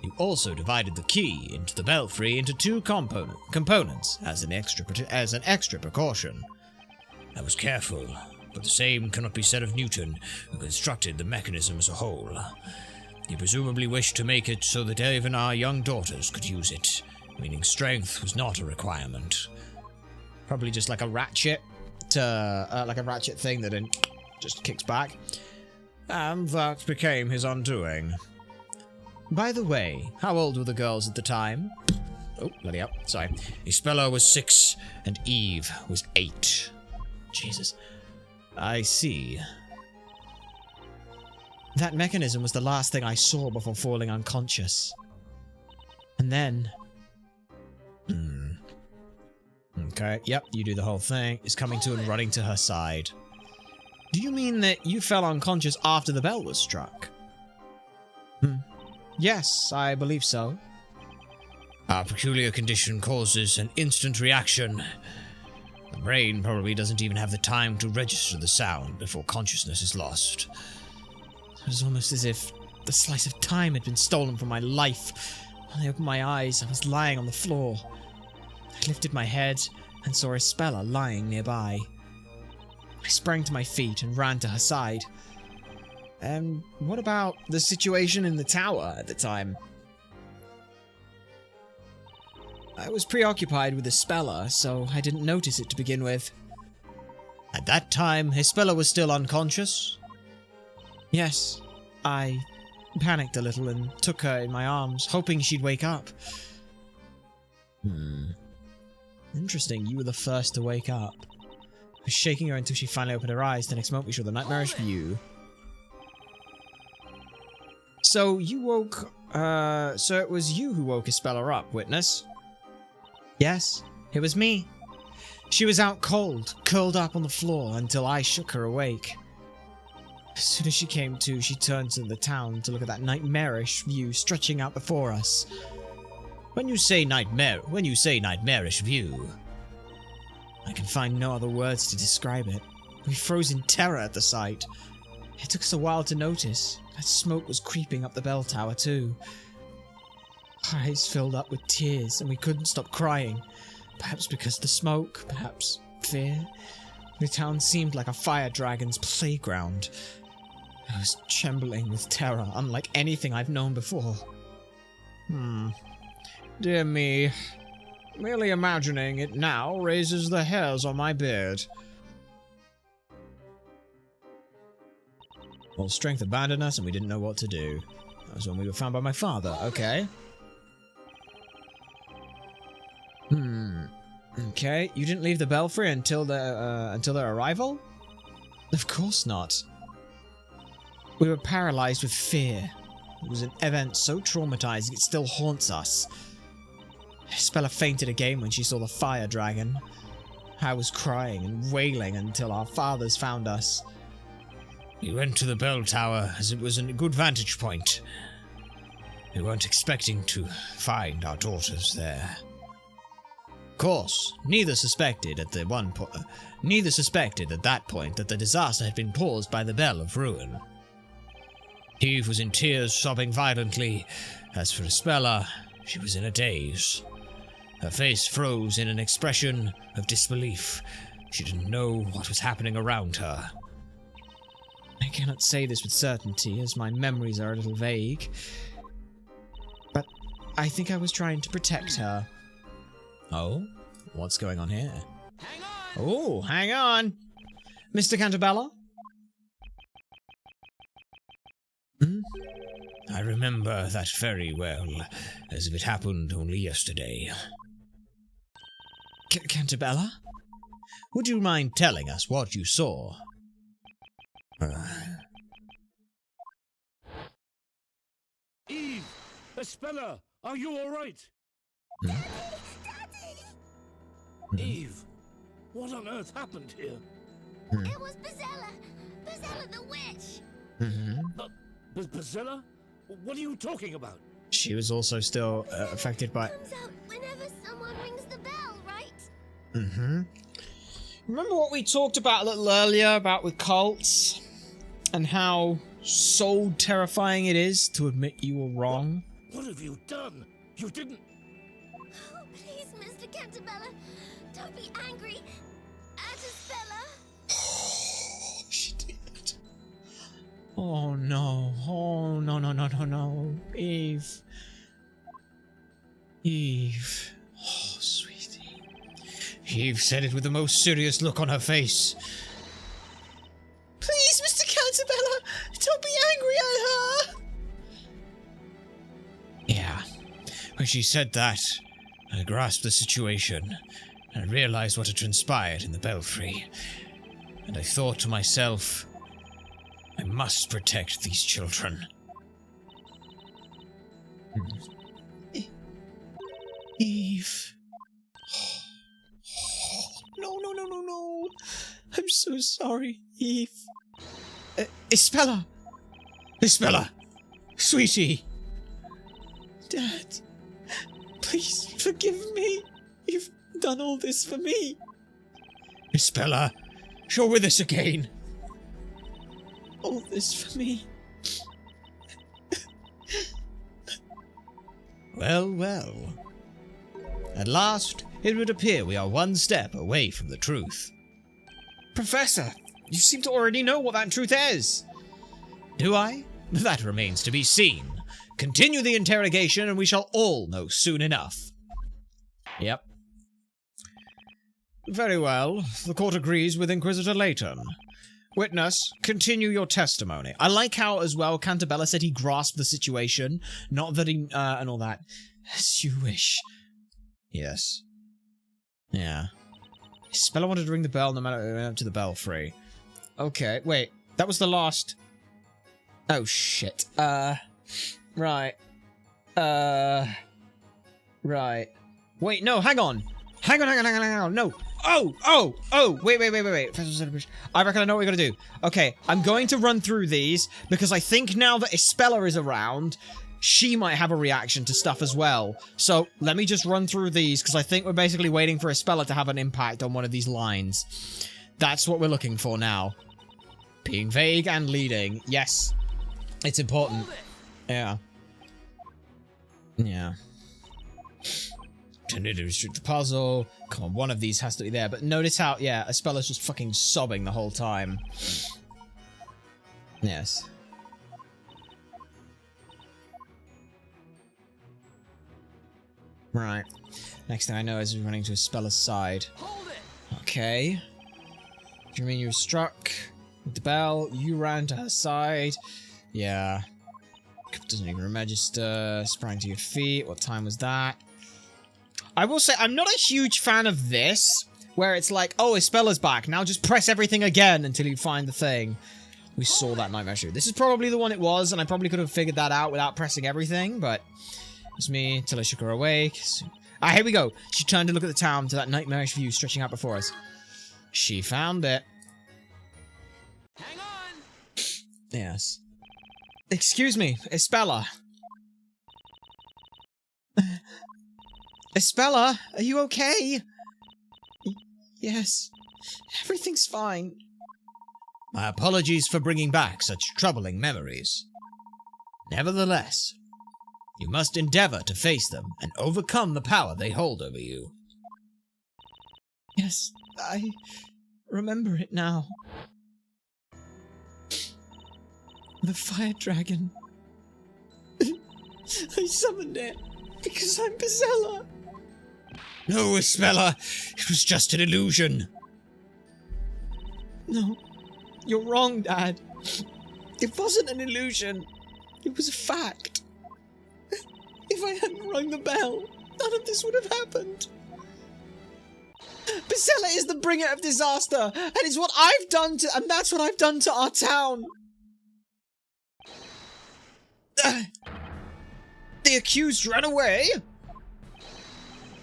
You also divided the key into the belfry into two components as an extra precaution. I was careful, but the same cannot be said of Newton, who constructed the mechanism as a whole. He presumably wished to make it so that even our young daughters could use it, meaning strength was not a requirement. Probably just like a ratchet thing that then just kicks back. And that became his undoing. By the way, how old were the girls at the time? Oh, bloody up. Sorry. Isabella was 6 and Eve was 8. Jesus. I see. That mechanism was the last thing I saw before falling unconscious. And then... Okay, yep, you do the whole thing. Is coming to and running to her side. Do you mean that you fell unconscious after the bell was struck? Yes, I believe so. Our peculiar condition causes an instant reaction. The brain probably doesn't even have the time to register the sound before consciousness is lost. It was almost as if the slice of time had been stolen from my life. When I opened my eyes, I was lying on the floor. I lifted my head and saw Isabella lying nearby. I sprang to my feet and ran to her side. And what about the situation in the tower at the time? I was preoccupied with Isabella, so I didn't notice it to begin with. At that time, Isabella was still unconscious? Yes, I panicked a little and took her in my arms, hoping she'd wake up. Interesting, you were the first to wake up. I was shaking her until she finally opened her eyes. The next moment we saw the nightmarish view. So you woke, so it was you who woke Isabella up, witness? Yes, it was me. She was out cold, curled up on the floor until I shook her awake. As soon as she came to, she turned to the town to look at that nightmarish view stretching out before us. When you say nightmarish view, I can find no other words to describe it. We froze in terror at the sight. It took us a while to notice. That smoke was creeping up the bell tower too. Our eyes filled up with tears and we couldn't stop crying. Perhaps because of the smoke, perhaps fear. The town seemed like a fire dragon's playground. I was trembling with terror, unlike anything I've known before. Dear me. Merely imagining it now raises the hairs on my beard. Well, strength abandoned us and we didn't know what to do. That was when we were found by my father. Okay. Okay, you didn't leave the belfry until their arrival? Of course not. We were paralyzed with fear. It was an event so traumatizing it still haunts us. Isabella fainted again when she saw the fire dragon. I was crying and wailing until our fathers found us. we went to the bell tower as it was a good vantage point. We weren't expecting to find our daughters there. Of course, neither suspected at that point that the disaster had been caused by the Bell of Ruin. Eve was in tears, sobbing violently. As for Isabella, she was in a daze. Her face froze in an expression of disbelief. She didn't know what was happening around her. I cannot say this with certainty, as my memories are a little vague. But I think I was trying to protect her. Oh? What's going on here? Hang on! Oh, hang on! Mr. Cantabella? I remember that very well, as if it happened only yesterday. Cantabella? Would you mind telling us what you saw? Eve! Espella! Are you alright? Eve! What on earth happened here? It was Bazella! Bazella the witch! Bazella? What are you talking about? She was also still affected by... Comes out whenever someone rings the bell, right? Remember what we talked about a little earlier about with cults? And how so terrifying it is to admit you were wrong? What have you done? You didn't... Oh, please, Mr. Cantabella, don't be angry at Isabella. She did it. Oh no. Oh no, no, no, no, no. Eve. Eve. Oh, sweetie. Eve said it with the most serious look on her face. Please, Mr. Cantabella, don't be angry at her. Yeah. When she said that, I grasped the situation and realized what had transpired in the belfry. And I thought to myself, I must protect these children. Eve. No, no, no, no, no. I'm so sorry, Eve. Isabella. Isabella! Sweetie! Dad. Please forgive me. You've done all this for me. Isabella, you're with us again. All this for me. Well, well. At last, it would appear we are one step away from the truth. Professor, you seem to already know what that truth is. Do I? That remains to be seen. Continue the interrogation and we shall all know soon enough. Yep. Very well. The court agrees with Inquisitor Layton. Witness, continue your testimony. I like how, as well, Cantabella said he grasped the situation, not that he, and all that. As you wish. Yes. Yeah. Speller wanted to ring the bell no matter went up to the belfry. Okay, wait. That was the last... Oh, shit. Right. Right. Wait, no, hang on. Hang on, no. Oh, wait. I reckon I know what we're gonna do. Okay, I'm going to run through these, because I think now that Espella is around, she might have a reaction to stuff as well. So, let me just run through these, because I think we're basically waiting for Espella to have an impact on one of these lines. That's what we're looking for now. Being vague and leading. Yes. It's important. Yeah. Yeah. Continue to restrict the puzzle. Come on, one of these has to be there. But notice how, yeah, Espella's just fucking sobbing the whole time. Yes. Right. Next thing I know is we're running to Espella's side. Okay. Do you mean you were struck with the bell? You ran to her side. Yeah. Doesn't even register. Sprang to your feet. What time was that? I will say, I'm not a huge fan of this, where it's like, oh, Espella's back. Now just press everything again until you find the thing. We saw that nightmare shoot. This is probably the one it was, and I probably could have figured that out without pressing everything, but it's me till I shook her awake. Ah, here we go. She turned to look at the town to that nightmarish view stretching out before us. She found it. Hang on! Yes. Excuse me, Espella. Espella, are you okay? Yes. Everything's fine. My apologies for bringing back such troubling memories. Nevertheless, you must endeavor to face them and overcome the power they hold over you. Yes, I remember it now. The fire dragon. I summoned it because I'm Bizella. No, Espella, it was just an illusion. No, you're wrong, Dad. It wasn't an illusion. It was a fact. If I hadn't rung the bell, none of this would have happened. Bizella is the bringer of disaster, and it's what I've done to, and that's what I've done to our town. The accused ran away?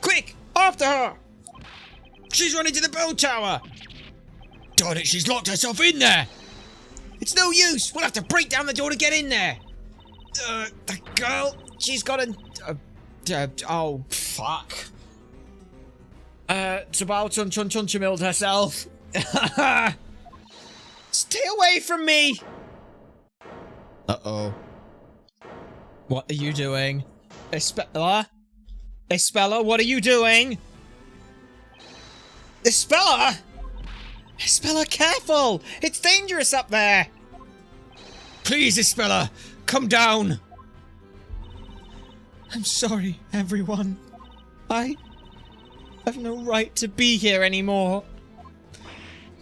Quick, after her! She's running to the bell tower! Darn it, she's locked herself in there! It's no use, we'll have to break down the door to get in there! The girl, she's got oh, fuck. It's about chunchumilled herself. Stay away from me! Uh-oh. What are you doing? Espella? Espella, what are you doing? Espella? Espella, careful! It's dangerous up there! Please, Espella, come down! I'm sorry, everyone. I have no right to be here anymore.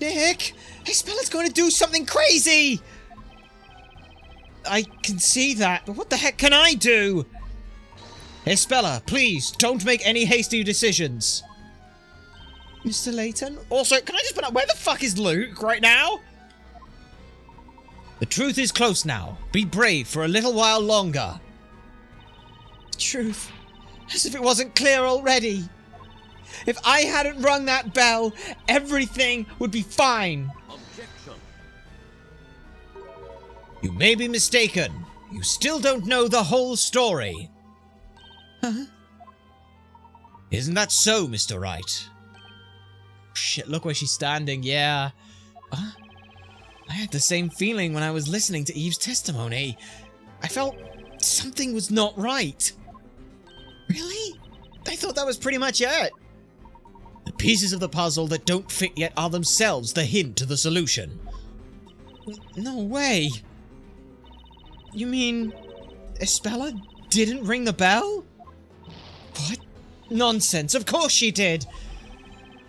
Nick! Espella's going to do something crazy! I can see that, but what the heck can I do? Espella, please, don't make any hasty decisions. Mr. Layton? Also, can I just put up, where the fuck is Luke right now? The truth is close now. Be brave for a little while longer. Truth? As if it wasn't clear already. If I hadn't rung that bell, everything would be fine. Objection. You may be mistaken. You still don't know the whole story. Huh? Isn't that so, Mr. Wright? Shit, look where she's standing, yeah. I had the same feeling when I was listening to Eve's testimony. I felt something was not right. Really? I thought that was pretty much it. The pieces of the puzzle that don't fit yet are themselves the hint to the solution. No way. You mean Espella didn't ring the bell? What? Nonsense, of course she did.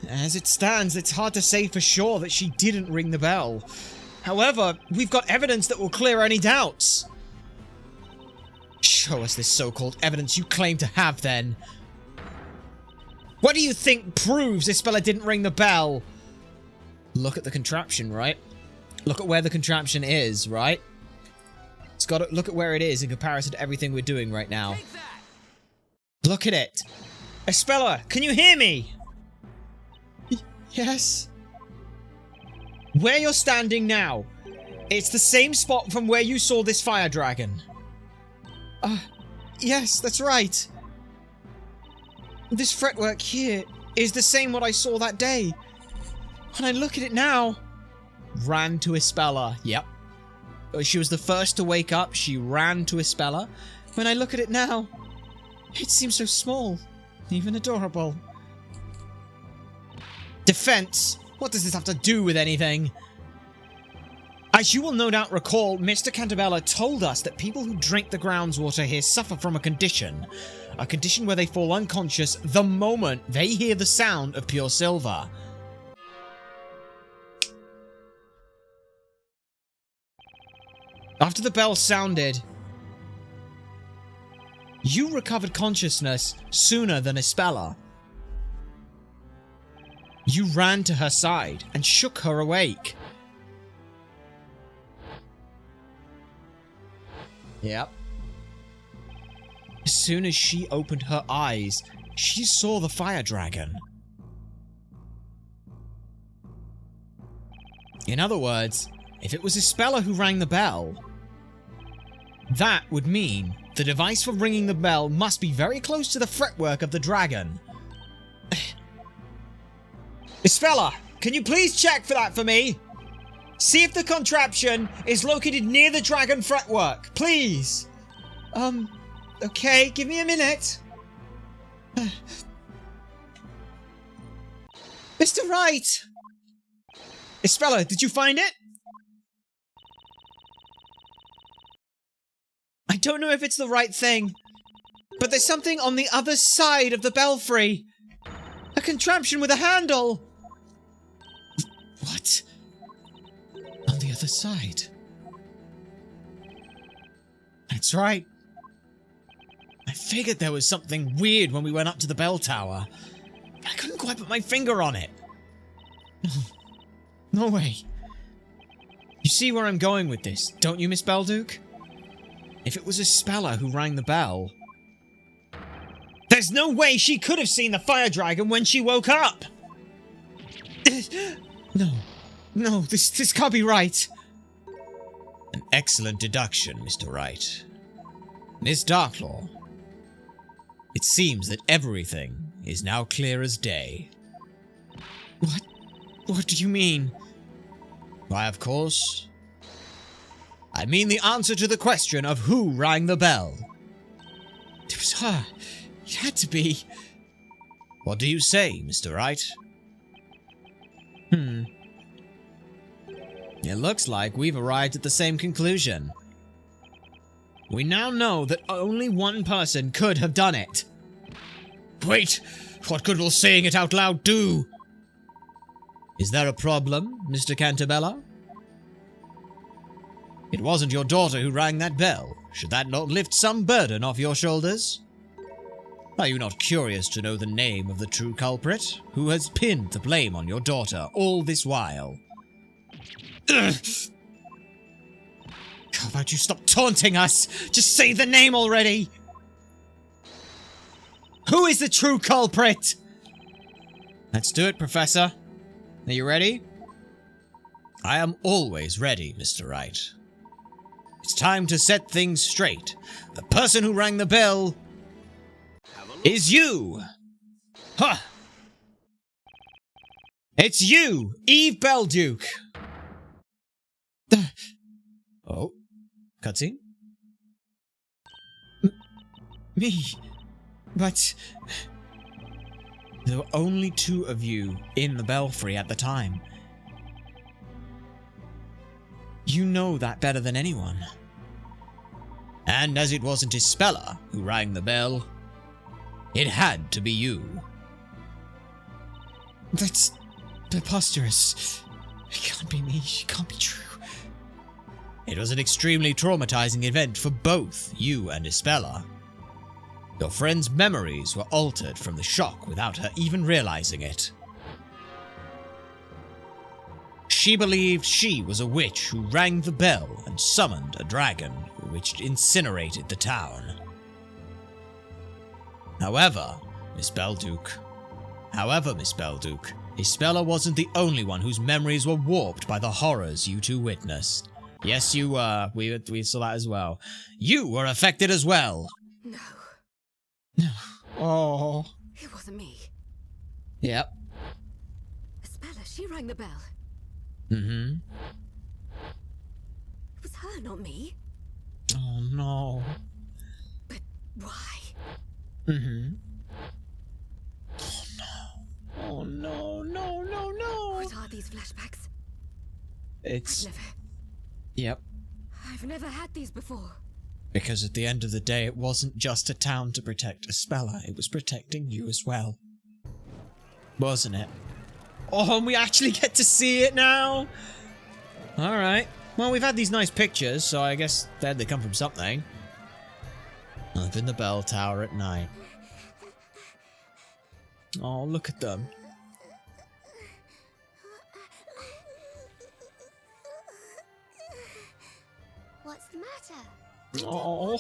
As it stands, it's hard to say for sure that she didn't ring the bell. However, we've got evidence that will clear any doubts. Show us this so-called evidence you claim to have, then. What do you think proves Isabella didn't ring the bell? Look at the contraption, right? Look at where the contraption is, right? It's got to look at where it is in comparison to everything we're doing right now. Look at it. Isabella, can you hear me? Yes. Where you're standing now, it's the same spot from where you saw this fire dragon. Yes, that's right. This fretwork here is the same what I saw that day. When I look at it now... Ran to Isabella. Yep. She was the first to wake up. She ran to Isabella. When I look at it now, it seems so small. Even adorable. Defense. What does this have to do with anything? As you will no doubt recall, Mr. Cantabella told us that people who drink the groundswater here suffer from a condition where they fall unconscious the moment they hear the sound of pure silver. After the bell sounded, you recovered consciousness sooner than Isabella. You ran to her side and shook her awake. Yep. As soon as she opened her eyes, she saw the fire dragon. In other words, if it was Isabella who rang the bell, that would mean the device for ringing the bell must be very close to the fretwork of the dragon. Isabella, can you please check for that for me? See if the contraption is located near the dragon fretwork, please. Okay, give me a minute. Mr. Wright! Isabella, did you find it? I don't know if it's the right thing, but there's something on the other side of the belfry. A contraption with a handle. What? On the other side? That's right. I figured there was something weird when we went up to the bell tower. I couldn't quite put my finger on it. No way. You see where I'm going with this, don't you, Miss Belduke? If it was Isabella who rang the bell, there's no way she could have seen the fire dragon when she woke up! No, this can't be right. An excellent deduction, Mr. Wright. Miss Darklaw, it seems that everything is now clear as day. What do you mean? Why, of course, I mean the answer to the question of who rang the bell. It was her. It had to be. What do you say, Mr. Wright? It looks like we've arrived at the same conclusion. We now know that only one person could have done it. Wait! What good will saying it out loud do? Is there a problem, Mr. Cantabella? It wasn't your daughter who rang that bell. Should that not lift some burden off your shoulders? Are you not curious to know the name of the true culprit, who has pinned the blame on your daughter all this while? Ugh. How about you stop taunting us? Just say the name already! Who is the true culprit? Let's do it, Professor. Are you ready? I am always ready, Mr. Wright. It's time to set things straight. The person who rang the bell is you! Huh! It's you, Eve Belduke! Oh, cutscene? Me? But there were only two of you in the belfry at the time. You know that better than anyone. And as it wasn't Isabella who rang the bell, it had to be you. That's preposterous. It can't be me. It can't be true. It was an extremely traumatizing event for both you and Isabella. Your friend's memories were altered from the shock without her even realizing it. She believed she was a witch who rang the bell and summoned a dragon which incinerated the town. However, Miss Belduke, Isabella wasn't the only one whose memories were warped by the horrors you two witnessed. Yes, you were. We saw that as well. You were affected as well. No. Oh. It wasn't me. Yep. Isabella, she rang the bell. Mm-hmm. It was her, not me. Oh, no. But why? Mm-hmm. Oh, no. Oh, no, no, no, no. What are these flashbacks? It's... I've Yep. never had these before. Because at the end of the day, it wasn't just a town to protect Isabella, it was protecting you as well. Wasn't it? Oh, and we actually get to see it now? Alright. Well, we've had these nice pictures, so I guess they come from something. Up in the bell tower at night. Oh, look at them. What's the matter? Oh.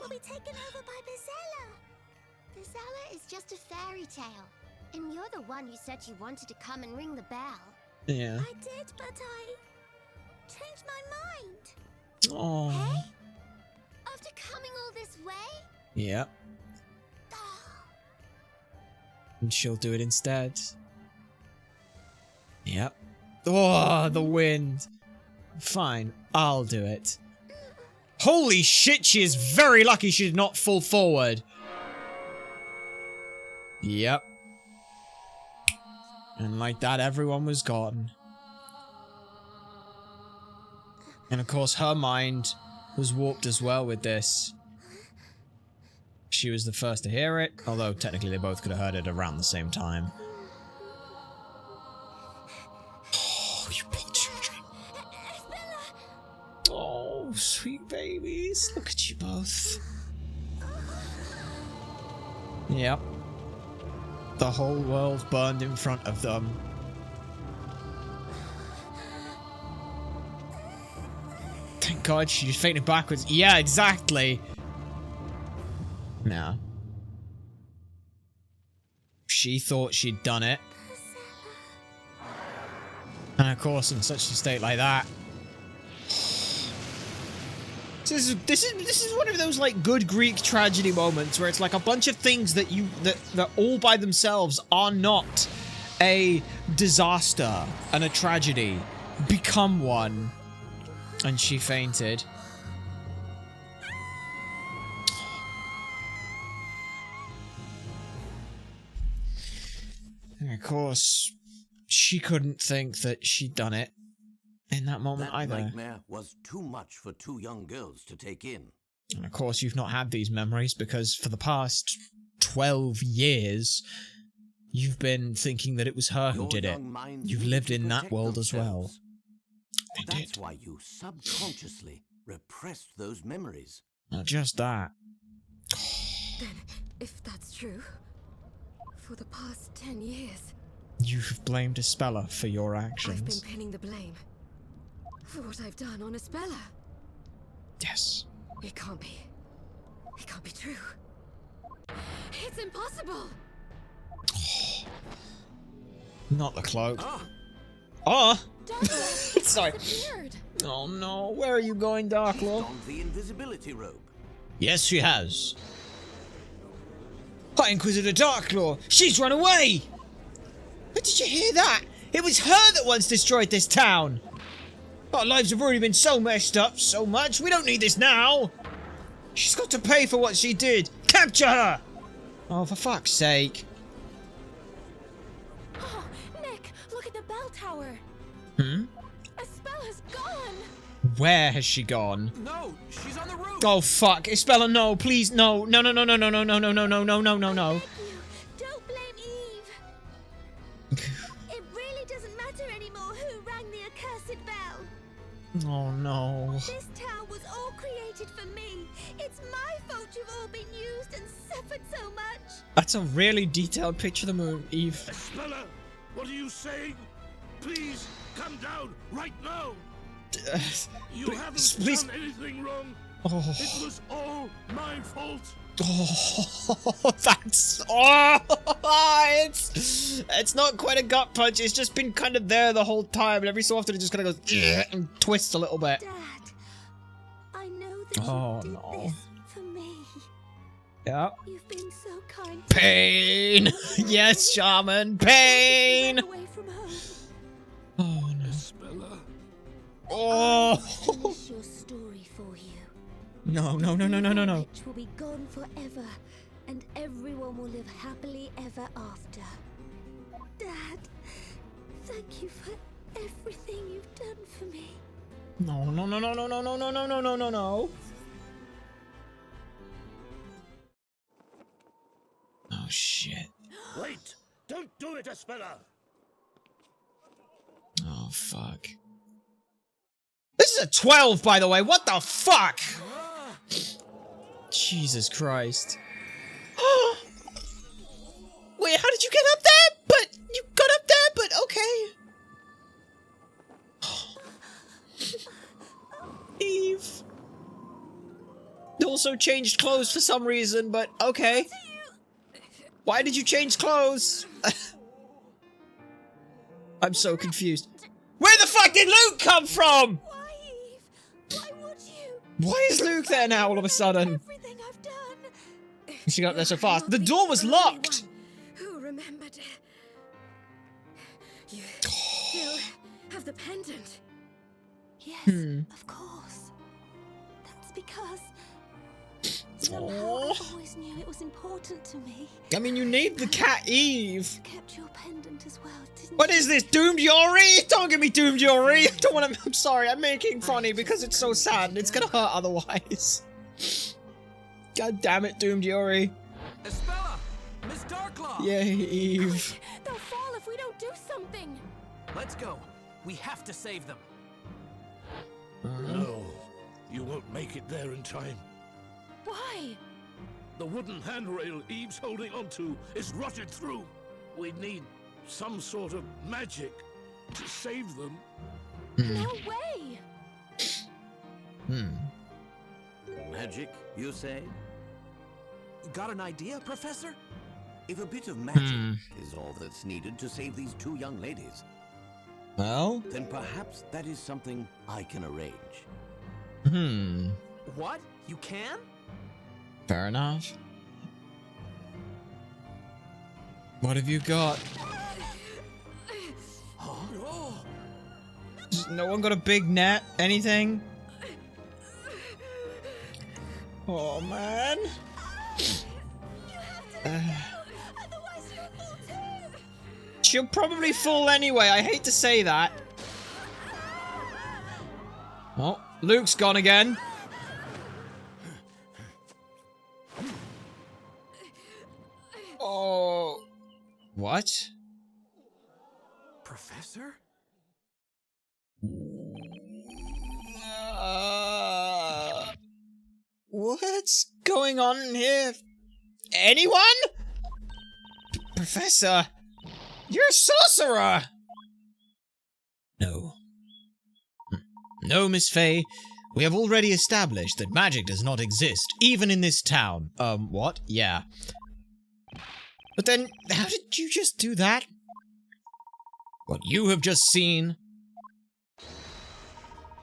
We'll be taken over by Bizella. Bizella is just a fairy tale. And you're the one who said you wanted to come and ring the bell. Yeah. I did, but I changed my mind. Oh. Hey? After coming all this way? Yep. And she'll do it instead. Yep. Oh, the wind. Fine, I'll do it. Holy shit, she is very lucky she did not fall forward. Yep. And like that, everyone was gone. And of course, her mind was warped as well with this. She was the first to hear it, although technically they both could have heard it around the same time. Oh, you poor children. Oh, sweet babies. Look at you both. Yep. The whole world burned in front of them. Thank God she just fainted backwards. Yeah, exactly. No. She thought she'd done it. And of course, in such a state like that. This is one of those like good Greek tragedy moments where it's like a bunch of things that that all by themselves are not a disaster and a tragedy become one. And she fainted. And of course, she couldn't think that she'd done it in that moment That either. nightmare was too much for two young girls to take in. And of course, you've not had these memories because for the past 12 years, you've been thinking that it was her who Your did it. young minds You've need lived to in that protect world as well. themselves. They That's did. why you subconsciously repressed those memories. Not just that. Then, if that's true, for the past 10 years, You've blamed Isabella for your I've been actions. pinning the blame for what I've done on Isabella. Yes. It can't be. It can't be true. It's impossible. Not the cloak. Ah, Oh! Darkness Sorry. disappeared. Oh no, where are you going, Darklaw? on the invisibility robe. Yes, she has. High Inquisitor Darklaw! She's run away! But did you hear that? It was her that once destroyed this town! Our lives have already been so messed up so much, we don't need this now! She's got to pay for what she did! Capture her! Oh, for fuck's sake. Oh, Nick, look at the bell tower. Hmm? Isabella's gone. Where has she gone? No, she's on the roof. Oh fuck, Isabella, no, please, no, no, no, no, no, no, no, no, no, no, no, no, no, no, no. Thank you. Don't blame Eve. It really doesn't matter anymore who rang the accursed bell. Oh no. This town was all created for me. It's my fault you've all been used and suffered so much. That's a really detailed picture of the moon, Eve. Espella, what are you saying? Please, come down right now. You haven't please. done anything wrong. Oh. It was all my fault. Oh, that's it's not quite a gut punch. It's just been kind of there the whole time, and every so often it just kind of goes and twists a little bit. Dad, I know that Oh, you did no. this for me. Yeah. You've been so kind. Pain. Yes, shaman. Pain. Run away from home. Oh no. Espella. Oh. Finish your story for you. No. The witch will be gone forever, and everyone will live happily ever after. Dad, thank you for everything you've done for me. No. Oh shit. Wait! Don't do it, Espella! Oh fuck. This is a 12, by the way. What the fuck? Jesus Christ. Wait, how did you get up there? But you got up there, but okay. Eve. You also changed clothes for some reason, but okay. Why did you change clothes? I'm so confused. Where the fuck did Luke come from? Why, Eve? Why would you? Why is Luke there now all of a sudden? Everything I've done. She got up there so fast. The door was locked. Who remembered? You still have the pendant. Yes, Hmm. of course. That's because Aw. somehow I always knew it was important to me. I mean, you named the cat Eve. You kept your pendant as well, didn't What you? is this, Doomed Yori? Don't give me Doomed Yori. I don't want to. I'm sorry. I'm making funny because it's so sad and it's gonna hurt otherwise. God damn it, Doomed Yori. Espella! Miss Darklaw! Yay, Eve. They'll fall if we don't do something. Let's go. We have to save them. No, you won't make it there in time. Why? The wooden handrail Eve's holding onto is rotted through. We need some sort of magic to save them. No way. Magic, you say? Got an idea, Professor? If a bit of magic is all that's needed to save these two young ladies, Well. then perhaps that is something I can arrange. What? You can? Fair enough. What have you got? No one got a big net? Anything? Oh, man. Otherwise you'll fall too. She'll probably fall anyway. I hate to say that. Oh, Luke's gone again. Oh. What? Professor? What's going on here? Anyone? Professor, you're a sorcerer! No. No, Miss Fey. We have already established that magic does not exist, even in this town. What? Yeah. But then, how did you just do that? What you have just seen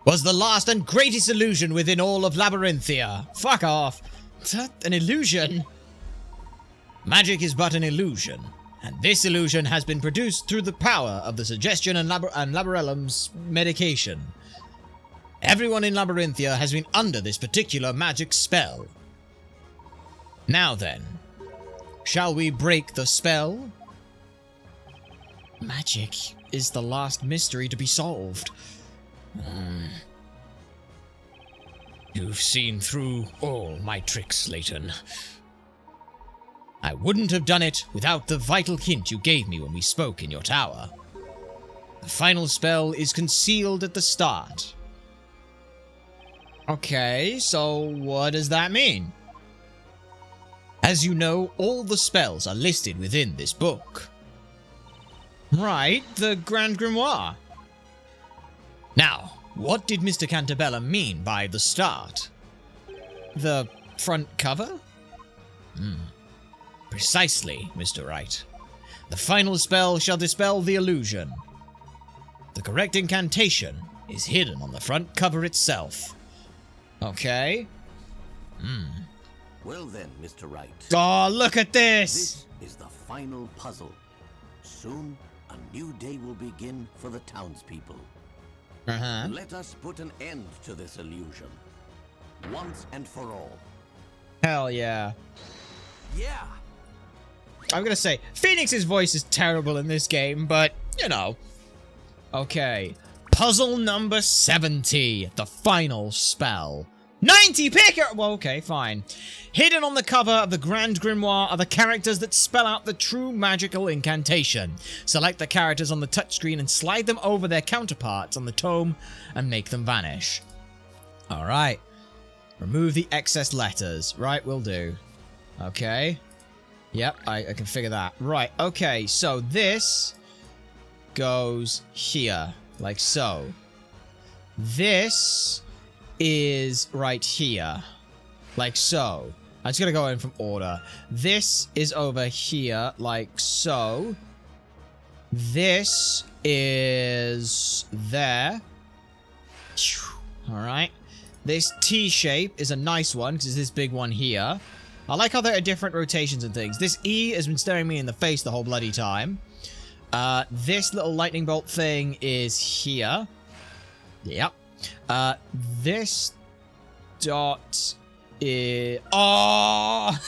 was the last and greatest illusion within all of Labyrinthia. Fuck off. Is that an illusion? Magic is but an illusion, and this illusion has been produced through the power of the Suggestion and Labyrinthum's medication. Everyone in Labyrinthia has been under this particular magic spell. Now then, shall we break the spell? Magic is the last mystery to be solved. You've seen through all my tricks, Layton. I wouldn't have done it without the vital hint you gave me when we spoke in your tower. The final spell is concealed at the start. Okay, so what does that mean? As you know, all the spells are listed within this book. Right, the Grand Grimoire. Now, what did Mr. Cantabella mean by the start? The front cover? Precisely, Mr. Wright. The final spell shall dispel the illusion. The correct incantation is hidden on the front cover itself. Okay. Well then, Mr. Wright. Oh, look at this! This is the final puzzle. Soon, a new day will begin for the townspeople. Let us put an end to this illusion. Once and for all. Hell yeah. Yeah. I'm gonna say, Phoenix's voice is terrible in this game, but, you know. Okay. Puzzle number 70. The final spell. 90 picker! Well, okay, fine. Hidden on the cover of the Grand Grimoire are the characters that spell out the true magical incantation. Select the characters on the touchscreen and slide them over their counterparts on the tome and make them vanish. Alright. Remove the excess letters. Right, will do. Okay. Yep, I can figure that. Right, okay, so this goes here, like so. This is right here, like so. I'm just gonna go in from order. This is over here, like so. This is there. Alright. This T shape is a nice one, because it's this big one here. I like how there are different rotations and things. This E has been staring me in the face the whole bloody time. This little lightning bolt thing is here. Yep. This dot is... Oh!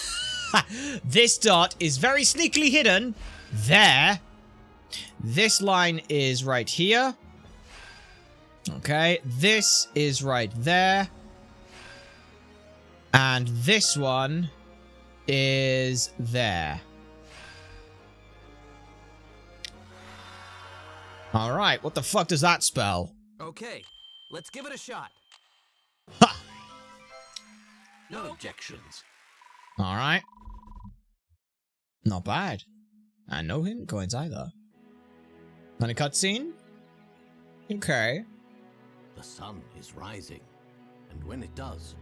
This dot is very sneakily hidden there. This line is right here. Okay. This is right there. And this one is there. Alright, what the fuck does that spell? Okay, let's give it a shot. Ha! No objections. Alright. Not bad. And no hint coins either. And a cutscene? Okay. The sun is rising, and when it does,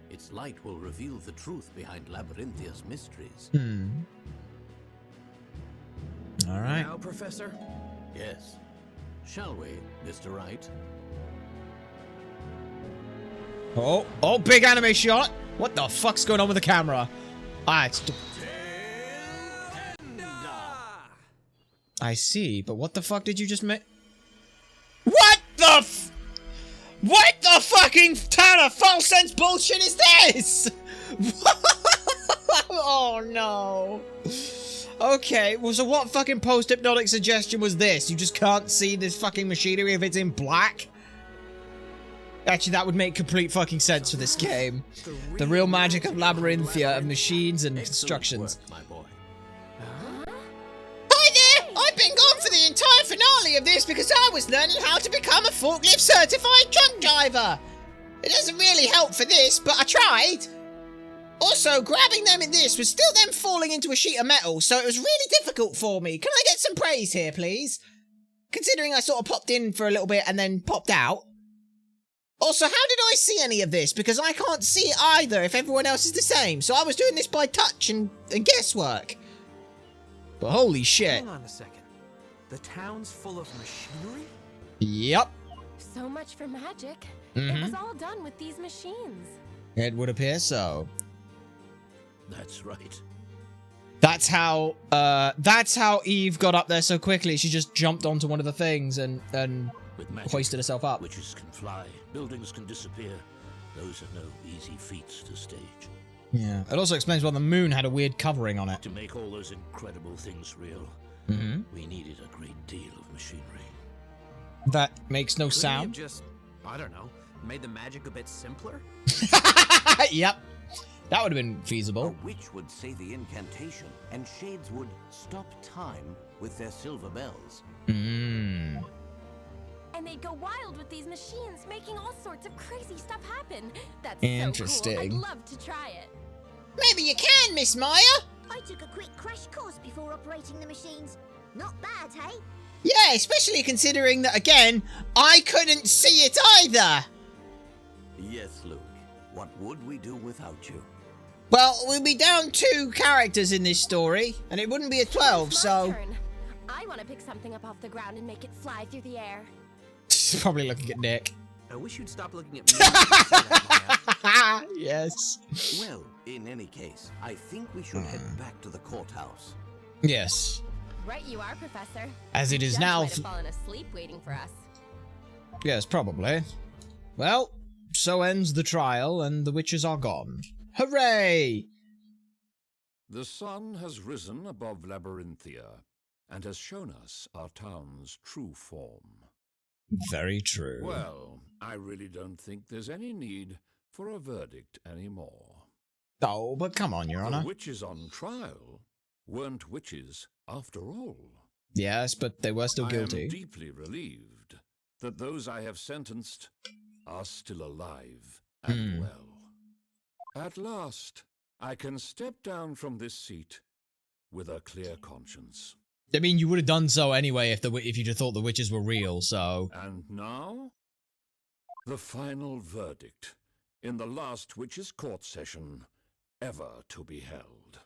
its light will reveal the truth behind Labyrinthia's mysteries. Alright. Now, Professor? Yes. Shall we, Mr. Wright? Oh, big anime shot! What the fuck's going on with the camera? Ah, it's... I see, but what the fuck did you just make? What the What the fucking ton of false sense bullshit is this? Oh no. Okay, well, so what fucking post-hypnotic suggestion was this? You just can't see this fucking machinery if it's in black? Actually, that would make complete fucking sense for this game. The real magic of Labyrinthia, of machines and constructions. Work, my boy. Hi there! I've been gone for the entire finale of this because I was learning how to become a forklift certified truck driver. It doesn't really help for this, but I tried. Also, grabbing them in this was still them falling into a sheet of metal, so it was really difficult for me. Can I get some praise here, please? Considering I sort of popped in for a little bit and then popped out. Also, how did I see any of this? Because I can't see it either if everyone else is the same. So I was doing this by touch and guesswork. But holy shit. Hang on a second. The town's full of machinery? Yep. So much for magic. It was all done with these machines. It would appear so. That's right. That's how Eve got up there so quickly. She just jumped onto one of the things and With magic, hoisted herself up. witches can fly, buildings can disappear. Those are no easy feats to stage. Yeah. It also explains why the moon had a weird covering on it. To make all those incredible things real, we needed a great deal of machinery. That makes no Couldn't you sound. have just, I don't know, made the magic a bit simpler? Yep. That would have been A feasible. witch would say the incantation, and shades would stop time with their silver bells. And and they'd go wild with these machines, making all sorts of crazy stuff happen. That's Interesting. so cool. I'd love to try it. Maybe you can, Miss Maya. I took a quick crash course before operating the machines. Not bad, hey? Yeah, especially considering that, again, I couldn't see it either. Yes, Luke. What would we do without you? Well, we'll be down 2 characters in this story, and it wouldn't be a 12, It's my so... turn. I want to pick something up off the ground and make it fly through the air. She's probably looking at Nick. I wish you'd stop looking at me. when you say that, Maya. Yes. Well, in any case, I think we should head back to the courthouse. Yes. Right you are, Professor. As it The is judge now... might have fallen asleep waiting for us. Yes, probably. Well, so ends the trial, and the witches are gone. Hooray! The sun has risen above Labyrinthia and has shown us our town's true form. Very true. Well, I really don't think there's any need for a verdict anymore. Oh, but come on, Your Honor. The witches on trial weren't witches after all. Yes, but they were still I guilty. am deeply relieved that those I have sentenced are still alive and well. At last, I can step down from this seat with a clear conscience. I mean, you would have done so anyway if you'd have thought the witches were real, so... And now, the final verdict in the last witches' court session ever to be held.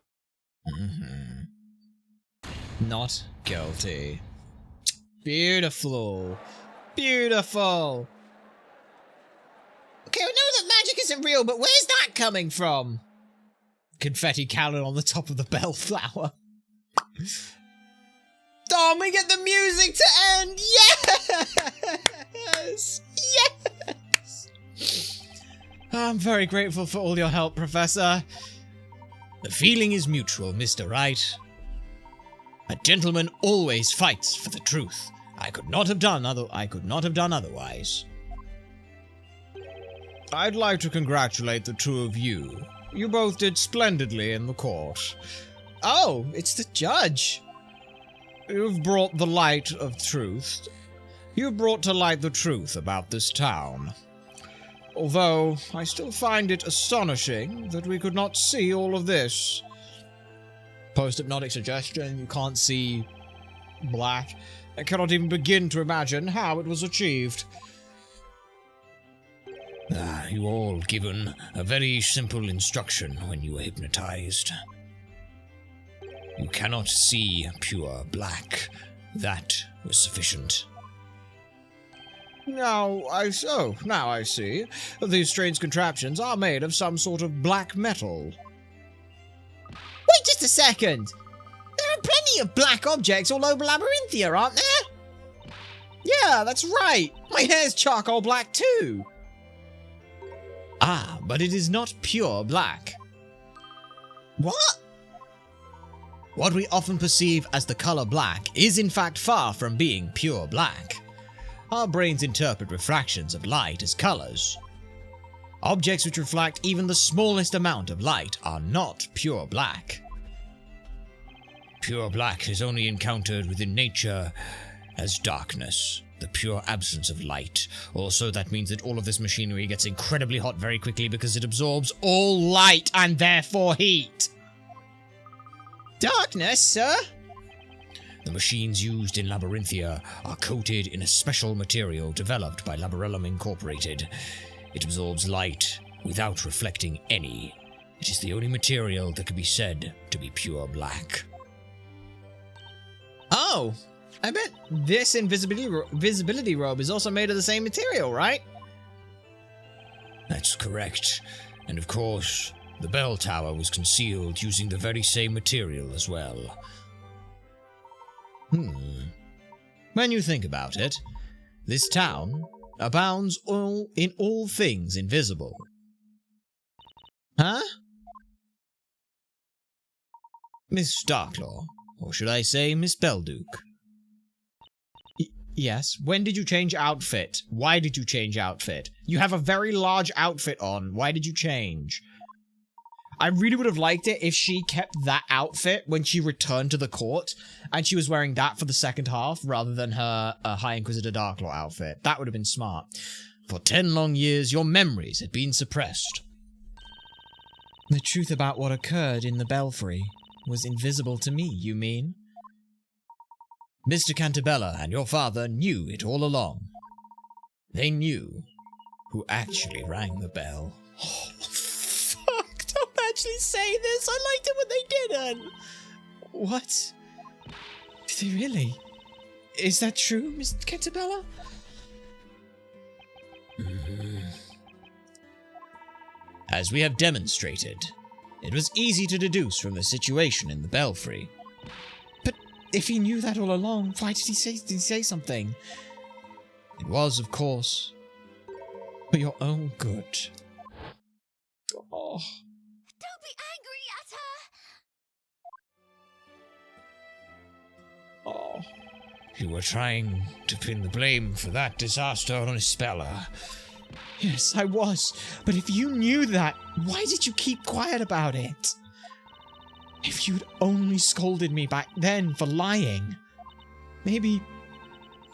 Not guilty. Beautiful. Beautiful. Okay, we know that magic isn't real, but where's that coming from? Confetti cannon on the top of the bellflower. Oh, and we get the music to end! Yes! Yes! I'm very grateful for all your help, Professor. The feeling is mutual, Mr. Wright. A gentleman always fights for the truth. I could not have done otherwise. I'd like to congratulate the two of you. You both did splendidly in the court. Oh, it's the judge. You've brought the light of truth. You've brought to light the truth about this town. Although, I still find it astonishing that we could not see all of this. Post-hypnotic suggestion, you can't see black. I cannot even begin to imagine how it was achieved. You all given a very simple instruction when you were hypnotized. You cannot see pure black. That was sufficient. Now I see. These strange contraptions are made of some sort of black metal. Wait just a second. There are plenty of black objects all over Labyrinthia, aren't there? Yeah, that's right. My hair's charcoal black too. Ah, but it is not pure black. What? What we often perceive as the color black is in fact far from being pure black. Our brains interpret refractions of light as colors. Objects which reflect even the smallest amount of light are not pure black. Pure black is only encountered within nature as darkness, the pure absence of light. Also, that means that all of this machinery gets incredibly hot very quickly because it absorbs all light and therefore heat. Darkness, sir? The machines used in Labyrinthia are coated in a special material developed by Labyrinthia Incorporated. It absorbs light without reflecting any. It is the only material that can be said to be pure black. Oh, I bet this invisibility robe is also made of the same material, right? That's correct. And of course, the bell tower was concealed using the very same material as well. When you think about it, this town abounds in all things invisible. Huh? Miss Darklaw, or should I say Miss Belduke? Yes, when did you change outfit? Why did you change outfit? You have a very large outfit on. Why did you change? I really would have liked it if she kept that outfit when she returned to the court, and she was wearing that for the second half, rather than her High Inquisitor Darklaw outfit. That would have been smart. For 10 long years, your memories had been suppressed. The truth about what occurred in the Belfry was invisible to me, you mean? Mr. Cantabella and your father knew it all along. They knew who actually rang the bell. Oh, fuck, don't actually say this. I liked it when they didn't. What? Did they really? Is that true, Mr. Cantabella? As we have demonstrated, it was easy to deduce from the situation in the Belfry. But if he knew that all along, why did he say something? It was, of course, for your own good. Oh. Don't be angry at her! Oh. You were trying to pin the blame for that disaster on Isabella. Yes, I was. But if you knew that, why did you keep quiet about it? If you'd only scolded me back then for lying, maybe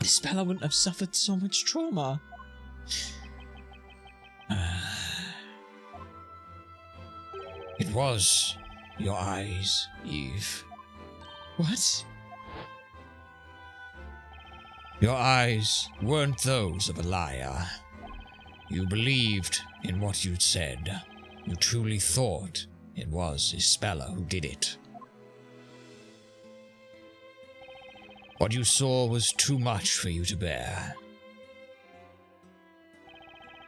Isabella wouldn't have suffered so much trauma. It was your eyes, Eve. What? Your eyes weren't those of a liar. You believed in what you'd said. You truly thought it was Isabella who did it. What you saw was too much for you to bear.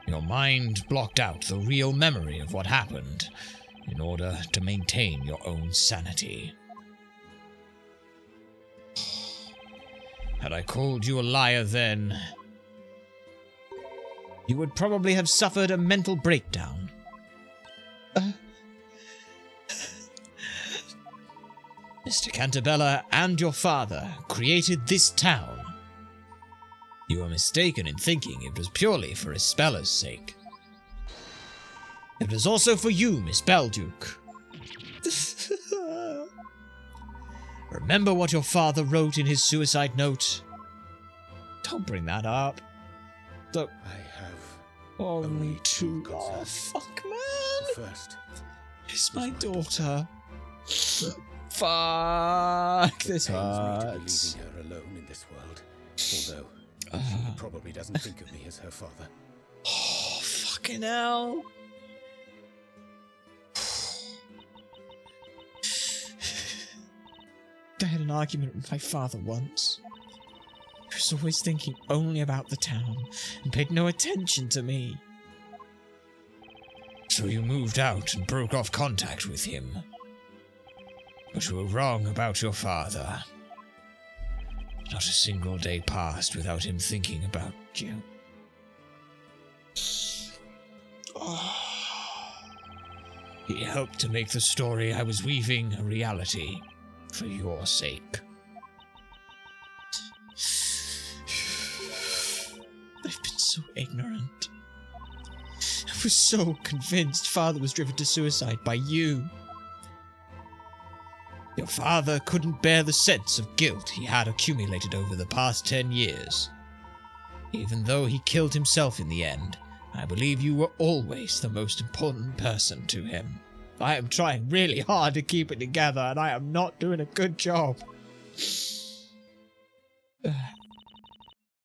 Your mind blocked out the real memory of what happened in order to maintain your own sanity. Had I called you a liar then, you would probably have suffered a mental breakdown. Mr. Cantabella and your father created this town. You were mistaken in thinking it was purely for Isabella's sake. It was also for you, Miss Belduke. Remember what your father wrote in his suicide note? Don't bring that up. Don't. I have Only two. concerns. Oh, fuck, man. First, It's my daughter. Fuck. This pains me to be hurts. leaving her alone in this world. Although she probably doesn't think of me as her father. Oh, fucking hell. I had an argument with my father once. He was always thinking only about the town and paid no attention to me. So you moved out and broke off contact with him. But you were wrong about your father. Not a single day passed without him thinking about you. He helped to make the story I was weaving a reality for your sake. I've been so ignorant. I was so convinced father was driven to suicide by you. Your father couldn't bear the sense of guilt he had accumulated over the past 10 years. Even though he killed himself in the end, I believe you were always the most important person to him. I am trying really hard to keep it together, and I am not doing a good job.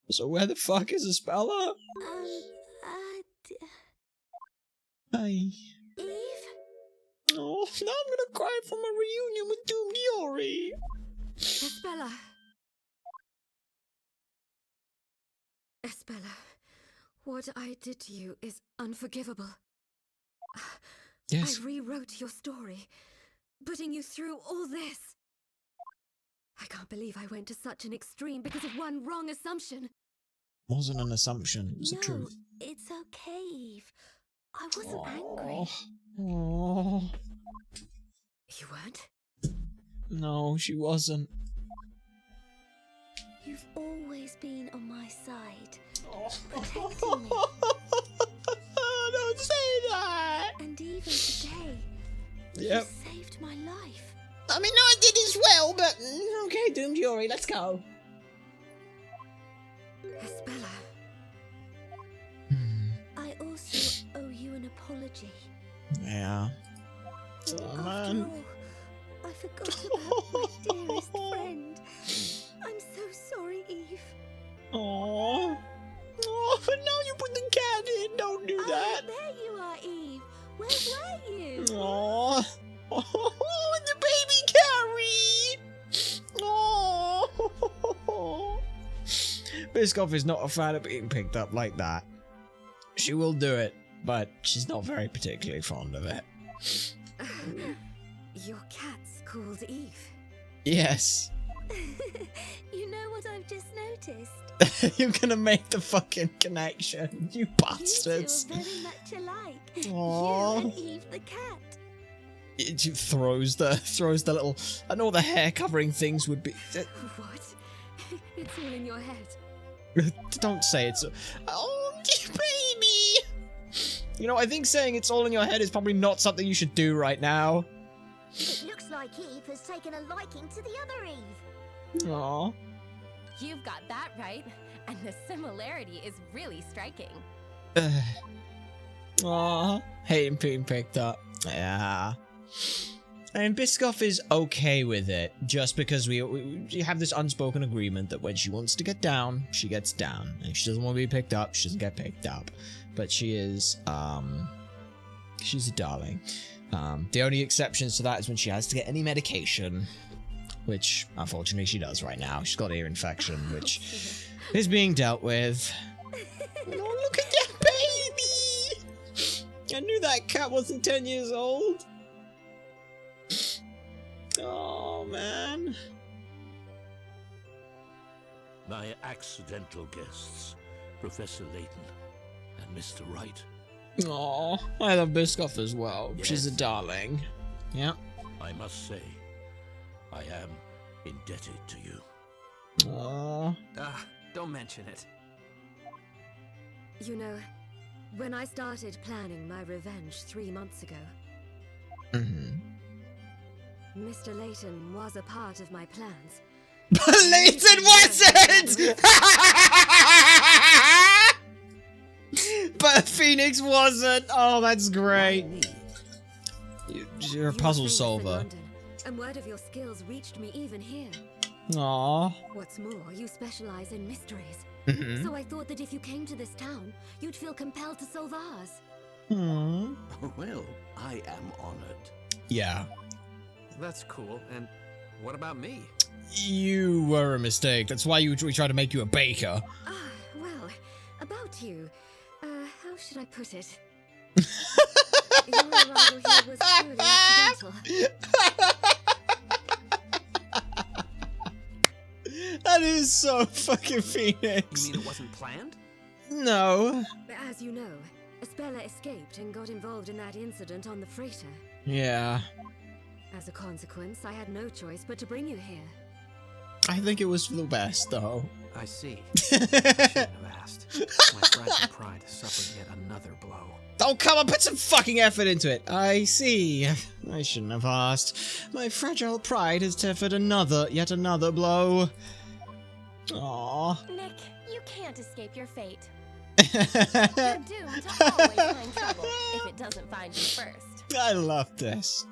So where the fuck is Isabella? Hi. Eve? Oh, now I'm gonna cry from a reunion with Doom Diori. Isabella. Isabella, what I did to you is unforgivable. Yes. I rewrote your story, putting you through all this. I can't believe I went to such an extreme because of one wrong assumption. Wasn't an assumption, it was the truth. It's okay, Eve. I wasn't angry. Oh. You weren't? No, she wasn't. You've always been on my side, protecting me. Don't say that! And even today, Yep. You saved my life. I mean, I did as well, but okay, Doomed Yuri, let's go. Espella. I also owe you an apology. Yeah. Oh, After man. all, I forgot about my dearest friend. I'm so sorry, Eve. Aww. Oh, but now you put the cat in. Don't do that. Oh, there you are, Eve. Where were you? Aww. Oh, the baby Carrie. Oh. Biscoff is not a fan of being picked up like that. She will do it, but she's not very particularly fond of it. Your cat's called Eve. Yes. You know what I've just noticed? You're gonna make the fucking connection, you bastards. You two are very much alike. Aww. You and Eve the cat. It throws the little. I know the hair covering things would be. What? It's all in your head. Don't say it's. Oh, baby. You know, I think saying it's all in your head is probably not something you should do right now. It looks like Eve has taken a liking to the other Eve. Aww. You've got that right, and the similarity is really striking. Aww. Hating being picked up. Yeah. And Biscoff is okay with it, just because we have this unspoken agreement that when she wants to get down, she gets down. And if she doesn't want to be picked up, she doesn't get picked up. But she is, she's a darling. The only exceptions to that is when she has to get any medication, which unfortunately she does right now. She's got ear infection, which is being dealt with. Oh, look at that baby! I knew that cat wasn't 10 years old. Oh, man. My accidental guests, Professor Layton and Mr. Wright. Aw, I love Biscoff as well. Yes. She's a darling. Yeah. I must say, I am indebted to you. Aw. Don't mention it. You know, when I started planning my revenge 3 months ago, Mr. Layton was a part of my plans. Layton wasn't! But Phoenix wasn't! Oh, that's great. You're a You were puzzle famous in solver. London, and word of your skills reached me even here. Aw. What's more, you specialize in mysteries. Mhm. So I thought that if you came to this town, you'd feel compelled to solve ours. Hmm. Well, I am honored. Yeah. That's cool. And what about me? You were a mistake. That's why we tried to make you a baker. Ah, well, about you. How should I put it? Your arrival here was purely accidental. That is so fucking You Phoenix. mean it wasn't planned? No. As you know, Espella escaped and got involved in that incident on the freighter. Yeah. As a consequence, I had no choice but to bring you here. I think it was for the best, though. I see. I shouldn't have asked. My fragile pride suffered yet another blow. Oh, come on, put some fucking effort into it. I see. I shouldn't have asked. My fragile pride has suffered yet another blow. Aww. Nick, you can't escape your fate. You're doomed to always find trouble if it doesn't find you first. I love this.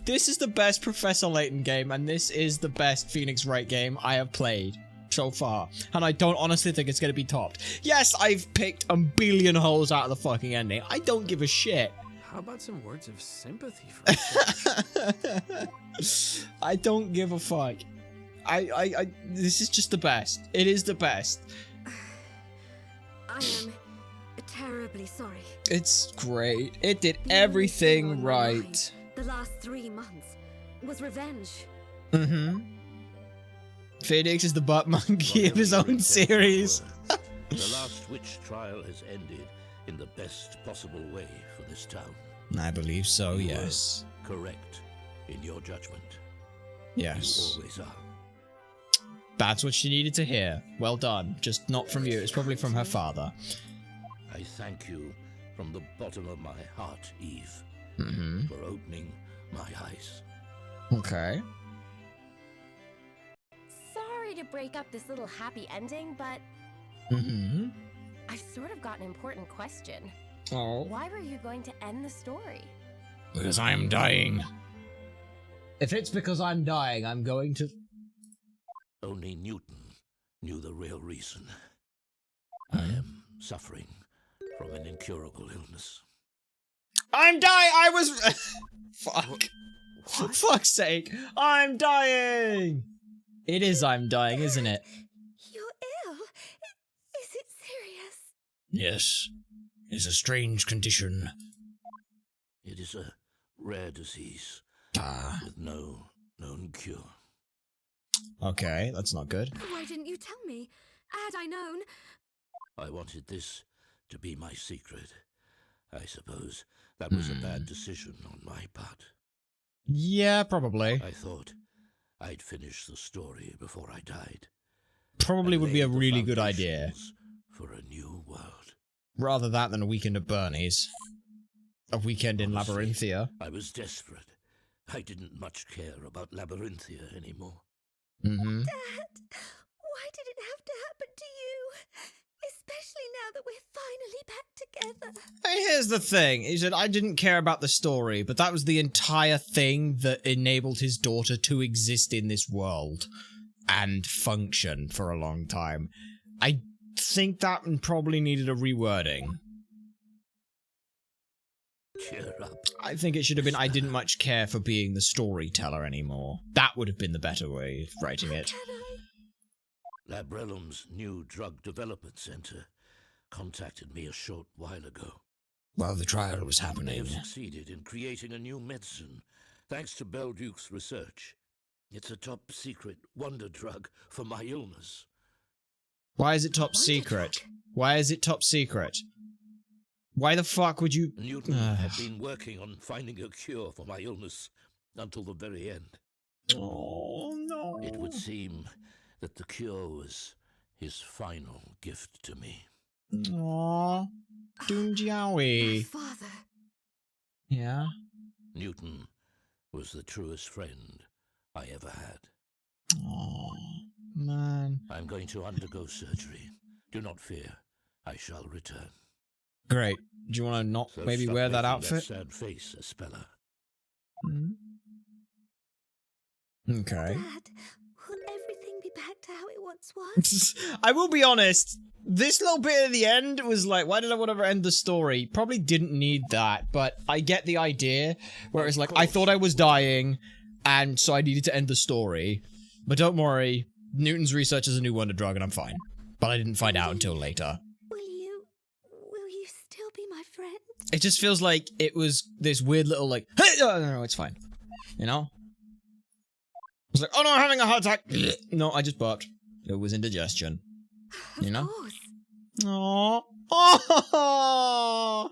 This is the best Professor Layton game, and this is the best Phoenix Wright game I have played so far. And I don't honestly think it's going to be topped. Yes, I've picked a billion holes out of the fucking ending. I don't give a shit. How about some words of sympathy for us? I don't give a fuck. This is just the best. It is the best. I am terribly sorry. It's great. It did The only thing everything on my right. mind the last 3 months was revenge. Mm-hmm. Phoenix is the butt monkey of his own series. The last witch trial has ended in the best possible way for this town. I believe so, You yes. were correct in your judgment. Yes. You always are. That's what she needed to hear. Well done. Just not from you. It's probably from her father. I thank you from the bottom of my heart, Eve, Mm-hmm. for opening my eyes. Okay. Sorry to break up this little happy ending, but Mm-hmm. I've sort of got an important question. Oh. Why were you going to end the story? Because I am dying. If it's because I'm dying, I'm going to... Only Newton knew the real reason. I am suffering from an incurable illness. I'm dying! I was... Fuck. For fuck's sake. I'm dying! It is I'm dying, isn't it? You're ill. Is it serious? Yes. It's a strange condition. It is a rare disease with no known cure. Okay, that's not good. Why didn't you tell me? Had I known... I wanted this to be my secret. I suppose that was a bad decision on my part. Yeah, probably. I thought I'd finish the story before I died. Probably and would be a lay the really good idea. foundations for a new world. Rather that than a weekend at Bernie's. A weekend in Honestly, Labyrinthia. I was desperate. I didn't much care about Labyrinthia anymore. Mm-hmm. Dad, why did it have to happen to you? Especially now that we're finally back together. Hey, here's the thing. He said, I didn't care about the story, but that was the entire thing that enabled his daughter to exist in this world. And function for a long time. I think that probably needed a rewording. Cheer up. I think it should have been, I didn't much care for being the storyteller anymore. That would have been the better way of writing it. Labrellum's new drug development center contacted me a short while ago. While the trial was They happening. have succeeded in creating a new medicine, thanks to Belduke's research. It's a top-secret wonder drug for my illness. Why is it top secret? Why is it top secret? Why the fuck would you... Newton had been working on finding a cure for my illness until the very end. Oh, no. It would seem that the cure was his final gift to me. Aww. My Doomjiawi. father. Yeah? Newton was the truest friend I ever had. Oh, man. I'm going to undergo surgery. Do not fear. I shall return. Great. Do you want to not So maybe stop wear that making outfit? sad face, Espella. Okay. Dad, will everything be back to how it once was? I will be honest. This little bit at the end was like, why did I want to end the story? Probably didn't need that, but I get the idea. Where it's like, I thought I was dying, and so I needed to end the story. But don't worry, Newton's research is a new wonder drug, and I'm fine. But I didn't find out until later. Will you still be my friend? It just feels like it was this weird little like, hey, no, it's fine. You know? I was like, oh no, I'm having a heart attack. No, I just burped. It was indigestion. You know? Of course. Aww. Oh!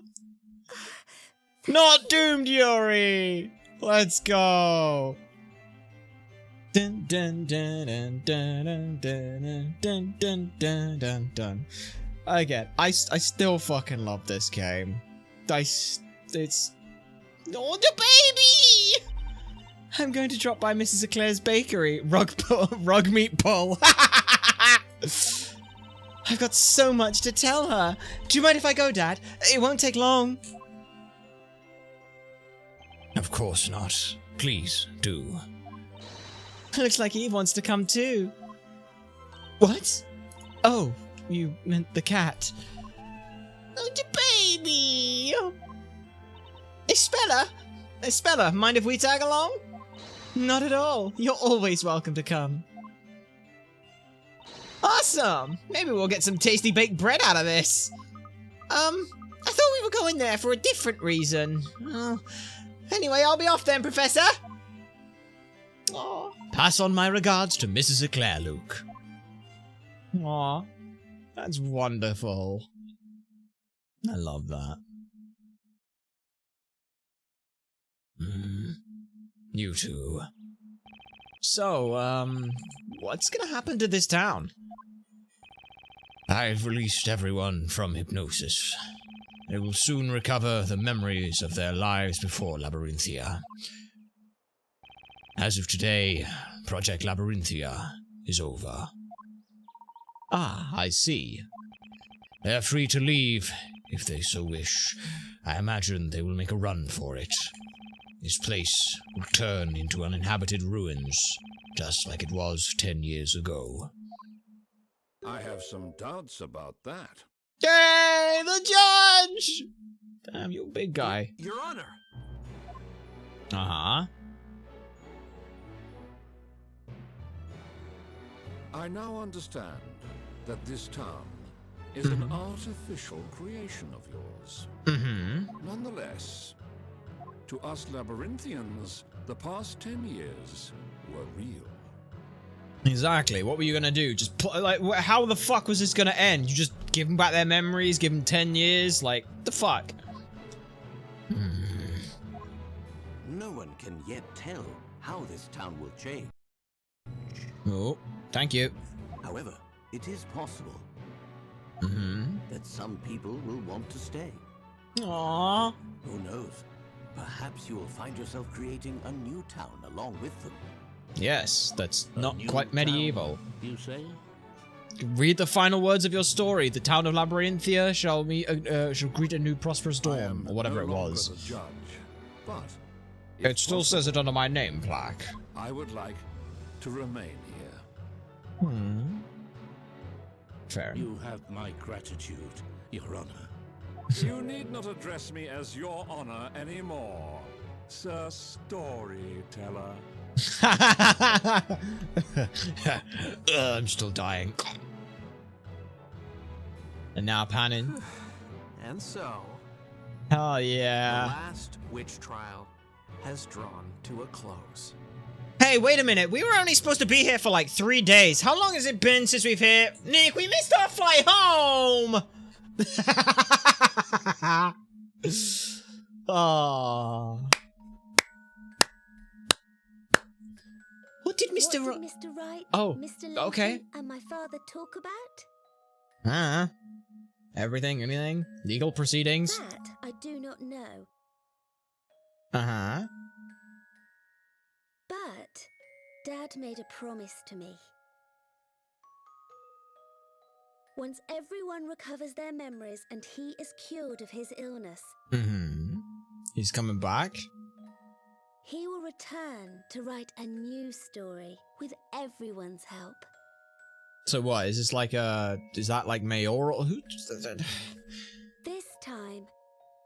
Not doomed, Yuri! Let's go! Dun dun dun dun dun dun dun dun dun dun dun. Again, I still fucking love this game. It's... Oh, the baby! I'm going to drop by Mrs. Eclair's bakery. Rug meat pull. I've got so much to tell her. Do you mind if I go, Dad? It won't take long. Of course not. Please do. Looks like Eve wants to come too. What? Oh, you meant the cat. Oh, the baby! Espella, mind if we tag along? Not at all. You're always welcome to come. Awesome! Maybe we'll get some tasty baked bread out of this. I thought we were going there for a different reason. Anyway, I'll be off then, Professor. Aw. Pass on my regards to Mrs. Eclair, Luke. Aw. That's wonderful. I love that. You too. So, what's gonna happen to this town? I've released everyone from hypnosis. They will soon recover the memories of their lives before Labyrinthia. As of today, Project Labyrinthia is over. Ah, I see. They are free to leave, if they so wish. I imagine they will make a run for it. This place will turn into uninhabited ruins, just like it was 10 years ago. I have some doubts about that. Yay, the judge! Damn, you big guy. Your Honor! Uh-huh. I now understand that this town is an artificial creation of yours. Nonetheless, to us Labyrinthians, the past 10 years were real. Exactly. What were you gonna do? Just put, like, how the fuck was this gonna end? You just give them back their memories, give them 10 years? Like, the fuck? No one can yet tell how this town will change. Oh, thank you. However, it is possible that some people will want to stay. Aww. Who knows? Perhaps you will find yourself creating a new town along with them. Yes, that's not new quite medieval. town, you say? Read the final words of your story. The town of Labyrinthia shall greet a new prosperous dawn, or whatever no it longer was. the judge, but It still says it under my name plaque. I would like to remain here. Fair. You have my gratitude, Your Honor. You need not address me as Your Honor anymore, Sir Storyteller. I'm still dying. And now panning. And so, Oh the yeah. last witch trial has drawn to a close. Hey, wait a minute. We were only supposed to be here for like 3 days. How long has it been since we've here? Nick, we missed our flight home! Oh. What did Mr. What did Mr. Wright, Oh, Mr. Layton, okay. and my father talk about? Everything, anything? Legal proceedings? That I do not know. Uh-huh. But Dad made a promise to me. Once everyone recovers their memories and he is cured of his illness, He's coming back? he will return to write a new story with everyone's help. So what, is this like is that like mayoral? Who? This time,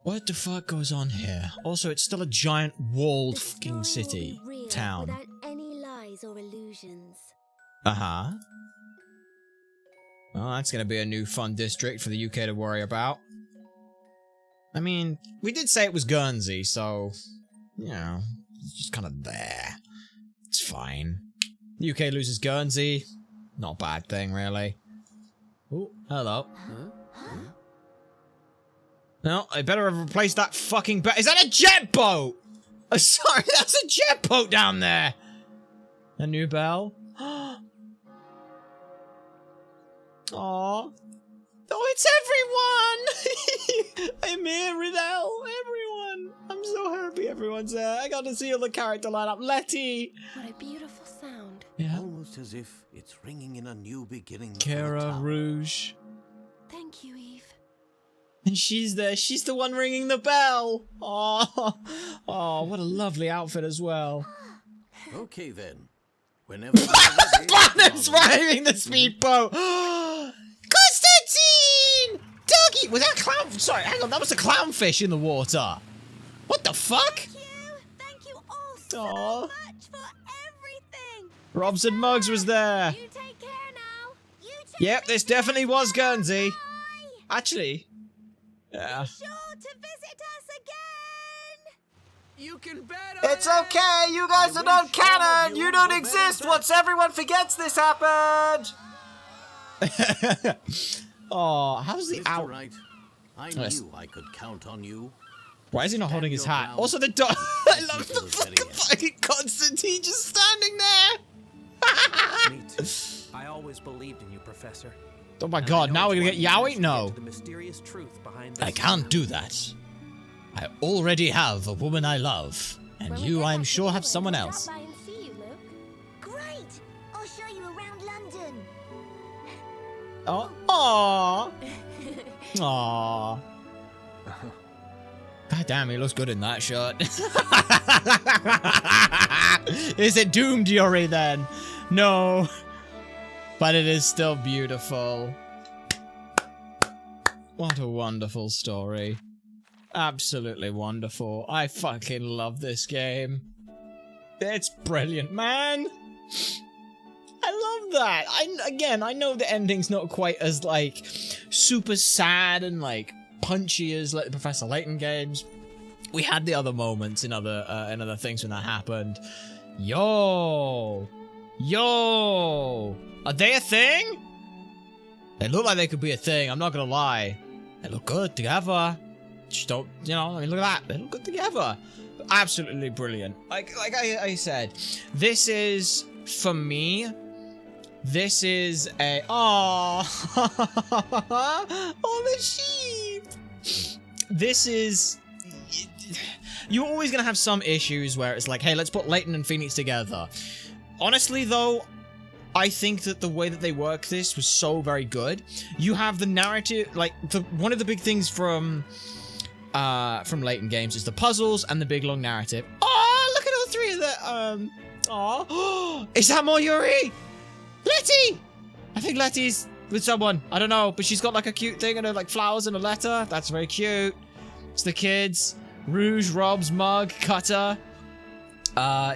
What the fuck goes on here? Also, it's still a giant walled the fucking story city. will be real Town. without any lies or illusions. Uh-huh. Well, that's gonna be a new fun district for the UK to worry about. I mean, we did say it was Guernsey, so, you know, it's just kind of there. It's fine. The UK loses Guernsey. Not a bad thing, really. Oh, hello. No, I better have replaced that fucking Is that a jet boat? Oh, sorry, that's a jet boat down there. A new bell. Aww. Oh, it's everyone! I'm here, Riddell. Everyone. I'm so happy everyone's there. I got to see all the character lineup. Letty. What a beautiful sound. Yeah. Almost as if it's ringing in a new beginning. for the Kara town. Rouge. Thank you, Eve. And she's there. She's the one ringing the bell. Oh, oh, what a lovely outfit as well. Okay then. Whenever you're ready, Planet's Ronald. riding the speedboat. Constantine! Dougie! Was that a clown? Sorry, hang on. That was a clownfish in the water. What the fuck? Thank you all so Aw. much for everything. Robson Muggs was there. You take care now. You take Yep, this definitely was Guernsey. Actually, yeah. sure to visit us again. You can bet It's okay, you guys are not wish all of canon! you You don't the very exist best. once everyone forgets this happened! Oh, how's the Mr. out? Wright, I Yes. knew I could count on you. Why is he not holding his hat? ground. Also, the dog. I love the People are very fucking Constantine just standing there! Me too. I always believed in you, Professor. Oh my And I god, know now we're it's gonna why get you Yowie? managed to No. get to the mysterious truth behind this. I can't do that. I already have a woman I love, and When we you, get I'm back to sure, have England, someone we'll else. drop by and see you. saw you around London. Oh, aw. Aw. God damn, he looks good in that shot. Is it doomed Yuri then? No. But it is still beautiful. What a wonderful story. Absolutely wonderful. I fucking love this game. It's brilliant, man. I love that. I know the ending's not quite as, like, super sad and, like, punchy as like the Professor Layton games. We had the other moments in other things when that happened. Yo, are they a thing? They look like they could be a thing. I'm not gonna lie. They look good together. Just don't, you know. I mean, look at that. They look good together. Absolutely brilliant. Like I said, this is for me. This is a oh the sheep. This is, you're always gonna have some issues where it's like, hey, let's put Layton and Phoenix together. Honestly, though, I think that the way that they work this was so very good. You have the narrative, like one of the big things from Layton games is the puzzles and the big long narrative. Oh, look at all three of the oh, is that more Yuri? Letty! I think Letty's with someone. I don't know, but she's got like a cute thing and her like flowers and a letter. That's very cute. It's the kids. Rouge, Rob's mug, Cutter.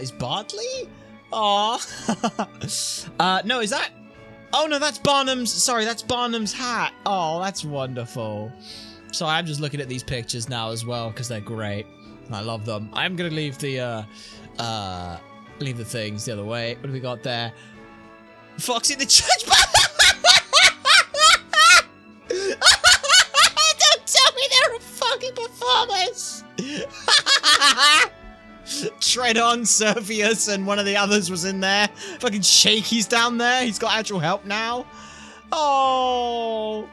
Is Bartley? Aw. No, is that? Oh no, that's Barnum's. Sorry, that's Barnum's hat. Oh, that's wonderful. So I'm just looking at these pictures now as well because they're great. I love them. I'm gonna leave the things the other way. What do we got there? Foxy the Church. Don't tell me they're a fucking performance. Tread on, Surfius, and one of the others was in there. Fucking Shaky's down there. He's got actual help now. Oh,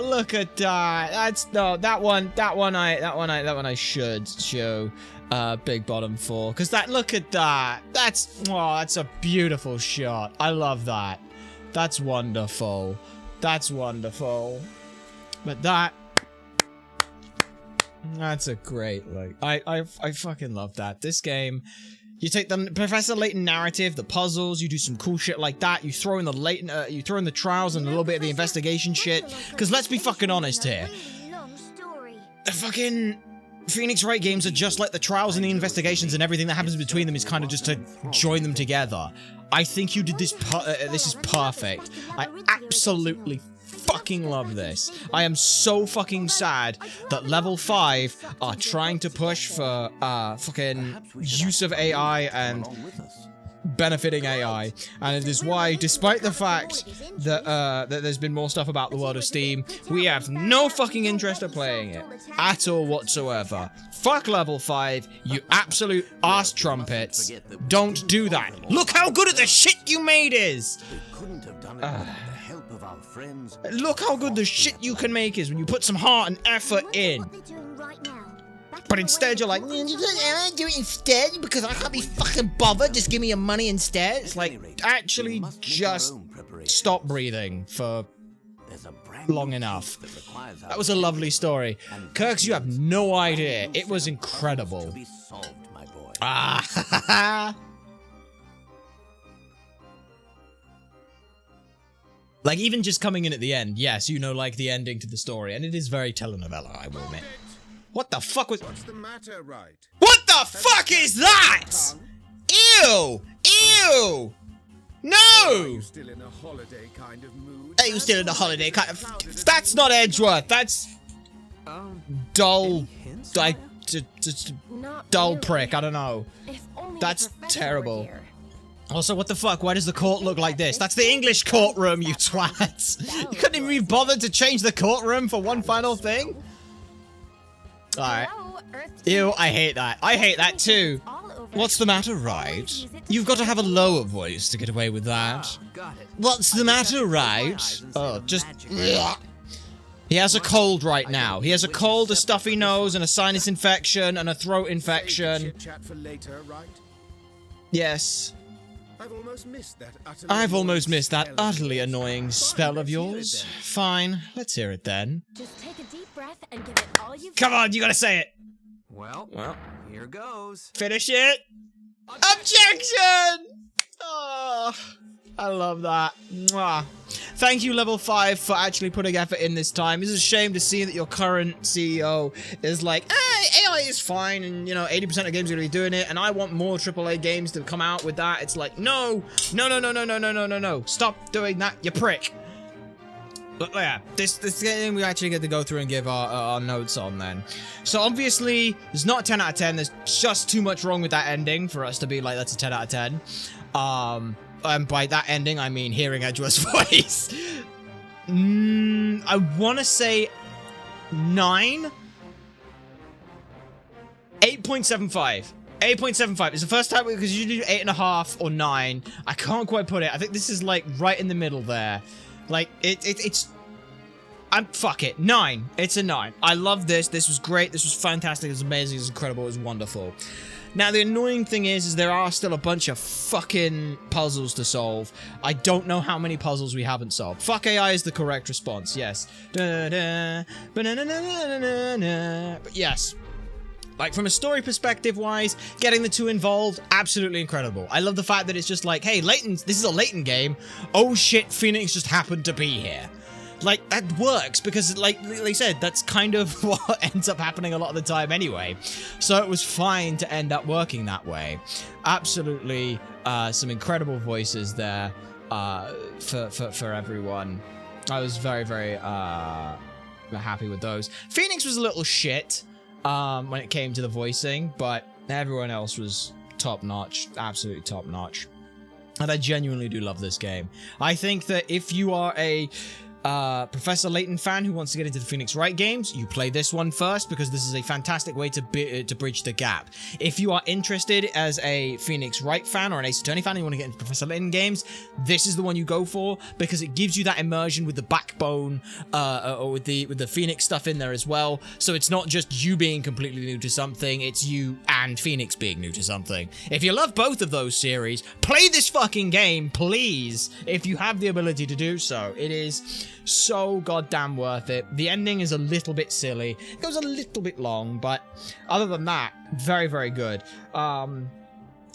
look at that. That's no that one I should show big bottom for, because that, look at that. That's a beautiful shot. I love that. That's wonderful. That's wonderful. But that's a great, like, I fucking love that. This game, you take the Professor Layton narrative, the puzzles, you do some cool shit like that, you throw in the Layton, you throw in the trials and a little bit of the investigation shit, because let's be fucking honest here. The fucking Phoenix Wright games are just like the trials and the investigations, and everything that happens between them is kind of just to join them together. I think you did this, this is perfect. I absolutely fucking love this. I am so fucking sad that level 5 are trying to push for fucking use of AI and benefiting AI, and it is why, despite the fact that that there's been more stuff about the world of Steam, we have no fucking interest in playing it at all whatsoever. Fuck level 5, you absolute ass trumpets. Don't do that. Look how good at the shit you made is. Look how good the shit you can make is when you put some heart and effort in. But instead you're like, I do it instead because I can't be fucking bothered. Just give me your money instead. It's like, actually just stop breathing for long enough. That was a lovely story. Kirks, you have no idea. It was incredible. Ah, like, even just coming in at the end, yes, you know, like the ending to the story, and it is very telenovela, I will admit. What the fuck was— What's the matter, Wright? What the fuck is that? Ew! Ew! No! Are you still in a holiday kind of mood? Are you still in a holiday kind of— That's not Edgeworth, that's dull, like, dull prick, I don't know. That's terrible. Also, what the fuck? Why does the court look like this? That's the English courtroom, you twats! You couldn't even be bothered to change the courtroom for one final thing? Alright. Ew, I hate that. I hate that too. What's the matter, Wright? You've got to have a lower voice to get away with that. What's the matter, Wright? Oh, just— He has a cold right now. He has a cold, a stuffy nose, and a sinus infection, and a throat infection. Chat for later, right? Yes. I've almost missed that utterly annoying spell of yours. Fine, let's hear it then. Just take a deep breath and give it all you've Come on, you gotta say it. Well, here goes. Finish it. Objection! Oh, I love that. Mwah. Thank you, Level 5, for actually putting effort in this time. It's a shame to see that your current CEO is like, AI is fine, and, 80% of games are going to be doing it, and I want more AAA games to come out with that. It's like, no. Stop doing that, you prick. But yeah, this game we actually get to go through and give our notes on then. So obviously, there's not a 10 out of 10. There's just too much wrong with that ending for us to be like, that's a 10 out of 10. And by that ending, I mean hearing Edgeworth's voice. I want to say 9. 8.75. 8.75. It's the first time because you do 8.5 or 9. I can't quite put it. I think this is like right in the middle there. Like it's. Fuck it. 9. It's a 9. I love this. This was great. This was fantastic. It was amazing. It was incredible. It was wonderful. Now, the annoying thing is there are still a bunch of fucking puzzles to solve. I don't know how many puzzles we haven't solved. Fuck AI is the correct response, yes. But yes. Like, from a story perspective wise, getting the two involved, absolutely incredible. I love the fact that it's just like, hey, this is a Layton game. Oh shit, Phoenix just happened to be here. Like, that works, because, like they said, that's kind of what ends up happening a lot of the time anyway. So it was fine to end up working that way. Absolutely, some incredible voices there for everyone. I was very, very happy with those. Phoenix was a little shit when it came to the voicing, but everyone else was top-notch, absolutely top-notch. And I genuinely do love this game. I think that if you are a Professor Layton fan who wants to get into the Phoenix Wright games, you play this one first because this is a fantastic way to bridge the gap. If you are interested as a Phoenix Wright fan or an Ace Attorney fan and you want to get into Professor Layton games, this is the one you go for because it gives you that immersion with the backbone or with the Phoenix stuff in there as well. So it's not just you being completely new to something, it's you and Phoenix being new to something. If you love both of those series, play this fucking game, please, if you have the ability to do so. It is so goddamn worth it. The ending is a little bit silly. It goes a little bit long, but other than that, very, very good.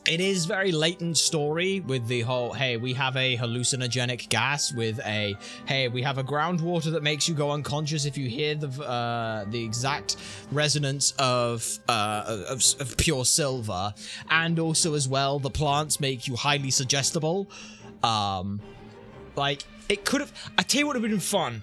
It is very Layton story with the whole, hey, we have a hallucinogenic gas with a, hey, we have a groundwater that makes you go unconscious if you hear the exact resonance of pure silver, and also as well, the plants make you highly suggestible. Like, it could have... I tell you what would have been fun,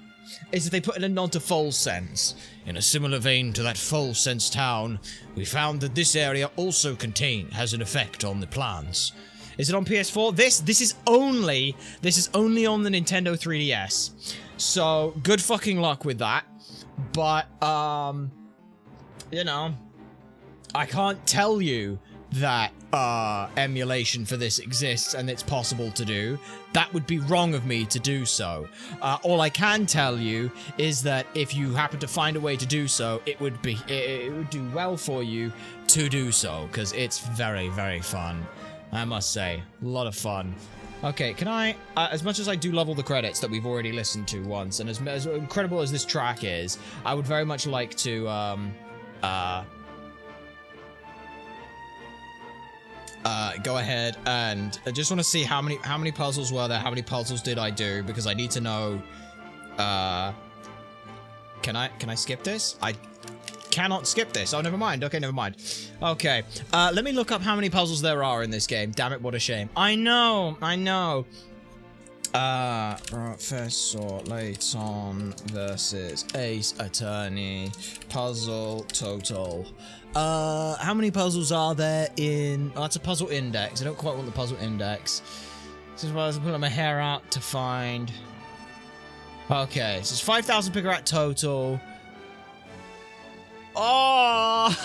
is if they put in a nod to Full Sense. In a similar vein to that Full Sense town, we found that this area also has an effect on the plants. Is it on PS4? This is only on the Nintendo 3DS. So, good fucking luck with that. But, you know, I can't tell you that emulation for this exists and it's possible to do. That would be wrong of me to do so. All I can tell you is that if you happen to find a way to do so, it would do well for you to do so, because it's very, very fun. I must say, a lot of fun. Okay, can I, as much as I do love all the credits that we've already listened to once, and as incredible as this track is, I would very much like to, go ahead and I just want to see how many puzzles were there, how many puzzles did I do, because I need to know, can I skip this? I cannot skip this. Oh, never mind. Okay, never mind. Okay, let me look up how many puzzles there are in this game. Damn it, what a shame. I know. Professor Layton versus Ace Attorney. Puzzle total. How many puzzles are there in... Oh, that's a puzzle index. I don't quite want the puzzle index. This is why I was pulling my hair out to find... Okay, so it's 5,000 picker at total. Oh!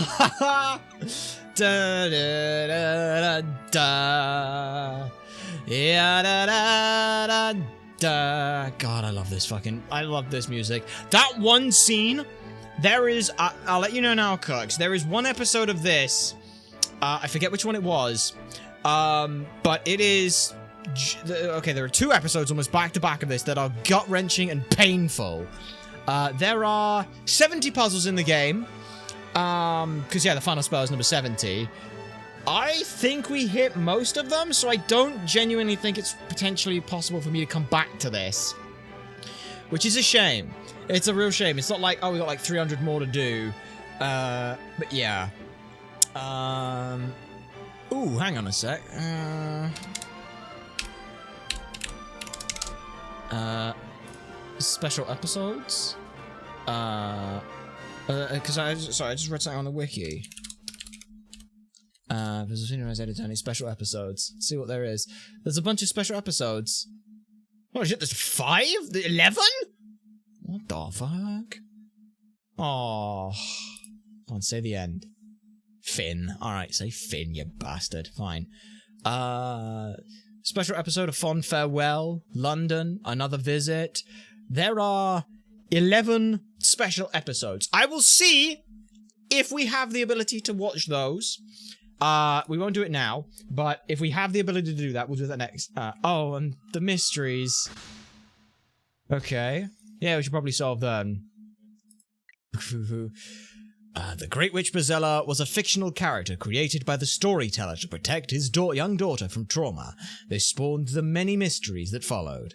Da da da da da. Yeah, da da da da. God, I love this music. That one scene, there is, I'll let you know now, Cooks, there is one episode of this, I forget which one it was, But it is... Okay, there are 2 episodes almost back-to-back of this that are gut-wrenching and painful. There are 70 puzzles in the game. Because, yeah, the final spell is number 70. I think we hit most of them, so I don't genuinely think it's potentially possible for me to come back to this. Which is a shame. It's a real shame. It's not like, oh, we got like 300 more to do. But yeah. Ooh, hang on a sec. Special episodes? Because I just read something on the wiki. There's a Cinema's edit only special episodes. Let's see what there is. There's a bunch of special episodes. Oh shit, there's 5? 11? What the fuck? Oh. Come on, say the end. Finn. Alright, say Finn, you bastard. Fine. Special episode of Fond Farewell, London, Another Visit. There are 11 special episodes. I will see if we have the ability to watch those. We won't do it now, but if we have the ability to do that, we'll do that next. Oh, and the mysteries. Okay. Yeah, we should probably solve them. The Great Witch Brazella was a fictional character created by the storyteller to protect his young daughter from trauma. This spawned the many mysteries that followed.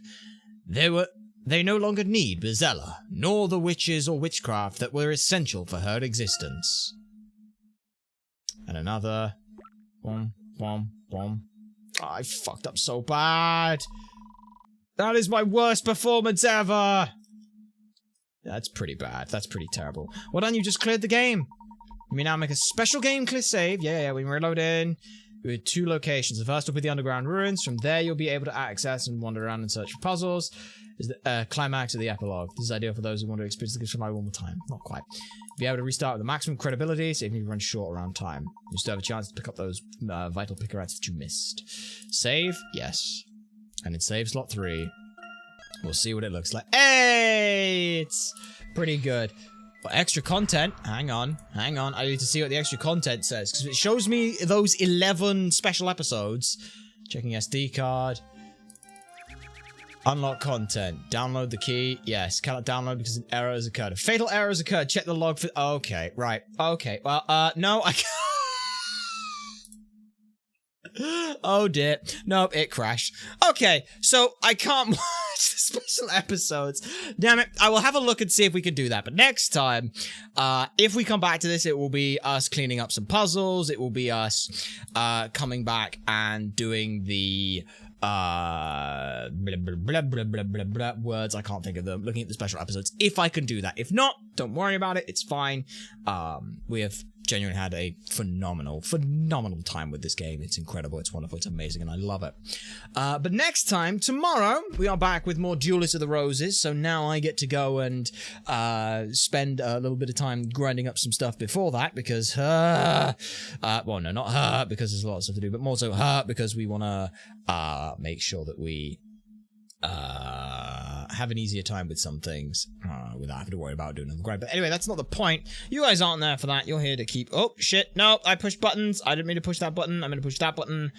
They no longer need Brazella, nor the witches or witchcraft that were essential for her existence. And another. Boom, boom, boom. Oh, I fucked up so bad. That is my worst performance ever. That's pretty bad. That's pretty terrible. Well done, you just cleared the game. We now make a special game clear save. Yeah, we reload in. With 2 locations. The first will be the underground ruins. From there, you'll be able to access and wander around and search for puzzles. Is the climax of the epilogue. This is ideal for those who want to experience the game one more time. Not quite. Be able to restart with the maximum credibility, so even if you run short around time. You still have a chance to pick up those vital pickerettes that you missed. Save? Yes. And in save slot 3. We'll see what it looks like. Hey! It's pretty good. But extra content. Hang on. I need to see what the extra content says. Because it shows me those 11 special episodes. Checking SD card. Unlock content. Download the key. Yes. Cannot download because an error has occurred. A fatal error has occurred. Check the log for... Okay. Right. Okay. Well, no, I can't... Oh dear. Nope, it crashed. Okay, so I can't watch the special episodes. Damn it. I will have a look and see if we can do that. But next time, if we come back to this, it will be us cleaning up some puzzles. It will be us coming back and doing the blah, blah, blah, blah, blah, blah, words. I can't think of them. Looking at the special episodes. If I can do that. If not, don't worry about it. It's fine. We have genuinely had a phenomenal time with this game. It's incredible, it's wonderful, it's amazing, and I love it. But next time, tomorrow, we are back with more Duelist of the Roses, so now I get to go and spend a little bit of time grinding up some stuff before that, because well, no, not her, because there's a lot of stuff to do, but more so her, because we want to make sure that we have an easier time with some things without having to worry about doing another grind. But anyway, that's not the point. You guys aren't there for that. You're here to keep... Oh, shit. No, I pushed buttons. I didn't mean to push that button. I meant to push that button.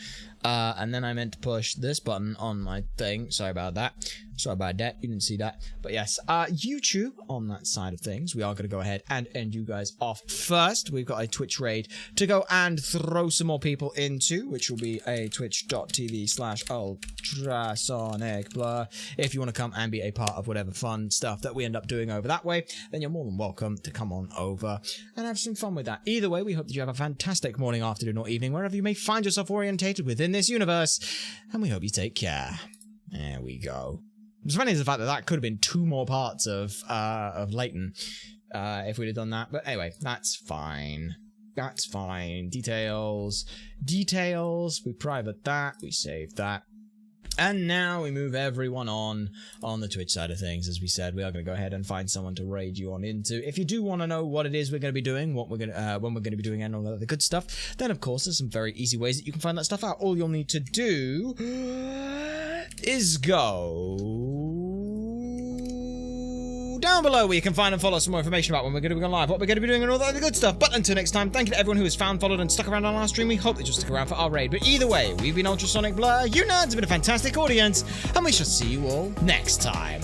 And then I meant to push this button on my thing. Sorry about that. Sorry about that. You didn't see that. But yes, YouTube on that side of things. We are going to go ahead and end you guys off first. We've got a Twitch raid to go and throw some more people into, which will be a twitch.tv/ultrasonicblur. If you want to come and be a part of whatever fun stuff that we end up doing over that way, then you're more than welcome to come on over and have some fun with that. Either way, we hope that you have a fantastic morning, afternoon, or evening, wherever you may find yourself orientated within this universe, and we hope you take care. There we go. What's funny is the fact that that could have been 2 more parts of Layton, if we'd have done that. But anyway, that's fine. That's fine. Details. We private that. We save that. And now we move everyone on the Twitch side of things. As we said, we are going to go ahead and find someone to raid you on into. If you do want to know what it is we're going to be doing, what we're going to, when we're going to be doing, and all the good stuff, then of course there's some very easy ways that you can find that stuff out. All you'll need to do is go down below where you can find and follow some more information about when we're going to be going live, what we're going to be doing, and all that other good stuff. But until next time, thank you to everyone who has found, followed, and stuck around on our stream. We hope that you'll stick around for our raid. But either way, we've been Ultrasonic Blur. You nerds have been a fantastic audience, and we shall see you all next time.